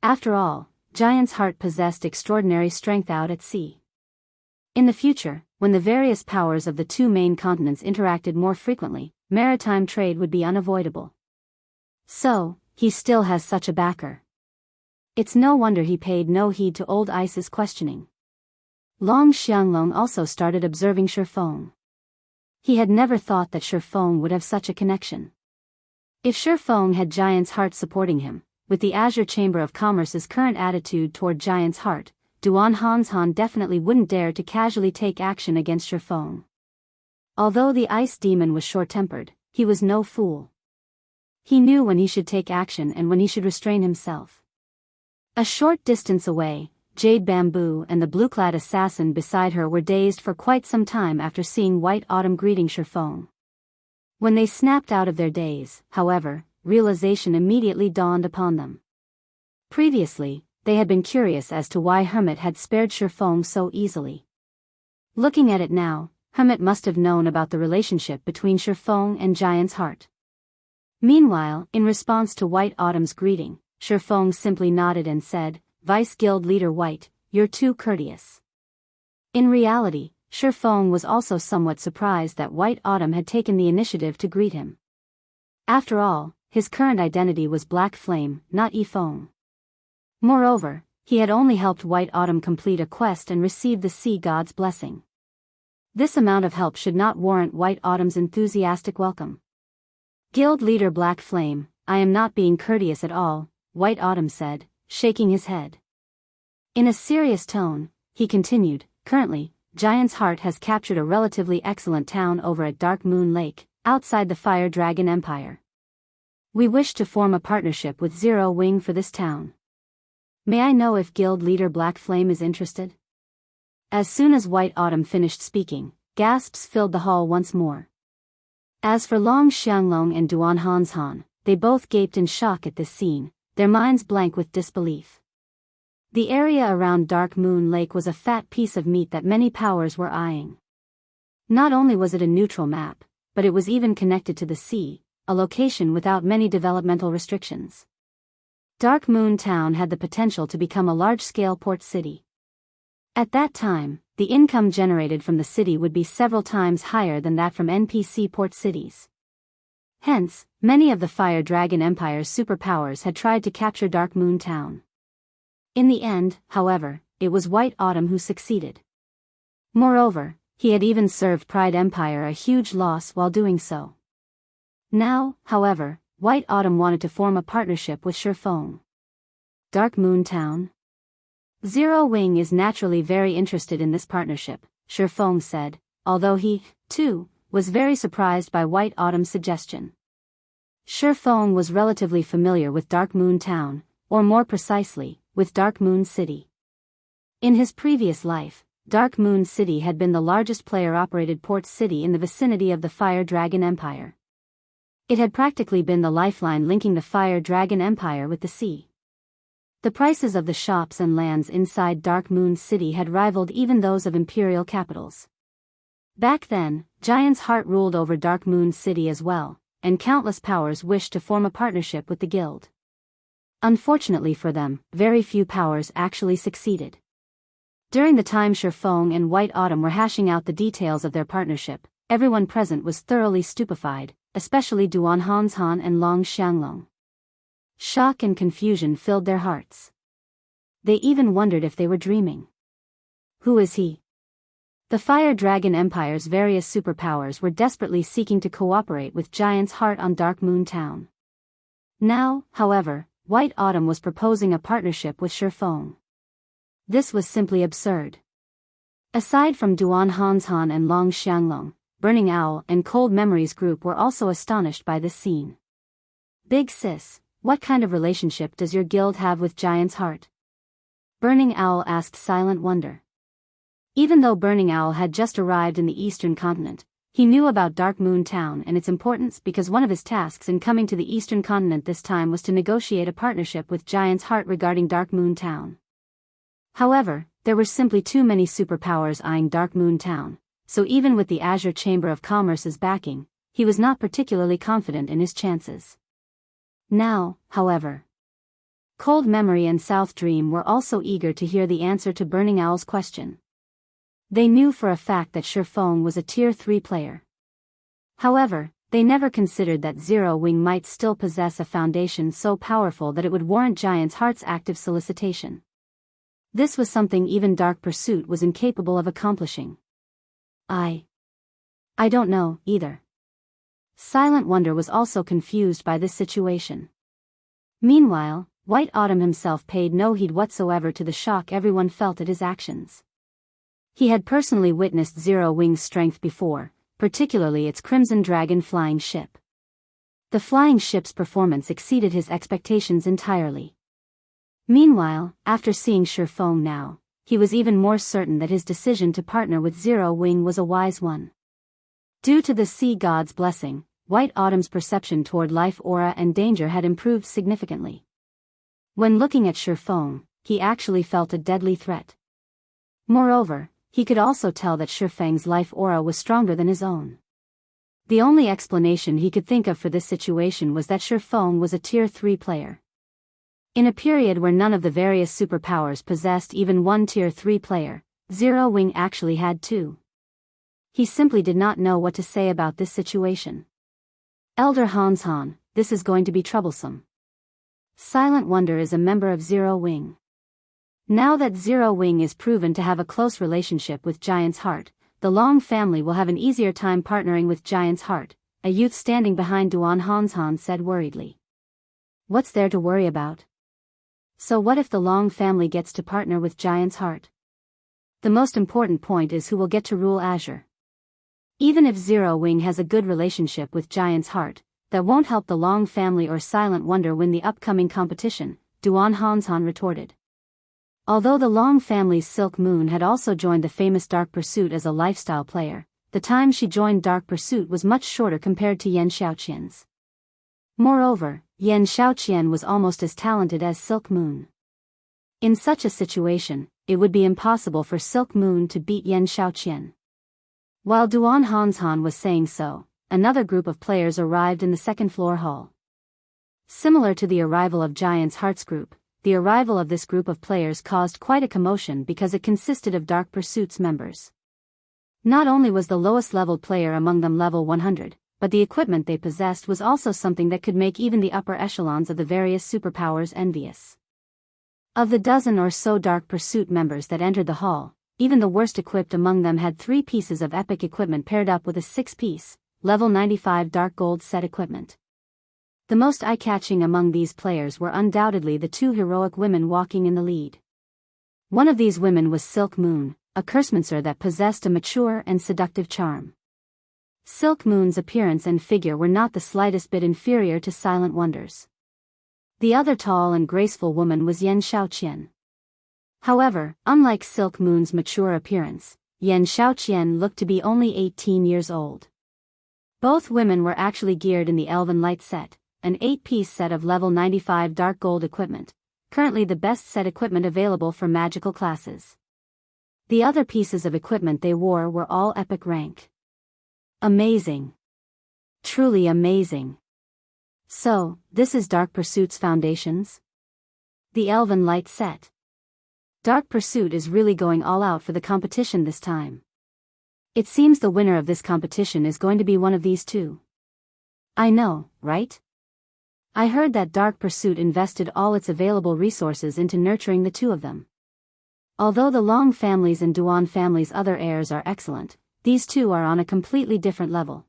After all, Giant's Heart possessed extraordinary strength out at sea. In the future, when the various powers of the two main continents interacted more frequently, maritime trade would be unavoidable. So, he still has such a backer. It's no wonder he paid no heed to old Ice's questioning. Long Xianglong also started observing Shifeng. He had never thought that Shifeng would have such a connection. If Shifeng had Giant's Heart supporting him, with the Azure Chamber of Commerce's current attitude toward Giant's Heart, Duan Hanshan definitely wouldn't dare to casually take action against Shifeng. Although the ice demon was short-tempered, he was no fool. He knew when he should take action and when he should restrain himself. A short distance away, Jade Bamboo and the blue-clad assassin beside her were dazed for quite some time after seeing White Autumn greeting Shifeng. When they snapped out of their daze, however, realization immediately dawned upon them. Previously, they had been curious as to why Hermit had spared Shifeng so easily. Looking at it now, Hermit must have known about the relationship between Shifeng and Giant's Heart. Meanwhile, in response to White Autumn's greeting, Shifeng simply nodded and said, "Vice Guild Leader White, you're too courteous." In reality, Shifeng was also somewhat surprised that White Autumn had taken the initiative to greet him. After all, his current identity was Black Flame, not Yifeng. Moreover, he had only helped White Autumn complete a quest and receive the sea god's blessing. This amount of help should not warrant White Autumn's enthusiastic welcome. "Guild Leader Black Flame, I am not being courteous at all," White Autumn said, shaking his head. In a serious tone, he continued, "Currently, Giant's Heart has captured a relatively excellent town over at Dark Moon Lake, outside the Fire Dragon Empire. We wish to form a partnership with Zero Wing for this town. May I know if Guild Leader Black Flame is interested?" As soon as White Autumn finished speaking, Gasps filled the hall once more. As for Long Xianglong and Duan Hanshan, they both gaped in shock at this scene, their minds blank with disbelief. The area around Dark Moon Lake was a fat piece of meat that many powers were eyeing. Not only was it a neutral map, but it was even connected to the sea, a location without many developmental restrictions. Dark Moon Town had the potential to become a large-scale port city. At that time, the income generated from the city would be several times higher than that from NPC port cities. Hence, many of the Fire Dragon Empire's superpowers had tried to capture Dark Moon Town. In the end, however, it was White Autumn who succeeded. Moreover, he had even served Pride Empire a huge loss while doing so. Now, however, White Autumn wanted to form a partnership with Shifeng. Dark Moon Town? Zero Wing is naturally very interested in this partnership, Shifeng said, although he, too, was very surprised by White Autumn's suggestion. Shifeng was relatively familiar with Dark Moon Town, or more precisely, with Dark Moon City. In his previous life, Dark Moon City had been the largest player-operated port city in the vicinity of the Fire Dragon Empire. It had practically been the lifeline linking the Fire Dragon Empire with the sea. The prices of the shops and lands inside Dark Moon City had rivaled even those of imperial capitals. Back then, Giant's Heart ruled over Dark Moon City as well, and countless powers wished to form a partnership with the guild. Unfortunately for them, very few powers actually succeeded. During the time Shifeng and White Autumn were hashing out the details of their partnership, everyone present was thoroughly stupefied, especially Duan Hanshan and Long Xianglong. Shock and confusion filled their hearts. They even wondered if they were dreaming. Who is he? The Fire Dragon Empire's various superpowers were desperately seeking to cooperate with Giant's Heart on Dark Moon Town. Now, however, White Autumn was proposing a partnership with Shifeng. This was simply absurd. Aside from Duan Hanshan and Long Xianglong, Burning Owl and Cold Memories Group were also astonished by this scene. Big sis, what kind of relationship does your guild have with Giant's Heart? Burning Owl asked Silent Wonder. Even though Burning Owl had just arrived in the Eastern Continent, he knew about Dark Moon Town and its importance because one of his tasks in coming to the Eastern Continent this time was to negotiate a partnership with Giant's Heart regarding Dark Moon Town. However, there were simply too many superpowers eyeing Dark Moon Town, so even with the Azure Chamber of Commerce's backing, he was not particularly confident in his chances. Now, however, Cold Memory and South Dream were also eager to hear the answer to Burning Owl's question. They knew for a fact that Shifeng was a Tier 3 player. However, they never considered that Zero Wing might still possess a foundation so powerful that it would warrant Giant's Heart's active solicitation. This was something even Dark Pursuit was incapable of accomplishing. I don't know, either. Silent Wonder was also confused by this situation. Meanwhile, White Autumn himself paid no heed whatsoever to the shock everyone felt at his actions. He had personally witnessed Zero Wing's strength before, particularly its Crimson Dragon flying ship. The flying ship's performance exceeded his expectations entirely. Meanwhile, after seeing Shifeng now, he was even more certain that his decision to partner with Zero Wing was a wise one. Due to the sea god's blessing, White Autumn's perception toward life aura and danger had improved significantly. When looking at Shifeng, he actually felt a deadly threat. Moreover, he could also tell that Shifeng's life aura was stronger than his own. The only explanation he could think of for this situation was that Shifeng was a Tier 3 player. In a period where none of the various superpowers possessed even one Tier 3 player, Zero Wing actually had two. He simply did not know what to say about this situation. Elder Hanshan, this is going to be troublesome. Silent Wonder is a member of Zero Wing. Now that Zero Wing is proven to have a close relationship with Giant's Heart, the Long family will have an easier time partnering with Giant's Heart, a youth standing behind Duan Hanshan said worriedly. What's there to worry about? So what if the Long family gets to partner with Giant's Heart? The most important point is who will get to rule Azure. Even if Zero Wing has a good relationship with Giant's Heart, that won't help the Long family or Silent Wonder win the upcoming competition, Duan Hanshan retorted. Although the Long family's Silk Moon had also joined the famous Dark Pursuit as a lifestyle player, the time she joined Dark Pursuit was much shorter compared to Yan Xiaoqian's. Moreover, Yan Xiaoqian was almost as talented as Silk Moon. In such a situation, it would be impossible for Silk Moon to beat Yan Xiaoqian. While Duan Hanshan was saying so, another group of players arrived in the second-floor hall. Similar to the arrival of Giant's Hearts group, the arrival of this group of players caused quite a commotion because it consisted of Dark Pursuit's members. Not only was the lowest-leveled player among them level 100, but the equipment they possessed was also something that could make even the upper echelons of the various superpowers envious. Of the dozen or so Dark Pursuit members that entered the hall, even the worst equipped among them had 3 pieces of epic equipment paired up with a 6-piece, level 95 dark gold set equipment. The most eye-catching among these players were undoubtedly the 2 heroic women walking in the lead. One of these women was Silk Moon, a cursemancer that possessed a mature and seductive charm. Silk Moon's appearance and figure were not the slightest bit inferior to Silent Wonder's. The other tall and graceful woman was Yan Xiaoqian. However, unlike Silk Moon's mature appearance, Yan Xiaoqian looked to be only 18 years old. Both women were actually geared in the Elven Light set, an 8-piece set of level 95 dark gold equipment, currently the best set equipment available for magical classes. The other pieces of equipment they wore were all epic rank. Amazing. Truly amazing. So, this is Dark Pursuit's foundations? The Elven Light set. Dark Pursuit is really going all out for the competition this time. It seems the winner of this competition is going to be one of these 2. I know, right? I heard that Dark Pursuit invested all its available resources into nurturing the 2 of them. Although the Long family's and Duan family's other heirs are excellent, these 2 are on a completely different level.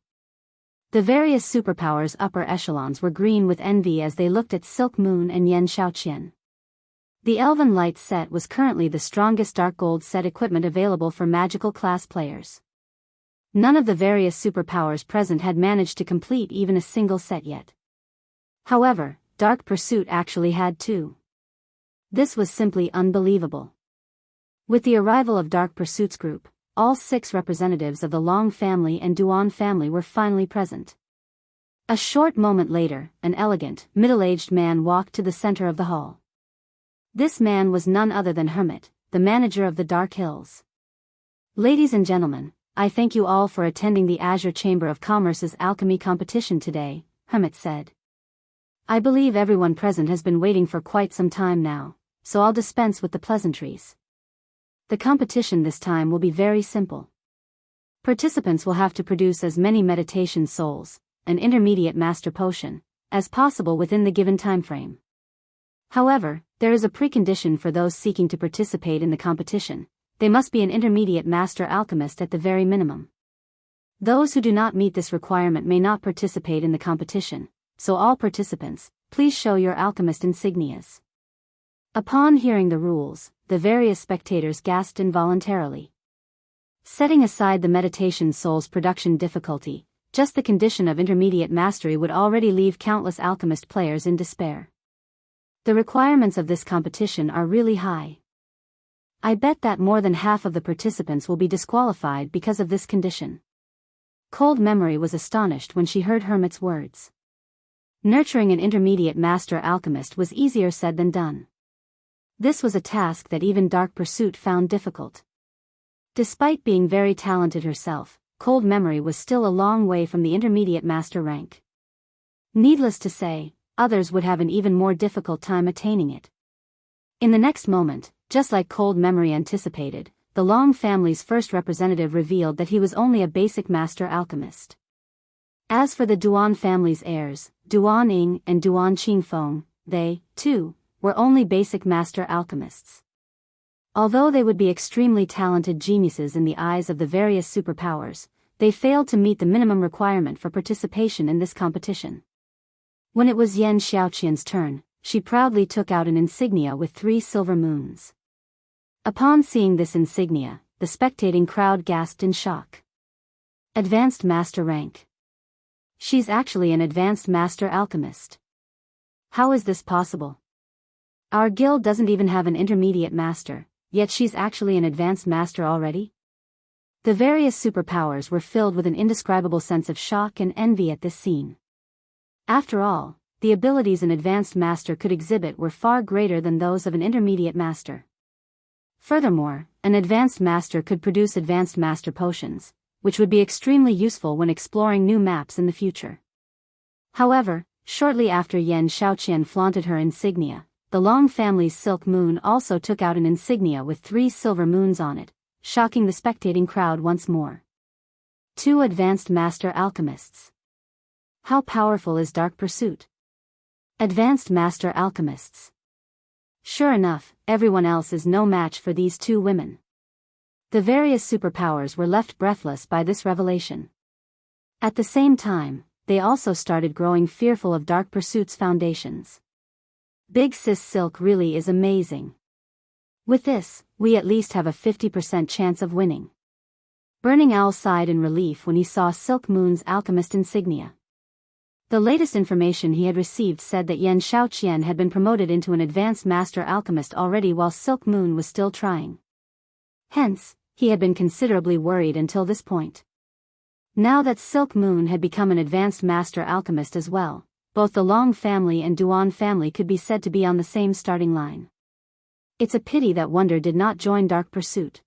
The various superpowers' upper echelons were green with envy as they looked at Silk Moon and Yan Xiaoqian. The Elven Light set was currently the strongest dark gold set equipment available for magical class players. None of the various superpowers present had managed to complete even a single set yet. However, Dark Pursuit actually had 2. This was simply unbelievable. With the arrival of Dark Pursuit's group, all 6 representatives of the Long family and Duan family were finally present. A short moment later, an elegant, middle-aged man walked to the center of the hall. This man was none other than Hermit, the manager of the Dark Hills. Ladies and gentlemen, I thank you all for attending the Azure Chamber of Commerce's alchemy competition today, Hermit said. I believe everyone present has been waiting for quite some time now, so I'll dispense with the pleasantries. The competition this time will be very simple. Participants will have to produce as many meditation souls, an intermediate master potion, as possible within the given time frame. However, there is a precondition for those seeking to participate in the competition. They must be an intermediate master alchemist at the very minimum. Those who do not meet this requirement may not participate in the competition, so all participants, please show your alchemist insignias. Upon hearing the rules, the various spectators gasped involuntarily. Setting aside the meditation soul's production difficulty, just the condition of intermediate mastery would already leave countless alchemist players in despair. The requirements of this competition are really high. I bet that more than half of the participants will be disqualified because of this condition. Cold Memory was astonished when she heard Hermit's words. Nurturing an intermediate master alchemist was easier said than done. This was a task that even Dark Pursuit found difficult. Despite being very talented herself, Cold Memory was still a long way from the intermediate master rank. Needless to say, others would have an even more difficult time attaining it. In the next moment, just like Cold Memory anticipated, the Long family's first representative revealed that he was only a basic master alchemist. As for the Duan family's heirs, Duan Ying and Duan Qingfeng, they, too, were only basic master alchemists. Although they would be extremely talented geniuses in the eyes of the various superpowers, they failed to meet the minimum requirement for participation in this competition. When it was Yan Xiaoqian's turn, she proudly took out an insignia with 3 silver moons. Upon seeing this insignia, the spectating crowd gasped in shock. Advanced Master rank. She's actually an Advanced Master Alchemist. How is this possible? Our guild doesn't even have an Intermediate Master, yet she's actually an Advanced Master already? The various superpowers were filled with an indescribable sense of shock and envy at this scene. After all, the abilities an advanced master could exhibit were far greater than those of an intermediate master. Furthermore, an advanced master could produce advanced master potions, which would be extremely useful when exploring new maps in the future. However, shortly after Yan Shaoqian flaunted her insignia, the Long family's silk moon also took out an insignia with 3 silver moons on it, shocking the spectating crowd once more. 2 advanced master alchemists. How powerful is Dark Pursuit? Advanced master alchemists. Sure enough, everyone else is no match for these 2 women. The various superpowers were left breathless by this revelation. At the same time, they also started growing fearful of Dark Pursuit's foundations. Big Sis Silk really is amazing. With this, we at least have a 50% chance of winning. Burning Owl sighed in relief when he saw Silk Moon's alchemist insignia. The latest information he had received said that Yan Shaoqian had been promoted into an advanced master alchemist already while Silk Moon was still trying. Hence, he had been considerably worried until this point. Now that Silk Moon had become an advanced master alchemist as well, both the Long family and Duan family could be said to be on the same starting line. It's a pity that Wonder did not join Dark Pursuit.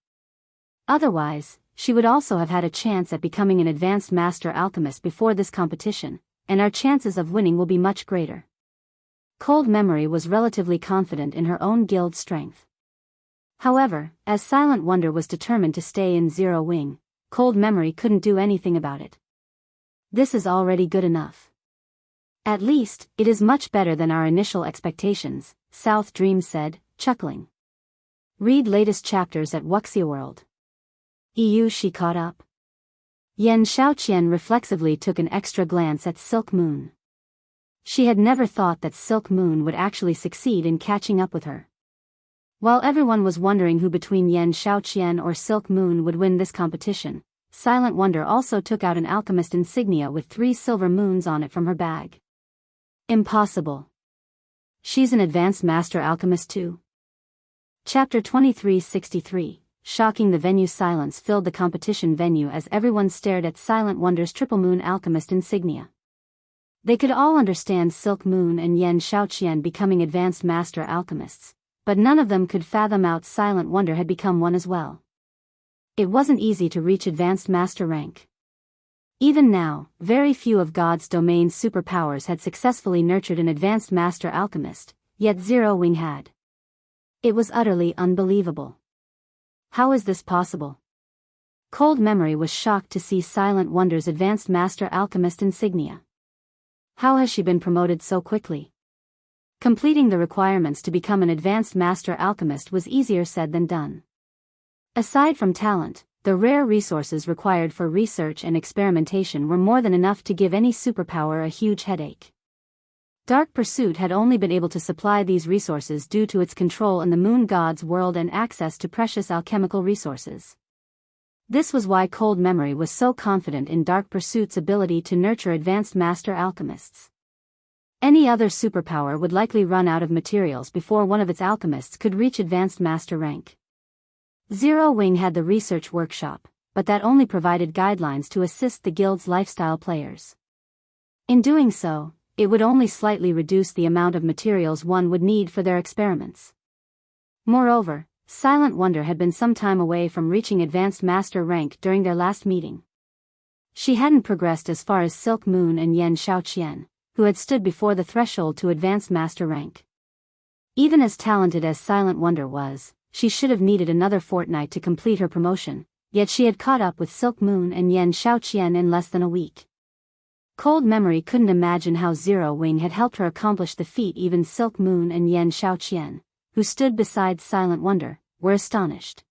Otherwise, she would also have had a chance at becoming an advanced master alchemist before this competition, and our chances of winning will be much greater. Cold Memory was relatively confident in her own guild's strength. However, as Silent Wonder was determined to stay in Zero Wing, Cold Memory couldn't do anything about it. This is already good enough. At least, it is much better than our initial expectations, South Dream said, chuckling. Read latest chapters at Wuxia World. She caught up. Yan Shaoqian reflexively took an extra glance at Silk Moon. She had never thought that Silk Moon would actually succeed in catching up with her. While everyone was wondering who between Yan Shaoqian or Silk Moon would win this competition, Silent Wonder also took out an alchemist insignia with 3 silver moons on it from her bag. Impossible. She's an advanced master alchemist too. Chapter 2363. Shocking the venue. Silence filled the competition venue as everyone stared at Silent Wonder's Triple Moon alchemist insignia. They could all understand Silk Moon and Yan Shaoqian becoming advanced master alchemists, but none of them could fathom out Silent Wonder had become one as well. It wasn't easy to reach advanced master rank. Even now, very few of God's domain's superpowers had successfully nurtured an advanced master alchemist, yet Zero Wing had. It was utterly unbelievable. How is this possible? Cold Memory was shocked to see Silent Wonder's advanced master alchemist insignia. How has she been promoted so quickly? Completing the requirements to become an advanced master alchemist was easier said than done. Aside from talent, the rare resources required for research and experimentation were more than enough to give any superpower a huge headache. Dark Pursuit had only been able to supply these resources due to its control in the Moon God's world and access to precious alchemical resources. This was why Cold Memory was so confident in Dark Pursuit's ability to nurture advanced master alchemists. Any other superpower would likely run out of materials before one of its alchemists could reach advanced master rank. Zero Wing had the research workshop, but that only provided guidelines to assist the guild's lifestyle players. In doing so, it would only slightly reduce the amount of materials one would need for their experiments. Moreover, Silent Wonder had been some time away from reaching advanced master rank during their last meeting. She hadn't progressed as far as Silk Moon and Yan Shaoqian, who had stood before the threshold to advanced master rank. Even as talented as Silent Wonder was, she should have needed another fortnight to complete her promotion, yet she had caught up with Silk Moon and Yan Shaoqian in less than a week. Cold Memory couldn't imagine how Zero Wing had helped her accomplish the feat. Even Silk Moon and Yan Shaoqian, who stood beside Silent Wonder, were astonished.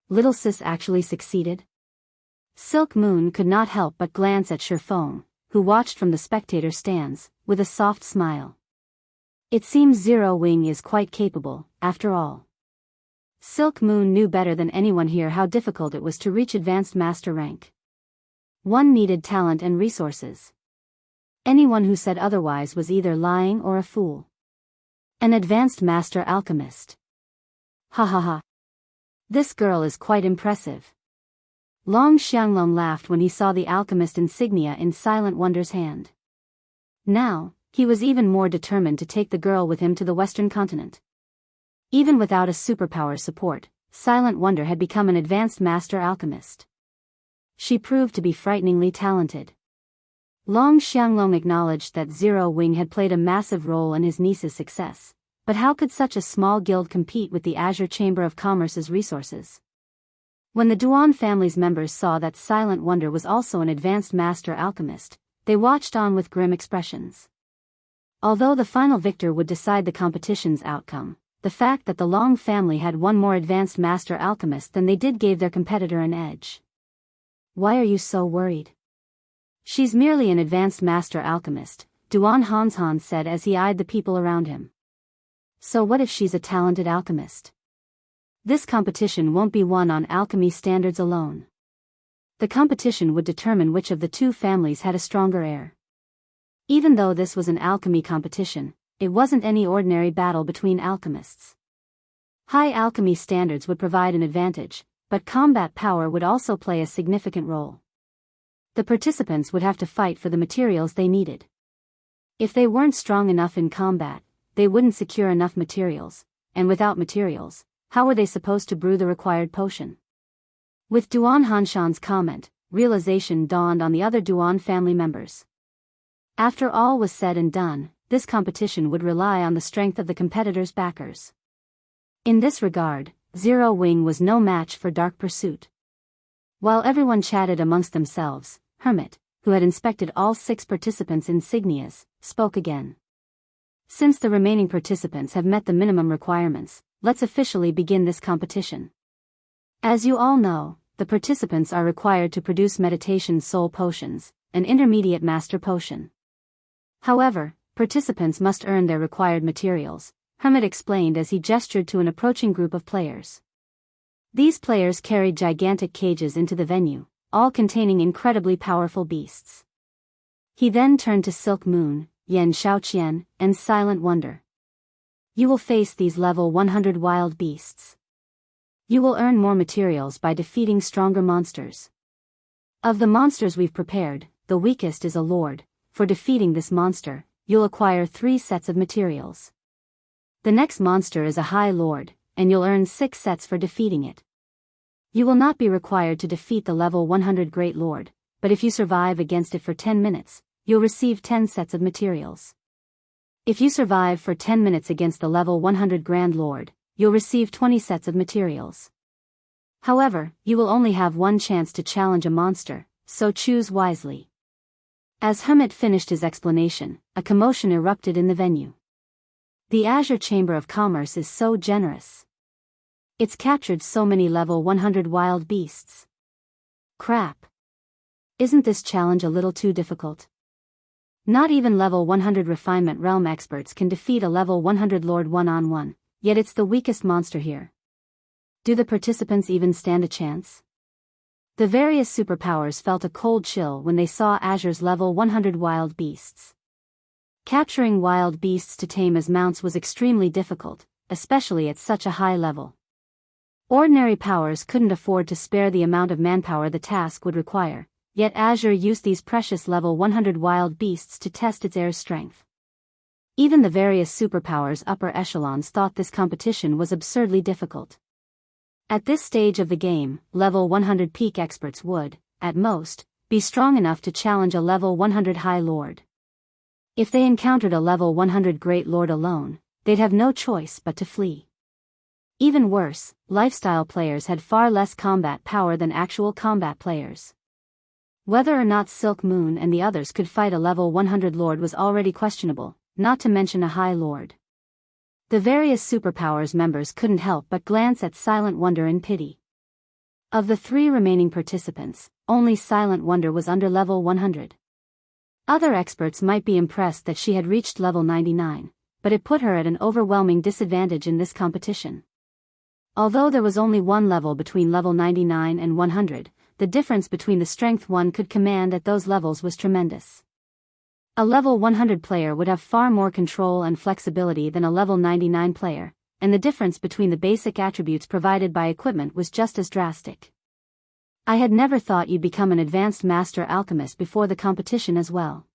Little Sis actually succeeded? Silk Moon could not help but glance at Shifeng, who watched from the spectator stands, with a soft smile. It seems Zero Wing is quite capable, after all. Silk Moon knew better than anyone here how difficult it was to reach advanced master rank. One needed talent and resources. Anyone who said otherwise was either lying or a fool. An advanced master alchemist. Ha ha ha. This girl is quite impressive. Long Xianglong laughed when he saw the alchemist insignia in Silent Wonder's hand. Now, he was even more determined to take the girl with him to the Western continent. Even without a superpower support, Silent Wonder had become an advanced master alchemist. She proved to be frighteningly talented. Long Xianglong acknowledged that Zero Wing had played a massive role in his niece's success, but how could such a small guild compete with the Azure Chamber of Commerce's resources? When the Duan family's members saw that Silent Wonder was also an advanced master alchemist, they watched on with grim expressions. Although the final victor would decide the competition's outcome, the fact that the Long family had one more advanced master alchemist than they did gave their competitor an edge. Why are you so worried? She's merely an advanced master alchemist, Duan Hanshan said as he eyed the people around him. So what if she's a talented alchemist? This competition won't be won on alchemy standards alone. The competition would determine which of the two families had a stronger heir. Even though this was an alchemy competition, it wasn't any ordinary battle between alchemists. High alchemy standards would provide an advantage, but combat power would also play a significant role. The participants would have to fight for the materials they needed. If they weren't strong enough in combat, they wouldn't secure enough materials, and without materials, how were they supposed to brew the required potion? With Duan Hanshan's comment, realization dawned on the other Duan family members. After all was said and done, this competition would rely on the strength of the competitors' backers. In this regard, Zero Wing was no match for Dark Pursuit. While everyone chatted amongst themselves, Hermit, who had inspected all 6 participants' insignias, spoke again. Since the remaining participants have met the minimum requirements, let's officially begin this competition. As you all know, the participants are required to produce meditation soul potions, an intermediate master potion. However, participants must earn their required materials, Hermit explained as he gestured to an approaching group of players. These players carried gigantic cages into the venue, all containing incredibly powerful beasts. He then turned to Silk Moon, Yan Shaoqian, and Silent Wonder. You will face these level 100 wild beasts. You will earn more materials by defeating stronger monsters. Of the monsters we've prepared, the weakest is a lord. For defeating this monster, you'll acquire 3 sets of materials. The next monster is a high lord, and you'll earn 6 sets for defeating it. You will not be required to defeat the level 100 Great Lord, but if you survive against it for 10 minutes, you'll receive 10 sets of materials. If you survive for 10 minutes against the level 100 Grand Lord, you'll receive 20 sets of materials. However, you will only have one chance to challenge a monster, so choose wisely. As Hermit finished his explanation, a commotion erupted in the venue. The Azure Chamber of Commerce is so generous. It's captured so many level 100 wild beasts. Crap. Isn't this challenge a little too difficult? Not even level 100 Refinement Realm experts can defeat a level 100 Lord one-on-one, yet it's the weakest monster here. Do the participants even stand a chance? The various superpowers felt a cold chill when they saw Azure's level 100 wild beasts. Capturing wild beasts to tame as mounts was extremely difficult, especially at such a high level. Ordinary powers couldn't afford to spare the amount of manpower the task would require, yet Azure used these precious level 100 wild beasts to test its heir's strength. Even the various superpowers' upper echelons thought this competition was absurdly difficult. At this stage of the game, level 100 peak experts would, at most, be strong enough to challenge a level 100 High Lord. If they encountered a level 100 Great Lord alone, they'd have no choice but to flee. Even worse, lifestyle players had far less combat power than actual combat players. Whether or not Silk Moon and the others could fight a level 100 Lord was already questionable, not to mention a High Lord. The various superpowers members couldn't help but glance at Silent Wonder in pity. Of the 3 remaining participants, only Silent Wonder was under level 100. Other experts might be impressed that she had reached level 99, but it put her at an overwhelming disadvantage in this competition. Although there was only one level between level 99 and 100, the difference between the strength one could command at those levels was tremendous. A level 100 player would have far more control and flexibility than a level 99 player, and the difference between the basic attributes provided by equipment was just as drastic. I had never thought you'd become an advanced master alchemist before the competition as well.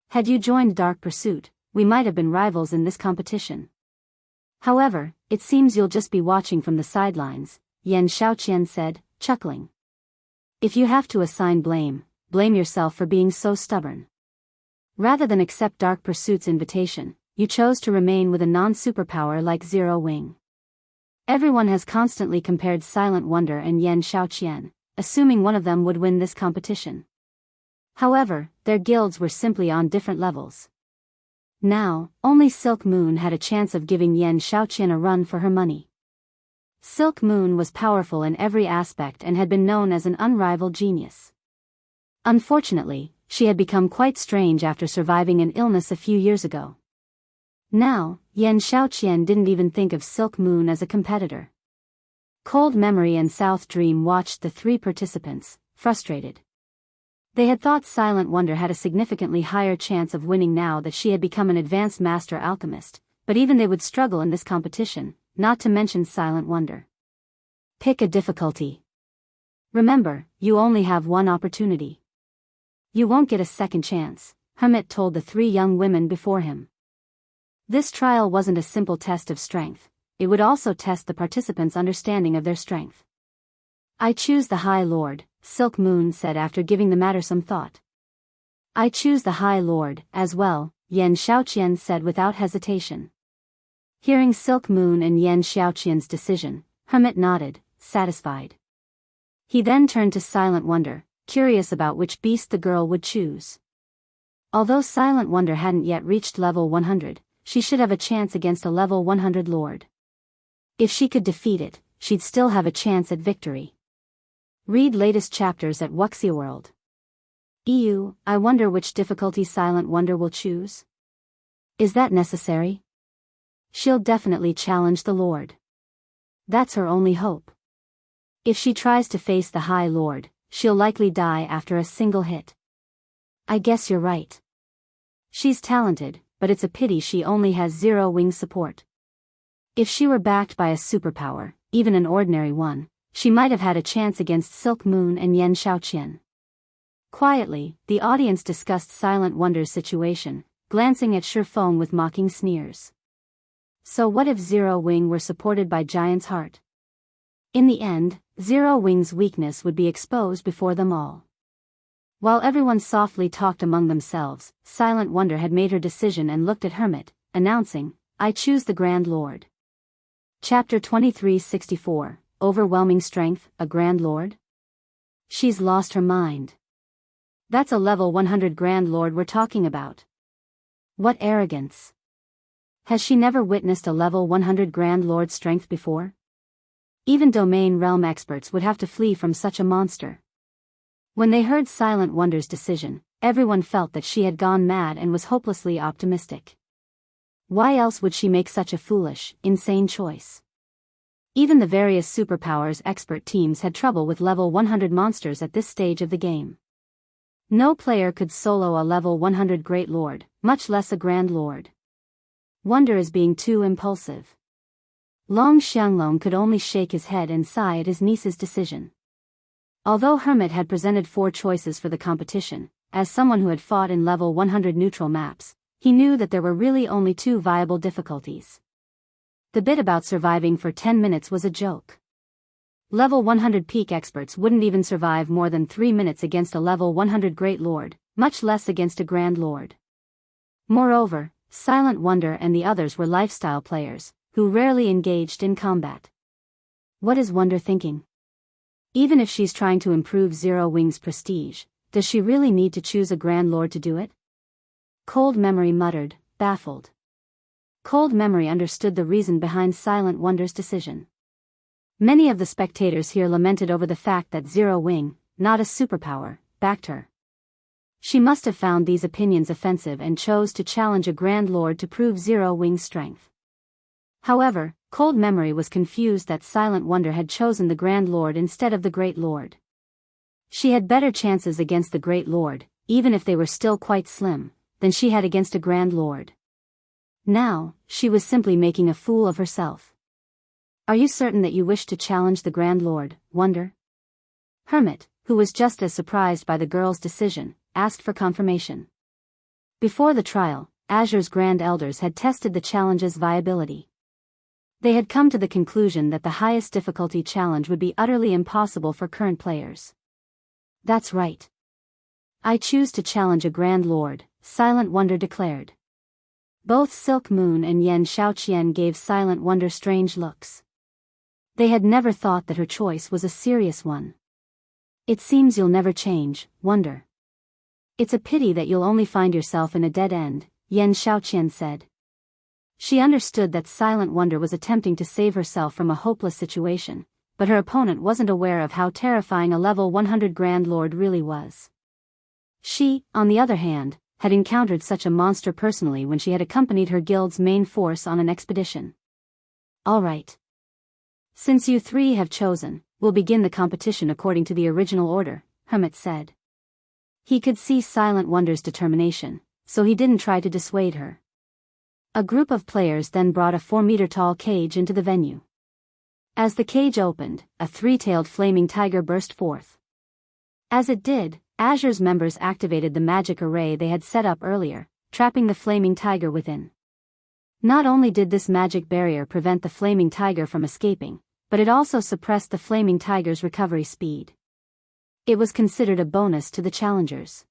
Had you joined Dark Pursuit, we might have been rivals in this competition. However, it seems you'll just be watching from the sidelines, Yan Xiaoqian said, chuckling. If you have to assign blame, blame yourself for being so stubborn. Rather than accept Dark Pursuit's invitation, you chose to remain with a non-superpower like Zero Wing. Everyone has constantly compared Silent Wonder and Yan Xiaoqian, assuming one of them would win this competition. However, their guilds were simply on different levels. Now, only Silk Moon had a chance of giving Yan Xiaoqian a run for her money. Silk Moon was powerful in every aspect and had been known as an unrivaled genius. Unfortunately, she had become quite strange after surviving an illness a few years ago. Now, Yan Xiaoqian didn't even think of Silk Moon as a competitor. Cold Memory and South Dream watched the three participants, frustrated. They had thought Silent Wonder had a significantly higher chance of winning now that she had become an advanced master alchemist, but even they would struggle in this competition, not to mention Silent Wonder. Pick a difficulty. Remember, you only have one opportunity. You won't get a second chance, Hermit told the three young women before him. This trial wasn't a simple test of strength, it would also test the participants' understanding of their strength. I choose the High Lord, Silk Moon said after giving the matter some thought. I choose the High Lord, as well, Yan Xiaoqian said without hesitation. Hearing Silk Moon and Yan Xiaoqian's decision, Hermit nodded, satisfied. He then turned to Silent Wonder, curious about which beast the girl would choose. Although Silent Wonder hadn't yet reached level 100, she should have a chance against a level 100 lord. If she could defeat it, she'd still have a chance at victory. Read latest chapters at Wuxia World. I wonder which difficulty Silent Wonder will choose? Is that necessary? She'll definitely challenge the Lord. That's her only hope. If she tries to face the High Lord, she'll likely die after a single hit. I guess you're right. She's talented, but it's a pity she only has Zero Wing support. If she were backed by a superpower, even an ordinary one, she might have had a chance against Silk Moon and Yan Xiaoqian. Quietly, the audience discussed Silent Wonder's situation, glancing at Shifeng with mocking sneers. So what if Zero Wing were supported by Giant's Heart? In the end, Zero Wing's weakness would be exposed before them all. While everyone softly talked among themselves, Silent Wonder had made her decision and looked at Hermit, announcing, I choose the Grand Lord. Chapter 2364, Overwhelming Strength, a Grand Lord? She's lost her mind. That's a level 100 Grand Lord we're talking about. What arrogance. Has she never witnessed a level 100 Grand Lord strength before? Even domain realm experts would have to flee from such a monster. When they heard Silent Wonder's decision, everyone felt that she had gone mad and was hopelessly optimistic. Why else would she make such a foolish, insane choice? Even the various superpowers expert teams had trouble with level 100 monsters at this stage of the game. No player could solo a level 100 Great Lord, much less a Grand Lord. Wonder is being too impulsive. Long Xianglong could only shake his head and sigh at his niece's decision. Although Hermit had presented 4 choices for the competition, as someone who had fought in level 100 neutral maps, he knew that there were really only 2 viable difficulties. The bit about surviving for 10 minutes was a joke. Level 100 peak experts wouldn't even survive more than 3 minutes against a level 100 Great Lord, much less against a Grand Lord. Moreover, Silent Wonder and the others were lifestyle players, who rarely engaged in combat. What is Wonder thinking? Even if she's trying to improve Zero Wing's prestige, does she really need to choose a Grand Lord to do it? Cold Memory muttered, baffled. Cold Memory understood the reason behind Silent Wonder's decision. Many of the spectators here lamented over the fact that Zero Wing, not a superpower, backed her. She must have found these opinions offensive and chose to challenge a Grand Lord to prove Zero Wing's strength. However, Cold Memory was confused that Silent Wonder had chosen the Grand Lord instead of the Great Lord. She had better chances against the Great Lord, even if they were still quite slim, than she had against a Grand Lord. Now, she was simply making a fool of herself. Are you certain that you wish to challenge the Grand Lord, Wonder? Hermit, who was just as surprised by the girl's decision, asked for confirmation. Before the trial, Azure's Grand Elders had tested the challenge's viability. They had come to the conclusion that the highest difficulty challenge would be utterly impossible for current players. That's right. I choose to challenge a Grand Lord, Silent Wonder declared. Both Silk Moon and Yan Xiaoqian gave Silent Wonder strange looks. They had never thought that her choice was a serious one. It seems you'll never change, Wonder. It's a pity that you'll only find yourself in a dead end, Yan Xiaoqian said. She understood that Silent Wonder was attempting to save herself from a hopeless situation, but her opponent wasn't aware of how terrifying a level 100 Grand Lord really was. She, on the other hand, had encountered such a monster personally when she had accompanied her guild's main force on an expedition. All right. Since you three have chosen, we'll begin the competition according to the original order, Hermit said. He could see Silent Wonder's determination, so he didn't try to dissuade her. A group of players then brought a 4-meter-tall cage into the venue. As the cage opened, a 3-tailed flaming tiger burst forth. As it did, Azure's members activated the magic array they had set up earlier, trapping the flaming tiger within. Not only did this magic barrier prevent the flaming tiger from escaping, but it also suppressed the flaming tiger's recovery speed. It was considered a bonus to the challengers.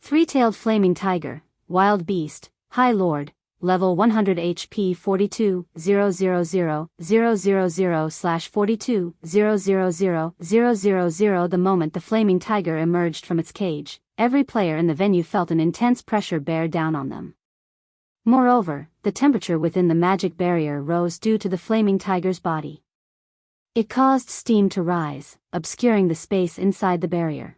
3-tailed flaming tiger, wild beast, high lord, level 100 HP 42-000/42-000-000. The moment the flaming tiger emerged from its cage, every player in the venue felt an intense pressure bear down on them. Moreover, the temperature within the magic barrier rose due to the flaming tiger's body. It caused steam to rise, obscuring the space inside the barrier.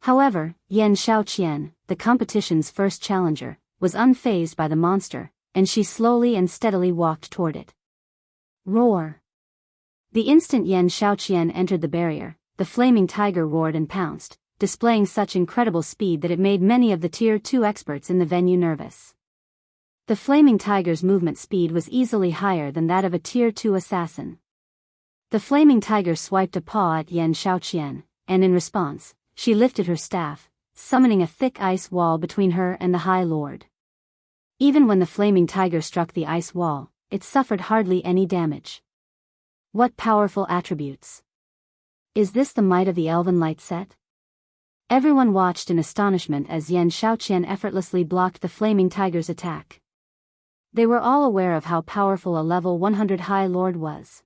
However, Yan Xiaoqian, the competition's first challenger, was unfazed by the monster, and she slowly and steadily walked toward it. Roar! The instant Yan Xiaoqian entered the barrier, the flaming tiger roared and pounced, displaying such incredible speed that it made many of the Tier 2 experts in the venue nervous. The flaming tiger's movement speed was easily higher than that of a Tier 2 assassin. The flaming tiger swiped a paw at Yan Xiaoqian, and in response, she lifted her staff, summoning a thick ice wall between her and the High Lord. Even when the flaming tiger struck the ice wall, it suffered hardly any damage. What powerful attributes! Is this the might of the Elven Light set? Everyone watched in astonishment as Yan Xiaoqian effortlessly blocked the flaming tiger's attack. They were all aware of how powerful a level 100 High Lord was.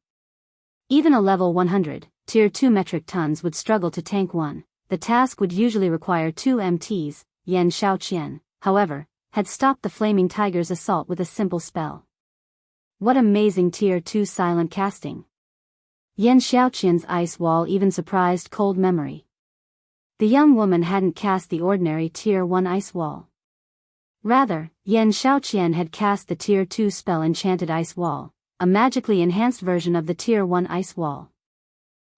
Even a level 100, Tier 2 metric tons would struggle to tank one. The task would usually require 2 MTs. Yan Xiaoqian, however, had stopped the flaming tiger's assault with a simple spell. What amazing Tier 2 silent casting! Yan Xiaoqian's ice wall even surprised Cold Memory. The young woman hadn't cast the ordinary Tier 1 ice wall. Rather, Yan Xiaoqian had cast the Tier 2 spell Enchanted Ice Wall, a magically enhanced version of the Tier 1 ice wall.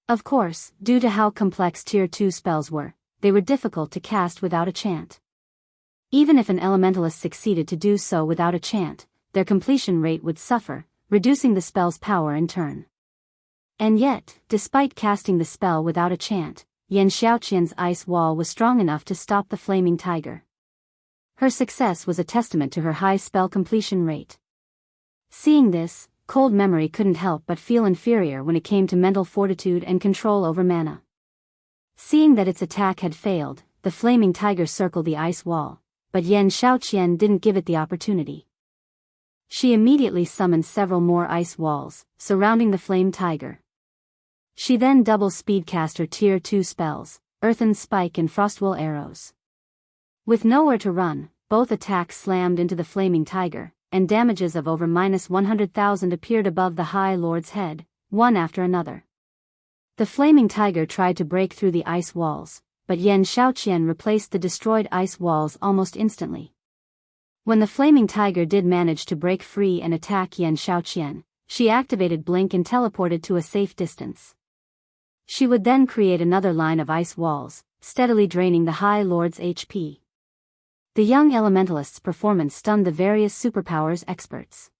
Of course, due to how complex Tier 2 spells were, they were difficult to cast without a chant. Even if an elementalist succeeded to do so without a chant, their completion rate would suffer, reducing the spell's power in turn. And yet, despite casting the spell without a chant, Yan Xiaoqian's ice wall was strong enough to stop the flaming tiger. Her success was a testament to her high spell completion rate. Seeing this, Cold Memory couldn't help but feel inferior when it came to mental fortitude and control over mana. Seeing that its attack had failed, the flaming tiger circled the ice wall, but Yan Xiaoqian didn't give it the opportunity. She immediately summoned several more ice walls, surrounding the flame tiger. She then double speed cast her Tier 2 spells, Earthen Spike and Frostwall arrows. With nowhere to run, both attacks slammed into the flaming tiger, and damages of over -100,000 appeared above the High Lord's head, one after another. The flaming tiger tried to break through the ice walls, but Yan Xiaoqian replaced the destroyed ice walls almost instantly. When the flaming tiger did manage to break free and attack Yan Xiaoqian, she activated Blink and teleported to a safe distance. She would then create another line of ice walls, steadily draining the High Lord's HP. The young elementalist's performance stunned the various superpowers experts.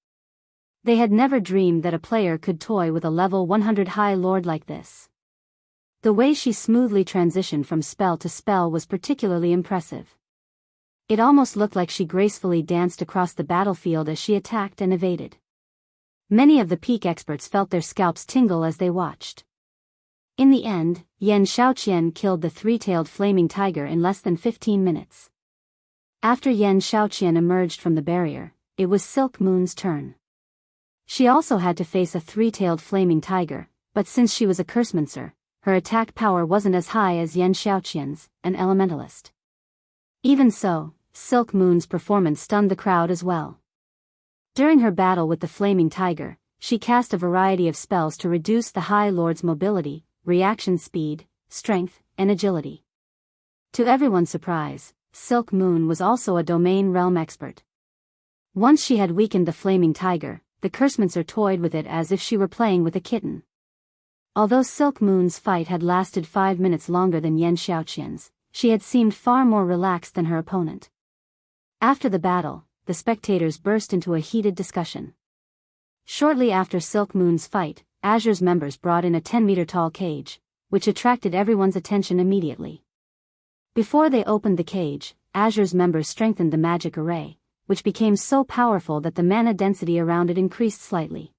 They had never dreamed that a player could toy with a level 100 High Lord like this. The way she smoothly transitioned from spell to spell was particularly impressive. It almost looked like she gracefully danced across the battlefield as she attacked and evaded. Many of the peak experts felt their scalps tingle as they watched. In the end, Yan Xiaoqian killed the three-tailed flaming tiger in less than 15 minutes. After Yan Xiaoqian emerged from the barrier, it was Silk Moon's turn. She also had to face a three-tailed flaming tiger, but since she was a cursemancer, her attack power wasn't as high as Yan Xiaoqian's, an elementalist. Even so, Silk Moon's performance stunned the crowd as well. During her battle with the flaming tiger, she cast a variety of spells to reduce the High Lord's mobility, reaction speed, strength, and agility. To everyone's surprise, Silk Moon was also a domain realm expert. Once she had weakened the flaming tiger, the cursemancer toyed with it as if she were playing with a kitten. Although Silk Moon's fight had lasted 5 minutes longer than Yan Xiaoqian's, she had seemed far more relaxed than her opponent. After the battle, the spectators burst into a heated discussion. Shortly after Silk Moon's fight, Azure's members brought in a 10-meter-tall cage, which attracted everyone's attention immediately. Before they opened the cage, Azure's members strengthened the magic array, which became so powerful that the mana density around it increased slightly.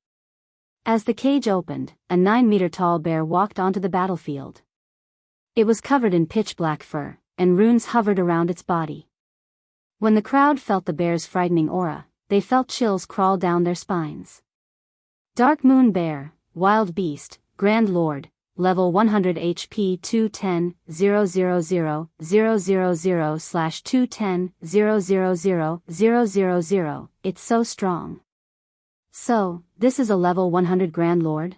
As the cage opened, a 9-meter-tall bear walked onto the battlefield. It was covered in pitch-black fur, and runes hovered around its body. When the crowd felt the bear's frightening aura, they felt chills crawl down their spines. Dark Moon Bear, Wild Beast, Grand Lord, Level 100 HP 210-000/210-000-000. It's so strong. So, this is a level 100 Grand Lord?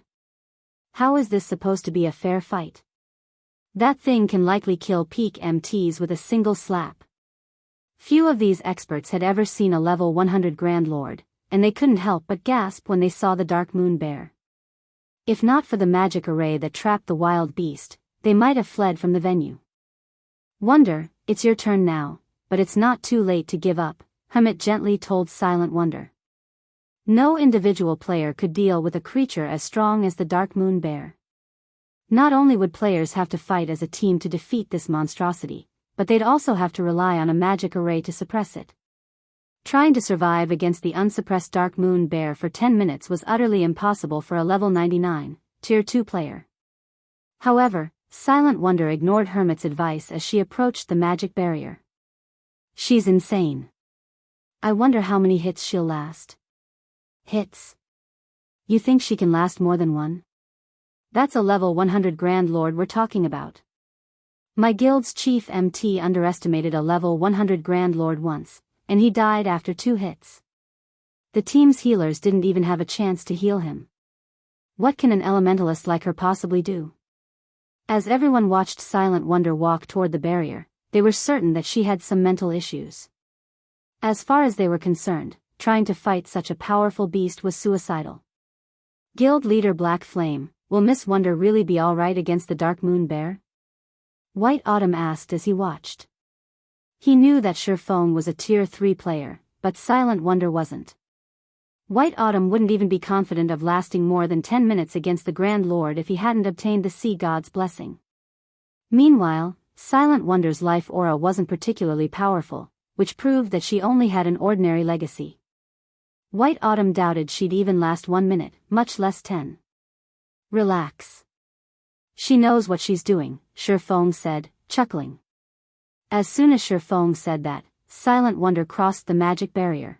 How is this supposed to be a fair fight? That thing can likely kill peak MTs with a single slap. Few of these experts had ever seen a level 100 Grand Lord, and they couldn't help but gasp when they saw the Dark Moon Bear. If not for the magic array that trapped the wild beast, they might have fled from the venue. Wonder, it's your turn now, but it's not too late to give up, Hermit gently told Silent Wonder. No individual player could deal with a creature as strong as the Dark Moon Bear. Not only would players have to fight as a team to defeat this monstrosity, but they'd also have to rely on a magic array to suppress it. Trying to survive against the unsuppressed Dark Moon Bear for 10 minutes was utterly impossible for a level 99, Tier 2 player. However, Silent Wonder ignored Hermit's advice as she approached the magic barrier. She's insane. I wonder how many hits she'll last. Hits? You think she can last more than one? That's a level 100 Grand Lord we're talking about. My guild's chief MT underestimated a level 100 Grand Lord once, and he died after 2 hits. The team's healers didn't even have a chance to heal him. What can an elementalist like her possibly do? As everyone watched Silent Wonder walk toward the barrier, they were certain that she had some mental issues. As far as they were concerned, trying to fight such a powerful beast was suicidal. Guild leader Black Flame, will Miss Wonder really be alright against the Dark Moon Bear? White Autumn asked as he watched. He knew that Shifeng was a Tier 3 player, but Silent Wonder wasn't. White Autumn wouldn't even be confident of lasting more than 10 minutes against the Grand Lord if he hadn't obtained the Sea God's blessing. Meanwhile, Silent Wonder's life aura wasn't particularly powerful, which proved that she only had an ordinary legacy. White Autumn doubted she'd even last 1 minute, much less 10. Relax. She knows what she's doing, Shifeng said, chuckling. As soon as Shifeng said that, Silent Wonder crossed the magic barrier.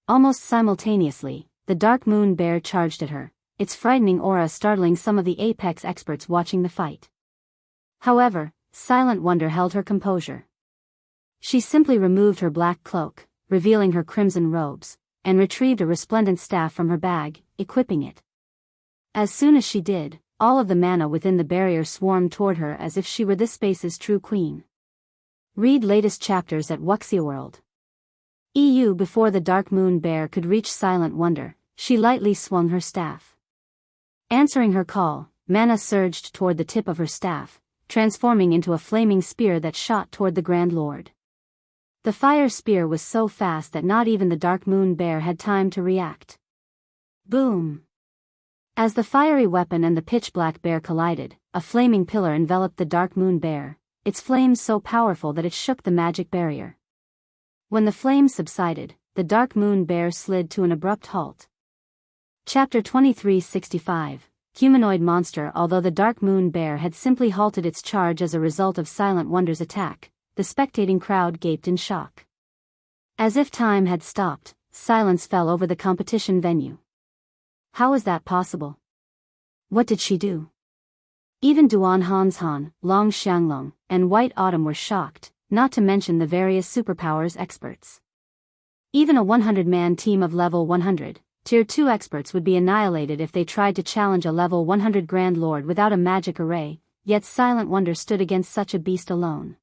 Almost simultaneously, the Dark Moon Bear charged at her, its frightening aura startling some of the Apex experts watching the fight. However, Silent Wonder held her composure. She simply removed her black cloak, revealing her crimson robes, and retrieved a resplendent staff from her bag, equipping it. As soon as she did, all of the mana within the barrier swarmed toward her as if she were this space's true queen. Read latest chapters at Wuxia World. EU. Before the Dark Moon Bear could reach Silent Wonder, she lightly swung her staff. Answering her call, mana surged toward the tip of her staff, transforming into a flaming spear that shot toward the Grand Lord. The fire spear was so fast that not even the Dark Moon Bear had time to react. Boom! As the fiery weapon and the pitch-black bear collided, a flaming pillar enveloped the dark moon bear, its flames so powerful that it shook the magic barrier. When the flames subsided, the dark moon bear slid to an abrupt halt. Chapter 2365, Humanoid Monster. Although the dark moon bear had simply halted its charge as a result of Silent Wonder's attack, the spectating crowd gaped in shock. As if time had stopped, silence fell over the competition venue. How is that possible? What did she do? Even Duan Hanshan, Long Xianglong, and White Autumn were shocked, not to mention the various superpowers experts. Even a 100-man team of level 100, Tier 2 experts would be annihilated if they tried to challenge a level 100 Grand Lord without a magic array, yet Silent Wonder stood against such a beast alone.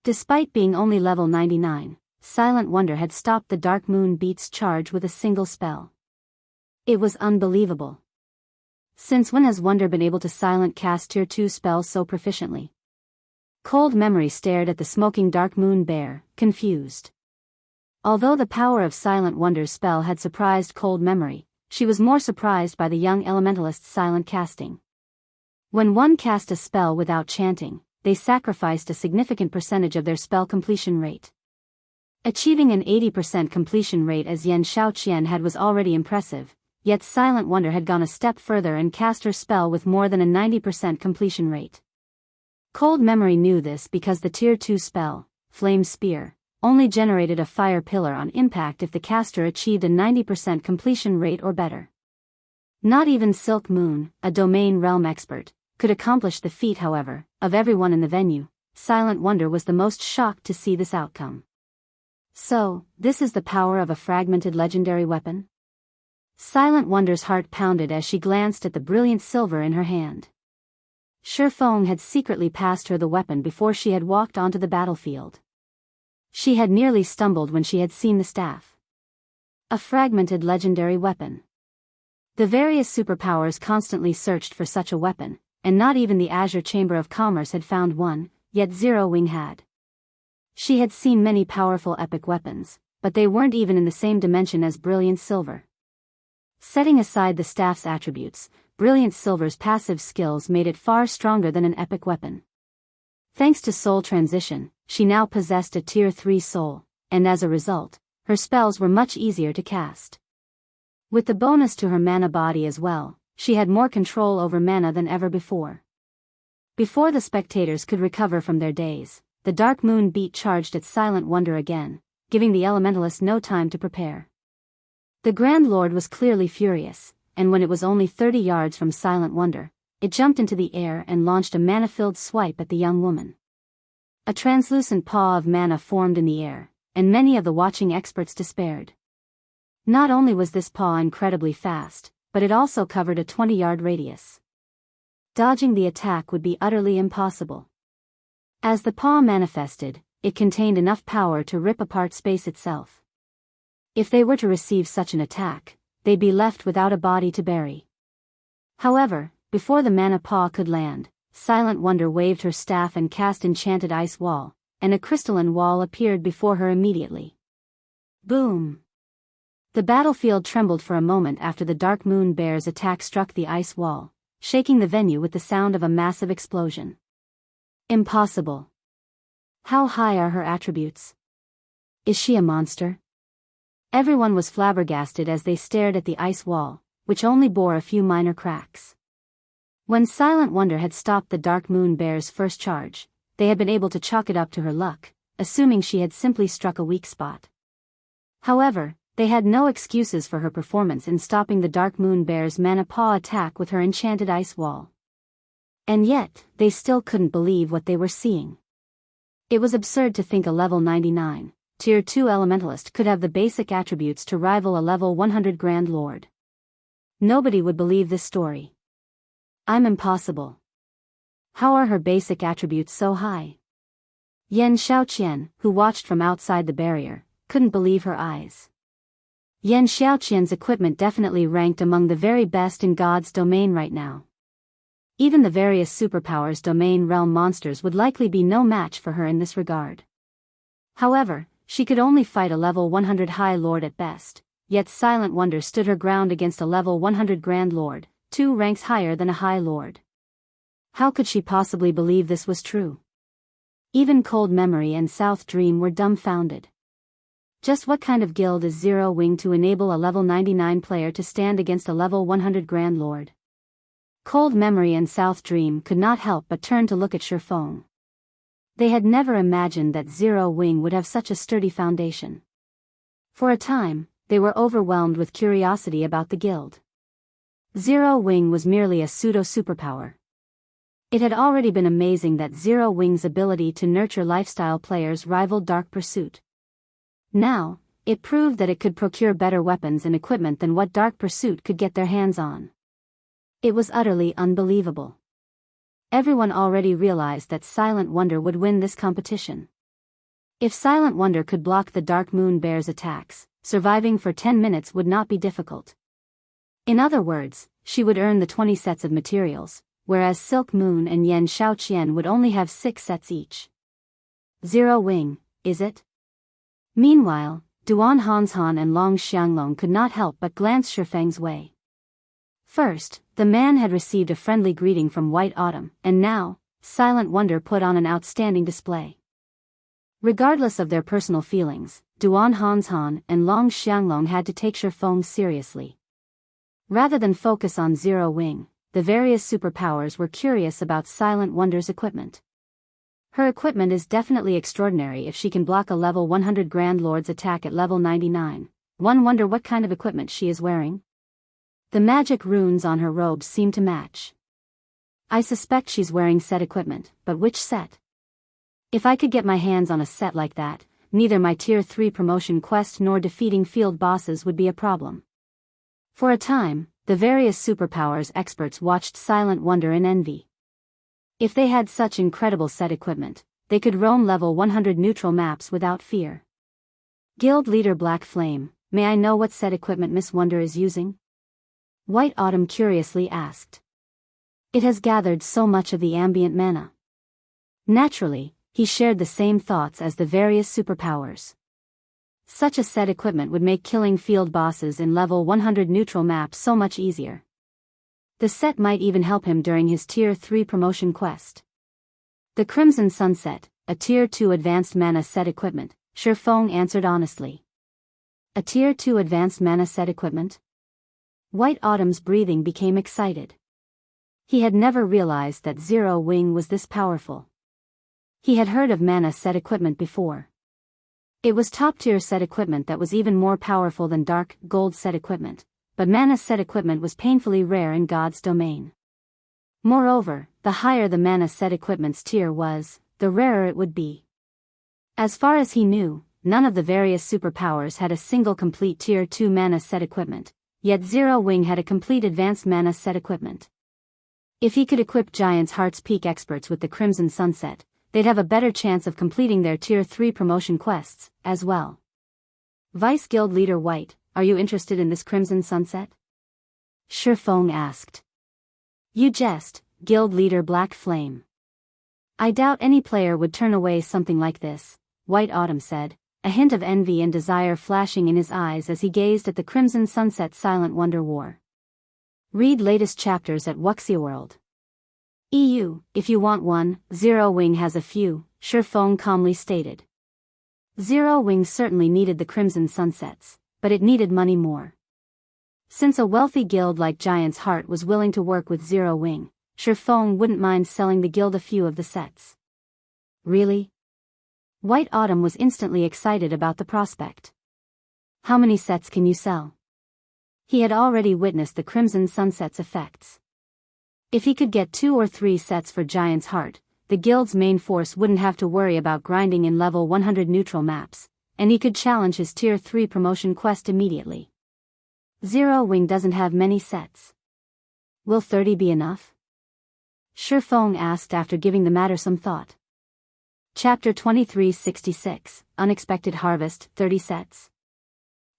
Despite being only level 99, Silent Wonder had stopped the Dark Moon Beast's charge with a single spell. It was unbelievable. Since when has Wonder been able to silent cast Tier 2 spells so proficiently? Cold Memory stared at the smoking Dark Moon Bear, confused. Although the power of Silent Wonder's spell had surprised Cold Memory, she was more surprised by the young elementalist's silent casting. When one cast a spell without chanting, they sacrificed a significant percentage of their spell completion rate. Achieving an 80% completion rate as Yan Shaoqian had was already impressive. Yet Silent Wonder had gone a step further and cast her spell with more than a 90% completion rate. Cold Memory knew this because the Tier 2 spell, Flame Spear, only generated a fire pillar on impact if the caster achieved a 90% completion rate or better. Not even Silk Moon, a domain realm expert, could accomplish the feat. However, of everyone in the venue, Silent Wonder was the most shocked to see this outcome. So, this is the power of a fragmented legendary weapon? Silent Wonder's heart pounded as she glanced at the brilliant silver in her hand. Shifeng had secretly passed her the weapon before she had walked onto the battlefield. She had nearly stumbled when she had seen the staff. A fragmented legendary weapon. The various superpowers constantly searched for such a weapon, and not even the Azure Chamber of Commerce had found one, yet Zero Wing had. She had seen many powerful epic weapons, but they weren't even in the same dimension as Brilliant Silver. Setting aside the staff's attributes, Brilliant Silver's passive skills made it far stronger than an epic weapon. Thanks to soul transition, she now possessed a Tier 3 soul, and as a result, her spells were much easier to cast. With the bonus to her mana body as well, she had more control over mana than ever before. Before the spectators could recover from their daze, the Dark Moon Beat charged at Silent Wonder again, giving the elementalist no time to prepare. The Grand Lord was clearly furious, and when it was only 30 yards from Silent Wonder, it jumped into the air and launched a mana-filled swipe at the young woman. A translucent paw of mana formed in the air, and many of the watching experts despaired. Not only was this paw incredibly fast, but it also covered a 20-yard radius. Dodging the attack would be utterly impossible. As the paw manifested, it contained enough power to rip apart space itself. If they were to receive such an attack, they'd be left without a body to bury. However, before the mana paw could land, Silent Wonder waved her staff and cast Enchanted Ice Wall, and a crystalline wall appeared before her immediately. Boom! The battlefield trembled for a moment after the Dark Moon Bear's attack struck the ice wall, shaking the venue with the sound of a massive explosion. Impossible. How high are her attributes? Is she a monster? Everyone was flabbergasted as they stared at the ice wall, which only bore a few minor cracks. When Silent Wonder had stopped the Dark Moon Bear's first charge, they had been able to chalk it up to her luck, assuming she had simply struck a weak spot. However, they had no excuses for her performance in stopping the Dark Moon Bear's mana paw attack with her enchanted ice wall. And yet, they still couldn't believe what they were seeing. It was absurd to think a level 99, Tier 2 elementalist could have the basic attributes to rival a level 100 Grand Lord. Nobody would believe this story. I'm impossible. How are her basic attributes so high? Yan Shaoqian, who watched from outside the barrier, couldn't believe her eyes. Yan Shaoqian's equipment definitely ranked among the very best in God's domain right now. Even the various superpowers domain realm monsters would likely be no match for her in this regard. However, she could only fight a level 100 High Lord at best, yet Silent Wonder stood her ground against a level 100 Grand Lord, 2 ranks higher than a High Lord. How could she possibly believe this was true? Even Cold Memory and South Dream were dumbfounded. Just what kind of guild is Zero Wing to enable a level 99 player to stand against a level 100 Grand Lord? Cold Memory and South Dream could not help but turn to look at Shifeng. They had never imagined that Zero Wing would have such a sturdy foundation. For a time, they were overwhelmed with curiosity about the guild. Zero Wing was merely a pseudo-superpower. It had already been amazing that Zero Wing's ability to nurture lifestyle players rivaled Dark Pursuit. Now, it proved that it could procure better weapons and equipment than what Dark Pursuit could get their hands on. It was utterly unbelievable. Everyone already realized that Silent Wonder would win this competition. If Silent Wonder could block the Dark Moon Bear's attacks, surviving for 10 minutes would not be difficult. In other words, she would earn the 20 sets of materials, whereas Silk Moon and Yen Shaoqian would only have 6 sets each. Zero Wing, is it? Meanwhile, Duan Hanshan and Long Xianglong could not help but glance Shifeng's way. First, the man had received a friendly greeting from White Autumn, and now, Silent Wonder put on an outstanding display. Regardless of their personal feelings, Duan Hanshan and Long Xianglong had to take Shifeng seriously. Rather than focus on Zero Wing, the various superpowers were curious about Silent Wonder's equipment. Her equipment is definitely extraordinary if she can block a level 100 Grand Lord's attack at level 99. One wonder what kind of equipment she is wearing? The magic runes on her robes seem to match. I suspect she's wearing set equipment, but which set? If I could get my hands on a set like that, neither my Tier 3 promotion quest nor defeating field bosses would be a problem. For a time, the various superpowers experts watched Silent Wonder in envy. If they had such incredible set equipment, they could roam level 100 neutral maps without fear. Guild Leader Black Flame, may I know what set equipment Miss Wonder is using? White Autumn curiously asked. It has gathered so much of the ambient mana. Naturally, he shared the same thoughts as the various superpowers. Such a set equipment would make killing field bosses in level 100 neutral maps so much easier. The set might even help him during his Tier 3 promotion quest. The Crimson Sunset, a Tier 2 advanced mana set equipment, Shifeng answered honestly. A Tier 2 advanced mana set equipment? White Autumn's breathing became excited. He had never realized that Zero Wing was this powerful. He had heard of mana set equipment before. It was top-tier set equipment that was even more powerful than Dark Gold set equipment, but mana set equipment was painfully rare in God's domain. Moreover, the higher the mana set equipment's tier was, the rarer it would be. As far as he knew, none of the various superpowers had a single complete Tier 2 mana set equipment, yet Zero Wing had a complete advanced mana set equipment. If he could equip Giant's Heart's Peak experts with the Crimson Sunset, they'd have a better chance of completing their Tier 3 promotion quests, as well. Vice Guild Leader White, are you interested in this Crimson Sunset? Shifeng asked. You jest, Guild Leader Black Flame. I doubt any player would turn away something like this, White Autumn said, a hint of envy and desire flashing in his eyes as he gazed at the Crimson Sunset Silent Wonder wore. Read latest chapters at Wuxia World. EU, if you want one, Zero Wing has a few, Shifeng calmly stated. Zero Wing certainly needed the Crimson Sunsets, but it needed money more. Since a wealthy guild like Giant's Heart was willing to work with Zero Wing, Shifeng wouldn't mind selling the guild a few of the sets. Really? White Autumn was instantly excited about the prospect. How many sets can you sell? He had already witnessed the Crimson Sunset's effects. If he could get 2 or 3 sets for Giant's Heart, the guild's main force wouldn't have to worry about grinding in level 100 neutral maps, and he could challenge his Tier 3 promotion quest immediately. Zero Wing doesn't have many sets. Will 30 be enough? Shifeng asked after giving the matter some thought. Chapter 2366, Unexpected Harvest, 30 sets.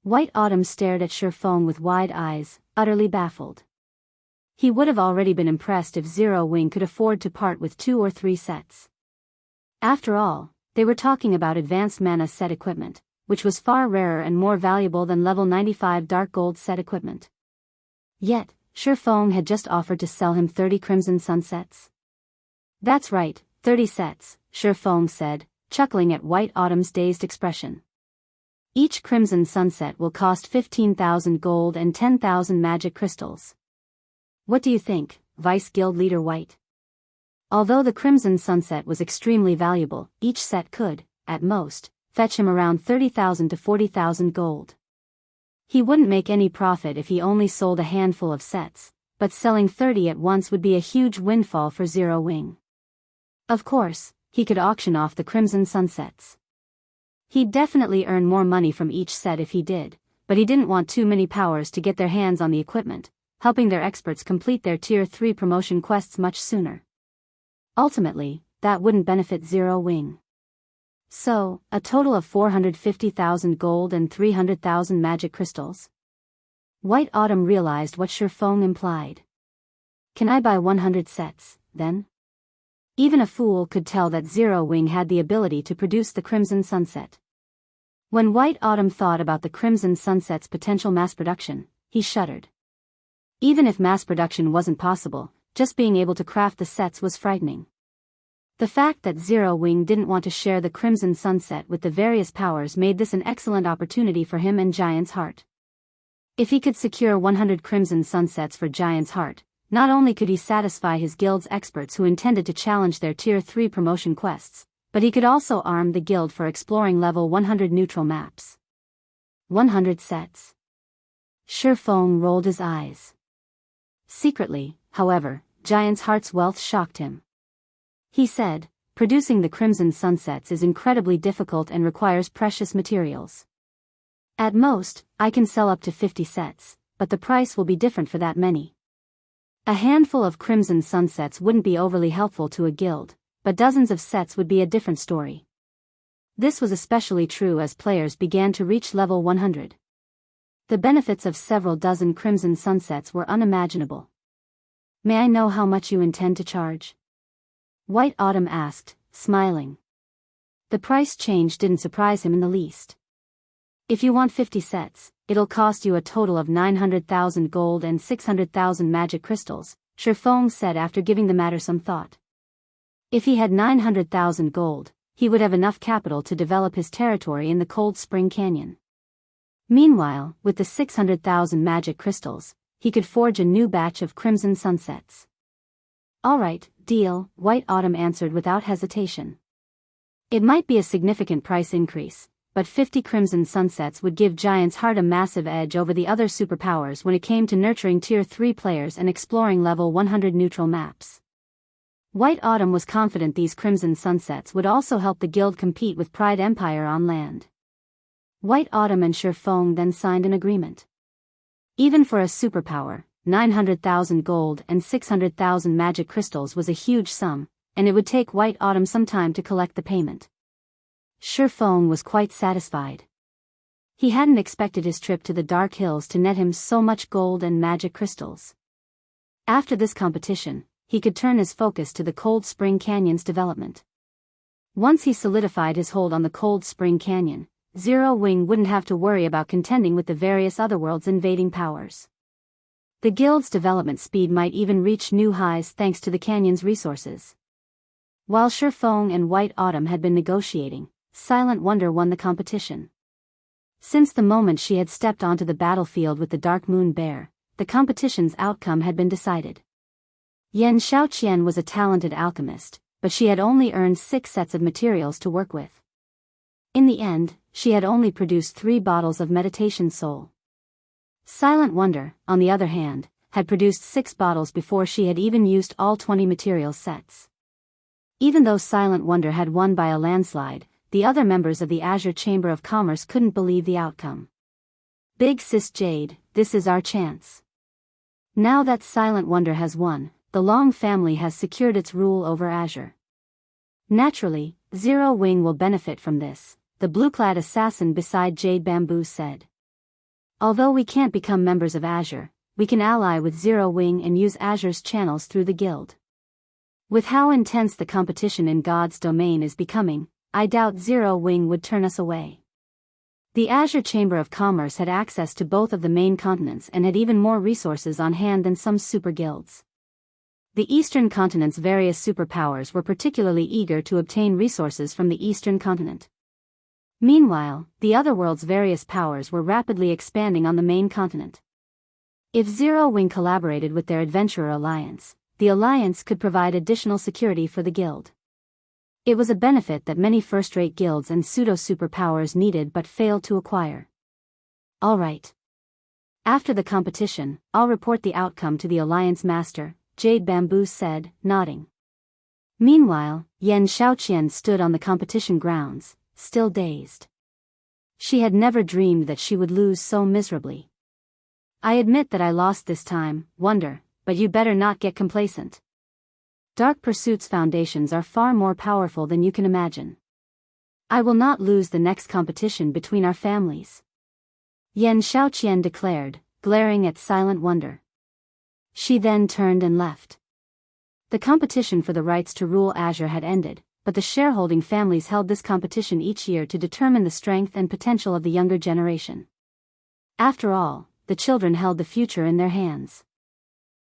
White Autumn stared at Shifeng with wide eyes, utterly baffled. He would have already been impressed if Zero Wing could afford to part with 2 or 3 sets. After all, they were talking about advanced mana set equipment, which was far rarer and more valuable than level 95 Dark Gold set equipment. Yet, Feng had just offered to sell him 30 Crimson Sunsets. That's right, 30 sets, Feng said, chuckling at White Autumn's dazed expression. Each Crimson Sunset will cost 15,000 gold and 10,000 magic crystals. What do you think, Vice Guild Leader White? Although the Crimson Sunset was extremely valuable, each set could, at most, fetch him around 30,000 to 40,000 gold. He wouldn't make any profit if he only sold a handful of sets, but selling 30 at once would be a huge windfall for Zero Wing. Of course, he could auction off the Crimson Sunsets. He'd definitely earn more money from each set if he did, but he didn't want too many powers to get their hands on the equipment, helping their experts complete their Tier 3 promotion quests much sooner. Ultimately, that wouldn't benefit Zero Wing. So, a total of 450,000 gold and 300,000 magic crystals? White Autumn realized what Feng implied. Can I buy 100 sets, then? Even a fool could tell that Zero Wing had the ability to produce the Crimson Sunset. When White Autumn thought about the Crimson Sunset's potential mass production, he shuddered. Even if mass production wasn't possible, just being able to craft the sets was frightening. The fact that Zero Wing didn't want to share the Crimson Sunset with the various powers made this an excellent opportunity for him and Giant's Heart. If he could secure 100 Crimson Sunsets for Giant's Heart, not only could he satisfy his guild's experts who intended to challenge their Tier 3 promotion quests, but he could also arm the guild for exploring level 100 neutral maps. 100 sets. Feng rolled his eyes. Secretly, however, Giant's Heart's wealth shocked him. He said, producing the Crimson Sunsets is incredibly difficult and requires precious materials. At most, I can sell up to 50 sets, but the price will be different for that many. A handful of Crimson Sunsets wouldn't be overly helpful to a guild, but dozens of sets would be a different story. This was especially true as players began to reach level 100. The benefits of several dozen Crimson Sunsets were unimaginable. May I know how much you intend to charge? White Autumn asked, smiling. The price change didn't surprise him in the least. If you want 50 sets, it'll cost you a total of 900,000 gold and 600,000 magic crystals, Feng said after giving the matter some thought. If he had 900,000 gold, he would have enough capital to develop his territory in the Cold Spring Canyon. Meanwhile, with the 600,000 magic crystals, he could forge a new batch of Crimson Sunsets. All right, deal, White Autumn answered without hesitation. It might be a significant price increase, but 50 Crimson Sunsets would give Giant's Heart a massive edge over the other superpowers when it came to nurturing Tier 3 players and exploring level 100 neutral maps. White Autumn was confident these Crimson Sunsets would also help the guild compete with Pride Empire on land. White Autumn and Feng then signed an agreement. Even for a superpower, 900,000 gold and 600,000 magic crystals was a huge sum, and it would take White Autumn some time to collect the payment. Feng was quite satisfied. He hadn't expected his trip to the Dark Hills to net him so much gold and magic crystals. After this competition, he could turn his focus to the Cold Spring Canyon's development. Once he solidified his hold on the Cold Spring Canyon, Zero Wing wouldn't have to worry about contending with the various otherworld's invading powers. The guild's development speed might even reach new highs thanks to the canyon's resources. While Feng and White Autumn had been negotiating, Silent Wonder won the competition. Since the moment she had stepped onto the battlefield with the Dark Moon Bear, the competition's outcome had been decided. Yan Xiaoqian was a talented alchemist, but she had only earned 6 sets of materials to work with. In the end, she had only produced 3 bottles of meditation soul. Silent Wonder, on the other hand, had produced 6 bottles before she had even used all 20 material sets. Even though Silent Wonder had won by a landslide, the other members of the Azure Chamber of Commerce couldn't believe the outcome. Big Sis Jade, this is our chance. Now that Silent Wonder has won, the Long family has secured its rule over Azure. Naturally, Zero Wing will benefit from this, the blue-clad assassin beside Jade Bamboo said. Although we can't become members of Azure, we can ally with Zero Wing and use Azure's channels through the guild. With how intense the competition in God's domain is becoming, I doubt Zero Wing would turn us away. The Azure Chamber of Commerce had access to both of the main continents and had even more resources on hand than some super guilds. The Eastern continent's various superpowers were particularly eager to obtain resources from the Eastern continent. Meanwhile, the other world's various powers were rapidly expanding on the main continent. If Zero Wing collaborated with their Adventurer Alliance, the alliance could provide additional security for the guild. It was a benefit that many first-rate guilds and pseudo-superpowers needed but failed to acquire. All right. After the competition, I'll report the outcome to the Alliance Master, Jade Bamboo said, nodding. Meanwhile, Yan Xiaoqian stood on the competition grounds, still dazed. She had never dreamed that she would lose so miserably. I admit that I lost this time, Wonder, but you better not get complacent. Dark Pursuit's foundations are far more powerful than you can imagine. I will not lose the next competition between our families. Yan Xiaoqian declared, glaring at Silent Wonder. She then turned and left. The competition for the rights to rule Azure had ended, but the shareholding families held this competition each year to determine the strength and potential of the younger generation. After all, the children held the future in their hands.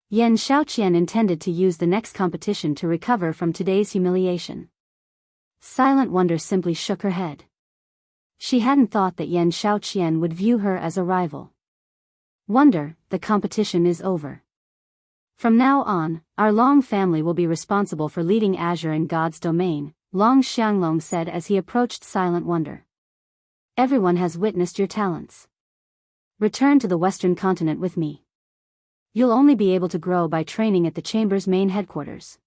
Yan Xiaoqian intended to use the next competition to recover from today's humiliation. Silent Wonder simply shook her head. She hadn't thought that Yan Xiaoqian would view her as a rival. Wonder, the competition is over. From now on, our Long family will be responsible for leading Azure in God's domain, Long Xianglong said as he approached Silent Wonder. Everyone has witnessed your talents. Return to the Western continent with me. You'll only be able to grow by training at the Chamber's main headquarters.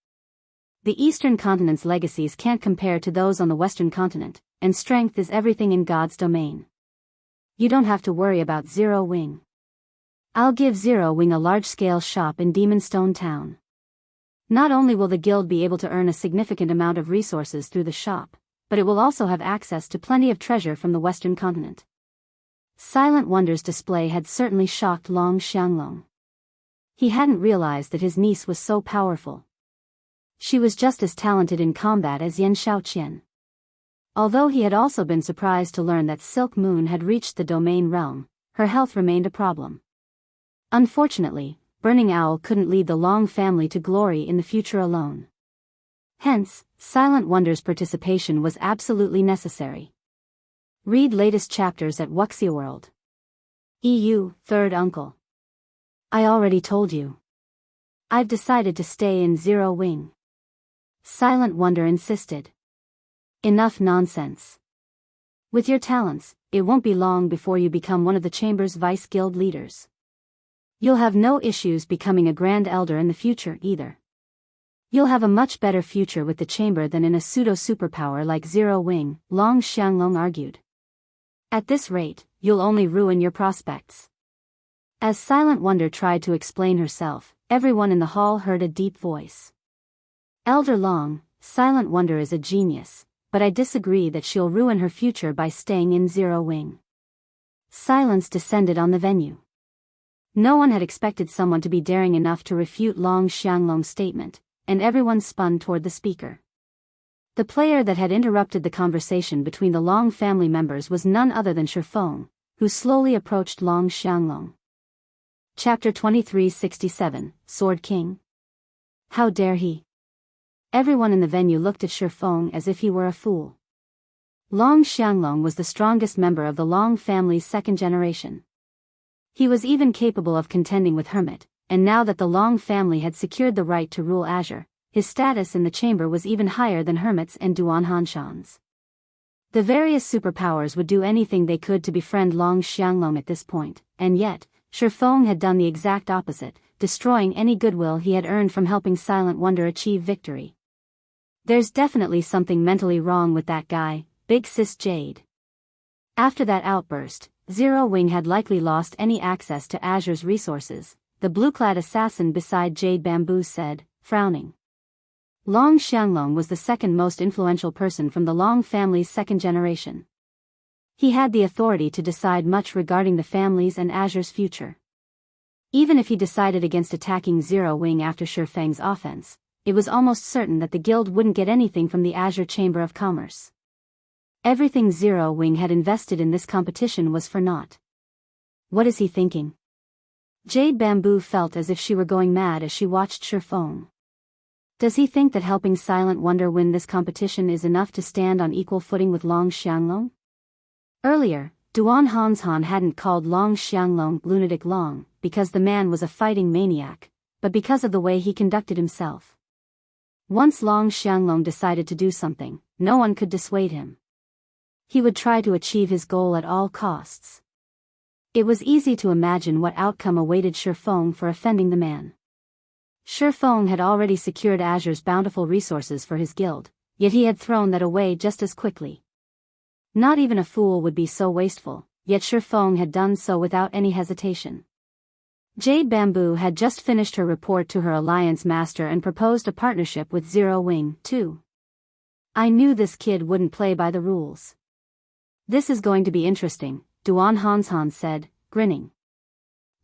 The Eastern continent's legacies can't compare to those on the Western continent, and strength is everything in God's domain. You don't have to worry about Zero Wing. I'll give Zero Wing a large-scale shop in Demonstone Town. Not only will the guild be able to earn a significant amount of resources through the shop, but it will also have access to plenty of treasure from the Western continent. Silent Wonder's display had certainly shocked Long Xianglong. He hadn't realized that his niece was so powerful. She was just as talented in combat as Yan Xiaoqian. Although he had also been surprised to learn that Silk Moon had reached the domain realm, her health remained a problem. Unfortunately, Burning Owl couldn't lead the Long family to glory in the future alone. Hence, Silent Wonder's participation was absolutely necessary. Read latest chapters at Wuxia World. EU, Third Uncle. I already told you. I've decided to stay in Zero Wing. Silent Wonder insisted. Enough nonsense. With your talents, it won't be long before you become one of the Chamber's vice guild leaders. You'll have no issues becoming a Grand Elder in the future either. You'll have a much better future with the Chamber than in a pseudo-superpower like Zero Wing, Long Xianglong argued. At this rate, you'll only ruin your prospects. As Silent Wonder tried to explain herself, everyone in the hall heard a deep voice. Elder Long, Silent Wonder is a genius, but I disagree that she'll ruin her future by staying in Zero Wing. Silence descended on the venue. No one had expected someone to be daring enough to refute Long Xianglong's statement, and everyone spun toward the speaker. The player that had interrupted the conversation between the Long family members was none other than Shifeng, who slowly approached Long Xianglong. Chapter 2367, Sword King. How dare he? Everyone in the venue looked at Shifeng as if he were a fool. Long Xianglong was the strongest member of the Long family's second generation. He was even capable of contending with Hermit, and now that the Long family had secured the right to rule Azure, his status in the chamber was even higher than Hermit's and Duan Hanshan's. The various superpowers would do anything they could to befriend Long Xianglong at this point, and yet, Shifeng had done the exact opposite, destroying any goodwill he had earned from helping Silent Wonder achieve victory. There's definitely something mentally wrong with that guy, Big Sis Jade. After that outburst, Zero Wing had likely lost any access to Azure's resources, the blue-clad assassin beside Jade Bamboo said, frowning. Long Xianglong was the second most influential person from the Long family's second generation. He had the authority to decide much regarding the family's and Azure's future. Even if he decided against attacking Zero Wing after Shifeng's offense, it was almost certain that the guild wouldn't get anything from the Azure Chamber of Commerce. Everything Zero Wing had invested in this competition was for naught. What is he thinking? Jade Bamboo felt as if she were going mad as she watched Shifeng. Does he think that helping Silent Wonder win this competition is enough to stand on equal footing with Long Xianglong? Earlier, Duan Hanshan hadn't called Long Xianglong lunatic Long because the man was a fighting maniac, but because of the way he conducted himself. Once Long Xianglong decided to do something, no one could dissuade him. He would try to achieve his goal at all costs. It was easy to imagine what outcome awaited Shifeng for offending the man. Shifeng had already secured Azure's bountiful resources for his guild, yet he had thrown that away just as quickly. Not even a fool would be so wasteful, yet Shifeng had done so without any hesitation. Jade Bamboo had just finished her report to her alliance master and proposed a partnership with Zero Wing, too. I knew this kid wouldn't play by the rules. This is going to be interesting, Duan Hanshan said, grinning.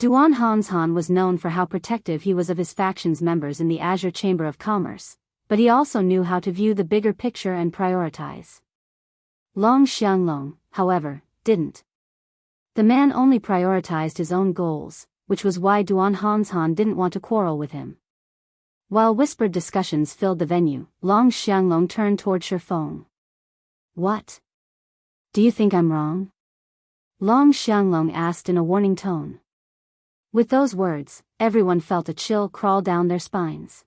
Duan Hanshan was known for how protective he was of his faction's members in the Azure Chamber of Commerce, but he also knew how to view the bigger picture and prioritize. Long Xianglong, however, didn't. The man only prioritized his own goals, which was why Duan Hanshan didn't want to quarrel with him. While whispered discussions filled the venue, Long Xianglong turned toward Shifeng. What? Do you think I'm wrong? Long Xianglong asked in a warning tone. With those words, everyone felt a chill crawl down their spines.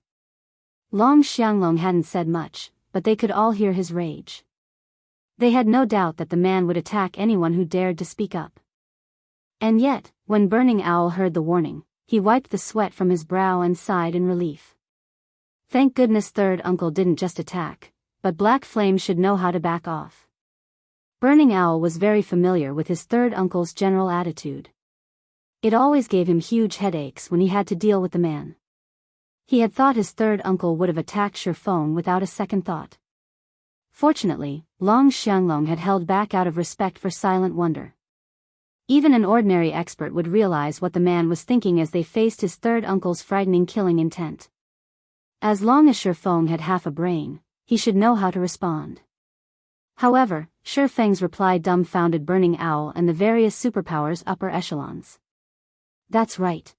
Long Xianglong hadn't said much, but they could all hear his rage. They had no doubt that the man would attack anyone who dared to speak up. And yet, when Burning Owl heard the warning, he wiped the sweat from his brow and sighed in relief. Thank goodness Third Uncle didn't just attack, but Black Flame should know how to back off. Burning Owl was very familiar with his third uncle's general attitude. It always gave him huge headaches when he had to deal with the man. He had thought his third uncle would have attacked Shifeng without a second thought. Fortunately, Long Xianglong had held back out of respect for Silent Wonder. Even an ordinary expert would realize what the man was thinking as they faced his third uncle's frightening killing intent. As long as Shifeng had half a brain, he should know how to respond. However, Shifeng's reply dumbfounded Burning Owl and the various superpowers upper echelons. That's right.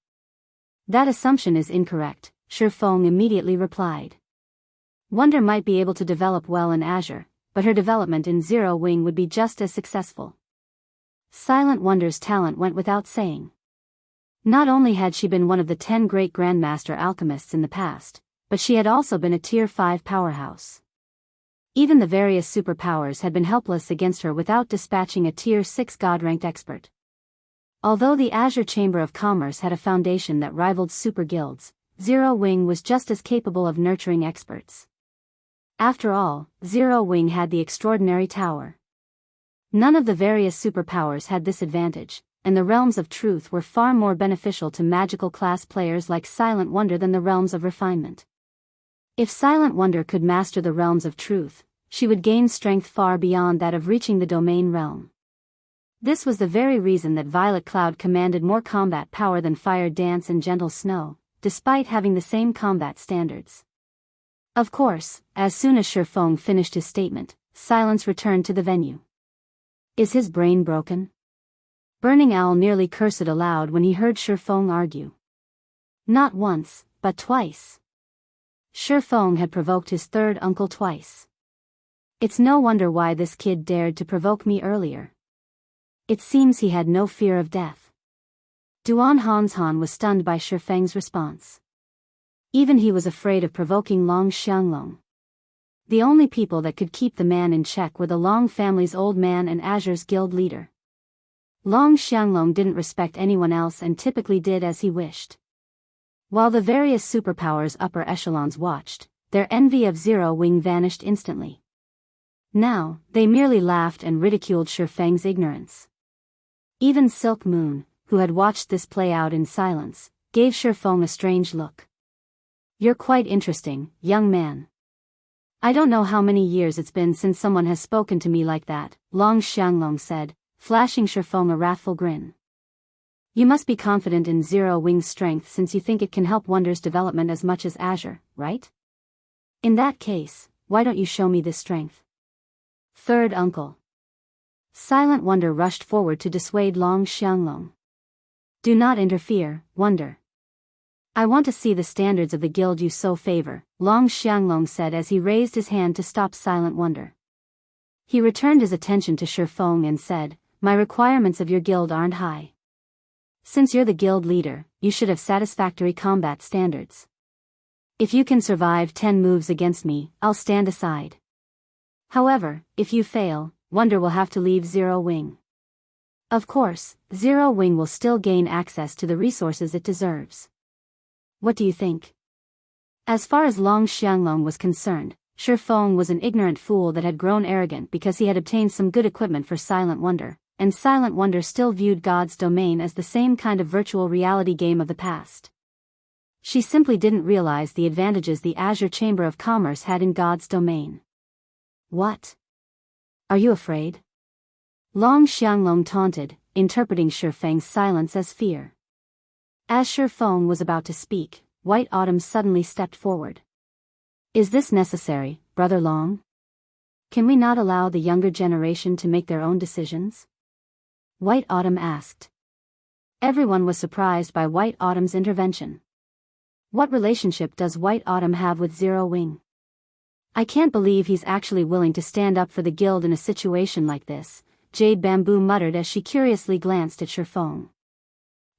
That assumption is incorrect, Shifeng immediately replied. Wonder might be able to develop well in Azure, but her development in Zero Wing would be just as successful. Silent Wonder's talent went without saying. Not only had she been one of the 10 great Grandmaster Alchemists in the past, but she had also been a Tier 5 powerhouse. Even the various superpowers had been helpless against her without dispatching a Tier 6 God-ranked expert. Although the Azure Chamber of Commerce had a foundation that rivaled super guilds, Zero Wing was just as capable of nurturing experts. After all, Zero Wing had the extraordinary tower. None of the various superpowers had this advantage, and the realms of truth were far more beneficial to magical class players like Silent Wonder than the realms of refinement. If Silent Wonder could master the realms of truth, she would gain strength far beyond that of reaching the domain realm. This was the very reason that Violet Cloud commanded more combat power than Fire Dance and Gentle Snow, despite having the same combat standards. Of course, as soon as Shifeng finished his statement, silence returned to the venue. Is his brain broken? Burning Owl nearly cursed aloud when he heard Shifeng argue. Not once, but twice. Shifeng had provoked his third uncle twice. It's no wonder why this kid dared to provoke me earlier. It seems he had no fear of death. Duan Hanshan was stunned by Shifeng's response. Even he was afraid of provoking Long Xianglong. The only people that could keep the man in check were the Long family's old man and Azure's guild leader. Long Xianglong didn't respect anyone else and typically did as he wished. While the various superpowers upper echelons watched, their envy of Zero Wing vanished instantly. Now, they merely laughed and ridiculed Shifeng's ignorance. Even Silk Moon, who had watched this play out in silence, gave Shifeng a strange look. You're quite interesting, young man. I don't know how many years it's been since someone has spoken to me like that, Long Xianglong said, flashing Shifeng a wrathful grin. You must be confident in Zero Wing's strength since you think it can help Wonder's development as much as Azure, right? In that case, why don't you show me this strength? Third uncle. Silent Wonder rushed forward to dissuade Long Xianglong. Do not interfere, Wonder. I want to see the standards of the guild you so favor, Long Xianglong said as he raised his hand to stop Silent Wonder. He returned his attention to Shifeng and said, my requirements of your guild aren't high. Since you're the guild leader, you should have satisfactory combat standards. If you can survive 10 moves against me, I'll stand aside. However, if you fail, Wonder will have to leave Zero Wing. Of course, Zero Wing will still gain access to the resources it deserves. What do you think? As far as Long Xianglong was concerned, Shifeng was an ignorant fool that had grown arrogant because he had obtained some good equipment for Silent Wonder, and Silent Wonder still viewed God's Domain as the same kind of virtual reality game of the past. She simply didn't realize the advantages the Azure Chamber of Commerce had in God's Domain. What? Are you afraid? Long Xianglong taunted, interpreting Shifeng's silence as fear. As Shifeng was about to speak, White Autumn suddenly stepped forward. Is this necessary, Brother Long? Can we not allow the younger generation to make their own decisions? White Autumn asked. Everyone was surprised by White Autumn's intervention. What relationship does White Autumn have with Zero Wing? I can't believe he's actually willing to stand up for the guild in a situation like this, Jade Bamboo muttered as she curiously glanced at Shifeng.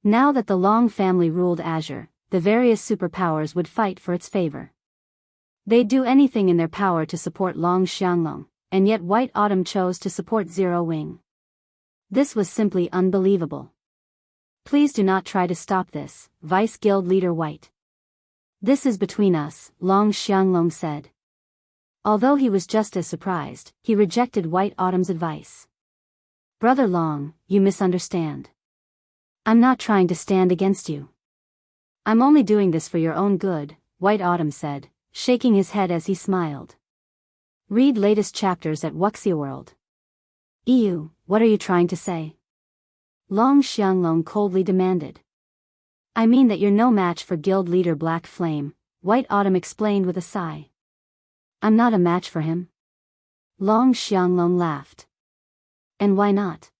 Now that the Long family ruled Azure, the various superpowers would fight for its favor. They'd do anything in their power to support Long Xianglong, and yet White Autumn chose to support Zero Wing. This was simply unbelievable. Please do not try to stop this, Vice Guild Leader White. This is between us, Long Xianglong said. Although he was just as surprised, he rejected White Autumn's advice. Brother Long, you misunderstand. I'm not trying to stand against you. I'm only doing this for your own good, White Autumn said, shaking his head as he smiled. Read latest chapters at Wuxia World. Ew, what are you trying to say? Long Xianglong coldly demanded. I mean that you're no match for guild leader Black Flame, White Autumn explained with a sigh. I'm not a match for him. Long Xianglong laughed. And why not?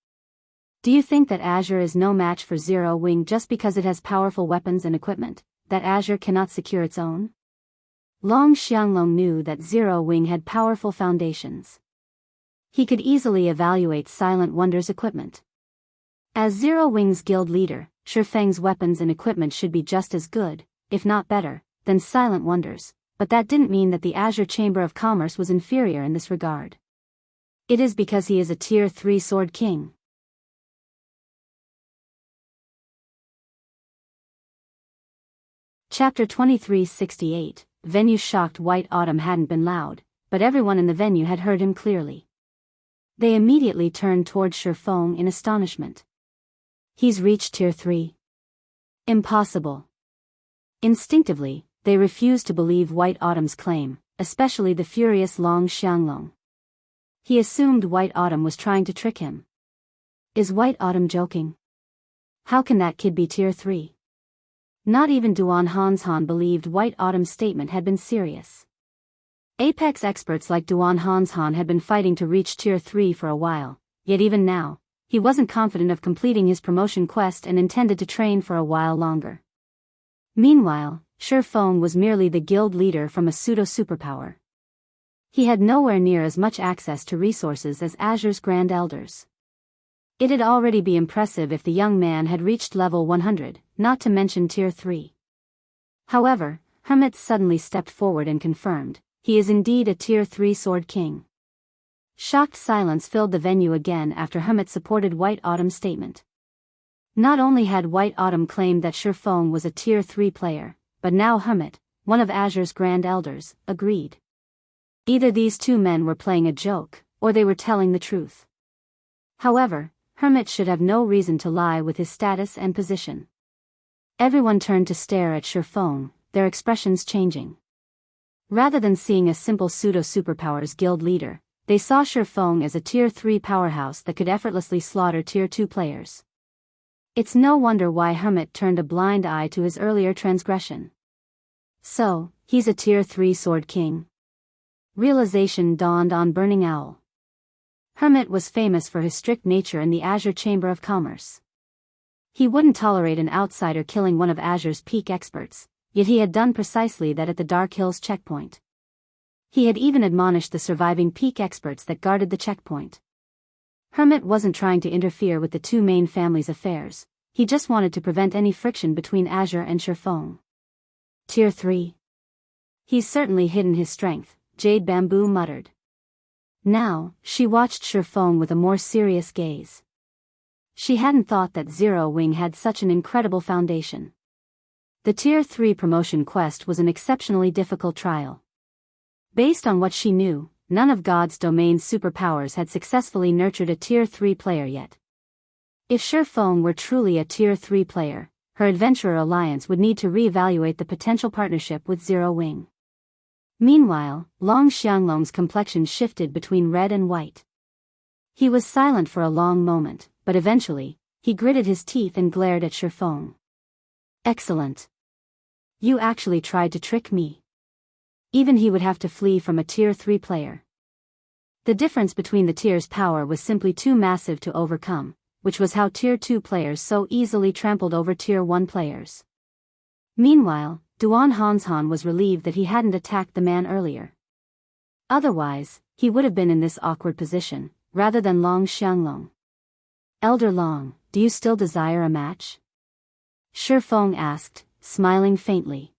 Do you think that Azure is no match for Zero Wing just because it has powerful weapons and equipment, that Azure cannot secure its own? Long Xianglong knew that Zero Wing had powerful foundations. He could easily evaluate Silent Wonder's equipment. As Zero Wing's guild leader, Shifeng's weapons and equipment should be just as good, if not better, than Silent Wonder's, but that didn't mean that the Azure Chamber of Commerce was inferior in this regard. It is because he is a Tier 3 Sword King. Chapter 2368, Venue shocked White Autumn hadn't been loud, but everyone in the venue had heard him clearly. They immediately turned towards Shifeng in astonishment. He's reached Tier 3. Impossible. Instinctively, they refused to believe White Autumn's claim, especially the furious Long Xianglong. He assumed White Autumn was trying to trick him. Is White Autumn joking? How can that kid be Tier 3? Not even Duan Hanshan believed White Autumn's statement had been serious. Apex experts like Duan Hanshan had been fighting to reach Tier 3 for a while, yet even now, he wasn't confident of completing his promotion quest and intended to train for a while longer. Meanwhile, Shifeng was merely the guild leader from a pseudo-superpower. He had nowhere near as much access to resources as Azure's Grand Elders. It'd already be impressive if the young man had reached level 100, not to mention Tier 3. However, Hermit suddenly stepped forward and confirmed, he is indeed a Tier 3 Sword King. Shocked silence filled the venue again after Hermit supported White Autumn's statement. Not only had White Autumn claimed that Shifeng was a Tier 3 player, but now Hermit, one of Azure's Grand Elders, agreed. Either these two men were playing a joke, or they were telling the truth. However, Hermit should have no reason to lie with his status and position. Everyone turned to stare at Shifeng, their expressions changing. Rather than seeing a simple pseudo-superpowers guild leader, they saw Shifeng as a Tier 3 powerhouse that could effortlessly slaughter Tier 2 players. It's no wonder why Hermit turned a blind eye to his earlier transgression. So, he's a Tier 3 Sword King? Realization dawned on Burning Owl. Hermit was famous for his strict nature in the Azure Chamber of Commerce. He wouldn't tolerate an outsider killing one of Azure's peak experts, yet he had done precisely that at the Dark Hills checkpoint. He had even admonished the surviving peak experts that guarded the checkpoint. Hermit wasn't trying to interfere with the two main families' affairs, he just wanted to prevent any friction between Azure and Shifeng. Tier 3. He's certainly hidden his strength, Jade Bamboo muttered. Now, she watched Shifeng with a more serious gaze. She hadn't thought that Zero Wing had such an incredible foundation. The Tier 3 promotion quest was an exceptionally difficult trial. Based on what she knew, none of God's domain's superpowers had successfully nurtured a Tier 3 player yet. If Shifeng were truly a Tier 3 player, her Adventurer Alliance would need to re-evaluate the potential partnership with Zero Wing. Meanwhile, Long Xianglong's complexion shifted between red and white. He was silent for a long moment, but eventually, he gritted his teeth and glared at Shifeng. Excellent. You actually tried to trick me. Even he would have to flee from a Tier 3 player. The difference between the tiers' power was simply too massive to overcome, which was how Tier 2 players so easily trampled over Tier 1 players. Meanwhile, Duan Hanshan was relieved that he hadn't attacked the man earlier. Otherwise, he would have been in this awkward position, rather than Long Xianglong. Elder Long, do you still desire a match? Shifeng asked, smiling faintly.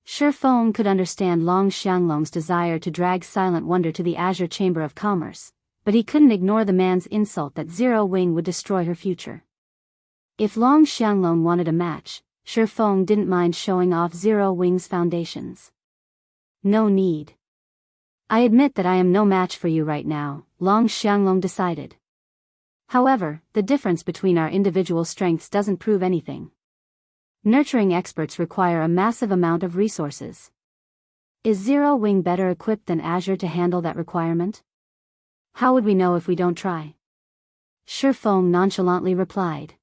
Shifeng could understand Long Xianglong's desire to drag Silent Wonder to the Azure Chamber of Commerce, but he couldn't ignore the man's insult that Zero Wing would destroy her future. If Long Xianglong wanted a match, Shifeng didn't mind showing off Zero Wing's foundations. No need. I admit that I am no match for you right now, Long Xianglong decided. However, the difference between our individual strengths doesn't prove anything. Nurturing experts require a massive amount of resources. Is Zero Wing better equipped than Azure to handle that requirement? How would we know if we don't try? Shifeng nonchalantly replied.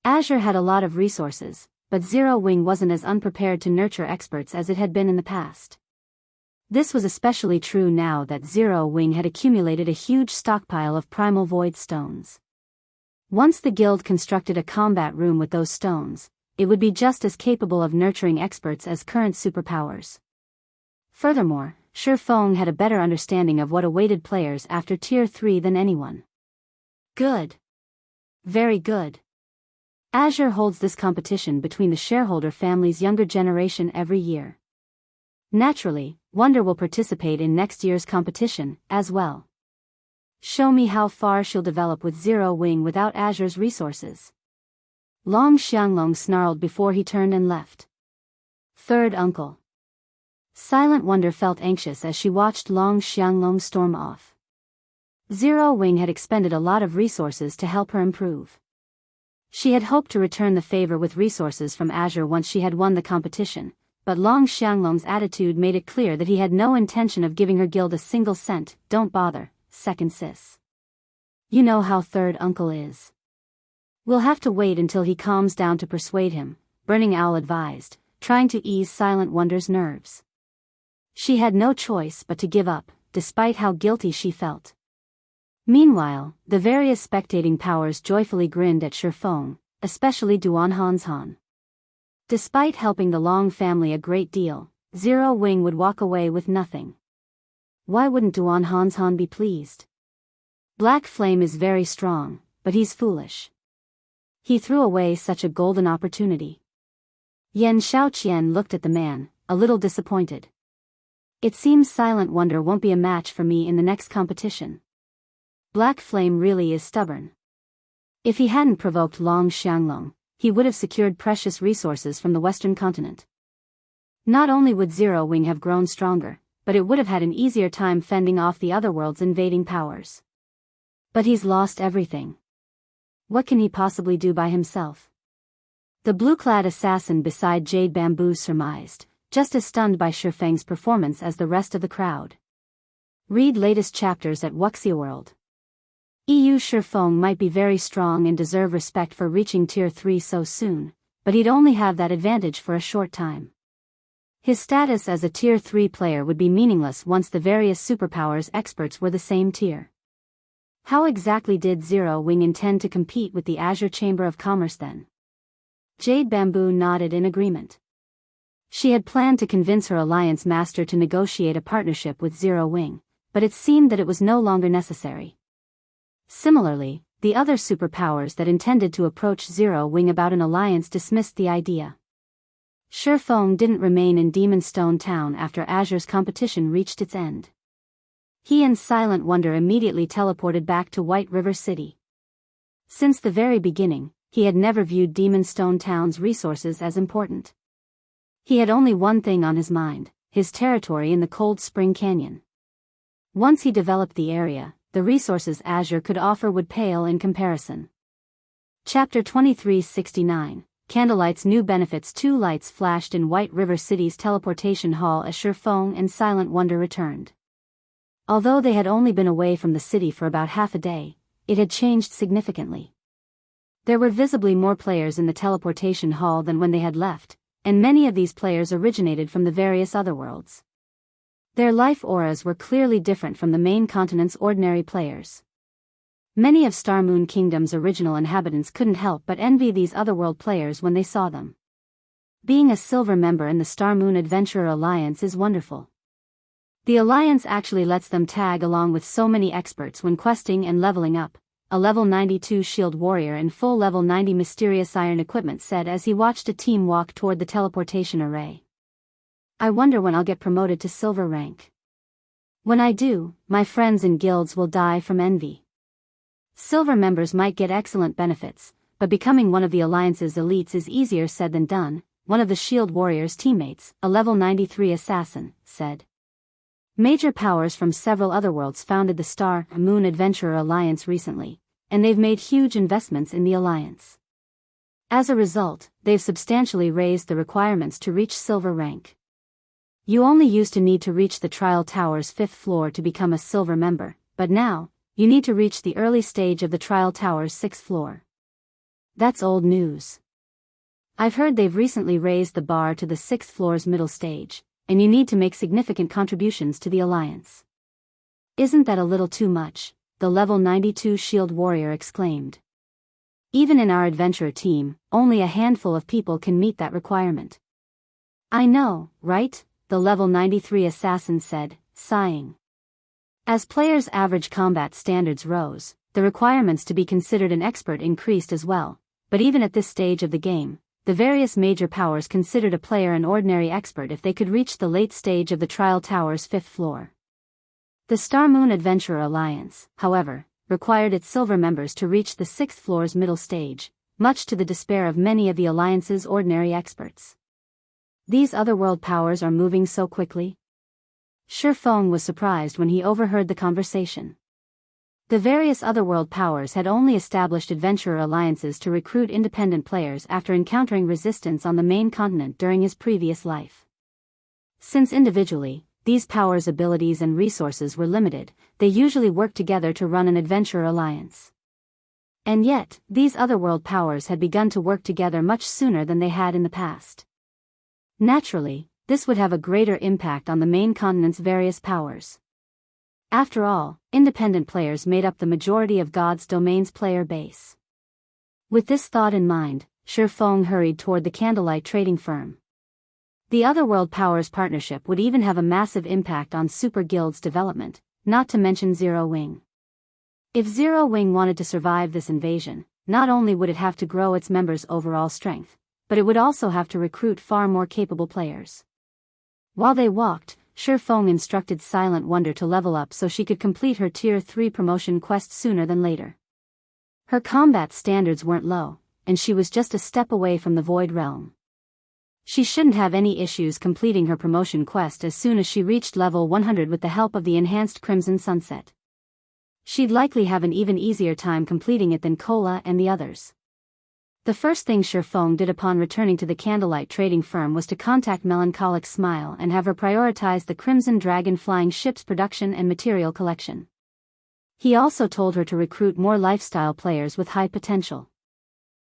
Azure had a lot of resources, but Zero Wing wasn't as unprepared to nurture experts as it had been in the past. This was especially true now that Zero Wing had accumulated a huge stockpile of Primal Void stones. Once the guild constructed a combat room with those stones, it would be just as capable of nurturing experts as current superpowers. Furthermore, Shifeng had a better understanding of what awaited players after Tier 3 than anyone. Good. Very good. Azure holds this competition between the shareholder family's younger generation every year. Naturally, Wonder will participate in next year's competition, as well. Show me how far she'll develop with Zero Wing without Azure's resources. Long Xianglong snarled before he turned and left. Third uncle. Silent Wonder felt anxious as she watched Long Xianglong storm off. Zero Wing had expended a lot of resources to help her improve. She had hoped to return the favor with resources from Azure once she had won the competition, but Long Xianglong's attitude made it clear that he had no intention of giving her guild a single cent. Don't bother, second sis. You know how third uncle is. We'll have to wait until he calms down to persuade him, Burning Owl advised, trying to ease Silent Wonder's nerves. She had no choice but to give up, despite how guilty she felt. Meanwhile, the various spectating powers joyfully grinned at Shifeng, especially Duan Hanshan. Despite helping the Long family a great deal, Zero Wing would walk away with nothing. Why wouldn't Duan Hanshan be pleased? Black Flame is very strong, but he's foolish. He threw away such a golden opportunity. Yan Shaoqian looked at the man, a little disappointed. It seems Silent Wonder won't be a match for me in the next competition. Black Flame really is stubborn. If he hadn't provoked Long Xianglong, he would have secured precious resources from the Western continent. Not only would Zero Wing have grown stronger, but it would have had an easier time fending off the other world's invading powers. But he's lost everything. What can he possibly do by himself? The blue-clad assassin beside Jade Bamboo surmised, just as stunned by Shifeng's performance as the rest of the crowd. Read latest chapters at Wuxia World. Shifeng might be very strong and deserve respect for reaching Tier 3 so soon, but he'd only have that advantage for a short time. His status as a Tier 3 player would be meaningless once the various superpowers experts were the same tier. How exactly did Zero Wing intend to compete with the Azure Chamber of Commerce then? Jade Bamboo nodded in agreement. She had planned to convince her alliance master to negotiate a partnership with Zero Wing, but it seemed that it was no longer necessary. Similarly, the other superpowers that intended to approach Zero Wing about an alliance dismissed the idea. Shifeng didn't remain in Demonstone Town after Azure's competition reached its end. He and Silent Wonder immediately teleported back to White River City. Since the very beginning, he had never viewed Demonstone Town's resources as important. He had only one thing on his mind, his territory in the Cold Spring Canyon. Once he developed the area, the resources Azure could offer would pale in comparison. Chapter 2369, Candlelight's New Benefits. 2 lights flashed in White River City's teleportation hall as Shifeng and Silent Wonder returned. Although they had only been away from the city for about half a day, it had changed significantly. There were visibly more players in the teleportation hall than when they had left, and many of these players originated from the various otherworlds. Their life auras were clearly different from the main continent's ordinary players. Many of Starmoon Kingdom's original inhabitants couldn't help but envy these otherworld players when they saw them. Being a silver member in the Starmoon Adventurer Alliance is wonderful. The Alliance actually lets them tag along with so many experts when questing and leveling up, a level 92 shield warrior and full level 90 mysterious iron equipment said as he watched a team walk toward the teleportation array. I wonder when I'll get promoted to silver rank. When I do, my friends and guilds will die from envy. Silver members might get excellent benefits, but becoming one of the Alliance's elites is easier said than done, one of the shield warrior's teammates, a level 93 assassin, said. Major powers from several otherworlds founded the Star Moon Adventurer Alliance recently, and they've made huge investments in the Alliance. As a result, they've substantially raised the requirements to reach silver rank. You only used to need to reach the Trial Tower's 5th floor to become a silver member, but now, you need to reach the early stage of the Trial Tower's 6th floor. That's old news. I've heard they've recently raised the bar to the 6th floor's middle stage, and you need to make significant contributions to the Alliance. Isn't that a little too much? The level 92 shield warrior exclaimed. Even in our adventurer team, only a handful of people can meet that requirement. I know, right? The level 93 assassin said, sighing. As players' average combat standards rose, the requirements to be considered an expert increased as well, but even at this stage of the game, the various major powers considered a player an ordinary expert if they could reach the late stage of the Trial Tower's 5th floor. The Starmoon Adventurer Alliance, however, required its silver members to reach the 6th floor's middle stage, much to the despair of many of the Alliance's ordinary experts. These otherworld powers are moving so quickly? Shifeng was surprised when he overheard the conversation. The various otherworld powers had only established adventurer alliances to recruit independent players after encountering resistance on the main continent during his previous life. Since individually, these powers' abilities and resources were limited, they usually worked together to run an adventurer alliance. And yet, these otherworld powers had begun to work together much sooner than they had in the past. Naturally, this would have a greater impact on the main continent's various powers. After all, independent players made up the majority of God's Domain's player base. With this thought in mind, Shifeng hurried toward the Candlelight trading firm. The Otherworld Powers partnership would even have a massive impact on Super Guild's development, not to mention Zero Wing. If Zero Wing wanted to survive this invasion, not only would it have to grow its members' overall strength, but it would also have to recruit far more capable players. While they walked, Shifeng instructed Silent Wonder to level up so she could complete her Tier 3 promotion quest sooner than later. Her combat standards weren't low, and she was just a step away from the Void Realm. She shouldn't have any issues completing her promotion quest as soon as she reached level 100 with the help of the enhanced Crimson Sunset. She'd likely have an even easier time completing it than Kola and the others. The first thing Shifeng did upon returning to the Candlelight trading firm was to contact Melancholic Smile and have her prioritize the Crimson Dragon flying ship's production and material collection. He also told her to recruit more lifestyle players with high potential.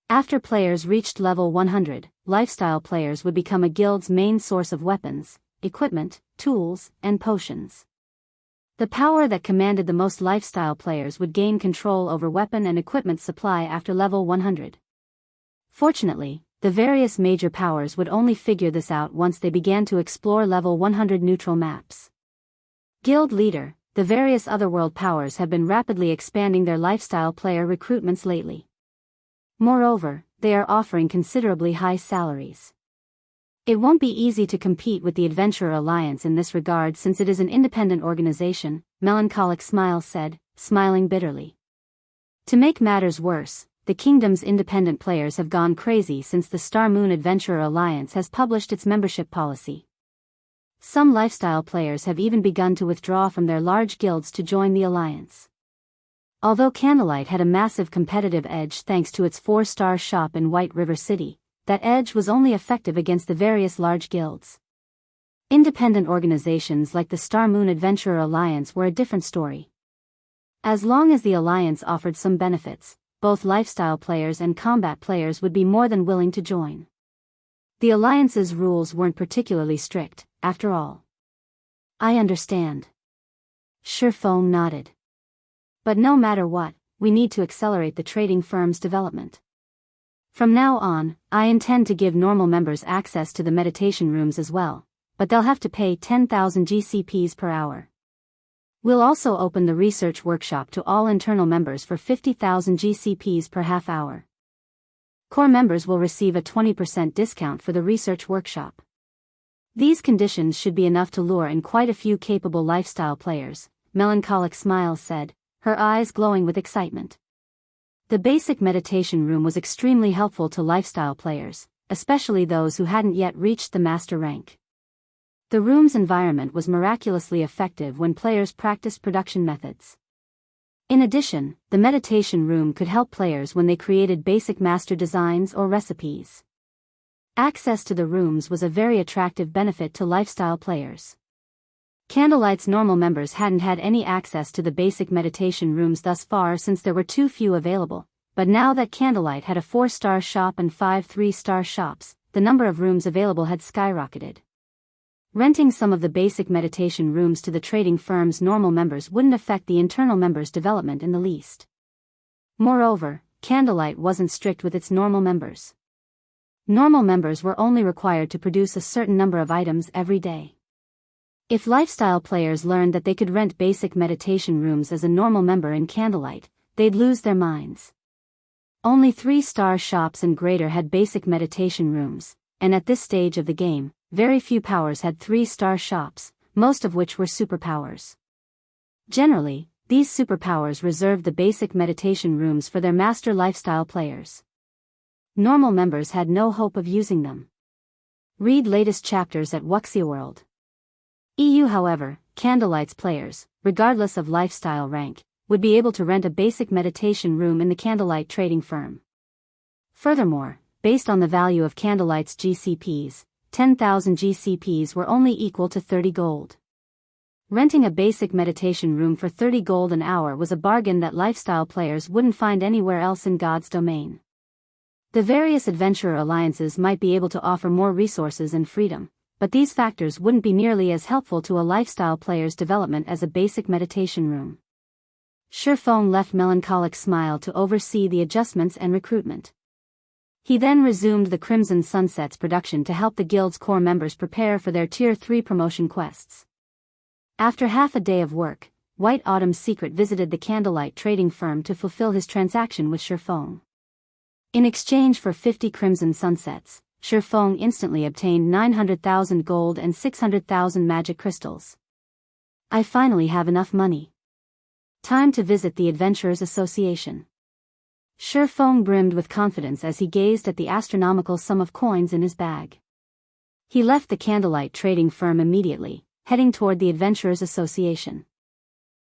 After players reached level 100, lifestyle players would become a guild's main source of weapons, equipment, tools, and potions. The power that commanded the most lifestyle players would gain control over weapon and equipment supply after level 100. Fortunately, the various major powers would only figure this out once they began to explore level 100 neutral maps. Guild Leader, the various otherworld powers have been rapidly expanding their lifestyle player recruitments lately. Moreover, they are offering considerably high salaries. It won't be easy to compete with the Adventurer Alliance in this regard since it is an independent organization, Melancholic Smile said, smiling bitterly. To make matters worse, the kingdom's independent players have gone crazy since the Star Moon Adventurer Alliance has published its membership policy. Some lifestyle players have even begun to withdraw from their large guilds to join the alliance. Although Candlelight had a massive competitive edge thanks to its 4-star shop in White River City, that edge was only effective against the various large guilds. Independent organizations like the Star Moon Adventurer Alliance were a different story. As long as the alliance offered some benefits, both lifestyle players and combat players would be more than willing to join. The alliance's rules weren't particularly strict, after all. I understand. Shurfong nodded. But no matter what, we need to accelerate the trading firm's development. From now on, I intend to give normal members access to the meditation rooms as well, but they'll have to pay 10,000 GCPs per hour. We'll also open the research workshop to all internal members for 50,000 GCPs per half hour. Core members will receive a 20% discount for the research workshop. These conditions should be enough to lure in quite a few capable lifestyle players, Melancholic Smile said, her eyes glowing with excitement. The basic meditation room was extremely helpful to lifestyle players, especially those who hadn't yet reached the master rank. The room's environment was miraculously effective when players practiced production methods. In addition, the meditation room could help players when they created basic master designs or recipes. Access to the rooms was a very attractive benefit to lifestyle players. Candlelight's normal members hadn't had any access to the basic meditation rooms thus far since there were too few available, but now that Candlelight had a 4-star shop and 5 3-star shops, the number of rooms available had skyrocketed. Renting some of the basic meditation rooms to the trading firm's normal members wouldn't affect the internal members' development in the least. Moreover, Candlelight wasn't strict with its normal members. Normal members were only required to produce a certain number of items every day. If lifestyle players learned that they could rent basic meditation rooms as a normal member in Candlelight, they'd lose their minds. Only 3-star shops and greater had basic meditation rooms, and at this stage of the game, very few powers had 3-star shops, most of which were superpowers. Generally, these superpowers reserved the basic meditation rooms for their master lifestyle players. Normal members had no hope of using them. Read latest chapters at Wuxia EU. However, Candlelight's players, regardless of lifestyle rank, would be able to rent a basic meditation room in the Candlelight trading firm. Furthermore, based on the value of Candlelight's GCPs, 10,000 GCPs were only equal to 30 gold. Renting a basic meditation room for 30 gold an hour was a bargain that lifestyle players wouldn't find anywhere else in God's domain. The various adventurer alliances might be able to offer more resources and freedom, but these factors wouldn't be nearly as helpful to a lifestyle player's development as a basic meditation room. Shurfong left Melancholic Smile to oversee the adjustments and recruitment. He then resumed the Crimson Sunset's production to help the guild's core members prepare for their Tier 3 promotion quests. After half a day of work, White Autumn's Secret visited the Candlelight trading firm to fulfill his transaction with Shurfong. In exchange for 50 Crimson Sunsets, Shurfong instantly obtained 900,000 gold and 600,000 magic crystals. I finally have enough money. Time to visit the Adventurers Association. Shurfong brimmed with confidence as he gazed at the astronomical sum of coins in his bag. He left the Candlelight trading firm immediately, heading toward the Adventurers Association.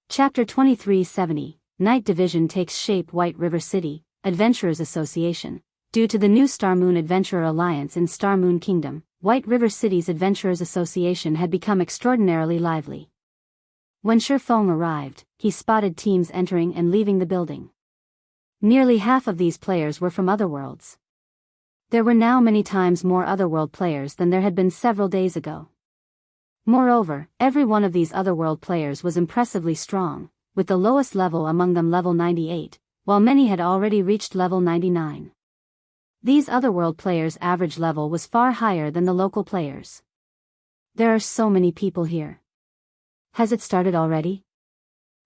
Chapter 2370, Night Division takes shape. White River City, Adventurers Association. Due to the new Star Moon Adventurer Alliance in Star Moon Kingdom, White River City's Adventurers Association had become extraordinarily lively. When Shurfong arrived, he spotted teams entering and leaving the building. Nearly half of these players were from otherworlds. There were now many times more otherworld players than there had been several days ago. Moreover, every one of these otherworld players was impressively strong, with the lowest level among them level 98, while many had already reached level 99. These otherworld players' average level was far higher than the local players. There are so many people here. Has it started already?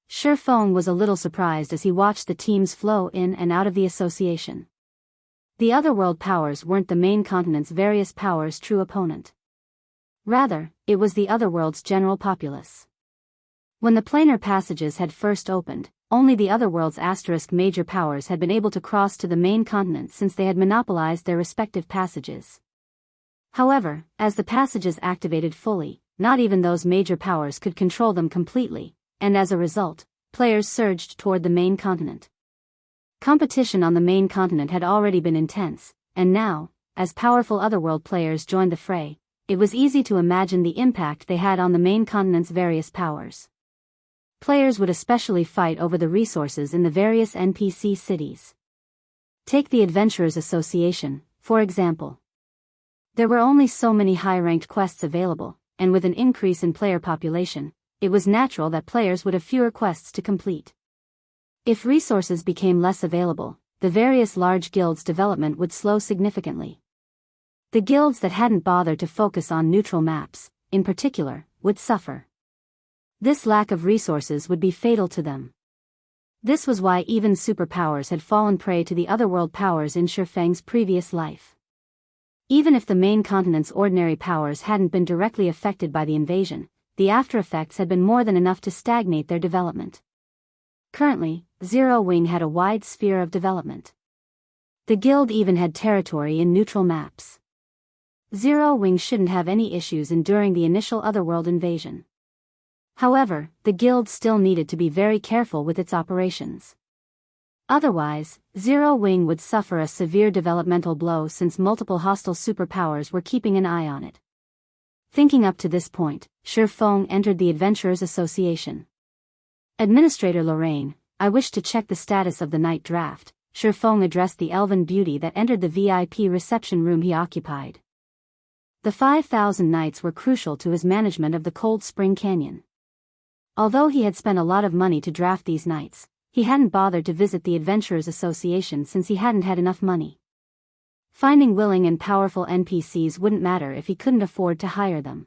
Shifeng was a little surprised as he watched the teams flow in and out of the association. The otherworld powers weren't the main continent's various powers' true opponent. Rather, it was the otherworld's general populace. When the planar passages had first opened, only the otherworld's asterisk major powers had been able to cross to the main continent since they had monopolized their respective passages. However, as the passages activated fully, not even those major powers could control them completely, and as a result, players surged toward the main continent. Competition on the main continent had already been intense, and now, as powerful otherworld players joined the fray, it was easy to imagine the impact they had on the main continent's various powers. Players would especially fight over the resources in the various NPC cities. Take the Adventurers Association, for example. There were only so many high-ranked quests available, and with an increase in player population, it was natural that players would have fewer quests to complete. If resources became less available, the various large guilds' development would slow significantly. The guilds that hadn't bothered to focus on neutral maps, in particular, would suffer. This lack of resources would be fatal to them. This was why even superpowers had fallen prey to the otherworld powers in Shifeng's previous life. Even if the main continent's ordinary powers hadn't been directly affected by the invasion, the after-effects had been more than enough to stagnate their development. Currently, Zero Wing had a wide sphere of development. The guild even had territory in neutral maps. Zero Wing shouldn't have any issues enduring the initial otherworld invasion. However, the guild still needed to be very careful with its operations. Otherwise, Zero Wing would suffer a severe developmental blow since multiple hostile superpowers were keeping an eye on it. Thinking up to this point, Shifeng entered the Adventurers Association. Administrator Lorraine, I wish to check the status of the night draft, Shifeng addressed the elven beauty that entered the VIP reception room he occupied. The 5,000 knights were crucial to his management of the Cold Spring Canyon. Although he had spent a lot of money to draft these knights, he hadn't bothered to visit the Adventurers Association since he hadn't had enough money. Finding willing and powerful NPCs wouldn't matter if he couldn't afford to hire them.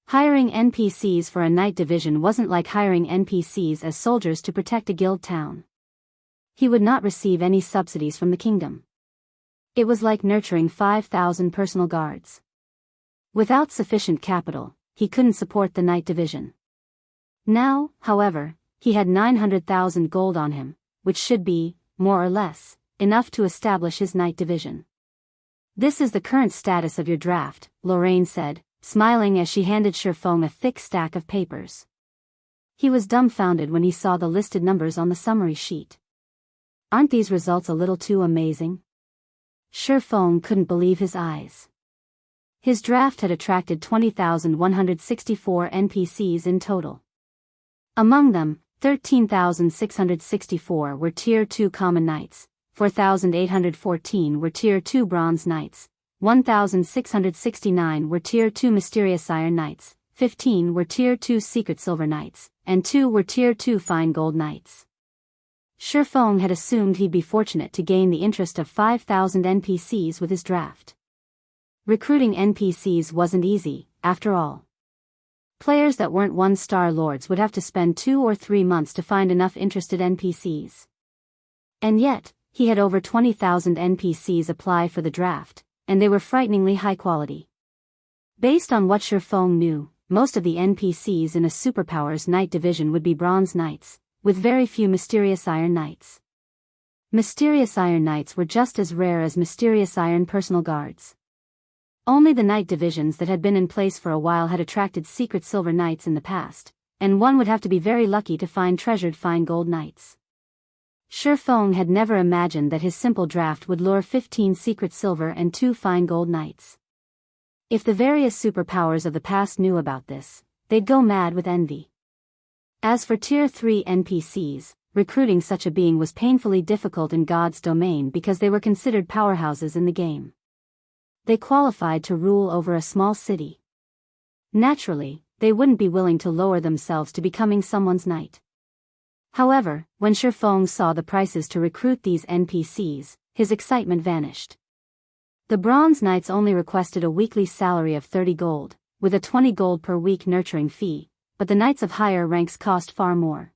Hiring NPCs for a knight division wasn't like hiring NPCs as soldiers to protect a guild town. He would not receive any subsidies from the kingdom. It was like nurturing 5,000 personal guards. Without sufficient capital, he couldn't support the knight division. Now, however, he had 900,000 gold on him, which should be, more or less, enough to establish his knight division. This is the current status of your draft, Lorraine said, smiling as she handed Shifeng a thick stack of papers. He was dumbfounded when he saw the listed numbers on the summary sheet. Aren't these results a little too amazing? Shifeng couldn't believe his eyes. His draft had attracted 20,164 NPCs in total. Among them, 13,664 were Tier 2 Common Knights, 4,814 were Tier 2 Bronze Knights, 1,669 were Tier 2 Mysterious Iron Knights, 15 were Tier 2 Secret Silver Knights, and 2 were Tier 2 Fine Gold Knights. Shifeng had assumed he'd be fortunate to gain the interest of 5,000 NPCs with his draft. Recruiting NPCs wasn't easy, after all. Players that weren't one-star lords would have to spend 2 or 3 months to find enough interested NPCs. And yet, he had over 20,000 NPCs apply for the draft, and they were frighteningly high quality. Based on what Shifeng knew, most of the NPCs in a superpowers knight division would be Bronze Knights, with very few Mysterious Iron Knights. Mysterious Iron Knights were just as rare as Mysterious Iron Personal Guards. Only the knight divisions that had been in place for a while had attracted Secret Silver Knights in the past, and one would have to be very lucky to find treasured Fine Gold Knights. Shifeng had never imagined that his simple draft would lure 15 Secret Silver and 2 Fine Gold Knights. If the various superpowers of the past knew about this, they'd go mad with envy. As for Tier 3 NPCs, recruiting such a being was painfully difficult in God's domain because they were considered powerhouses in the game. They qualified to rule over a small city. Naturally, they wouldn't be willing to lower themselves to becoming someone's knight. However, when Shifeng saw the prices to recruit these NPCs, his excitement vanished. The Bronze Knights only requested a weekly salary of 30 gold, with a 20 gold per week nurturing fee, but the knights of higher ranks cost far more.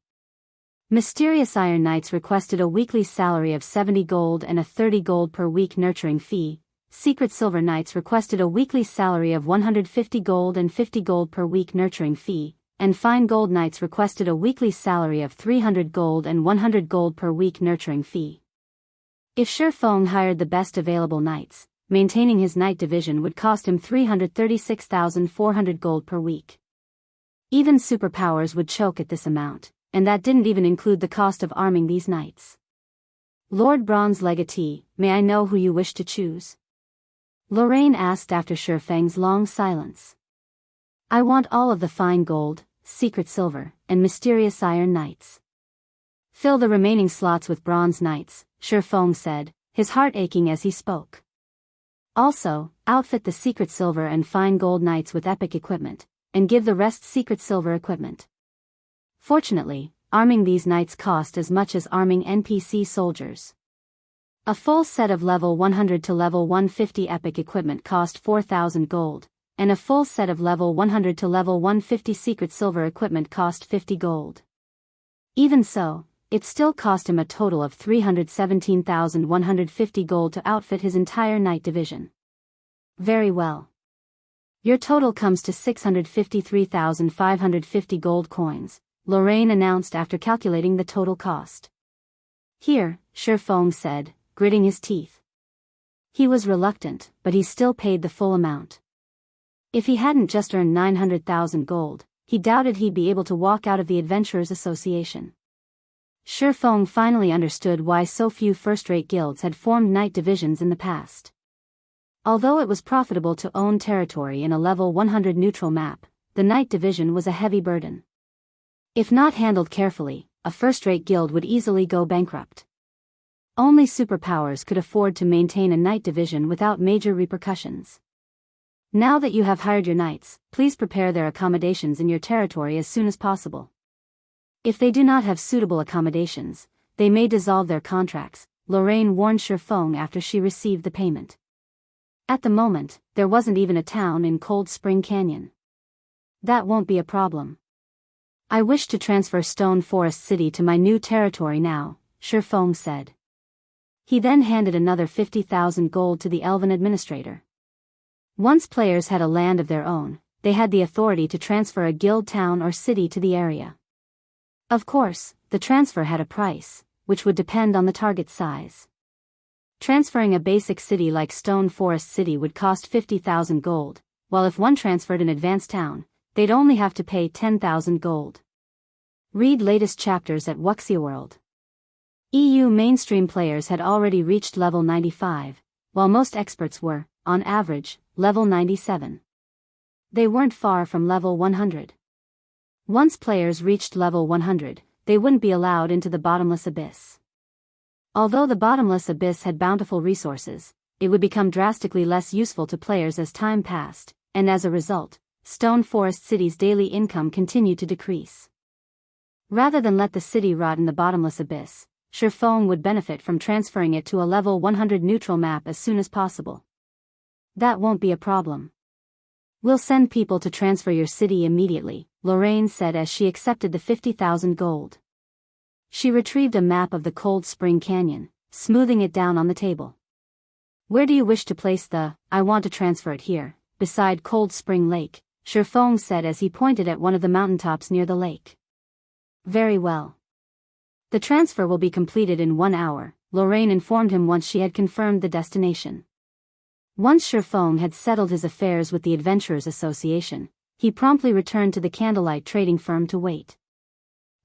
Mysterious Iron Knights requested a weekly salary of 70 gold and a 30 gold per week nurturing fee. Secret Silver Knights requested a weekly salary of 150 gold and 50 gold per week nurturing fee, and Fine Gold Knights requested a weekly salary of 300 gold and 100 gold per week nurturing fee. If Shifeng hired the best available knights, maintaining his knight division would cost him 336,400 gold per week. Even superpowers would choke at this amount, and that didn't even include the cost of arming these knights. Lord Bronze Legatee, may I know who you wish to choose? Lorraine asked after Shifeng's long silence. I want all of the Fine Gold, Secret Silver, and Mysterious Iron Knights. Fill the remaining slots with Bronze Knights, Shifeng said, his heart aching as he spoke. Also, outfit the Secret Silver and Fine Gold Knights with epic equipment, and give the rest Secret Silver equipment. Fortunately, arming these knights cost as much as arming NPC soldiers. A full set of level 100 to level 150 epic equipment cost 4,000 gold, and a full set of level 100 to level 150 Secret Silver equipment cost 50 gold. Even so, it still cost him a total of 317,150 gold to outfit his entire knight division. Very well. Your total comes to 653,550 gold coins, Lorraine announced after calculating the total cost. Here, Shifeng said, gritting his teeth. He was reluctant, but he still paid the full amount. If he hadn't just earned 900,000 gold, he doubted he'd be able to walk out of the Adventurers Association. Shifeng finally understood why so few first-rate guilds had formed knight divisions in the past. Although it was profitable to own territory in a level 100 neutral map, the knight division was a heavy burden. If not handled carefully, a first-rate guild would easily go bankrupt. Only superpowers could afford to maintain a knight division without major repercussions. Now that you have hired your knights, please prepare their accommodations in your territory as soon as possible. If they do not have suitable accommodations, they may dissolve their contracts, Lorraine warned Shifeng after she received the payment. At the moment, there wasn't even a town in Cold Spring Canyon. That won't be a problem. I wish to transfer Stone Forest City to my new territory now, Shifeng said. He then handed another 50,000 gold to the Elven administrator. Once players had a land of their own, they had the authority to transfer a guild town or city to the area. Of course, the transfer had a price, which would depend on the target size. Transferring a basic city like Stone Forest City would cost 50,000 gold, while if one transferred an advanced town, they'd only have to pay 10,000 gold. Read latest chapters at Wuxia World. EU mainstream players had already reached level 95, while most experts were, on average, level 97. They weren't far from level 100. Once players reached level 100, they wouldn't be allowed into the bottomless abyss. Although the bottomless abyss had bountiful resources, it would become drastically less useful to players as time passed, and as a result, Stone Forest City's daily income continued to decrease. Rather than let the city rot in the bottomless abyss, Shifeng would benefit from transferring it to a level 100 neutral map as soon as possible. That won't be a problem. We'll send people to transfer your city immediately, Lorraine said as she accepted the 50,000 gold. She retrieved a map of the Cold Spring Canyon, smoothing it down on the table. Where do you wish to place the, I want to transfer it here, beside Cold Spring Lake, Shifeng said as he pointed at one of the mountaintops near the lake. Very well. The transfer will be completed in 1 hour, Lorraine informed him once she had confirmed the destination. Once Shifeng had settled his affairs with the Adventurers Association, he promptly returned to the candlelight trading firm to wait.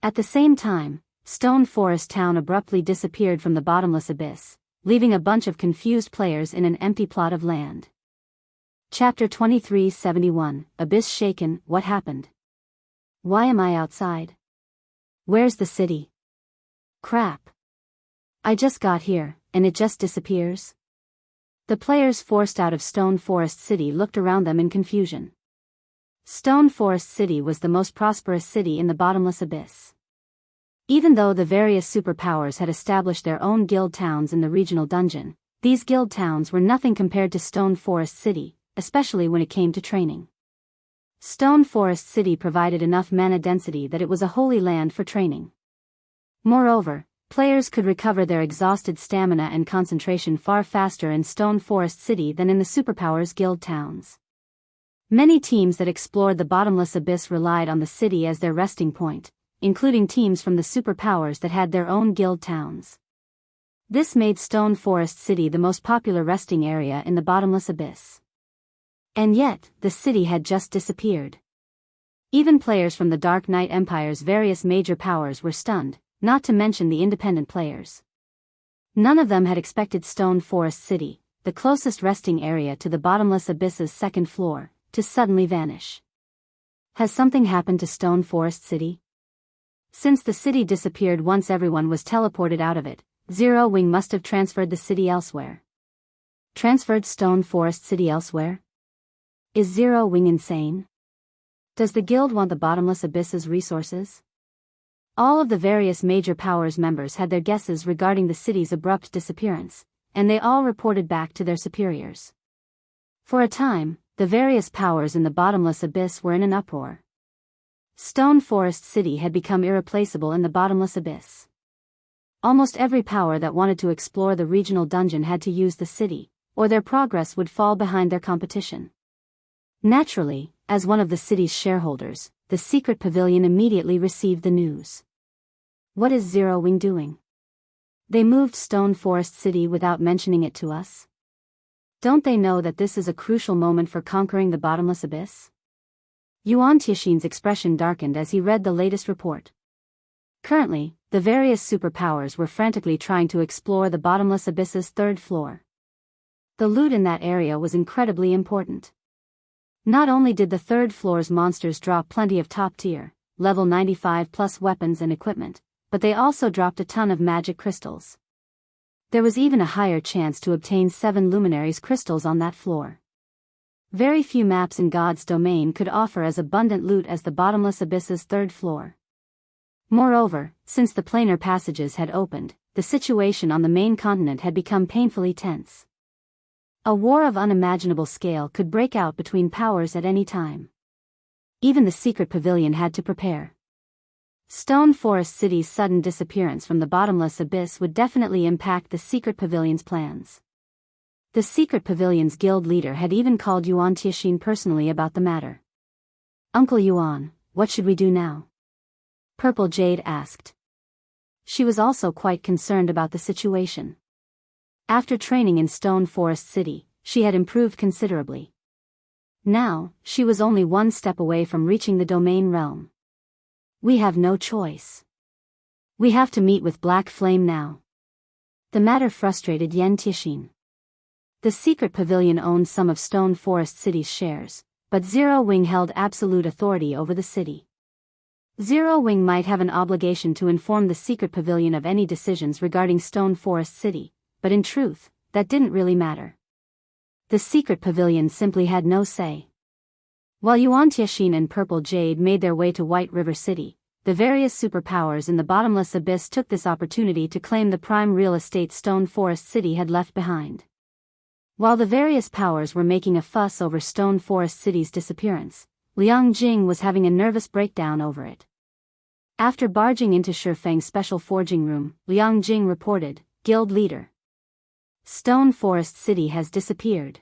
At the same time, Stone Forest Town abruptly disappeared from the bottomless abyss, leaving a bunch of confused players in an empty plot of land. Chapter 2371, Abyss Shaken, What Happened? Why am I outside? Where's the city? Crap. I just got here, and it just disappears? The players forced out of Stone Forest City looked around them in confusion. Stone Forest City was the most prosperous city in the bottomless abyss. Even though the various superpowers had established their own guild towns in the regional dungeon, these guild towns were nothing compared to Stone Forest City, especially when it came to training. Stone Forest City provided enough mana density that it was a holy land for training. Moreover, players could recover their exhausted stamina and concentration far faster in Stone Forest City than in the superpowers guild towns. Many teams that explored the bottomless abyss relied on the city as their resting point, including teams from the superpowers that had their own guild towns. This made Stone Forest City the most popular resting area in the bottomless abyss. And yet, the city had just disappeared. Even players from the Dark Knight Empire's various major powers were stunned, not to mention the independent players. None of them had expected Stone Forest City, the closest resting area to the bottomless abyss's second floor, to suddenly vanish. Has something happened to Stone Forest City? Since the city disappeared once everyone was teleported out of it, Zero Wing must have transferred the city elsewhere. Transferred Stone Forest City elsewhere? Is Zero Wing insane? Does the guild want the bottomless abyss's resources? All of the various major powers members had their guesses regarding the city's abrupt disappearance, and they all reported back to their superiors. For a time, the various powers in the bottomless abyss were in an uproar. Stone Forest City had become irreplaceable in the bottomless abyss. Almost every power that wanted to explore the regional dungeon had to use the city, or their progress would fall behind their competition. Naturally, as one of the city's shareholders, the secret pavilion immediately received the news. What is Zero Wing doing? They moved Stone Forest City without mentioning it to us? Don't they know that this is a crucial moment for conquering the bottomless abyss? Yuan Tixin's expression darkened as he read the latest report. Currently, the various superpowers were frantically trying to explore the bottomless abyss's third floor. The loot in that area was incredibly important. Not only did the third floor's monsters drop plenty of top-tier, level 95 plus weapons and equipment, but they also dropped a ton of magic crystals. There was even a higher chance to obtain 7 luminaries crystals on that floor. Very few maps in God's domain could offer as abundant loot as the bottomless abyss's third floor. Moreover, since the planar passages had opened, the situation on the main continent had become painfully tense. A war of unimaginable scale could break out between powers at any time. Even the secret pavilion had to prepare. Stone Forest City's sudden disappearance from the bottomless abyss would definitely impact the secret pavilion's plans. The secret pavilion's guild leader had even called Yuan Tixin personally about the matter. "Uncle Yuan, what should we do now?" Purple Jade asked. She was also quite concerned about the situation. After training in Stone Forest City, she had improved considerably. Now, she was only one step away from reaching the domain realm. "We have no choice. We have to meet with Black Flame now." The matter frustrated Yuan Tixin. The secret pavilion owned some of Stone Forest City's shares, but Zero Wing held absolute authority over the city. Zero Wing might have an obligation to inform the secret pavilion of any decisions regarding Stone Forest City, but in truth, that didn't really matter. The secret pavilion simply had no say. While Yuan Tixin and Purple Jade made their way to White River City, the various superpowers in the bottomless abyss took this opportunity to claim the prime real estate Stone Forest City had left behind. While the various powers were making a fuss over Stone Forest City's disappearance, Liang Jing was having a nervous breakdown over it. After barging into Shifeng's special forging room, Liang Jing reported, "Guild leader. Stone Forest City has disappeared."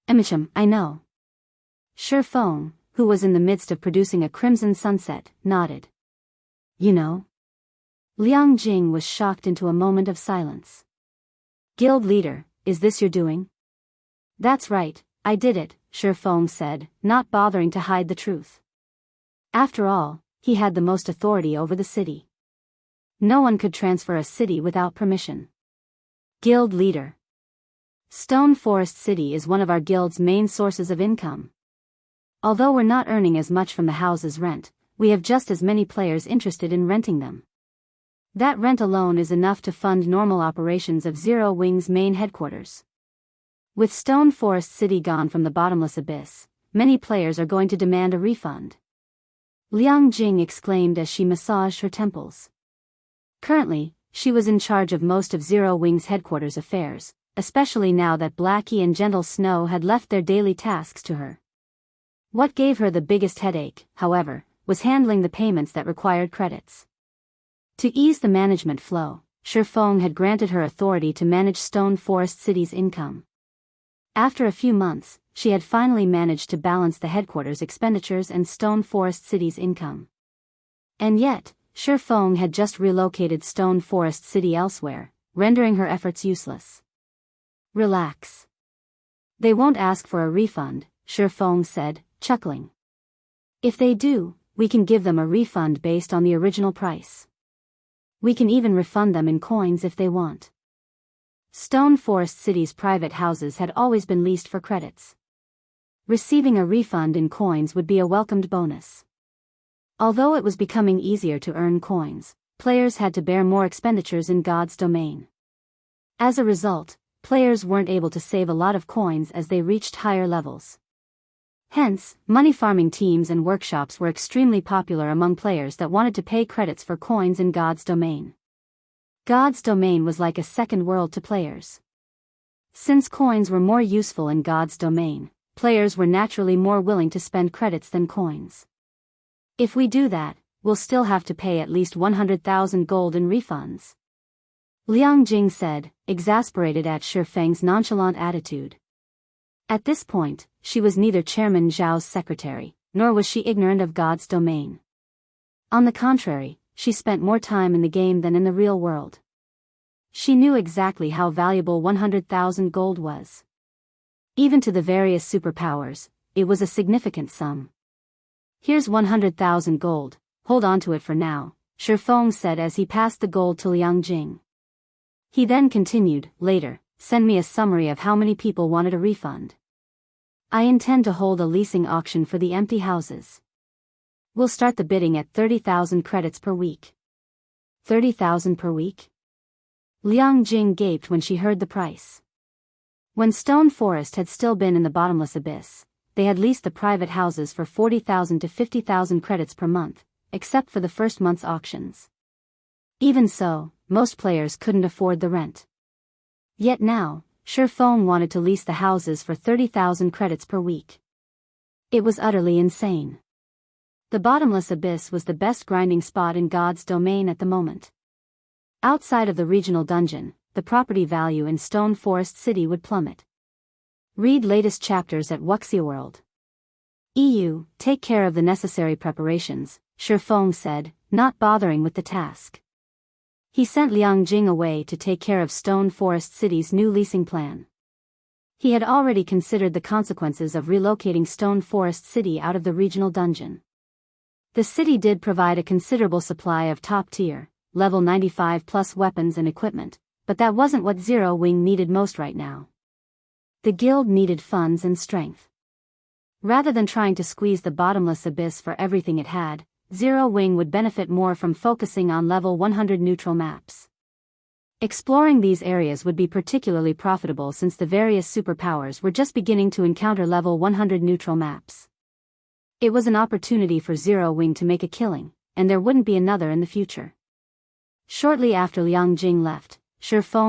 "Emicham, I know." Shifeng, who was in the midst of producing a crimson sunset, nodded. "You know?" Liang Jing was shocked into a moment of silence. "Guild leader, is this your doing?" "That's right, I did it," Shifeng said, not bothering to hide the truth. After all, he had the most authority over the city. No one could transfer a city without permission. "Guild leader. Stone Forest City is one of our guild's main sources of income. Although we're not earning as much from the house's rent, we have just as many players interested in renting them. That rent alone is enough to fund normal operations of Zero Wing's main headquarters. With Stone Forest City gone from the bottomless abyss, many players are going to demand a refund. Liang Jing exclaimed as she massaged her temples. Currently, she was in charge of most of Zero Wing's headquarters affairs, especially now that Blackie and Gentle Snow had left their daily tasks to her. What gave her the biggest headache, however, was handling the payments that required credits. To ease the management flow, Shifeng had granted her authority to manage Stone Forest City's income. After a few months, she had finally managed to balance the headquarters' expenditures and Stone Forest City's income. And yet, Shifeng had just relocated Stone Forest City elsewhere, rendering her efforts useless. Relax. They won't ask for a refund, Shifeng said, chuckling. If they do, we can give them a refund based on the original price. We can even refund them in coins if they want. Stone Forest City's private houses had always been leased for credits. Receiving a refund in coins would be a welcomed bonus. Although it was becoming easier to earn coins, players had to bear more expenditures in God's domain. As a result, players weren't able to save a lot of coins as they reached higher levels. Hence, money farming teams and workshops were extremely popular among players that wanted to pay credits for coins in God's domain. God's domain was like a second world to players. Since coins were more useful in God's domain, players were naturally more willing to spend credits than coins. If we do that, we'll still have to pay at least 100,000 gold in refunds. Liang Jing said, exasperated at Shifeng's nonchalant attitude. At this point, she was neither Chairman Zhao's secretary, nor was she ignorant of God's domain. On the contrary, she spent more time in the game than in the real world. She knew exactly how valuable 100,000 gold was. Even to the various superpowers, it was a significant sum. Here's 100,000 gold, hold on to it for now, Shifeng said as he passed the gold to Liang Jing. He then continued, later, send me a summary of how many people wanted a refund. I intend to hold a leasing auction for the empty houses. We'll start the bidding at 30,000 credits per week. 30,000 per week? Liang Jing gaped when she heard the price. When Stone Forest had still been in the bottomless abyss, they had leased the private houses for 40,000 to 50,000 credits per month, except for the first month's auctions. Even so, most players couldn't afford the rent. Yet now, Shifeng wanted to lease the houses for 30,000 credits per week. It was utterly insane. The bottomless abyss was the best grinding spot in God's domain at the moment. Outside of the regional dungeon, the property value in Stone Forest City would plummet. Read latest chapters at Wuxia World. EU, take care of the necessary preparations, Shifeng said, not bothering with the task. He sent Liang Jing away to take care of Stone Forest City's new leasing plan. He had already considered the consequences of relocating Stone Forest City out of the regional dungeon. The city did provide a considerable supply of top-tier, level 95 plus weapons and equipment, but that wasn't what Zero Wing needed most right now. The guild needed funds and strength. Rather than trying to squeeze the bottomless abyss for everything it had, Zero Wing would benefit more from focusing on level 100 neutral maps. Exploring these areas would be particularly profitable since the various superpowers were just beginning to encounter level 100 neutral maps. It was an opportunity for Zero Wing to make a killing, and there wouldn't be another in the future. Shortly after Liang Jing left, Shifeng